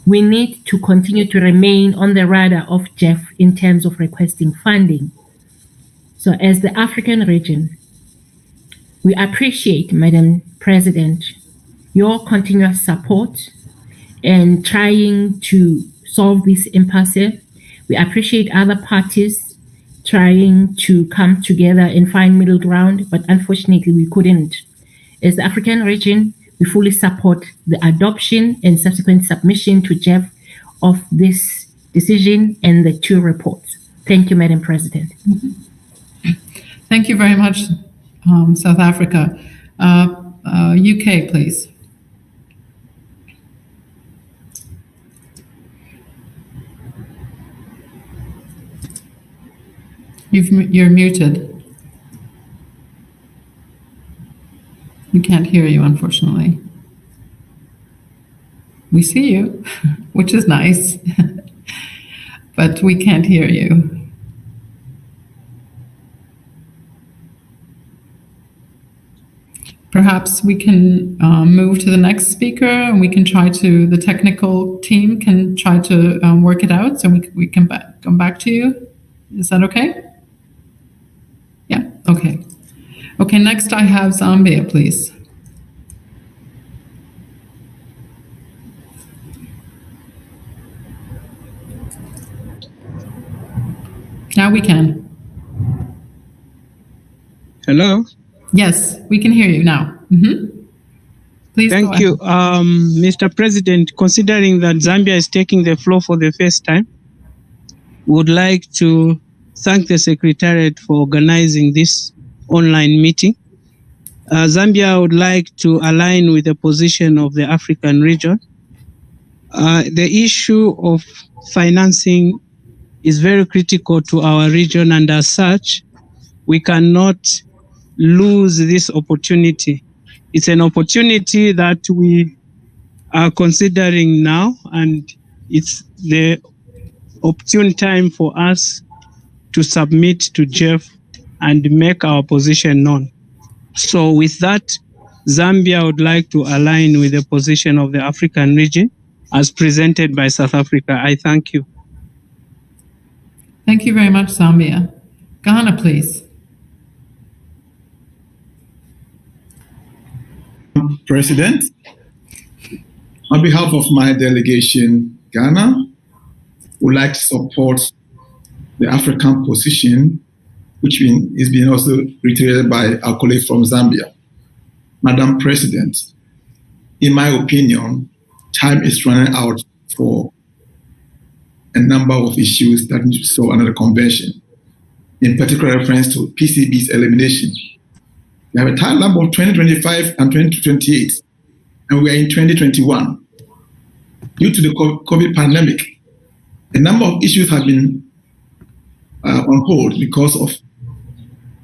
We need to continue to remain on the radar of Jeff in terms of requesting funding. So as the African region, we appreciate, Madam President, your continuous support and trying to solve this impasse. We appreciate other parties trying to come together and find middle ground, but unfortunately we couldn't. As the African region, we fully support the adoption and subsequent submission to Jeff of this decision and the 2 reports. Thank you, Madam President. Thank you very much, South Africa. UK, please. You're muted. We can't hear you, unfortunately. We see you, which is nice, but we can't hear you. Perhaps we can move to the next speaker, and we can try to, the technical team can try to work it out, so we can come back to you. Is that okay? Yeah, okay. Okay, next I have Zambia, please. Now we can. Hello? Yes, we can hear you now. Please. Thank you. Mr. President, considering that Zambia is taking the floor for the first time, would like to thank the Secretariat for organizing this online meeting. Zambia would like to align with the position of the African region. The issue of financing is very critical to our region, and as such, we cannot lose this opportunity. It's an opportunity that we are considering now, and it's the opportune time for us to submit to Jeff and make our position known. So with that, Zambia would like to align with the position of the African region as presented by South Africa. I thank you. Thank you very much, Zambia. Ghana, please. President, on behalf of my delegation, Ghana, would like to support the African position, which is being also reiterated by our colleague from Zambia. Madam President, in my opinion, time is running out for a number of issues that need to solve another convention, in particular reference to PCB's elimination. We have a timeline of 2025 and 2028, and we are in 2021. Due to the COVID pandemic, a number of issues have been on hold because of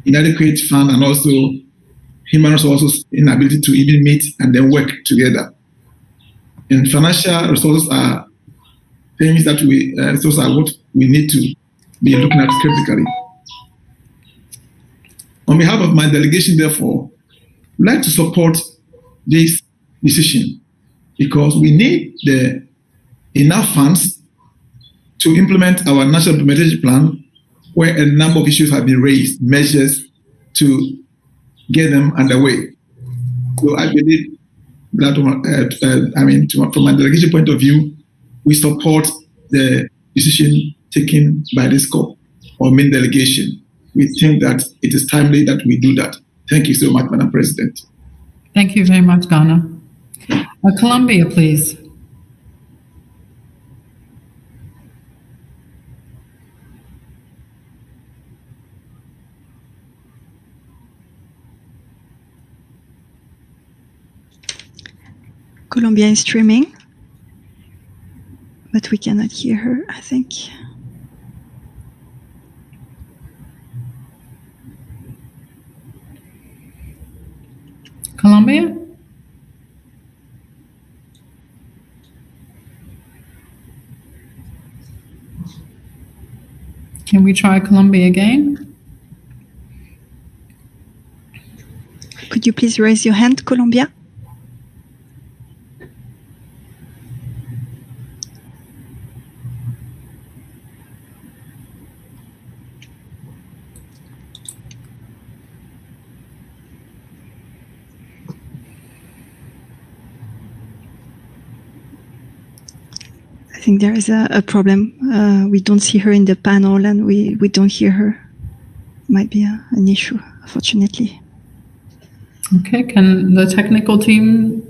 inadequate fund and also human resources inability to even meet and then work together. And financial resources are things that resources are what we need to be looking at critically. On behalf of my delegation, therefore, I'd like to support this decision because we need enough funds to implement our national implementation plan, where a number of issues have been raised, measures to get them underway. So I believe that, from my delegation point of view, we support the decision taken by this COP or main delegation. We think that it is timely that we do that. Thank you so much, Madam President. Thank you very much, Ghana. Colombia, please. Colombia is streaming, but we cannot hear her, I think. Colombia? Can we try Colombia again? Could you please raise your hand, Colombia? I think there is a problem. We don't see her in the panel and we don't hear her. Might be an issue, unfortunately. Okay, can the technical team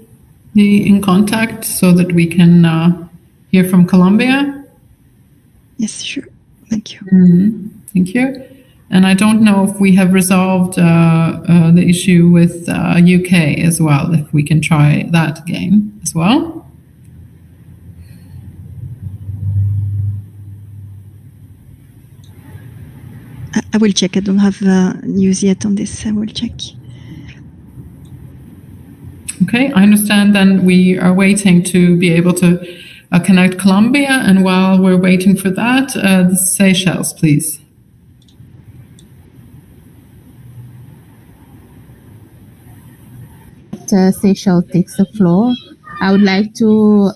be in contact so that we can hear from Colombia? Yes, sure. Thank you. Thank you. And I don't know if we have resolved the issue with UK as well, if we can try that again as well. I will check. I don't have news yet on this. I will check. Okay, I understand then we are waiting to be able to connect Colombia, and while we're waiting for that, the Seychelles, please. Seychelles takes the floor. I would like to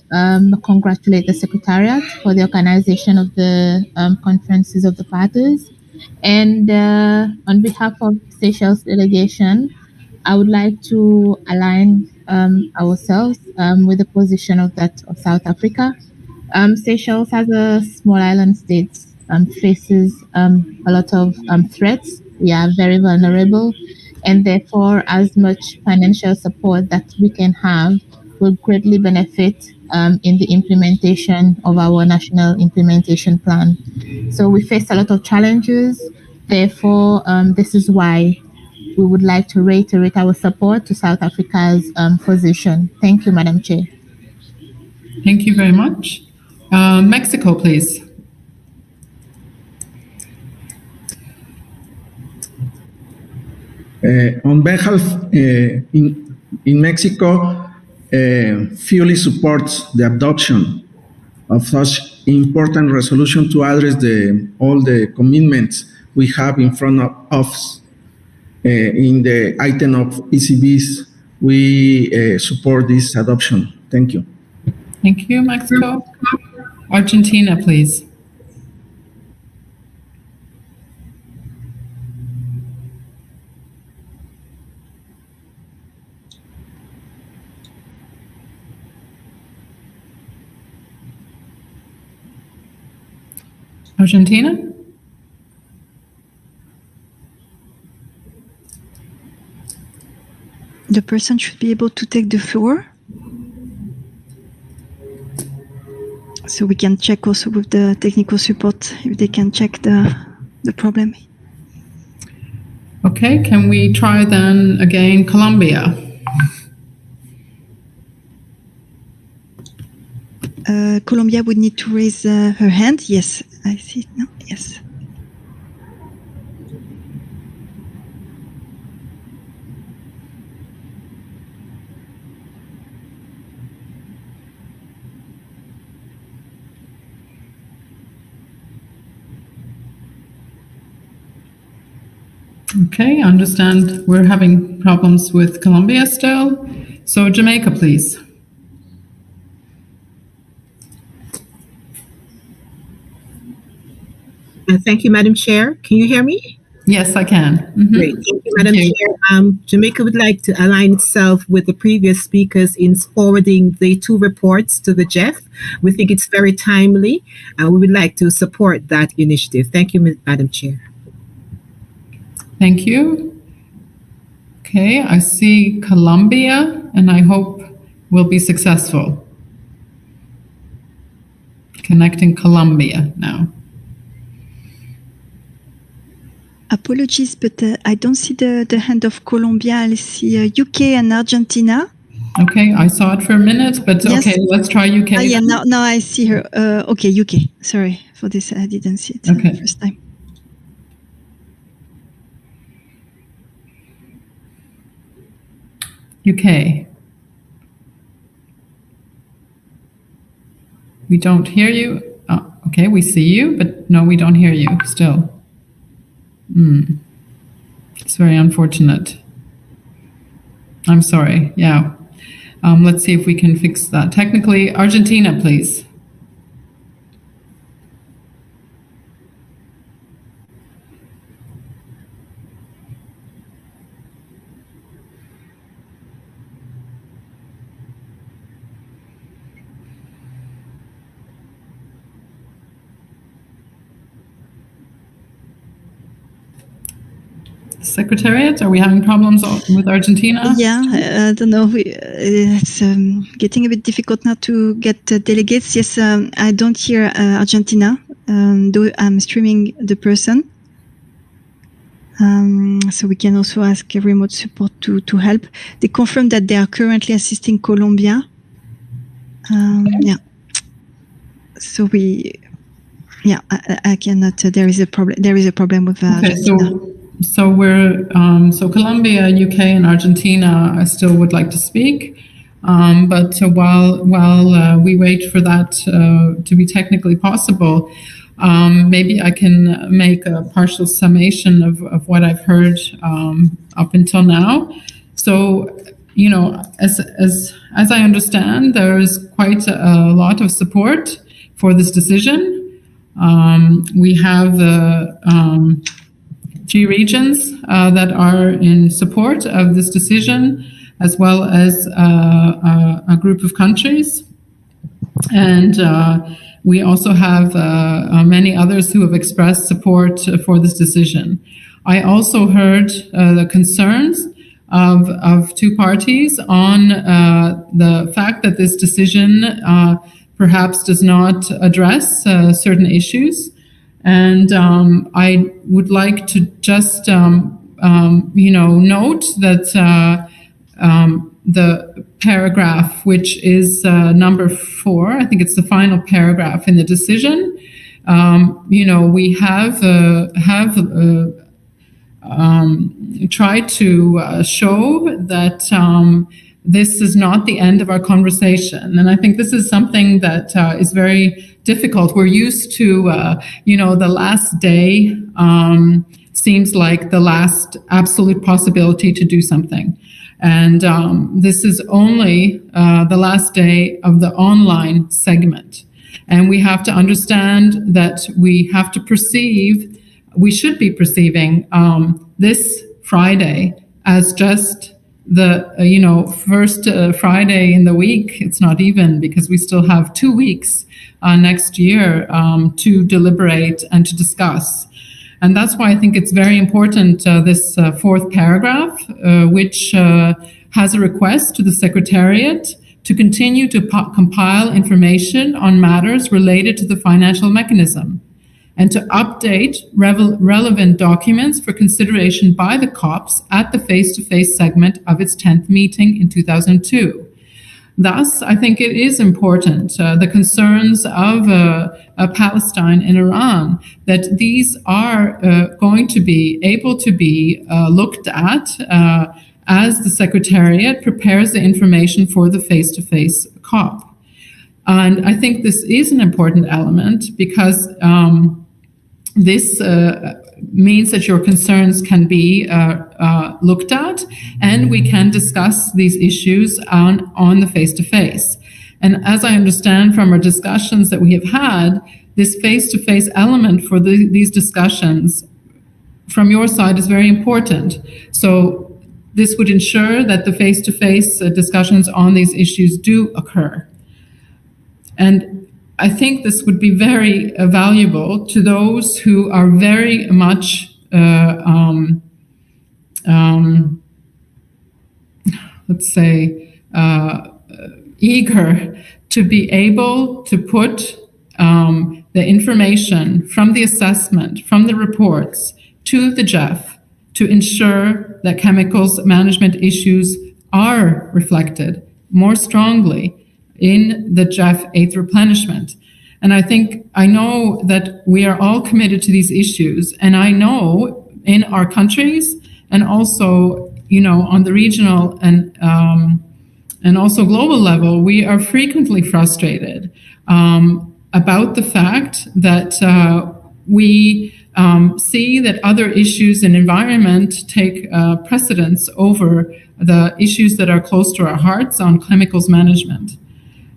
congratulate the Secretariat for the organization of the conferences of the parties. And on behalf of Seychelles delegation, I would like to align ourselves with the position of South Africa. Seychelles, as a small island state, faces a lot of threats. We are very vulnerable, and therefore, as much financial support that we can have will greatly benefit in the implementation of our national implementation plan. So we face a lot of challenges. Therefore, this is why we would like to reiterate our support to South Africa's position. Thank you, Madam Chair. Thank you very much. Mexico, please. On behalf in Mexico, fully supports the adoption of such important resolution to address all the commitments we have in front of us. In the item of ECBs, we support this adoption. Thank you. Thank you, Mexico. Argentina, please. Argentina? The person should be able to take the floor. So we can check also with the technical support if they can check the problem. Okay, can we try then again Colombia? Colombia would need to raise her hand. Yes, I see it now. Yes. Okay, I understand we're having problems with Colombia still. So Jamaica, please. Thank you, Madam Chair. Can you hear me? Yes, I can. Great. Thank you, Madam Chair. Jamaica would like to align itself with the previous speakers in forwarding the 2 reports to the GEF. We think it's very timely, and we would like to support that initiative. Thank you, Madam Chair. Thank you. Okay, I see Colombia, and I hope we'll be successful. Connecting Colombia now. Apologies, but I don't see the hand of Colombia. I see UK and Argentina. Okay, I saw it for a minute, but yes. Okay, let's try UK. Yeah, now I see her. Okay, UK. Sorry for this. I didn't see it the first time. UK. We don't hear you. Oh, okay, we see you, but no, we don't hear you still. It's very unfortunate. I'm sorry. Yeah. Let's see if we can fix that technically. Argentina, please. Secretariat, are we having problems with Argentina? Yeah, I don't know. It's getting a bit difficult now to get delegates. Yes, I don't hear Argentina, though I'm streaming the person. So we can also ask remote support to help. They confirm that they are currently assisting Colombia. Yeah. So I cannot. There is a problem. There is a problem with Argentina. So we're so Colombia, UK, and Argentina. I still would like to speak, but while we wait for that to be technically possible, maybe I can make a partial summation of what I've heard up until now. So, you know, as I understand, there is quite a lot of support for this decision. We have the G regions that are in support of this decision, as well as a group of countries. And we also have many others who have expressed support for this decision. I also heard the concerns of two parties on the fact that this decision perhaps does not address certain issues. And I would like to just, note that the paragraph, which is number 4, I think it's the final paragraph in the decision. We have tried to show that this is not the end of our conversation. And I think this is something that is very difficult. We're used to, the last day seems like the last absolute possibility to do something. And this is only the last day of the online segment. And we have to understand that we should be perceiving this Friday as just the first Friday in the week. It's not even, because we still have 2 weeks next year to deliberate and to discuss. And that's why I think it's very important, this 4th paragraph, which has a request to the Secretariat to continue to compile information on matters related to the financial mechanism, and to update relevant documents for consideration by the COPs at the face-to-face segment of its 10th meeting in 2002. Thus, I think it is important, the concerns of Palestine and Iran, that these are going to be able to be looked at as the Secretariat prepares the information for the face-to-face COP. And I think this is an important element, because this means that your concerns can be looked at, and we can discuss these issues on the face-to-face. And as I understand from our discussions that we have had, this face-to-face element for these discussions from your side is very important. So this would ensure that the face-to-face discussions on these issues do occur. And I think this would be very valuable to those who are very much, eager to be able to put the information from the assessment, from the reports, to the GEF, to ensure that chemicals management issues are reflected more strongly in the GEF 8th replenishment. And I know that we are all committed to these issues, and I know in our countries and also on the regional and also global level, we are frequently frustrated about the fact that we see that other issues in environment take precedence over the issues that are close to our hearts on chemicals management.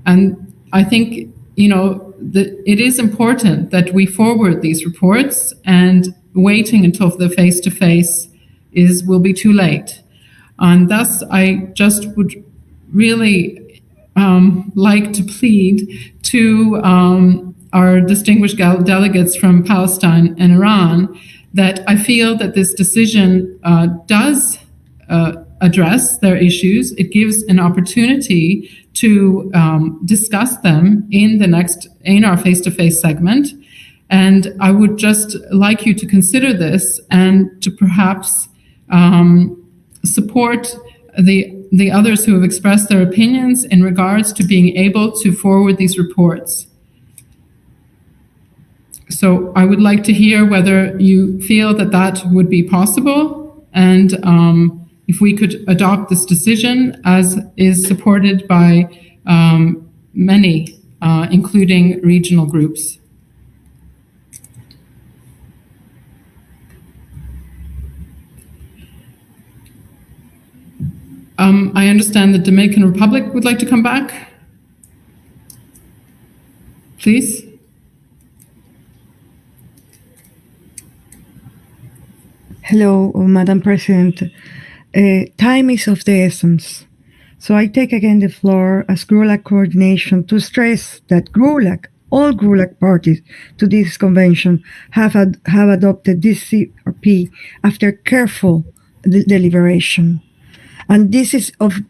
And I think, it is important that we forward these reports, and waiting until the face-to-face will be too late. And thus, I just would really like to plead to our distinguished delegates from Palestine and Iran that I feel that this decision does address their issues. It gives an opportunity to discuss them in our face-to-face segment. And I would just like you to consider this and to perhaps support the others who have expressed their opinions in regards to being able to forward these reports. So I would like to hear whether you feel that that would be possible, and if we could adopt this decision as is supported by many, including regional groups. I understand the Dominican Republic would like to come back. Please. Hello, Madam President. Time is of the essence. So I take again the floor as GRULAC coordination to stress that all GRULAC parties to this convention have adopted this CRP after careful deliberation. And this is of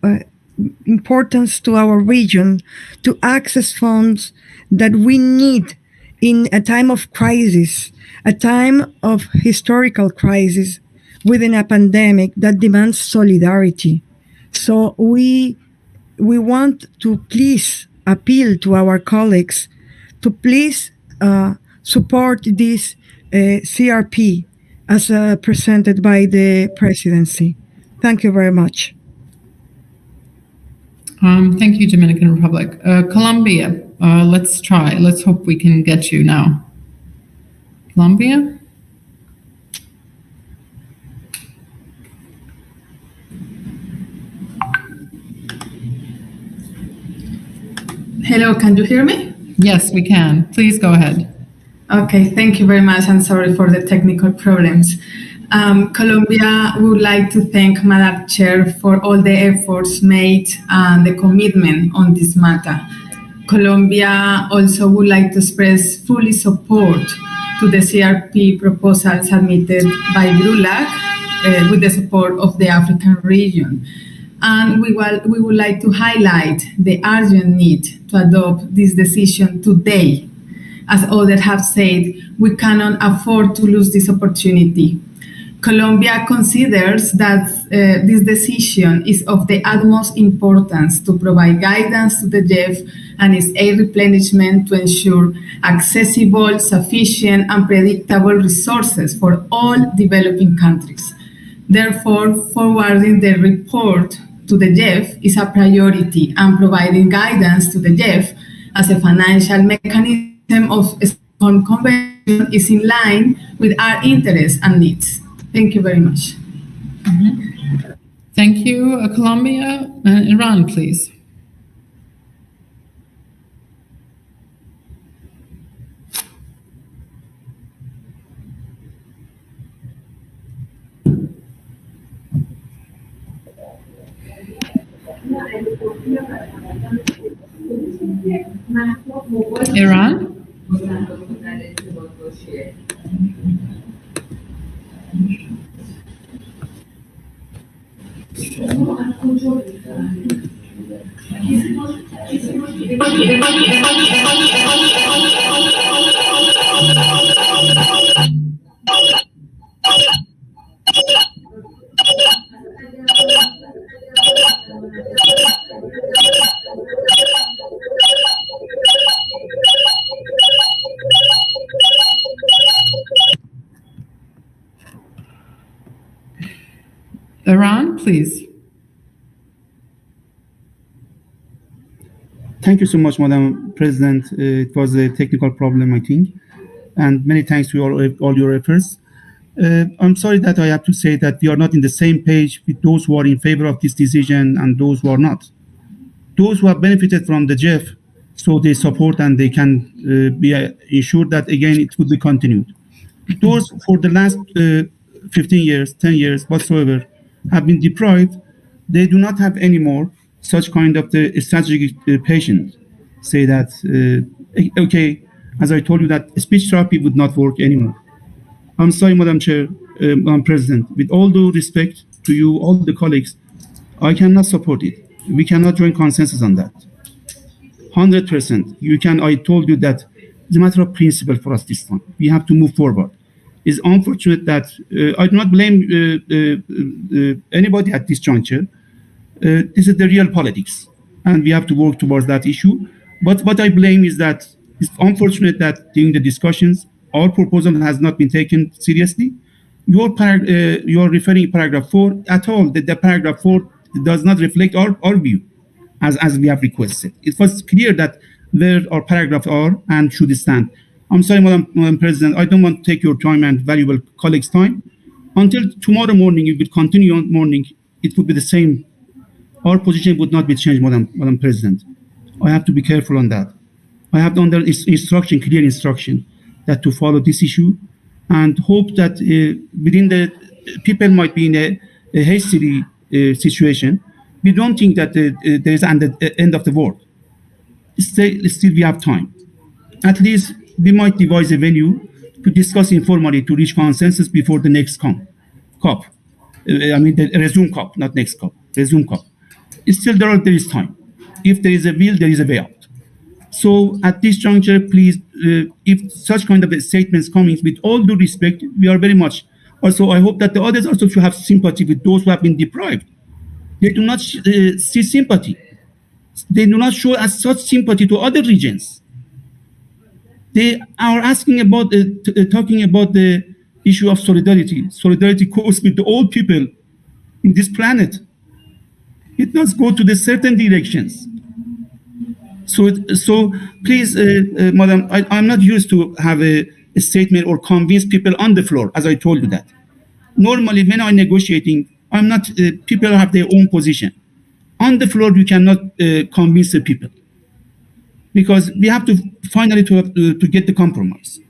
importance to our region to access funds that we need in a time of crisis, a time of historical crisis within a pandemic that demands solidarity. So we want to please appeal to our colleagues to please support this CRP as presented by the presidency. Thank you very much. Thank you, Dominican Republic. Colombia, let's try. Let's hope we can get you now. Colombia? Hello, can you hear me? Yes, we can. Please go ahead. Okay, thank you very much. I'm sorry for the technical problems. Colombia would like to thank Madam Chair for all the efforts made and the commitment on this matter. Colombia also would like to express fully support to the CRP proposal submitted by GRULAC with the support of the African region. And we would like to highlight the urgent need to adopt this decision today. As others have said, we cannot afford to lose this opportunity. Colombia considers that this decision is of the utmost importance to provide guidance to the JEF and its aid replenishment to ensure accessible, sufficient, and predictable resources for all developing countries. Therefore, forwarding the report to the JEF is a priority, and providing guidance to the JEF as a financial mechanism of Stockholm Convention is in line with our interests and needs. Thank you very much. Mm-hmm. Thank you, Colombia. Iran, please. Iran? Iran, please. Thank you so much, Madam President. It was a technical problem, I think, and many thanks to all your efforts. I'm sorry that I have to say that we are not in the same page with those who are in favor of this decision and those who are not. Those who have benefited from the JEF, so they support and they can be ensured that, again, it would be continued. Those for the last 15 years, 10 years, whatsoever, have been deprived, they do not have anymore such kind of the strategic patient. Say that, okay, as I told you, that speech therapy would not work anymore. I'm sorry, Madam Chair, Madam President, with all due respect to you, all the colleagues, I cannot support it. We cannot join consensus on that. 100%. You can. I told you that it's a matter of principle for us this time. We have to move forward. It's unfortunate that I do not blame anybody at this juncture. This is the real politics, and we have to work towards that issue. But what I blame is that it's unfortunate that during the discussions, our proposal has not been taken seriously. You're referring paragraph 4 at all. The paragraph 4 does not reflect our view as we have requested. It was clear that where our paragraphs are and should stand. I'm sorry, Madam President, I don't want to take your time and valuable colleagues' time. Until tomorrow morning, if we continue on morning, it would be the same. Our position would not be changed, Madam President. I have to be careful on that. I have done the instruction, clear instruction, that to follow this issue, and hope that within the people might be in a hasty situation. We don't think that there is an end of the world. Still we have time. At least we might devise a venue to discuss informally to reach consensus before the next COP. I mean, the resume COP, not next COP, resume COP. Still there is time. If there is a will, there is a way out. So at this juncture, please, if such kind of statements coming, with all due respect, we are very much. Also, I hope that the others also should have sympathy with those who have been deprived. They do not see sympathy. They do not show as such sympathy to other regions. They are asking about, talking about the issue of solidarity. Solidarity goes with all people in this planet. It must go to the certain directions. So please, Madam, I'm not used to have a statement or convince people on the floor, as I told you that. Normally, when I'm negotiating, I'm not, people have their own position. On the floor, you cannot convince the people. Because we have to finally to get the compromise.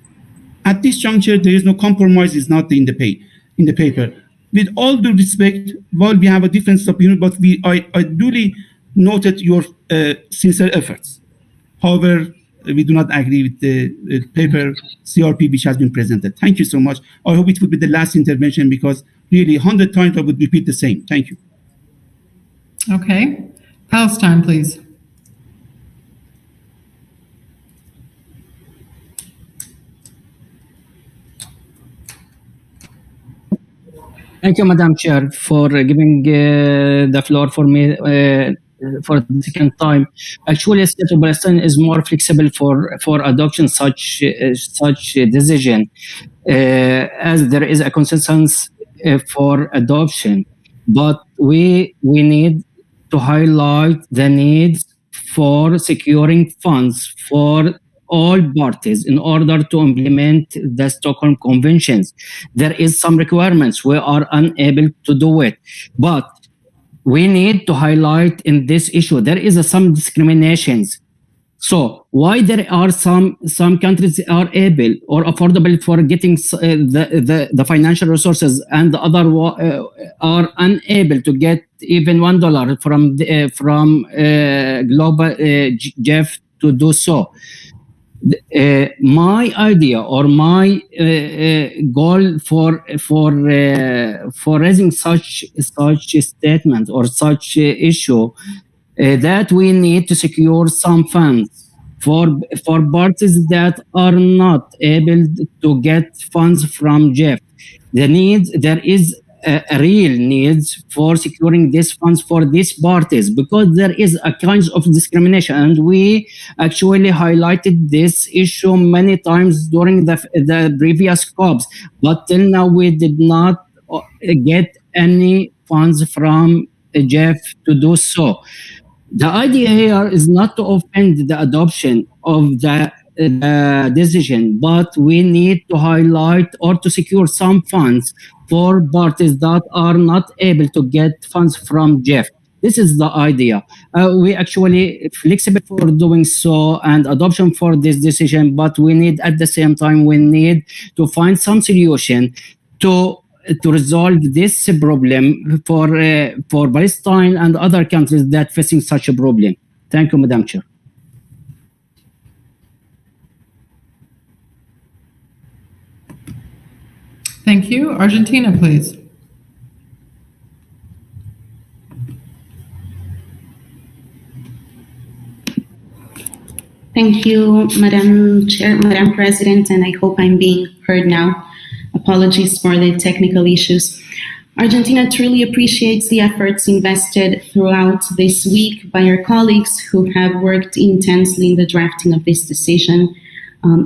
At this juncture, there is no compromise, it's not in the paper. With all due respect, while we have a difference of opinion, but I duly noted your sincere efforts. However, we do not agree with the paper CRP which has been presented. Thank you so much. I hope it would be the last intervention, because really 100 times I would repeat the same. Thank you. Okay. Palestine, please. Thank you, Madam Chair, for giving the floor for me for the second time. Actually, the state of Palestine is more flexible for adoption such decision, as there is a consensus for adoption. But we need to highlight the needs for securing funds for all parties in order to implement the Stockholm Conventions. There is some requirements. We are unable to do it. But we need to highlight in this issue, there is some discriminations. So why there are some countries are able or affordable for getting the financial resources, and the other are unable to get even $1 from global GEF to do so. My idea or my goal for raising such statement or such issue, that we need to secure some funds for parties that are not able to get funds from GEF. There is a real needs for securing these funds for these parties, because there is a kind of discrimination, and we actually highlighted this issue many times during the previous COPs, but till now we did not get any funds from Jeff to do so. The idea here is not to offend the adoption of the decision, but we need to highlight or to secure some funds for parties that are not able to get funds from Jeff. This is the idea. We actually flexible for doing so and adoption for this decision, but we need at the same time, we need to find some solution to resolve this problem for Palestine and other countries that facing such a problem. Thank you, Madam Chair. Thank you. Argentina, please. Thank you, Madam Chair, Madam President, and I hope I'm being heard now. Apologies for the technical issues. Argentina truly appreciates the efforts invested throughout this week by our colleagues who have worked intensely in the drafting of this decision,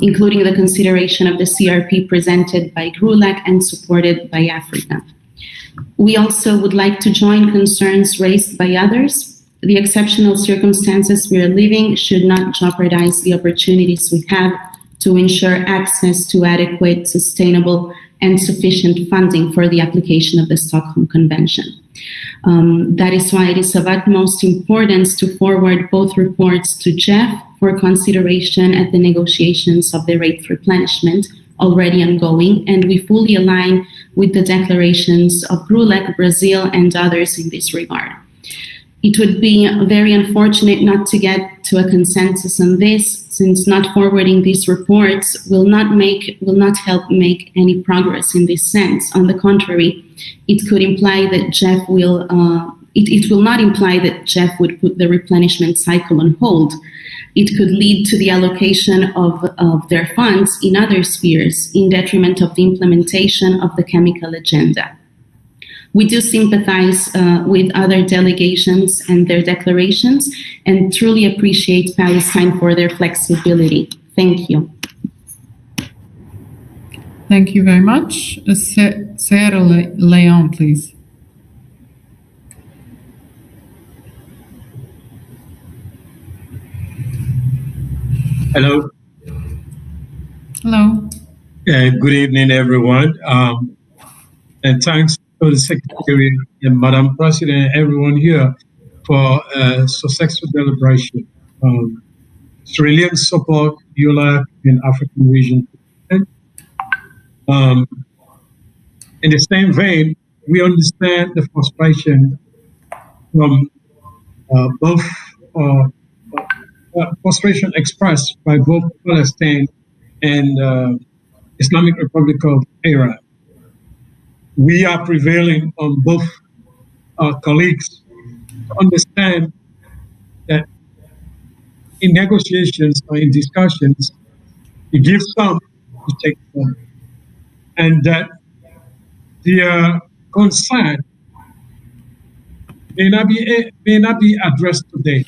including the consideration of the CRP presented by GRULAC and supported by Africa. We also would like to join concerns raised by others. The exceptional circumstances we are living should not jeopardize the opportunities we have to ensure access to adequate, sustainable, and sufficient funding for the application of the Stockholm Convention. That is why it is of utmost importance to forward both reports to Jeff for consideration at the negotiations of the rate replenishment already ongoing, and we fully align with the declarations of GRULAC, Brazil, and others in this regard. It would be very unfortunate not to get to a consensus on this, since not forwarding these reports will not help make any progress in this sense. On the contrary, it could imply that Jeff will. It will not imply that Jeff would put the replenishment cycle on hold. It could lead to the allocation of their funds in other spheres in detriment of the implementation of the chemical agenda. We do sympathize with other delegations and their declarations and truly appreciate Palestine for their flexibility. Thank you. Thank you very much. Sarah Leon, please. Hello. Hello. Good evening, everyone. And thanks to the Secretary and Madam President, everyone here for successful deliberation. Australian support ULAC in African region. In the same vein, we understand the frustration from both frustration expressed by both Palestine and Islamic Republic of Iran. We are prevailing on both our colleagues to understand that in negotiations or in discussions, you give some, you take some. And that their concern may not be addressed today.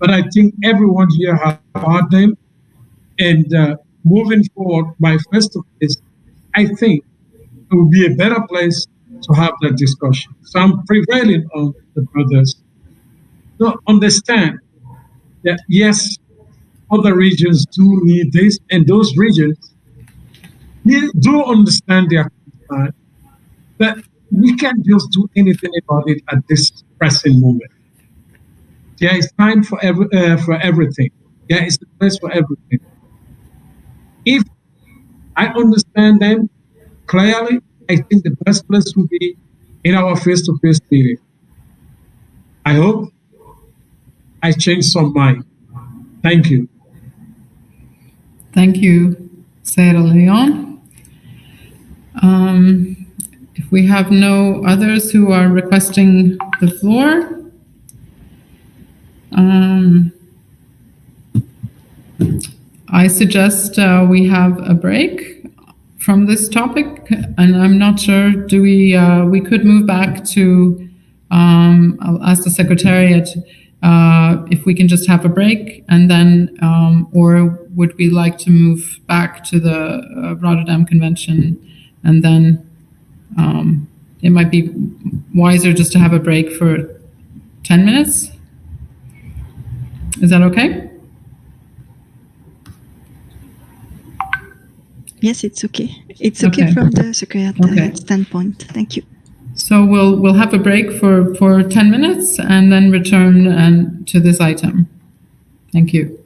But I think everyone here has heard them. And moving forward, my first of this, I think it would be a better place to have that discussion. So I'm prevailing on the brothers to understand that yes, other regions do need this, and those regions do understand their concern, but we can't just do anything about it at this present moment. There is time for everything. There is a place for everything. If I understand them clearly, I think the best place would be in our face-to-face meeting. I hope I changed some mind. Thank you. Thank you, Sarah Leon. If we have no others who are requesting the floor, I suggest we have a break from this topic, and I'm not sure, do we could move back to, I'll ask the Secretariat if we can just have a break, and then, or would we like to move back to the Rotterdam Convention, and then it might be wiser just to have a break for 10 minutes? Is that okay? Yes, it's okay. It's okay from the Secretariat standpoint. Thank you. So we'll have a break for 10 minutes and then return to this item. Thank you.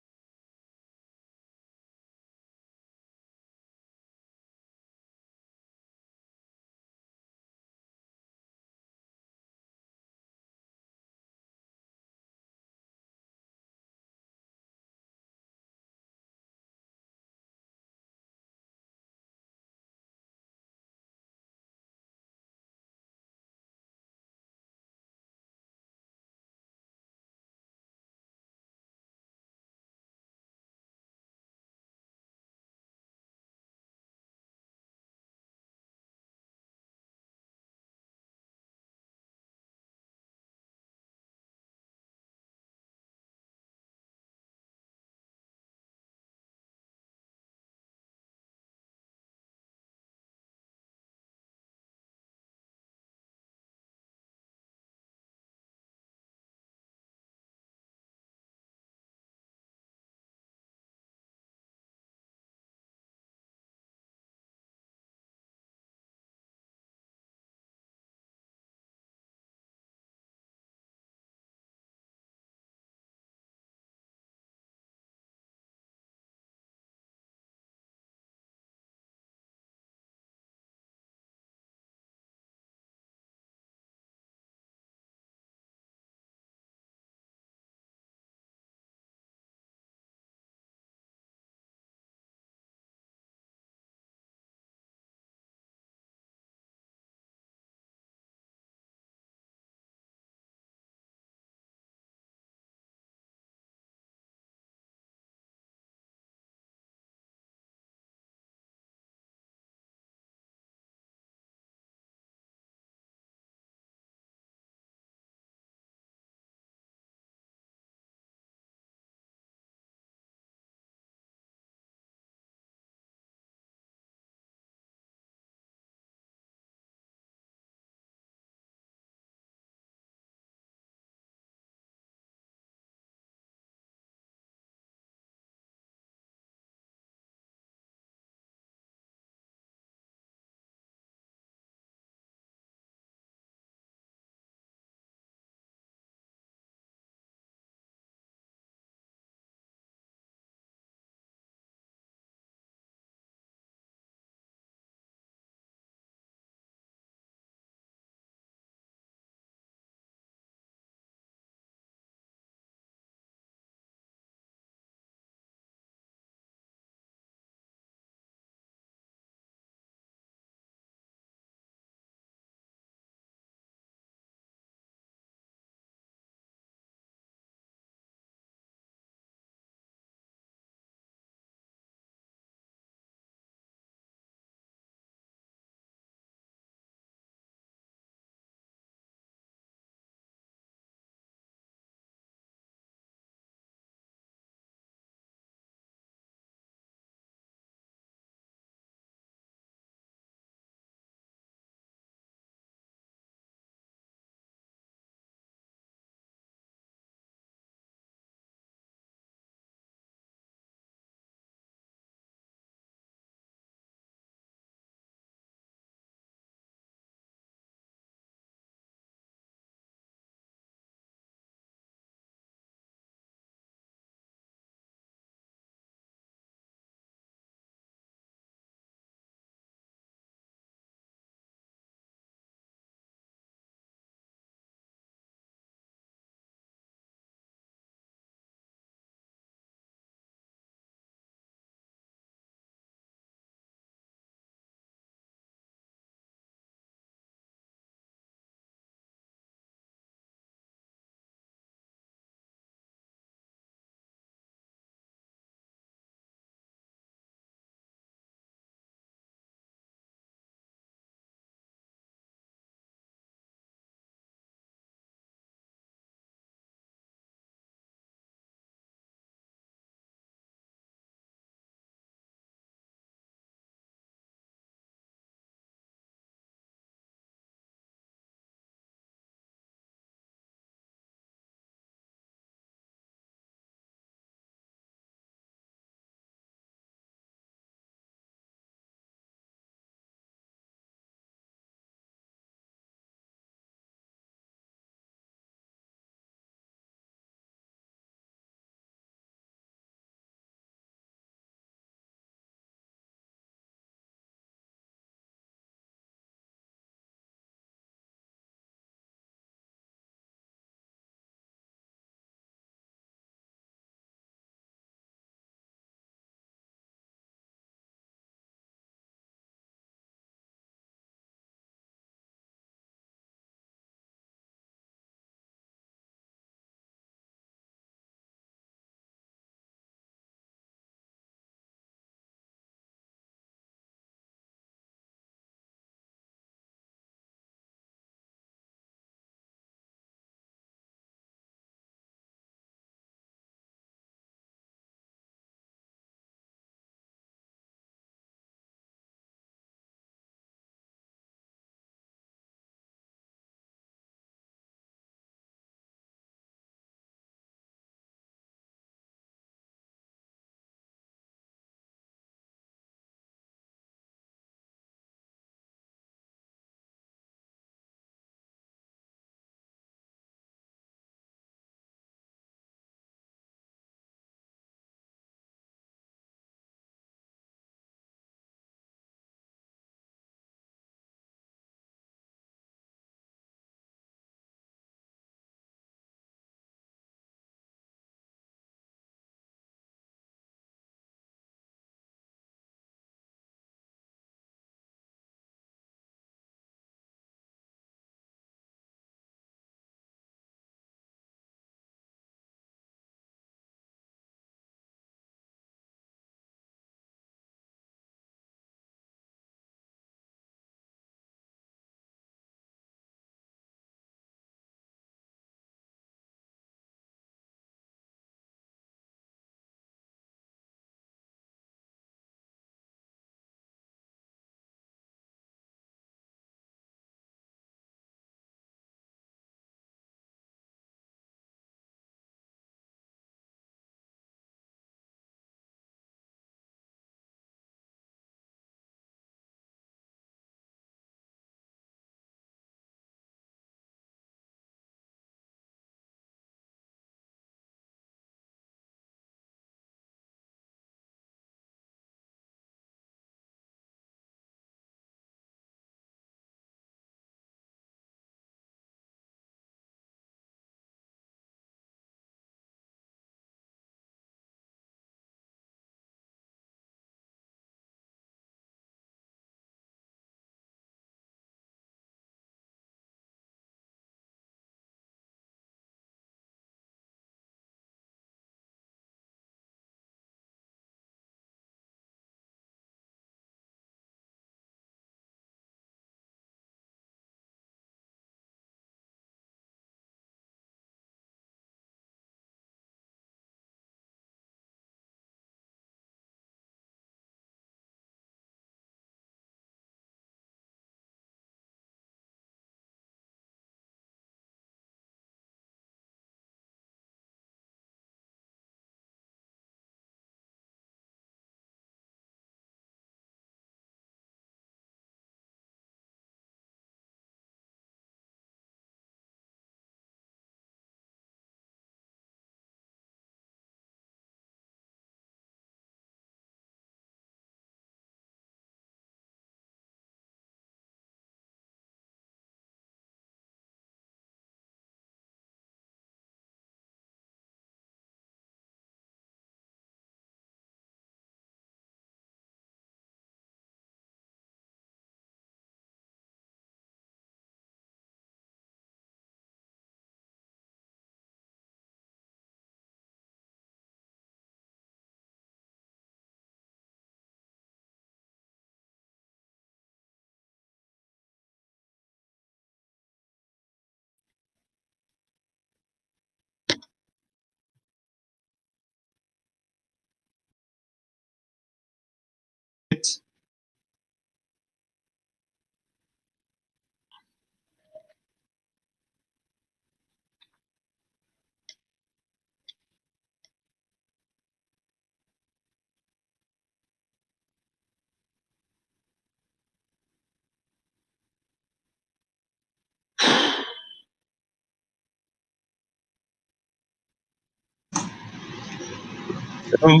Hello?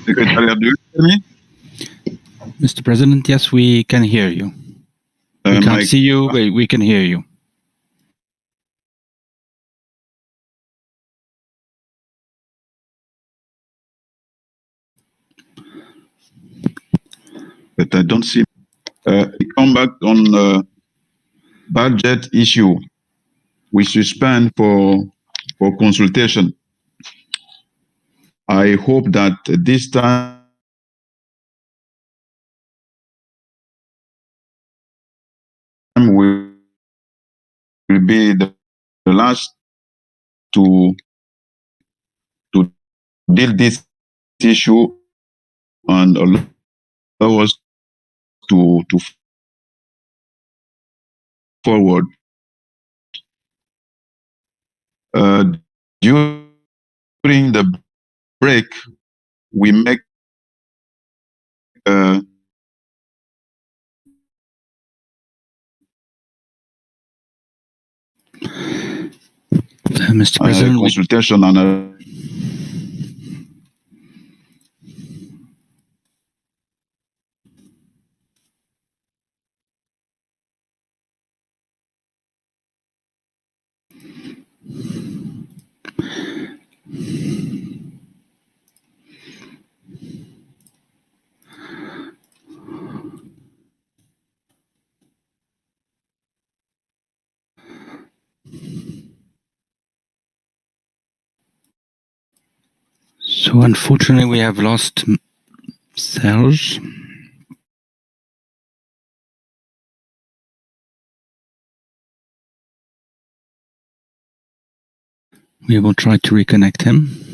Secretary, do you hear me? Mr. President, yes, we can hear you. We can't see you, but we can hear you. But I don't see. We come back on budget issue. We suspend for consultation. I hope that this time will be the last to deal this issue and allow us to forward. During the break, we make Mr. President, consultation on a So unfortunately, we have lost Serge. We will try to reconnect him.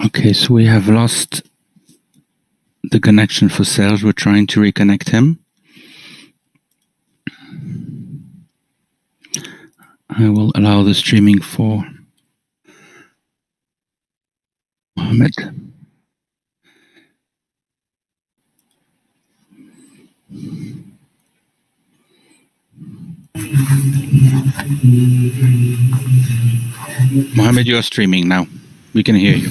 Okay, so we have lost the connection for Serge. We're trying to reconnect him. I will allow the streaming for Mohammed. Mohammed, you are streaming now. We can hear you.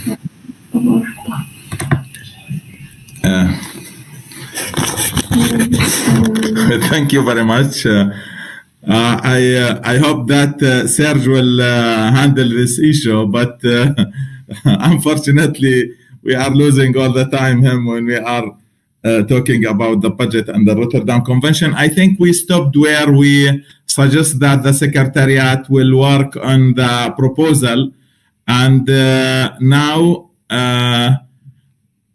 Thank you very much. I hope that Serge will handle this issue, but unfortunately, we are losing all the time him when we are talking about the budget and the Rotterdam Convention. I think we stopped where we suggest that the Secretariat will work on the proposal, and now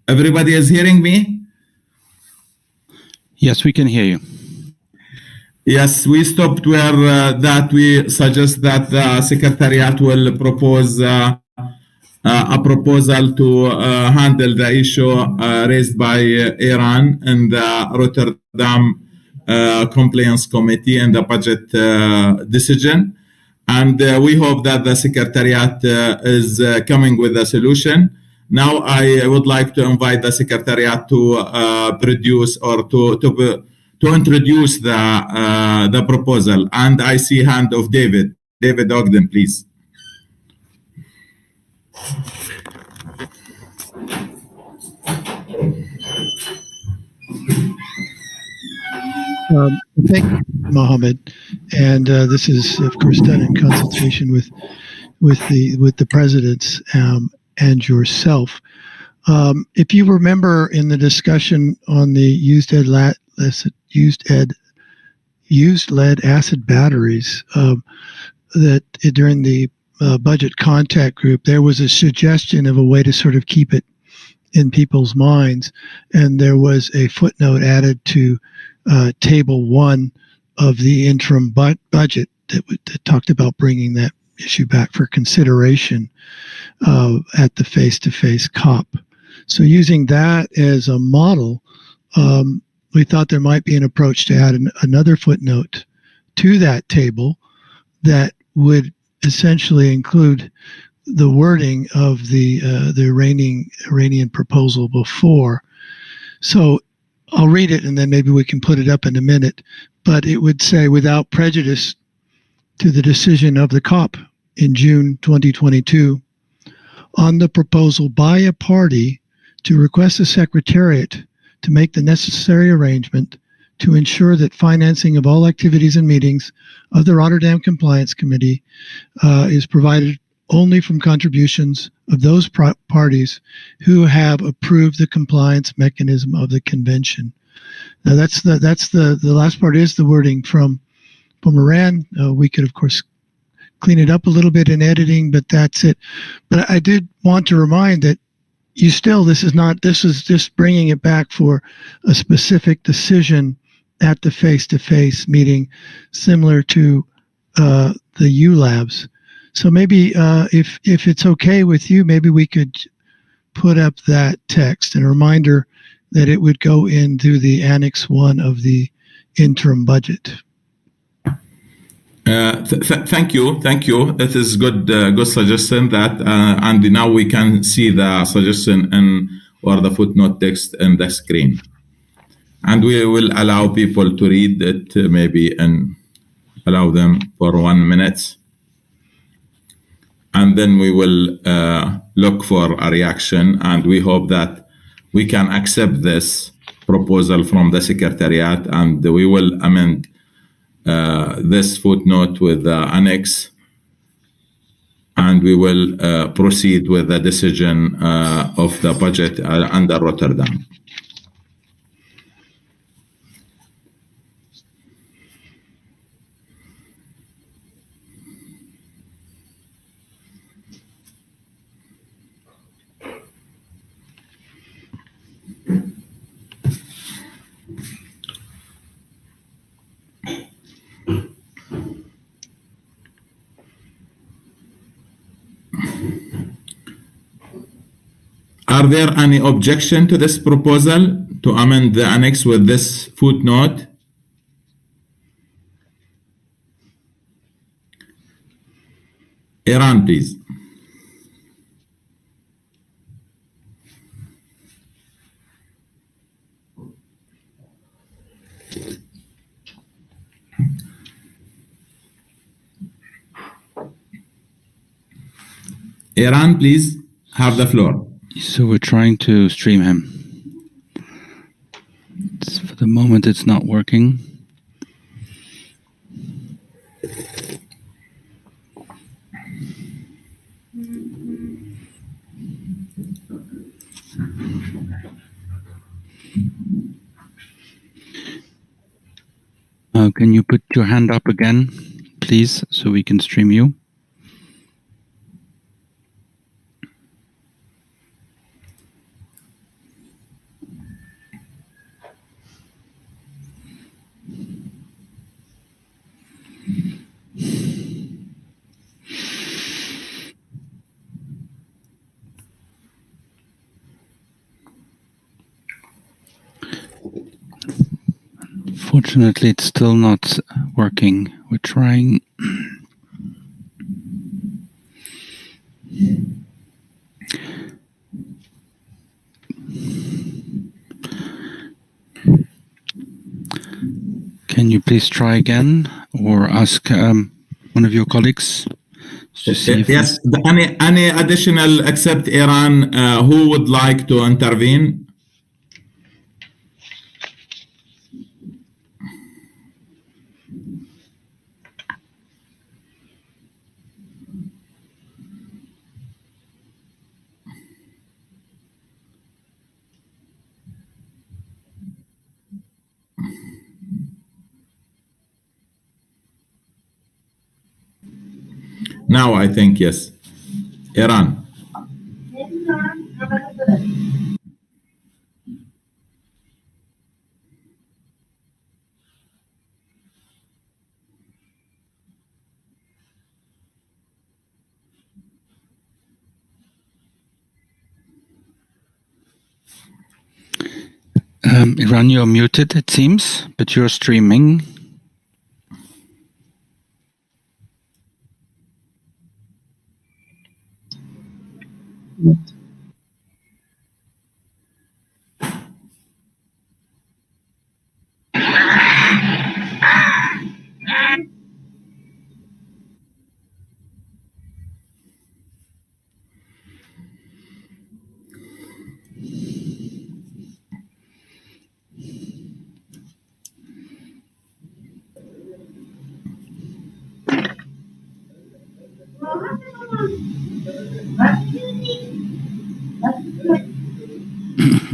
everybody is hearing me? Yes, we can hear you. Yes, we stopped where that we suggest that the Secretariat will propose a proposal to handle the issue raised by Iran in the Rotterdam Compliance Committee and the budget decision. And we hope that the Secretariat is coming with a solution. Now I would like to invite the Secretariat to produce or to introduce the proposal. And I see hand of David Ogden, please. Thank you, Mohammed. And this is, of course, done in consultation with the presidents and yourself. If you remember in the discussion on the used lead acid batteries, that during the budget contact group, there was a suggestion of a way to sort of keep it in people's minds, and there was a footnote added to Table 1 of the interim budget that talked about bringing that issue back for consideration at the face-to-face COP. So using that as a model, we thought there might be an approach to add another footnote to that table that would essentially include the wording of the Iranian proposal before. So I'll read it and then maybe we can put it up in a minute. But it would say, without prejudice to the decision of the COP in June 2022 on the proposal by a party to request the Secretariat to make the necessary arrangement to ensure that financing of all activities and meetings of the Rotterdam Compliance Committee is provided only from contributions of those parties who have approved the compliance mechanism of the convention. Now that's the last part is the wording from Iran. We could of course clean it up a little bit in editing, but that's it. But I did want to remind that this is just bringing it back for a specific decision at the face-to-face meeting, similar to the ULabs. So maybe if it's okay with you, maybe we could put up that text and a reminder that it would go into the Annex 1 of the interim budget. Thank you. That is good suggestion. And now we can see the suggestion or the footnote text in the screen, and we will allow people to read it maybe and allow them for 1 minute, and then we will look for a reaction. And we hope that we can accept this proposal from the Secretariat, and we will amend this footnote with the annex, and we will proceed with the decision of the budget under Rotterdam. Are there any objection to this proposal to amend the annex with this footnote? Iran, please. Iran, please have the floor. So we're trying to stream him. For the moment, it's not working. Can you put your hand up again, please, so we can stream you? Unfortunately, it's still not working. We're trying. Can you please try again, or ask one of your colleagues to see if yes, any additional except Iran who would like to intervene? Now I think yes. Iran. Iran, you're muted, it seems, but you're streaming.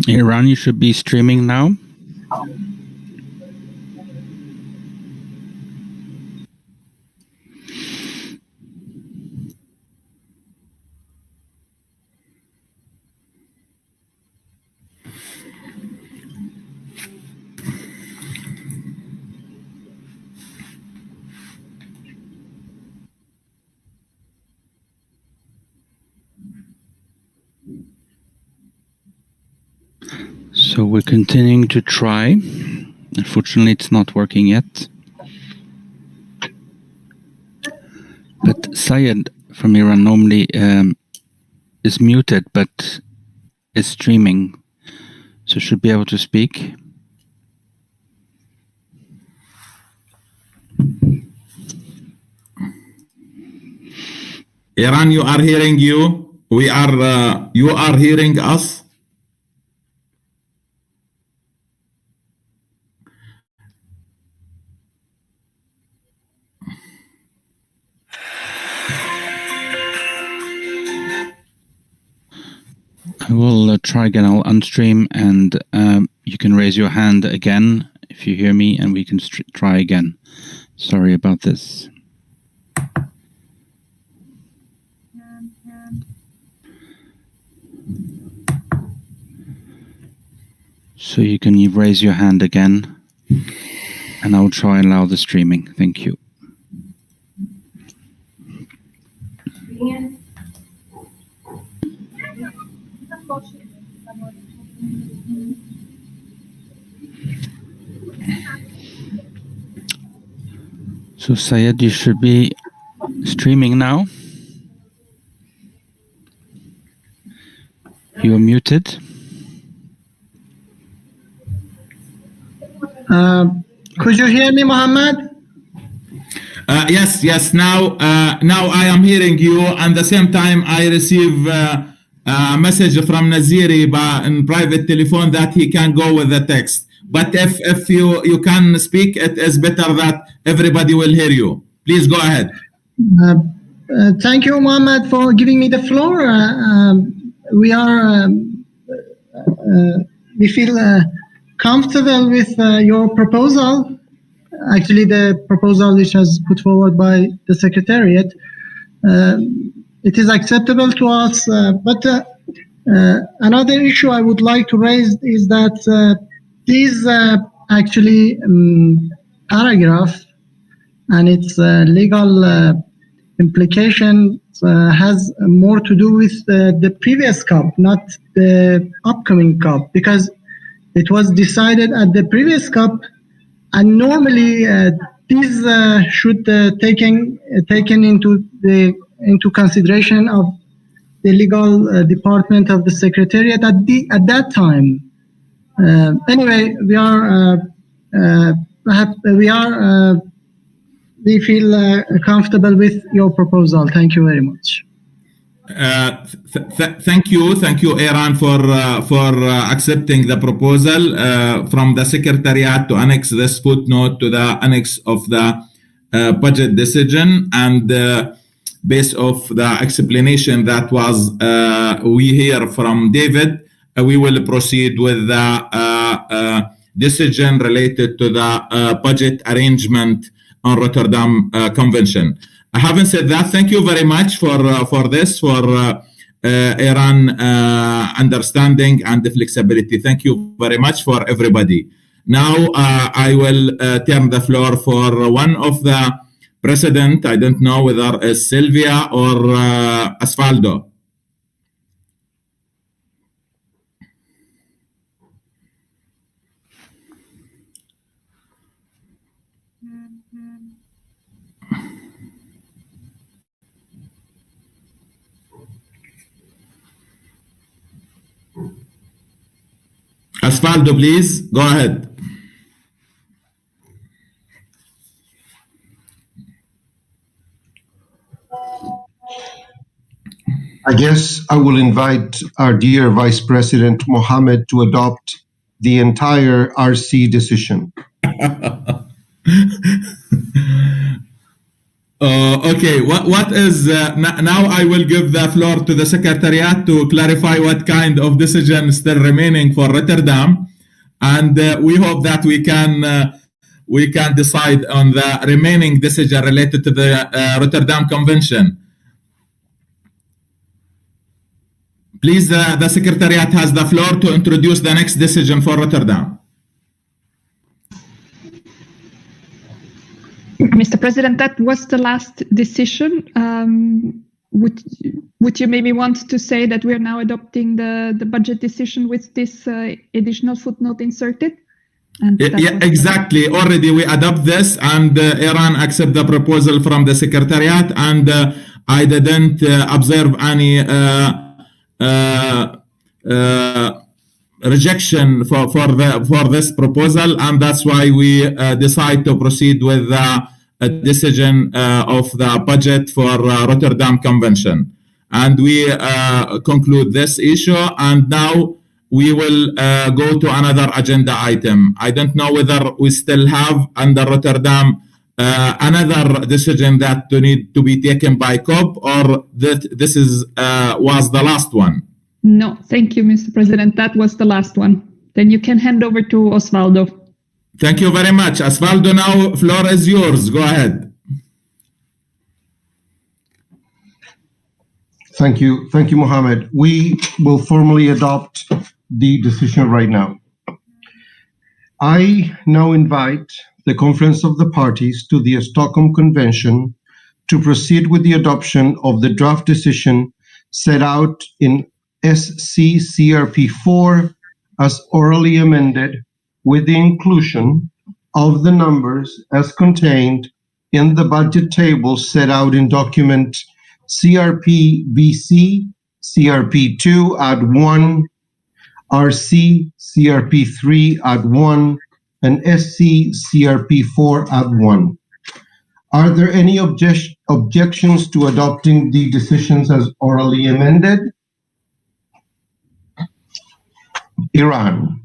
Iran, you should be streaming now. So we're continuing to try. Unfortunately, it's not working yet. But Syed from Iran normally is muted, but is streaming, so should be able to speak. Iran, you are hearing you. We are. You are hearing us. I will try again. I'll unstream, and you can raise your hand again if you hear me, and we can try again. Sorry about this. So you can raise your hand again, and I'll try and allow the streaming. Thank you. So Syed, you should be streaming now. You are muted. Could you hear me, Mohammed? Yes. Now I am hearing you. And the same time, I receive a message from Naziri in private telephone that he can go with the text. But if you can speak, it is better that everybody will hear you. Please go ahead. Thank you, Mohammed, for giving me the floor. We feel comfortable with your proposal. Actually, the proposal which was put forward by the Secretariat, it is acceptable to us. But another issue I would like to raise is that this actually paragraph and its legal implication has more to do with the previous COP, not the upcoming COP, because it was decided at the previous COP, and normally these should taken into consideration of the legal department of the Secretariat at that time. Anyway, we feel comfortable with your proposal. Thank you very much. Thank you, Iran, for accepting the proposal from the Secretariat to annex this footnote to the annex of the budget decision, and based off the explanation that was we hear from David, we will proceed with the decision related to the budget arrangement on Rotterdam Convention. Having said that, thank you very much for Iran understanding and the flexibility. Thank you very much for everybody. Now I will turn the floor for one of the president. I don't know whether it's Sylvia or Asfaldo. Asfaldo, please go ahead. I guess I will invite our dear Vice President Mohammed to adopt the entire RC decision. Okay, what is now I will give the floor to the Secretariat to clarify what kind of decision is still remaining for Rotterdam, and we hope that we can decide on the remaining decision related to the Rotterdam Convention. Please, the Secretariat has the floor to introduce the next decision for Rotterdam. Mr. President, that was the last decision. Would you maybe want to say that we are now adopting the budget decision with this additional footnote inserted? Yeah, exactly. Already we adopt this, and Iran accept the proposal from the Secretariat, and I didn't observe any rejection for this proposal, and that's why we decide to proceed with a decision of the budget for Rotterdam Convention, and we conclude this issue. And now we will go to another agenda item. I don't know whether we still have under Rotterdam another decision that need to be taken by COP, or that this was the last one. No, thank you, Mr. President. That was the last one. Then you can hand over to Osvaldo. Thank you very much. Osvaldo, now floor is yours. Go ahead. Thank you, Mohammed. We will formally adopt the decision right now. I now invite the Conference of the Parties to the Stockholm Convention to proceed with the adoption of the draft decision set out in SCCRP 4 as orally amended, with the inclusion of the numbers as contained in the budget table set out in document CRP BC, CRP 2 add 1, RC CRP 3 add 1, and SC CRP 4 add 1. Are there any objections to adopting the decisions as orally amended? Iran.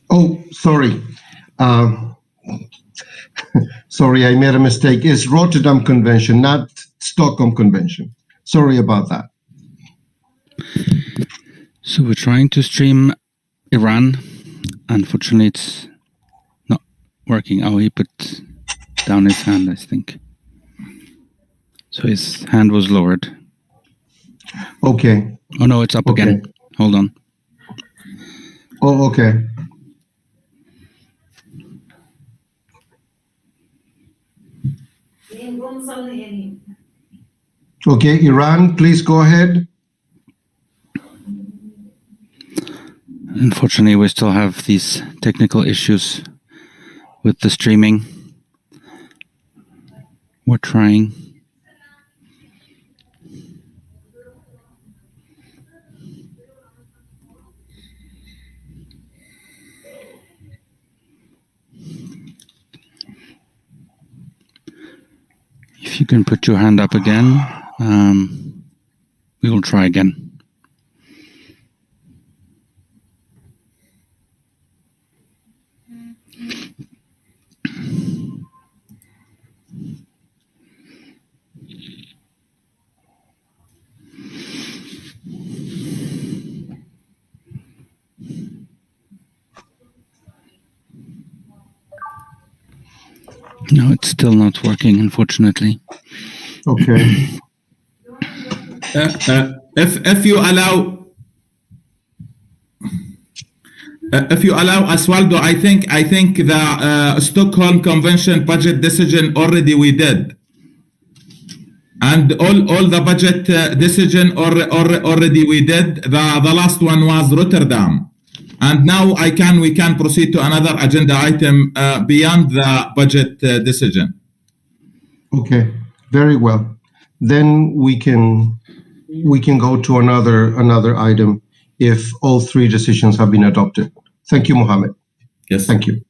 Oh, sorry. Sorry, I made a mistake. It's Rotterdam Convention, not Stockholm Convention. Sorry about that. So we're trying to stream Iran. Unfortunately, it's not working. Oh, he put down his hand, I think. So his hand was lowered. Okay. Oh, no, it's up again. Hold on. Oh, okay. Okay, Iran, please go ahead. Unfortunately, we still have these technical issues with the streaming. We're trying. If you can put your hand up again, we will try again. No, it's still not working, unfortunately. Okay. If you allow, If you allow, Osvaldo, I think the Stockholm Convention budget decision already we did, and all the budget decision already we did. The last one was Rotterdam, and now we can proceed to another agenda item beyond the budget decision. Okay, very well. Then we can go to another item if all three decisions have been adopted. Thank you, Mohammed. Yes. Thank you.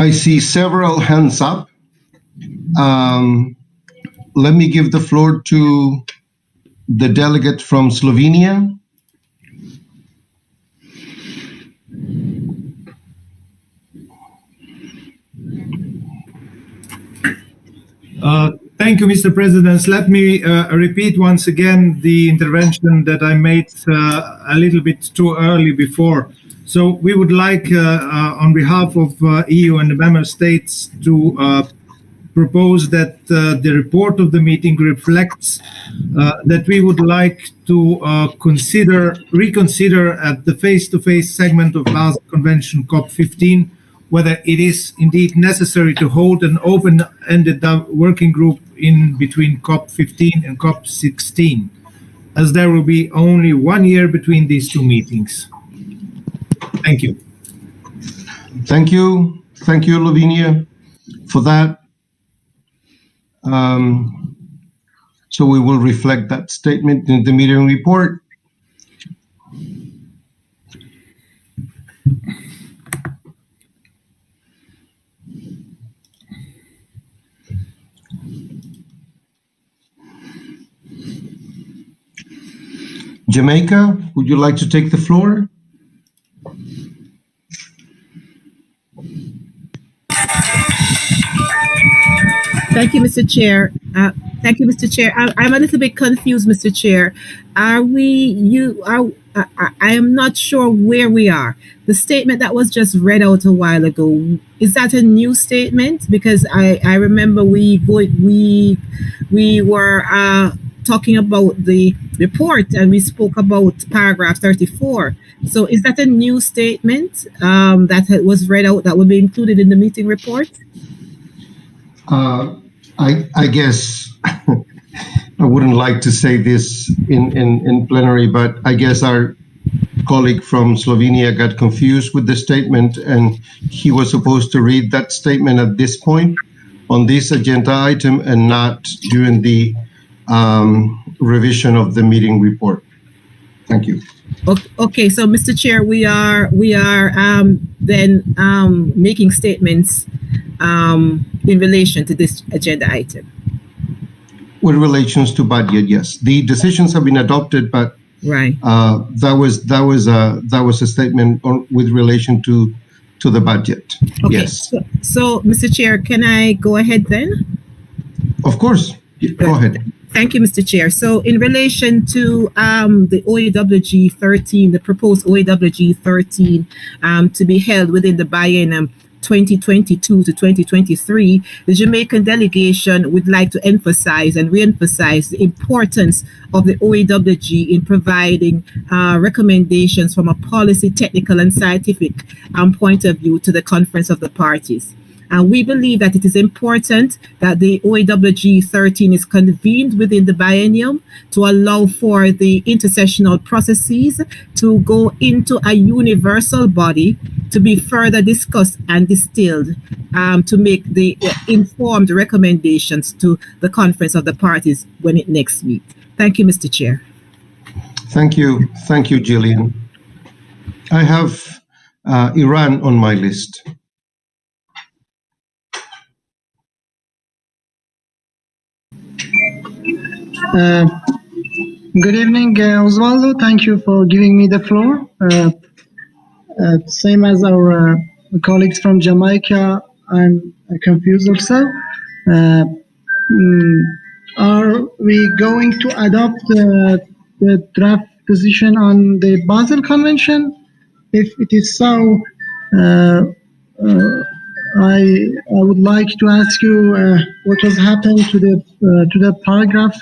I see several hands up. Let me give the floor to the delegate from Slovenia. Thank you, Mr. President. Let me repeat once again the intervention that I made a little bit too early before. So we would like, on behalf of EU and the member states, to propose that the report of the meeting reflects that we would like to reconsider at the face-to-face segment of Basel Convention COP15 whether it is indeed necessary to hold an open-ended working group in between COP15 and COP16, as there will be only 1 year between these two meetings. Thank you. Thank you, Lavinia, for that. So we will reflect that statement in the meeting report. Jamaica, would you like to take the floor? Thank you, Mr. Chair. Thank you, Mr. Chair. I'm a little bit confused, Mr. Chair. I am not sure where we are. The statement that was just read out a while ago, is that a new statement? Because I remember we were talking about the report and we spoke about paragraph 34. So is that a new statement that was read out that will be included in the meeting report? I guess I wouldn't like to say this in plenary, but I guess our colleague from Slovenia got confused with the statement and he was supposed to read that statement at this point on this agenda item and not during the revision of the meeting report. Thank you. Okay, so Mr. Chair, we are then making statements in relation to this agenda item. With relations to budget, yes, the decisions have been adopted, but right, that was a statement with relation to the budget. Okay. Yes. So, Mr. Chair, can I go ahead then? Of course, go ahead. Thank you, Mr. Chair. So in relation to the OAWG 13, the proposed OAWG 13 to be held within the biennium 2022 to 2023, the Jamaican delegation would like to emphasize and re-emphasize the importance of the OAWG in providing recommendations from a policy, technical, and scientific point of view to the Conference of the Parties. And we believe that it is important that the OAWG 13 is convened within the biennium to allow for the intersessional processes to go into a universal body to be further discussed and distilled to make the informed recommendations to the Conference of the Parties when it next meets. Thank you, Mr. Chair. Thank you. Thank you, Gillian. I have Iran on my list. Good evening, Osvaldo. Thank you for giving me the floor. Same as our colleagues from Jamaica, I'm confused also. Are we going to adopt the draft position on the Basel Convention? If it is so, I would like to ask you what has happened to the paragraph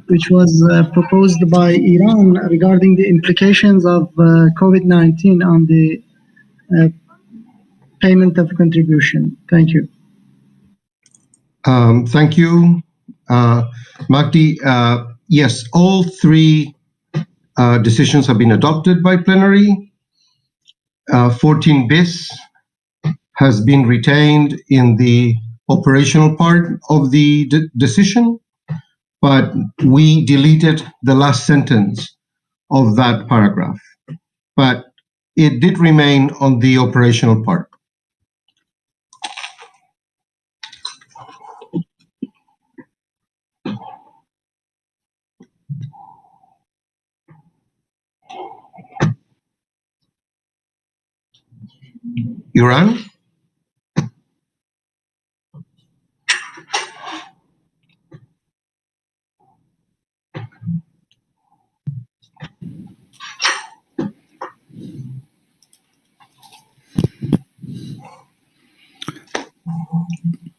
which was proposed by Iran regarding the implications of COVID-19 on the payment of contribution. Thank you. Thank you, Magdi. Yes, all three decisions have been adopted by plenary. 14 bis has been retained in the operational part of the decision, but we deleted the last sentence of that paragraph. But it did remain on the operational part. Iran?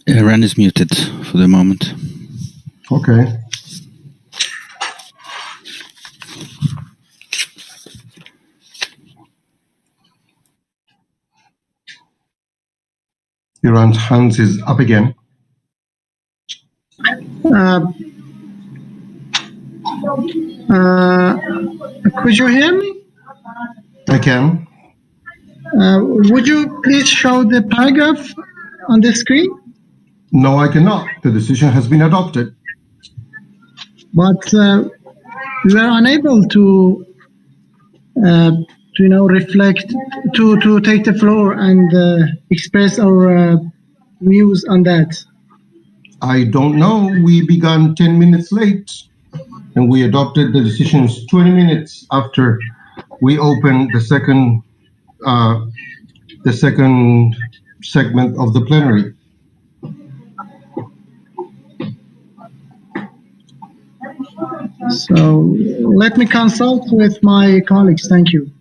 Iran is muted for the moment. Okay. Iran's hands is up again. Could you hear me? I can. Would you please show the paragraph on the screen? No, I cannot. The decision has been adopted. But we are unable to reflect, to take the floor and express our views on that. I don't know. We began 10 minutes late, and we adopted the decisions 20 minutes after we opened the second segment of the plenary. So let me consult with my colleagues. Thank you.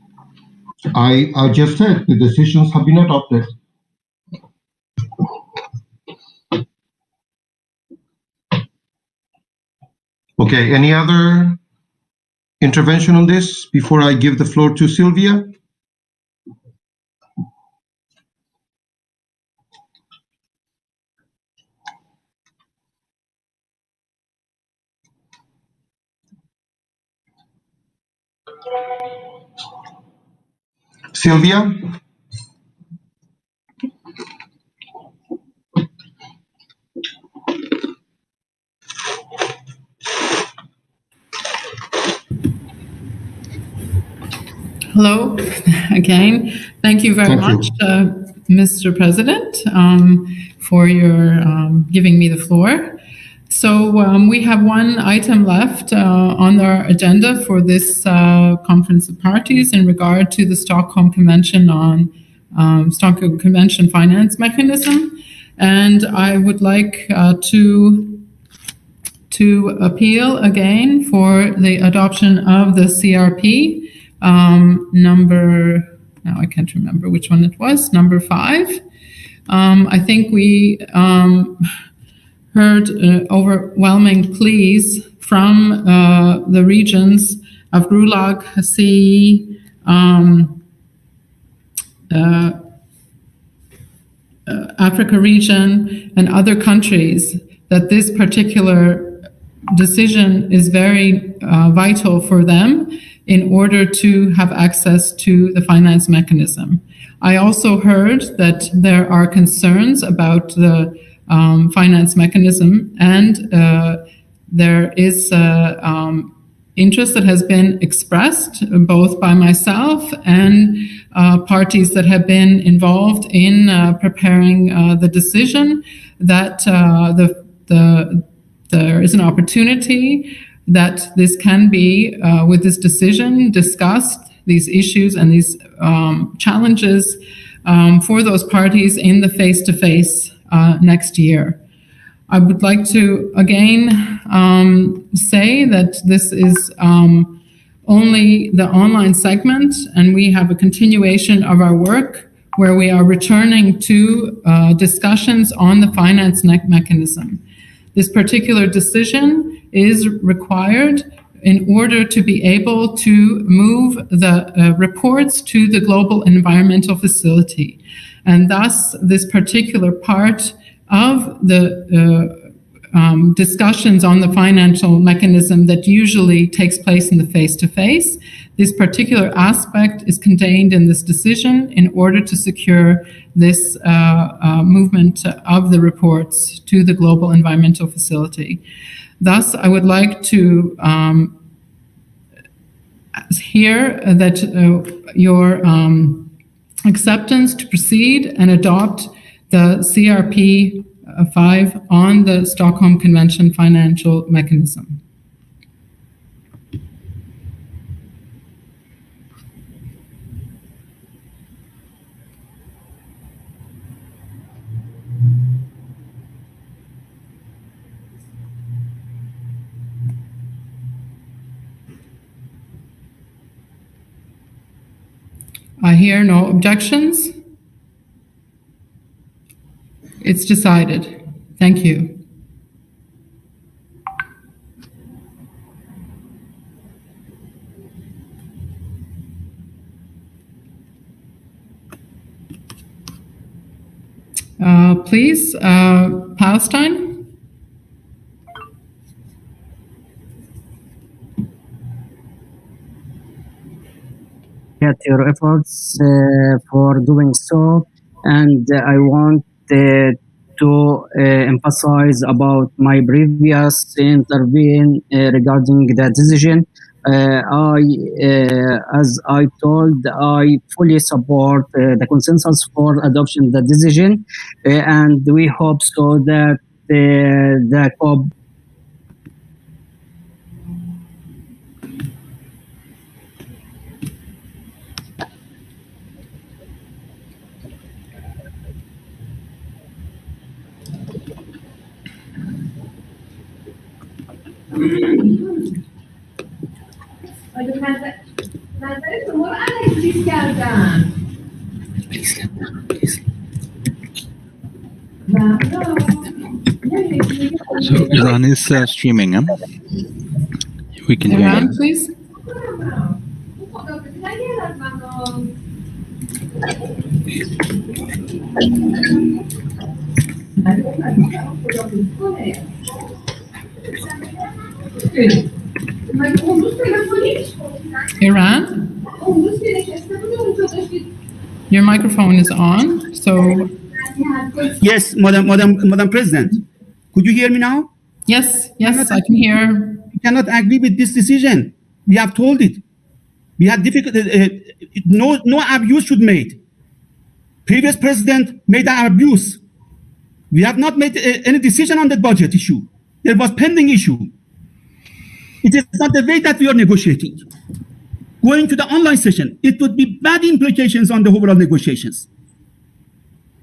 I just said the decisions have been adopted. Okay, any other intervention on this before I give the floor to Sylvia? Sylvia? Hello again. Thank you very much, Mr. President, for your giving me the floor. So we have one item left on our agenda for this Conference of Parties in regard to the Stockholm Convention on Stockholm Convention Finance Mechanism. And I would like to appeal again for the adoption of the CRP number, now I can't remember which one it was, number 5. I think we heard overwhelming pleas from the regions of Gulag, Sea, Africa region, and other countries that this particular decision is very vital for them in order to have access to the finance mechanism. I also heard that there are concerns about the finance mechanism, and there is interest that has been expressed both by myself and parties that have been involved in preparing the decision that there is an opportunity that this can be, with this decision, discussed, these issues and these challenges for those parties in the face-to-face next year. I would like to again say that this is only the online segment, and we have a continuation of our work where we are returning to discussions on the finance mechanism. This particular decision is required in order to be able to move the reports to the Global Environmental Facility. And thus, this particular part of the discussions on the financial mechanism that usually takes place in the face-to-face, this particular aspect is contained in this decision in order to secure this movement of the reports to the Global Environmental Facility. Thus, I would like to hear that your acceptance to proceed and adopt the CRP 5 on the Stockholm Convention financial mechanism. I hear no objections. It's decided. Thank you. Please, Palestine. Your efforts for doing so, and I want to emphasize about my previous intervene regarding the decision. As I told, I fully support the consensus for adoption of the decision, and we hope so that the COP So Iran is streaming. We can hear Iran, you. please. Iran? Your microphone is on, so... Yes, Madam President. Could you hear me now? Yes, I can hear. We cannot agree with this decision. We have told it. We had difficult. No abuse should made. Previous president made an abuse. We have not made any decision on the budget issue. There was pending issue. It is not the way that we are negotiating. Going to the online session, it would be bad implications on the overall negotiations.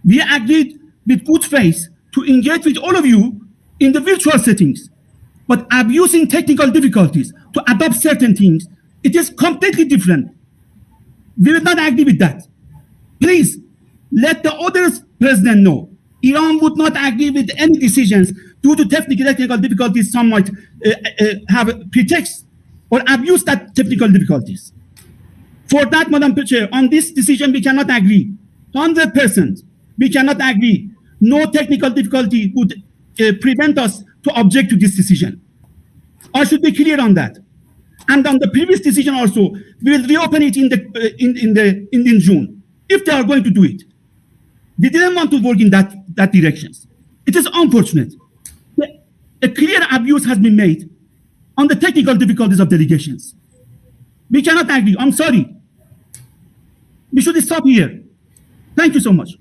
We agreed with good faith to engage with all of you in the virtual settings, but abusing technical difficulties to adopt certain things, it is completely different. We will not agree with that. Please, let the others President no. Iran would not agree with any decisions due to technical difficulties. Some might have pretext or abuse that technical difficulties. For that, Madam Chair, on this decision we cannot agree. 100%, we cannot agree. No technical difficulty would prevent us to object to this decision. I should be clear on that. And on the previous decision also, we will reopen it in June, if they are going to do it. We didn't want to work in that direction. It is unfortunate. A clear abuse has been made on the technical difficulties of delegations. We cannot agree. I'm sorry. We should stop here. Thank you so much.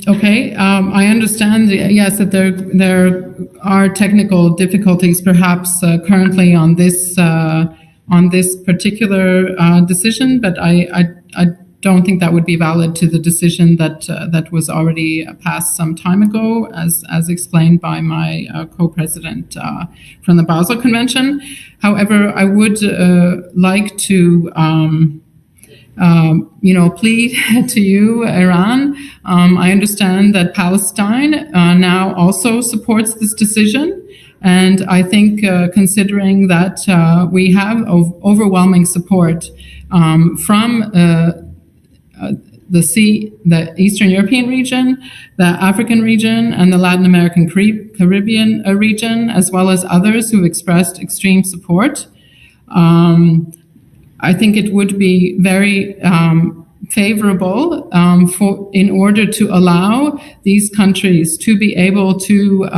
Okay, I understand, yes, that there are technical difficulties perhaps currently on this particular decision, but I don't think that would be valid to the decision that was already passed some time ago, as explained by my co-president from the Basel Convention. However, I would like to plead to you, Iran. I understand that Palestine now also supports this decision. And I think considering that we have overwhelming support from the Eastern European region, the African region, and the Latin American Caribbean region, as well as others who expressed extreme support, I think it would be very favorable in order to allow these countries to be able to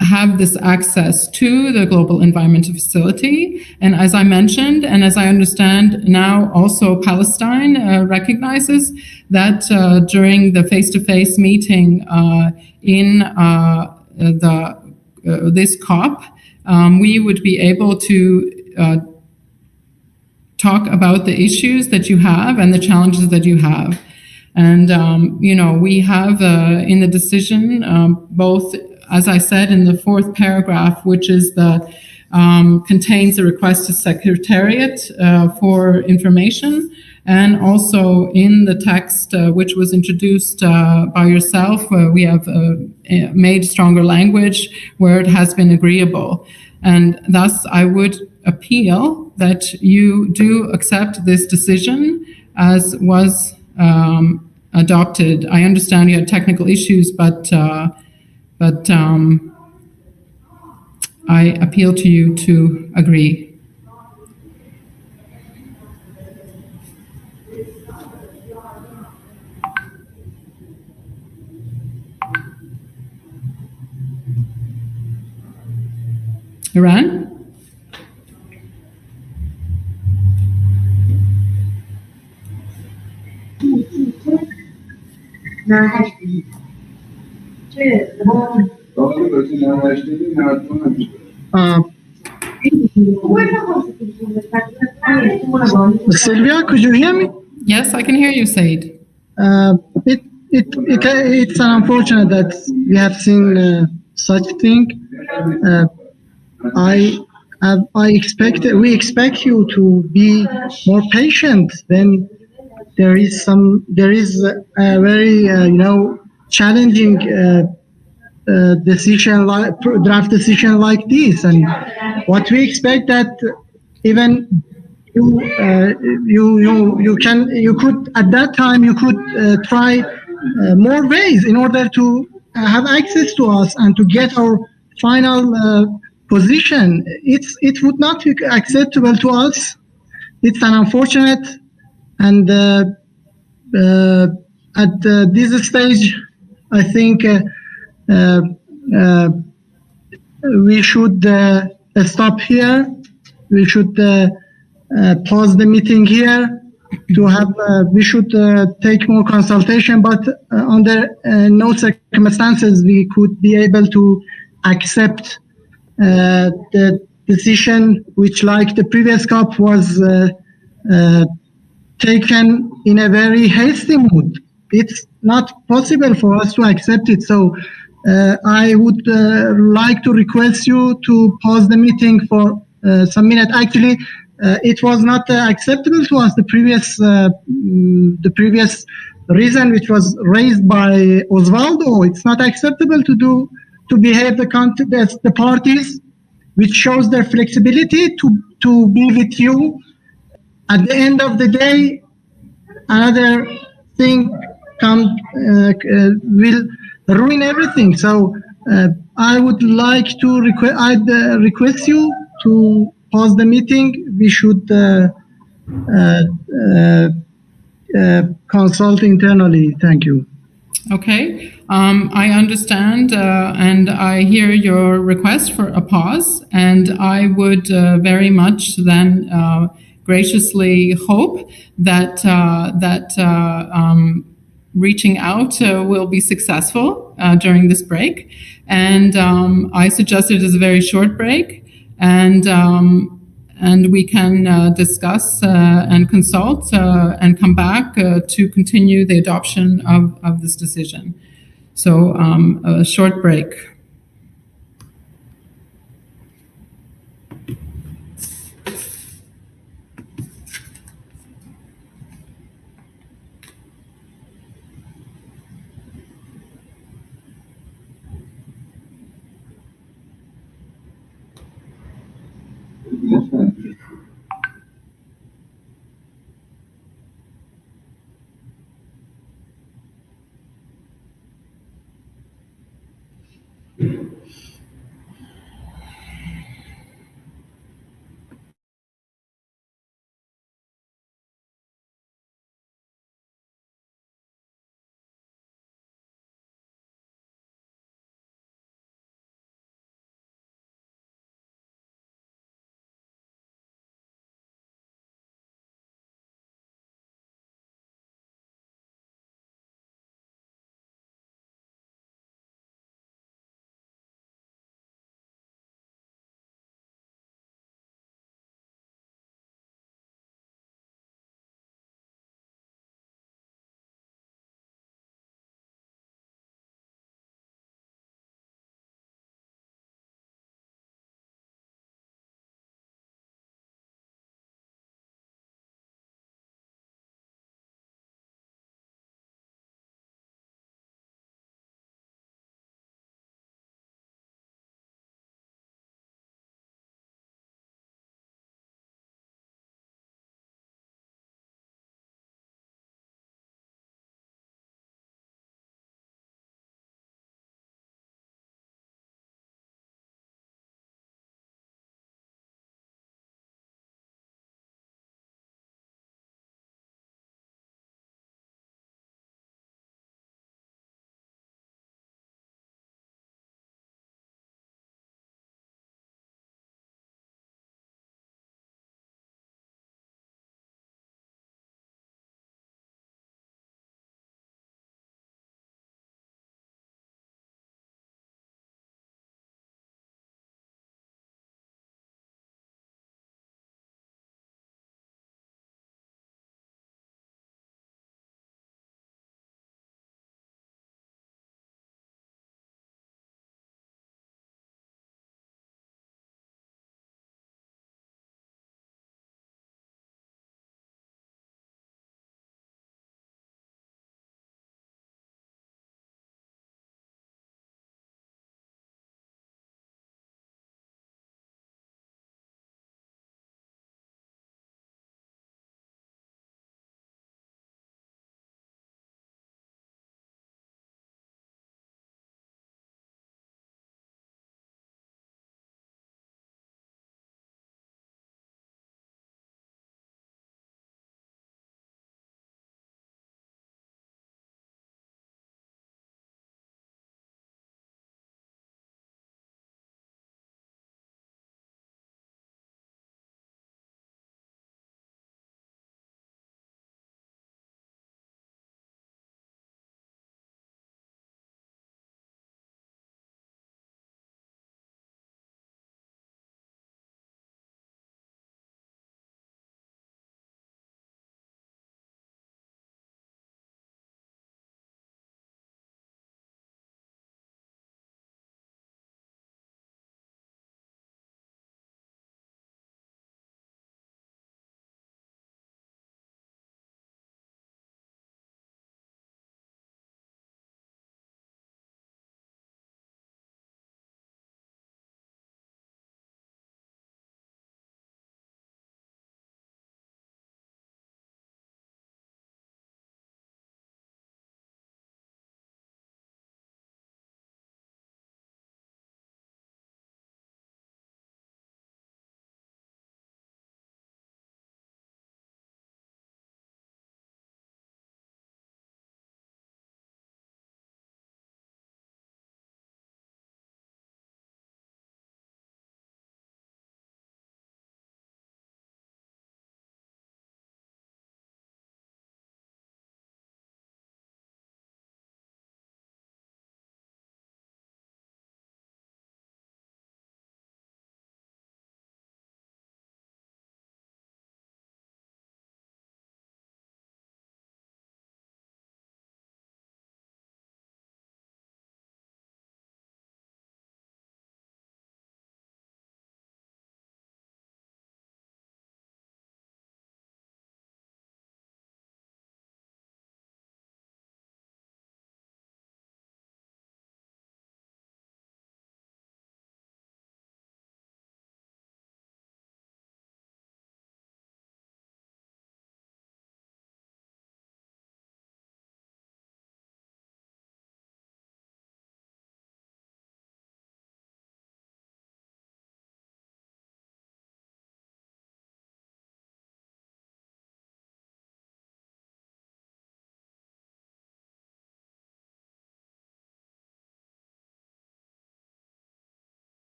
have this access to the Global Environmental Facility. And as I mentioned, and as I understand now, also Palestine recognizes that during the face-to-face meeting in this COP, we would be able to talk about the issues that you have and the challenges that you have. And, we have in the decision both, as I said, in the fourth paragraph, which is contains a request to Secretariat for information, and also in the text which was introduced by yourself, we have made stronger language where it has been agreeable. And thus, I would appeal that you do accept this decision as was adopted. I understand you had technical issues, but I appeal to you to agree. Iran? Sylvia, could you hear me? Yes, I can hear you, Said. It's unfortunate that we have seen such thing. We expect you to be more patient. Then there is a very challenging draft decision like this, and what we expect that even you could at that time you could try more ways in order to have access to us and to get our final position. It would not be acceptable to us. It's unfortunate, and at this stage, I think we should stop here. We should pause the meeting here to have. We should take more consultation, but under no circumstances we could be able to accept the decision, which, like the previous COP, was taken in a very hasty mood. It's not possible for us to accept it. So I would like to request you to pause the meeting for some minutes. Actually, it was not acceptable to us. The previous reason which was raised by Osvaldo, it's not acceptable to behave the parties, which shows their flexibility to be with you. At the end of the day, another thing will ruin everything. So I would like to request you to pause the meeting. We should consult internally. Thank you. Okay, I understand and I hear your request for a pause, and I would very much then graciously hope that reaching out will be successful during this break. And I suggest it is a very short break, and we can discuss and consult and come back to continue the adoption of this decision. So a short break.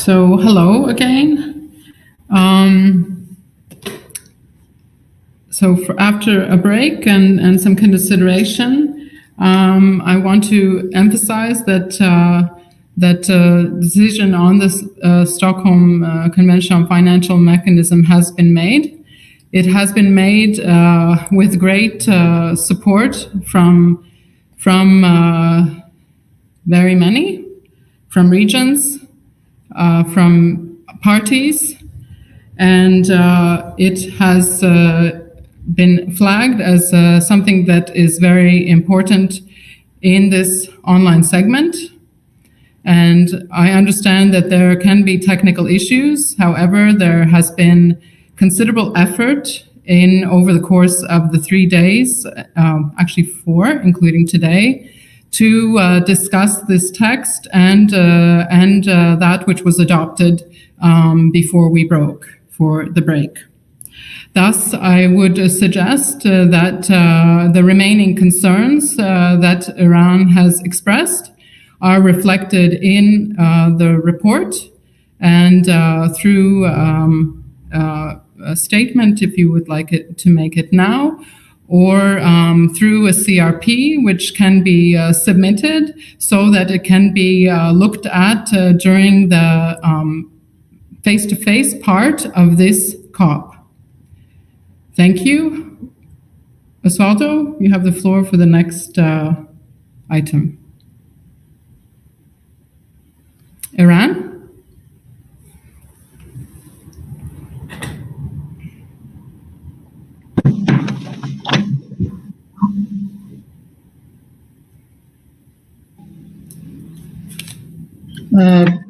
So hello again. So after a break and some consideration, I want to emphasize that decision on this Stockholm Convention on Financial Mechanism has been made. It has been made with great support from very many, from regions, from parties, and it has been flagged as something that is very important in this online segment. And I understand that there can be technical issues. However, there has been considerable effort over the course of the 3 days, actually 4, including today, to discuss this text and that which was adopted before we broke for the break. Thus, I would suggest that the remaining concerns that Iran has expressed are reflected in the report and through a statement, if you would like it to make it now, or through a CRP, which can be submitted so that it can be looked at during the face-to-face part of this COP. Thank you. Osvaldo, you have the floor for the next item. Iran?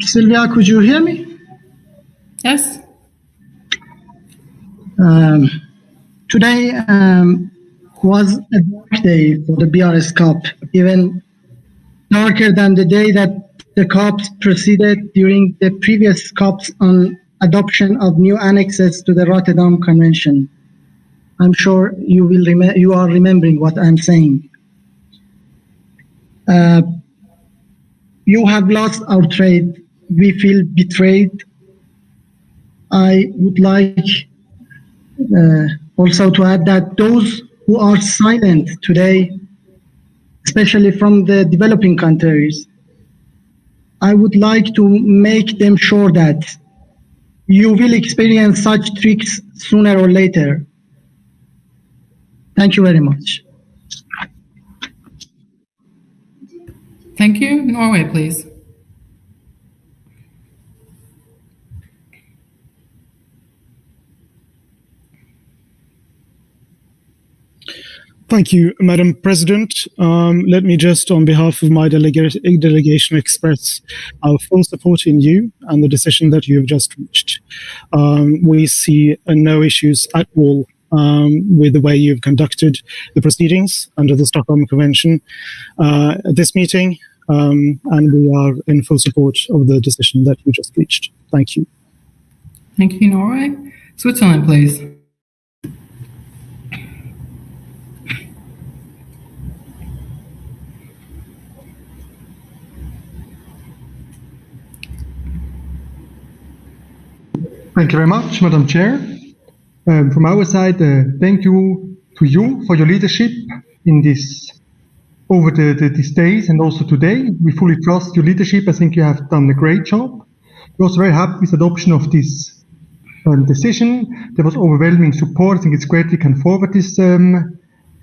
Sylvia, could you hear me? Yes. Today was a dark day for the BRS COP, even darker than the day that the COPs proceeded during the previous COPs on adoption of new annexes to the Rotterdam Convention. I'm sure you are remembering what I'm saying. You have lost our trade. We feel betrayed. I would like also to add that those who are silent today, especially from the developing countries, I would like to make them sure that you will experience such tricks sooner or later. Thank you very much. Thank you. Norway, please. Thank you, Madam President. Let me just, on behalf of my delegation, express our full support in you and the decision that you have just reached. We see no issues at all with the way you've conducted the proceedings under the Stockholm Convention at this meeting, and we are in full support of the decision that you just reached. Thank you. Thank you, Norway. Switzerland, please. Thank you very much, Madam Chair. From our side, thank you to you for your leadership in this over these days and also today. We fully trust your leadership. I think you have done a great job. We're also very happy with the adoption of this decision. There was overwhelming support. I think it's great we can forward this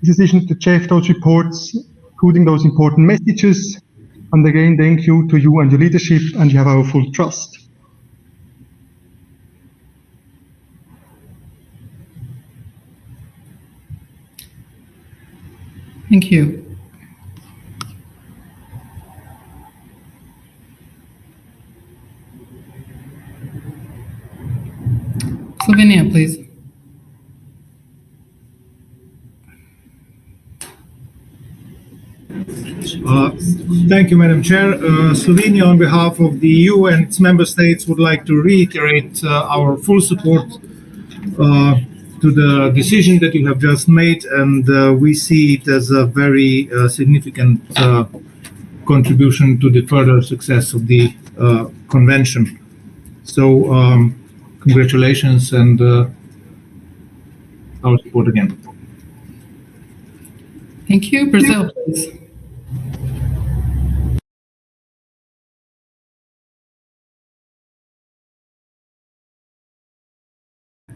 decision to Jeff, those reports, including those important messages. And again, thank you to you and your leadership, and you have our full trust. Thank you. Slovenia, please. Thank you, Madam Chair. Slovenia, on behalf of the EU and its member states, would like to reiterate our full support to the decision that you have just made, and we see it as a very significant contribution to the further success of the convention. So congratulations and our support again. Thank you. Brazil, please.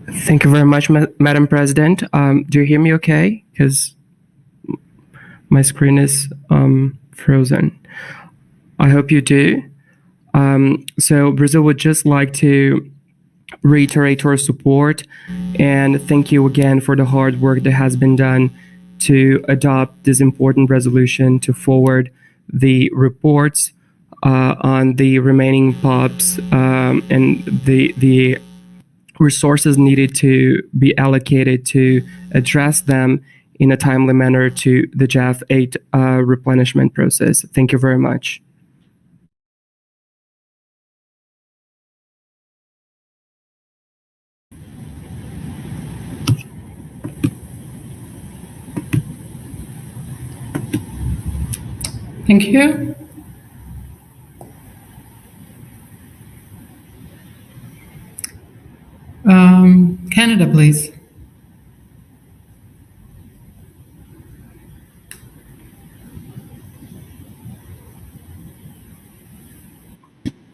Thank you very much, Madam President. Do you hear me okay? Because my screen is frozen. I hope you do. So Brazil would just like to reiterate our support and thank you again for the hard work that has been done to adopt this important resolution to forward the reports on the remaining POPs and the resources needed to be allocated to address them in a timely manner to the JAF-8 replenishment process. Thank you very much. Thank you. Canada, please.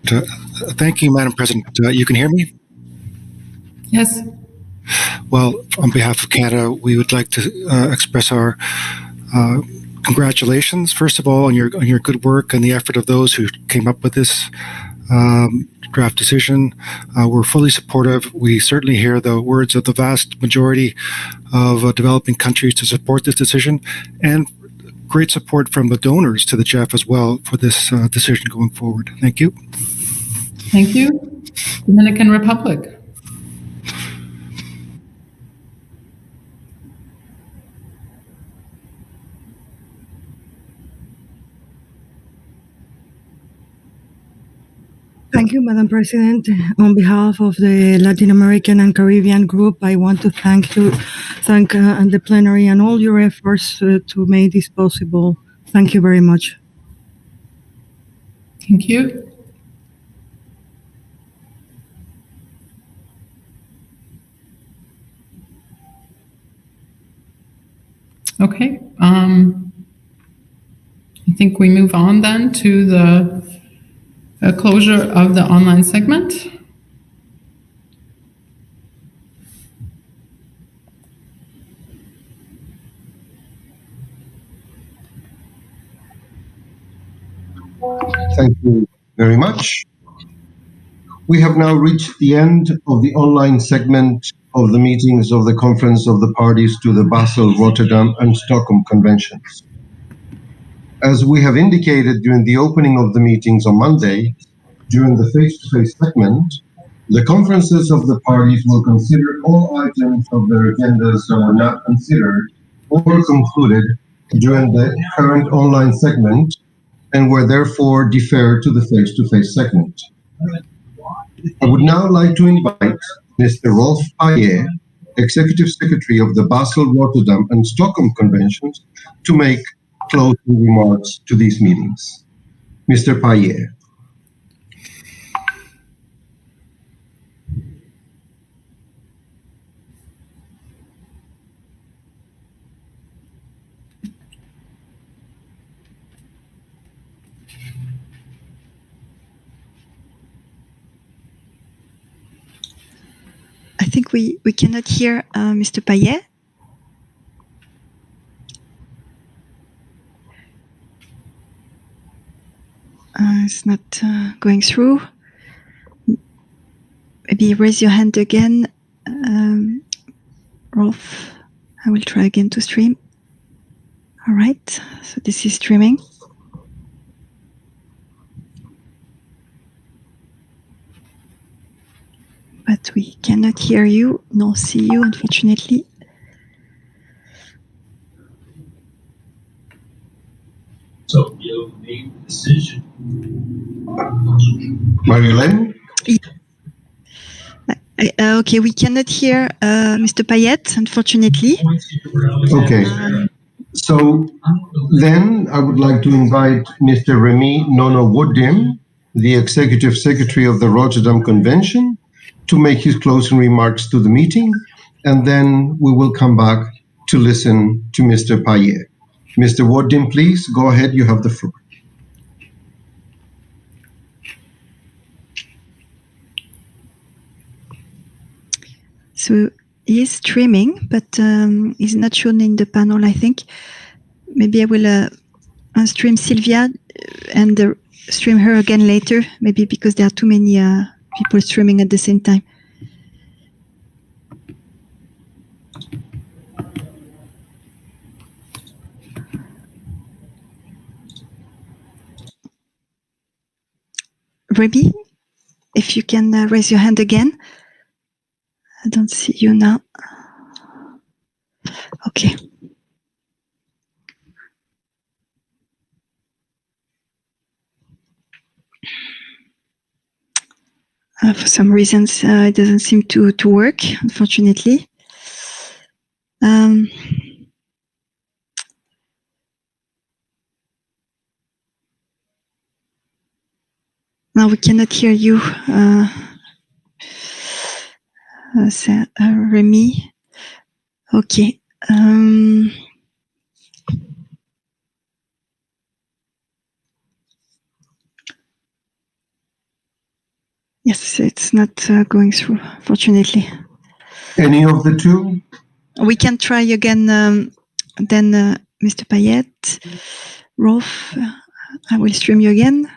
Thank you, Madam President. You can hear me? Yes. Well, on behalf of Canada, we would like to express our congratulations, first of all, on your good work and the effort of those who came up with this draft decision. We're fully supportive. We certainly hear the words of the vast majority of developing countries to support this decision, and great support from the donors to the JEF as well for this decision going forward. Thank you. Thank you. Dominican Republic. Thank you, Madam President. On behalf of the Latin American and Caribbean group, I want to thank the plenary and all your efforts to make this possible. Thank you very much. Thank you. Okay. I think we move on then to the closure of the online segment. Thank you very much. We have now reached the end of the online segment of the meetings of the Conference of the Parties to the Basel, Rotterdam, and Stockholm Conventions. As we have indicated during the opening of the meetings on Monday, during the face-to-face segment, the conferences of the parties will consider all items of their agendas that were not considered or concluded during the current online segment and were therefore deferred to the face-to-face segment. I would now like to invite Mr. Rolf Payer, Executive Secretary of the Basel, Rotterdam, and Stockholm Conventions, to make closing remarks to these meetings. Mr. Payer. I think we cannot hear Mr. Payer. It's not going through. Maybe raise your hand again. Rolf, I will try again to stream. All right, so this is streaming. But we cannot hear you nor see you, unfortunately. So you'll make a decision. Marilyn? Okay, we cannot hear Mr. Payet, unfortunately. Okay. So then I would like to invite Mr. Remy Nono Wodim, the Executive Secretary of the Rotterdam Convention, to make his closing remarks to the meeting, and then we will come back to listen to Mr. Payet. Mr. Wardin, please go ahead. You have the floor. So he is streaming, but he's not shown in the panel, I think. Maybe I will unstream Sylvia and stream her again later, maybe because there are too many people streaming at the same time. Remy, if you can raise your hand again. I don't see you now. Okay. For some reasons, it doesn't seem to work, unfortunately. Now we cannot hear you, Remy. Okay. Yes, it's not going through, fortunately. Any of the two? We can try again, then Mr. Payet. Rolf, I will stream you again.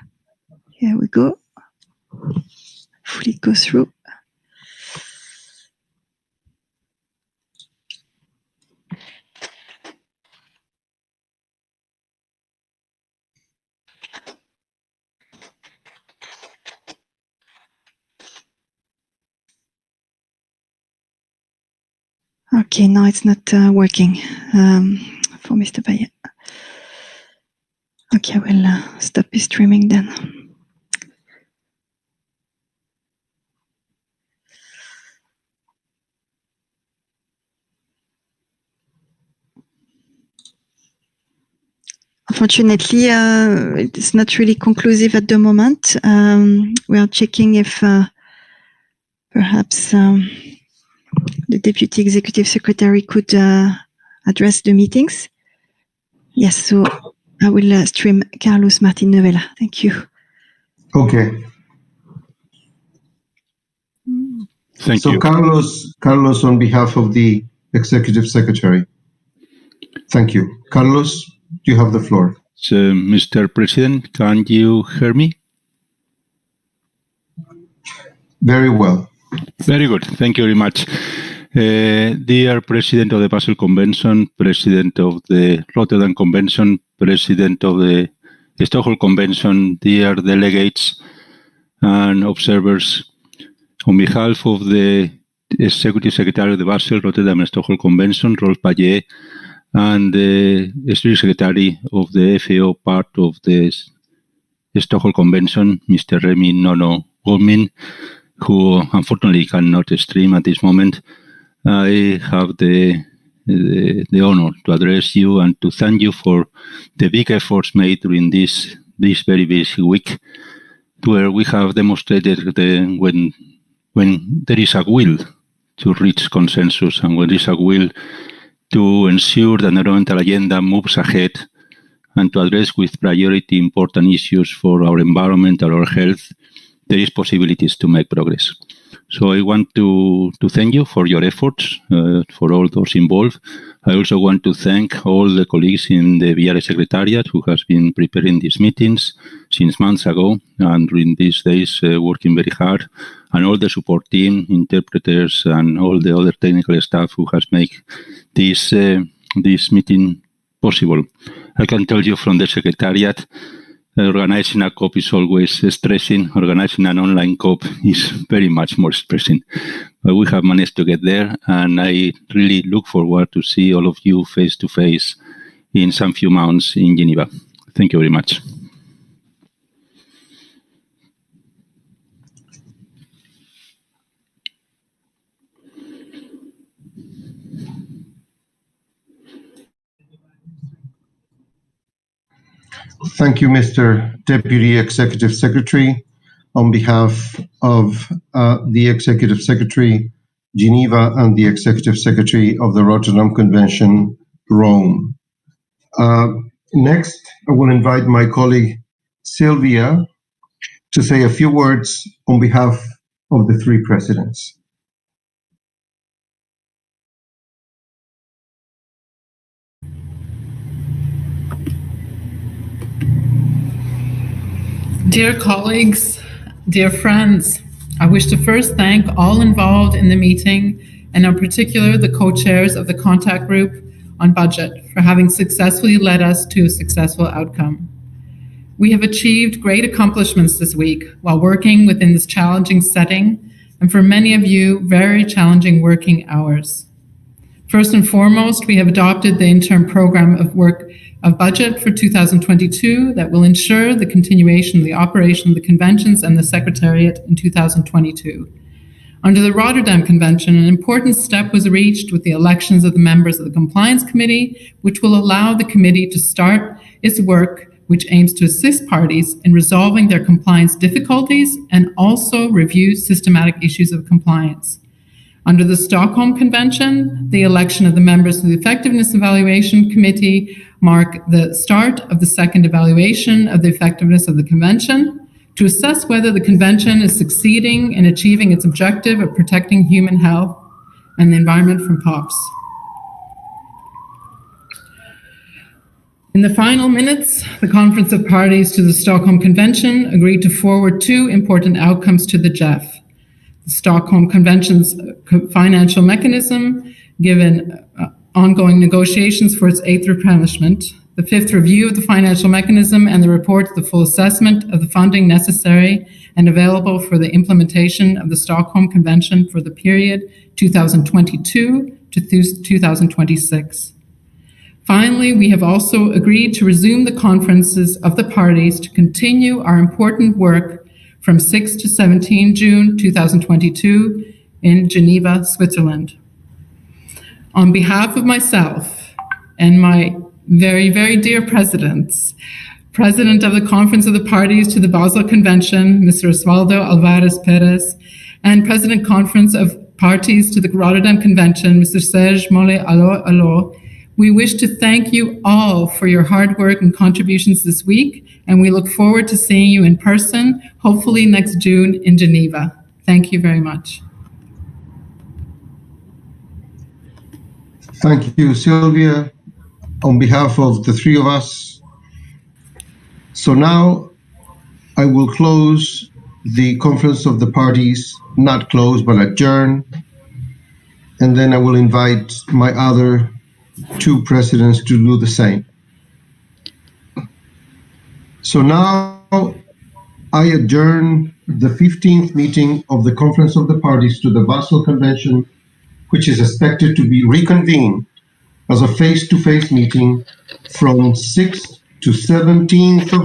Here we go. Hopefully it goes through. Okay, no, it's not working for Mr. Payet. Okay, I will stop his streaming then. Unfortunately, it's not really conclusive at the moment. We are checking if perhaps the Deputy Executive Secretary could address the meetings. Yes, so I will stream Carlos Martin Novella. Thank you. Okay. Thank you. Carlos, on behalf of the Executive Secretary. Thank you. Carlos, you have the floor. So, Mr. President, can you hear me? Very well. Very good. Thank you very much. Dear President of the Basel Convention, President of the Rotterdam Convention, President of the Stockholm Convention, dear delegates and observers, on behalf of the Executive Secretary of the Basel, Rotterdam and Stockholm Convention, Rolf Payet, and the Executive Secretary of the FAO part of the Stockholm Convention, Mr. Remy Nono Goldmin, who unfortunately cannot stream at this moment, I have the honor to address you and to thank you for the big efforts made during this very busy week, where we have demonstrated when there is a will to reach consensus and when there is a will to ensure the environmental agenda moves ahead and to address with priority important issues for our environment and our health, there is possibilities to make progress. So I want to thank you for your efforts, for all those involved. I also want to thank all the colleagues in the BRS Secretariat who has been preparing these meetings since months ago and during these days working very hard, and all the support team, interpreters, and all the other technical staff who has made this meeting possible. I can tell you from the Secretariat, organizing a COP is always stressing. Organizing an online COP is very much more stressing. But we have managed to get there, and I really look forward to see all of you face to face in some few months in Geneva. Thank you very much. Thank you, Mr. Deputy Executive Secretary. On behalf of the Executive Secretary, Geneva, and the Executive Secretary of the Rotterdam Convention, Rome. Next, I will invite my colleague, Sylvia, to say a few words on behalf of the three presidents. Dear colleagues, dear friends, I wish to first thank all involved in the meeting, and in particular the co-chairs of the contact group on budget for having successfully led us to a successful outcome. We have achieved great accomplishments this week while working within this challenging setting, and for many of you, very challenging working hours. First and foremost, we have adopted the interim program of work of budget for 2022 that will ensure the continuation of the operation of the conventions and the Secretariat in 2022. Under the Rotterdam Convention, an important step was reached with the elections of the members of the Compliance Committee, which will allow the committee to start its work, which aims to assist parties in resolving their compliance difficulties and also review systematic issues of compliance. Under the Stockholm Convention, the election of the members of the Effectiveness Evaluation Committee mark the start of the second evaluation of the effectiveness of the Convention to assess whether the Convention is succeeding in achieving its objective of protecting human health and the environment from POPs. In the final minutes, the Conference of Parties to the Stockholm Convention agreed to forward two important outcomes to the GEF. The Stockholm Convention's financial mechanism, given ongoing negotiations for its 8th replenishment, the 5th review of the financial mechanism, and the report of the full assessment of the funding necessary and available for the implementation of the Stockholm Convention for the period 2022 to 2026. Finally, we have also agreed to resume the conferences of the parties to continue our important work from 6 to 17 June 2022 in Geneva, Switzerland. On behalf of myself and my very, very dear presidents, President of the Conference of the Parties to the Basel Convention, Mr. Osvaldo Alvarez Perez, and President Conference of Parties to the Rotterdam Convention, Mr. Serge Mole Alo, we wish to thank you all for your hard work and contributions this week, and we look forward to seeing you in person, hopefully next June in Geneva. Thank you very much. Thank you, Sylvia, on behalf of the three of us. So now I will close the Conference of the Parties, not close, but adjourn, and then I will invite my other two presidents to do the same. So now I adjourn the 15th meeting of the Conference of the Parties to the Basel Convention, which is expected to be reconvened as a face-to-face meeting from 6th to 17th of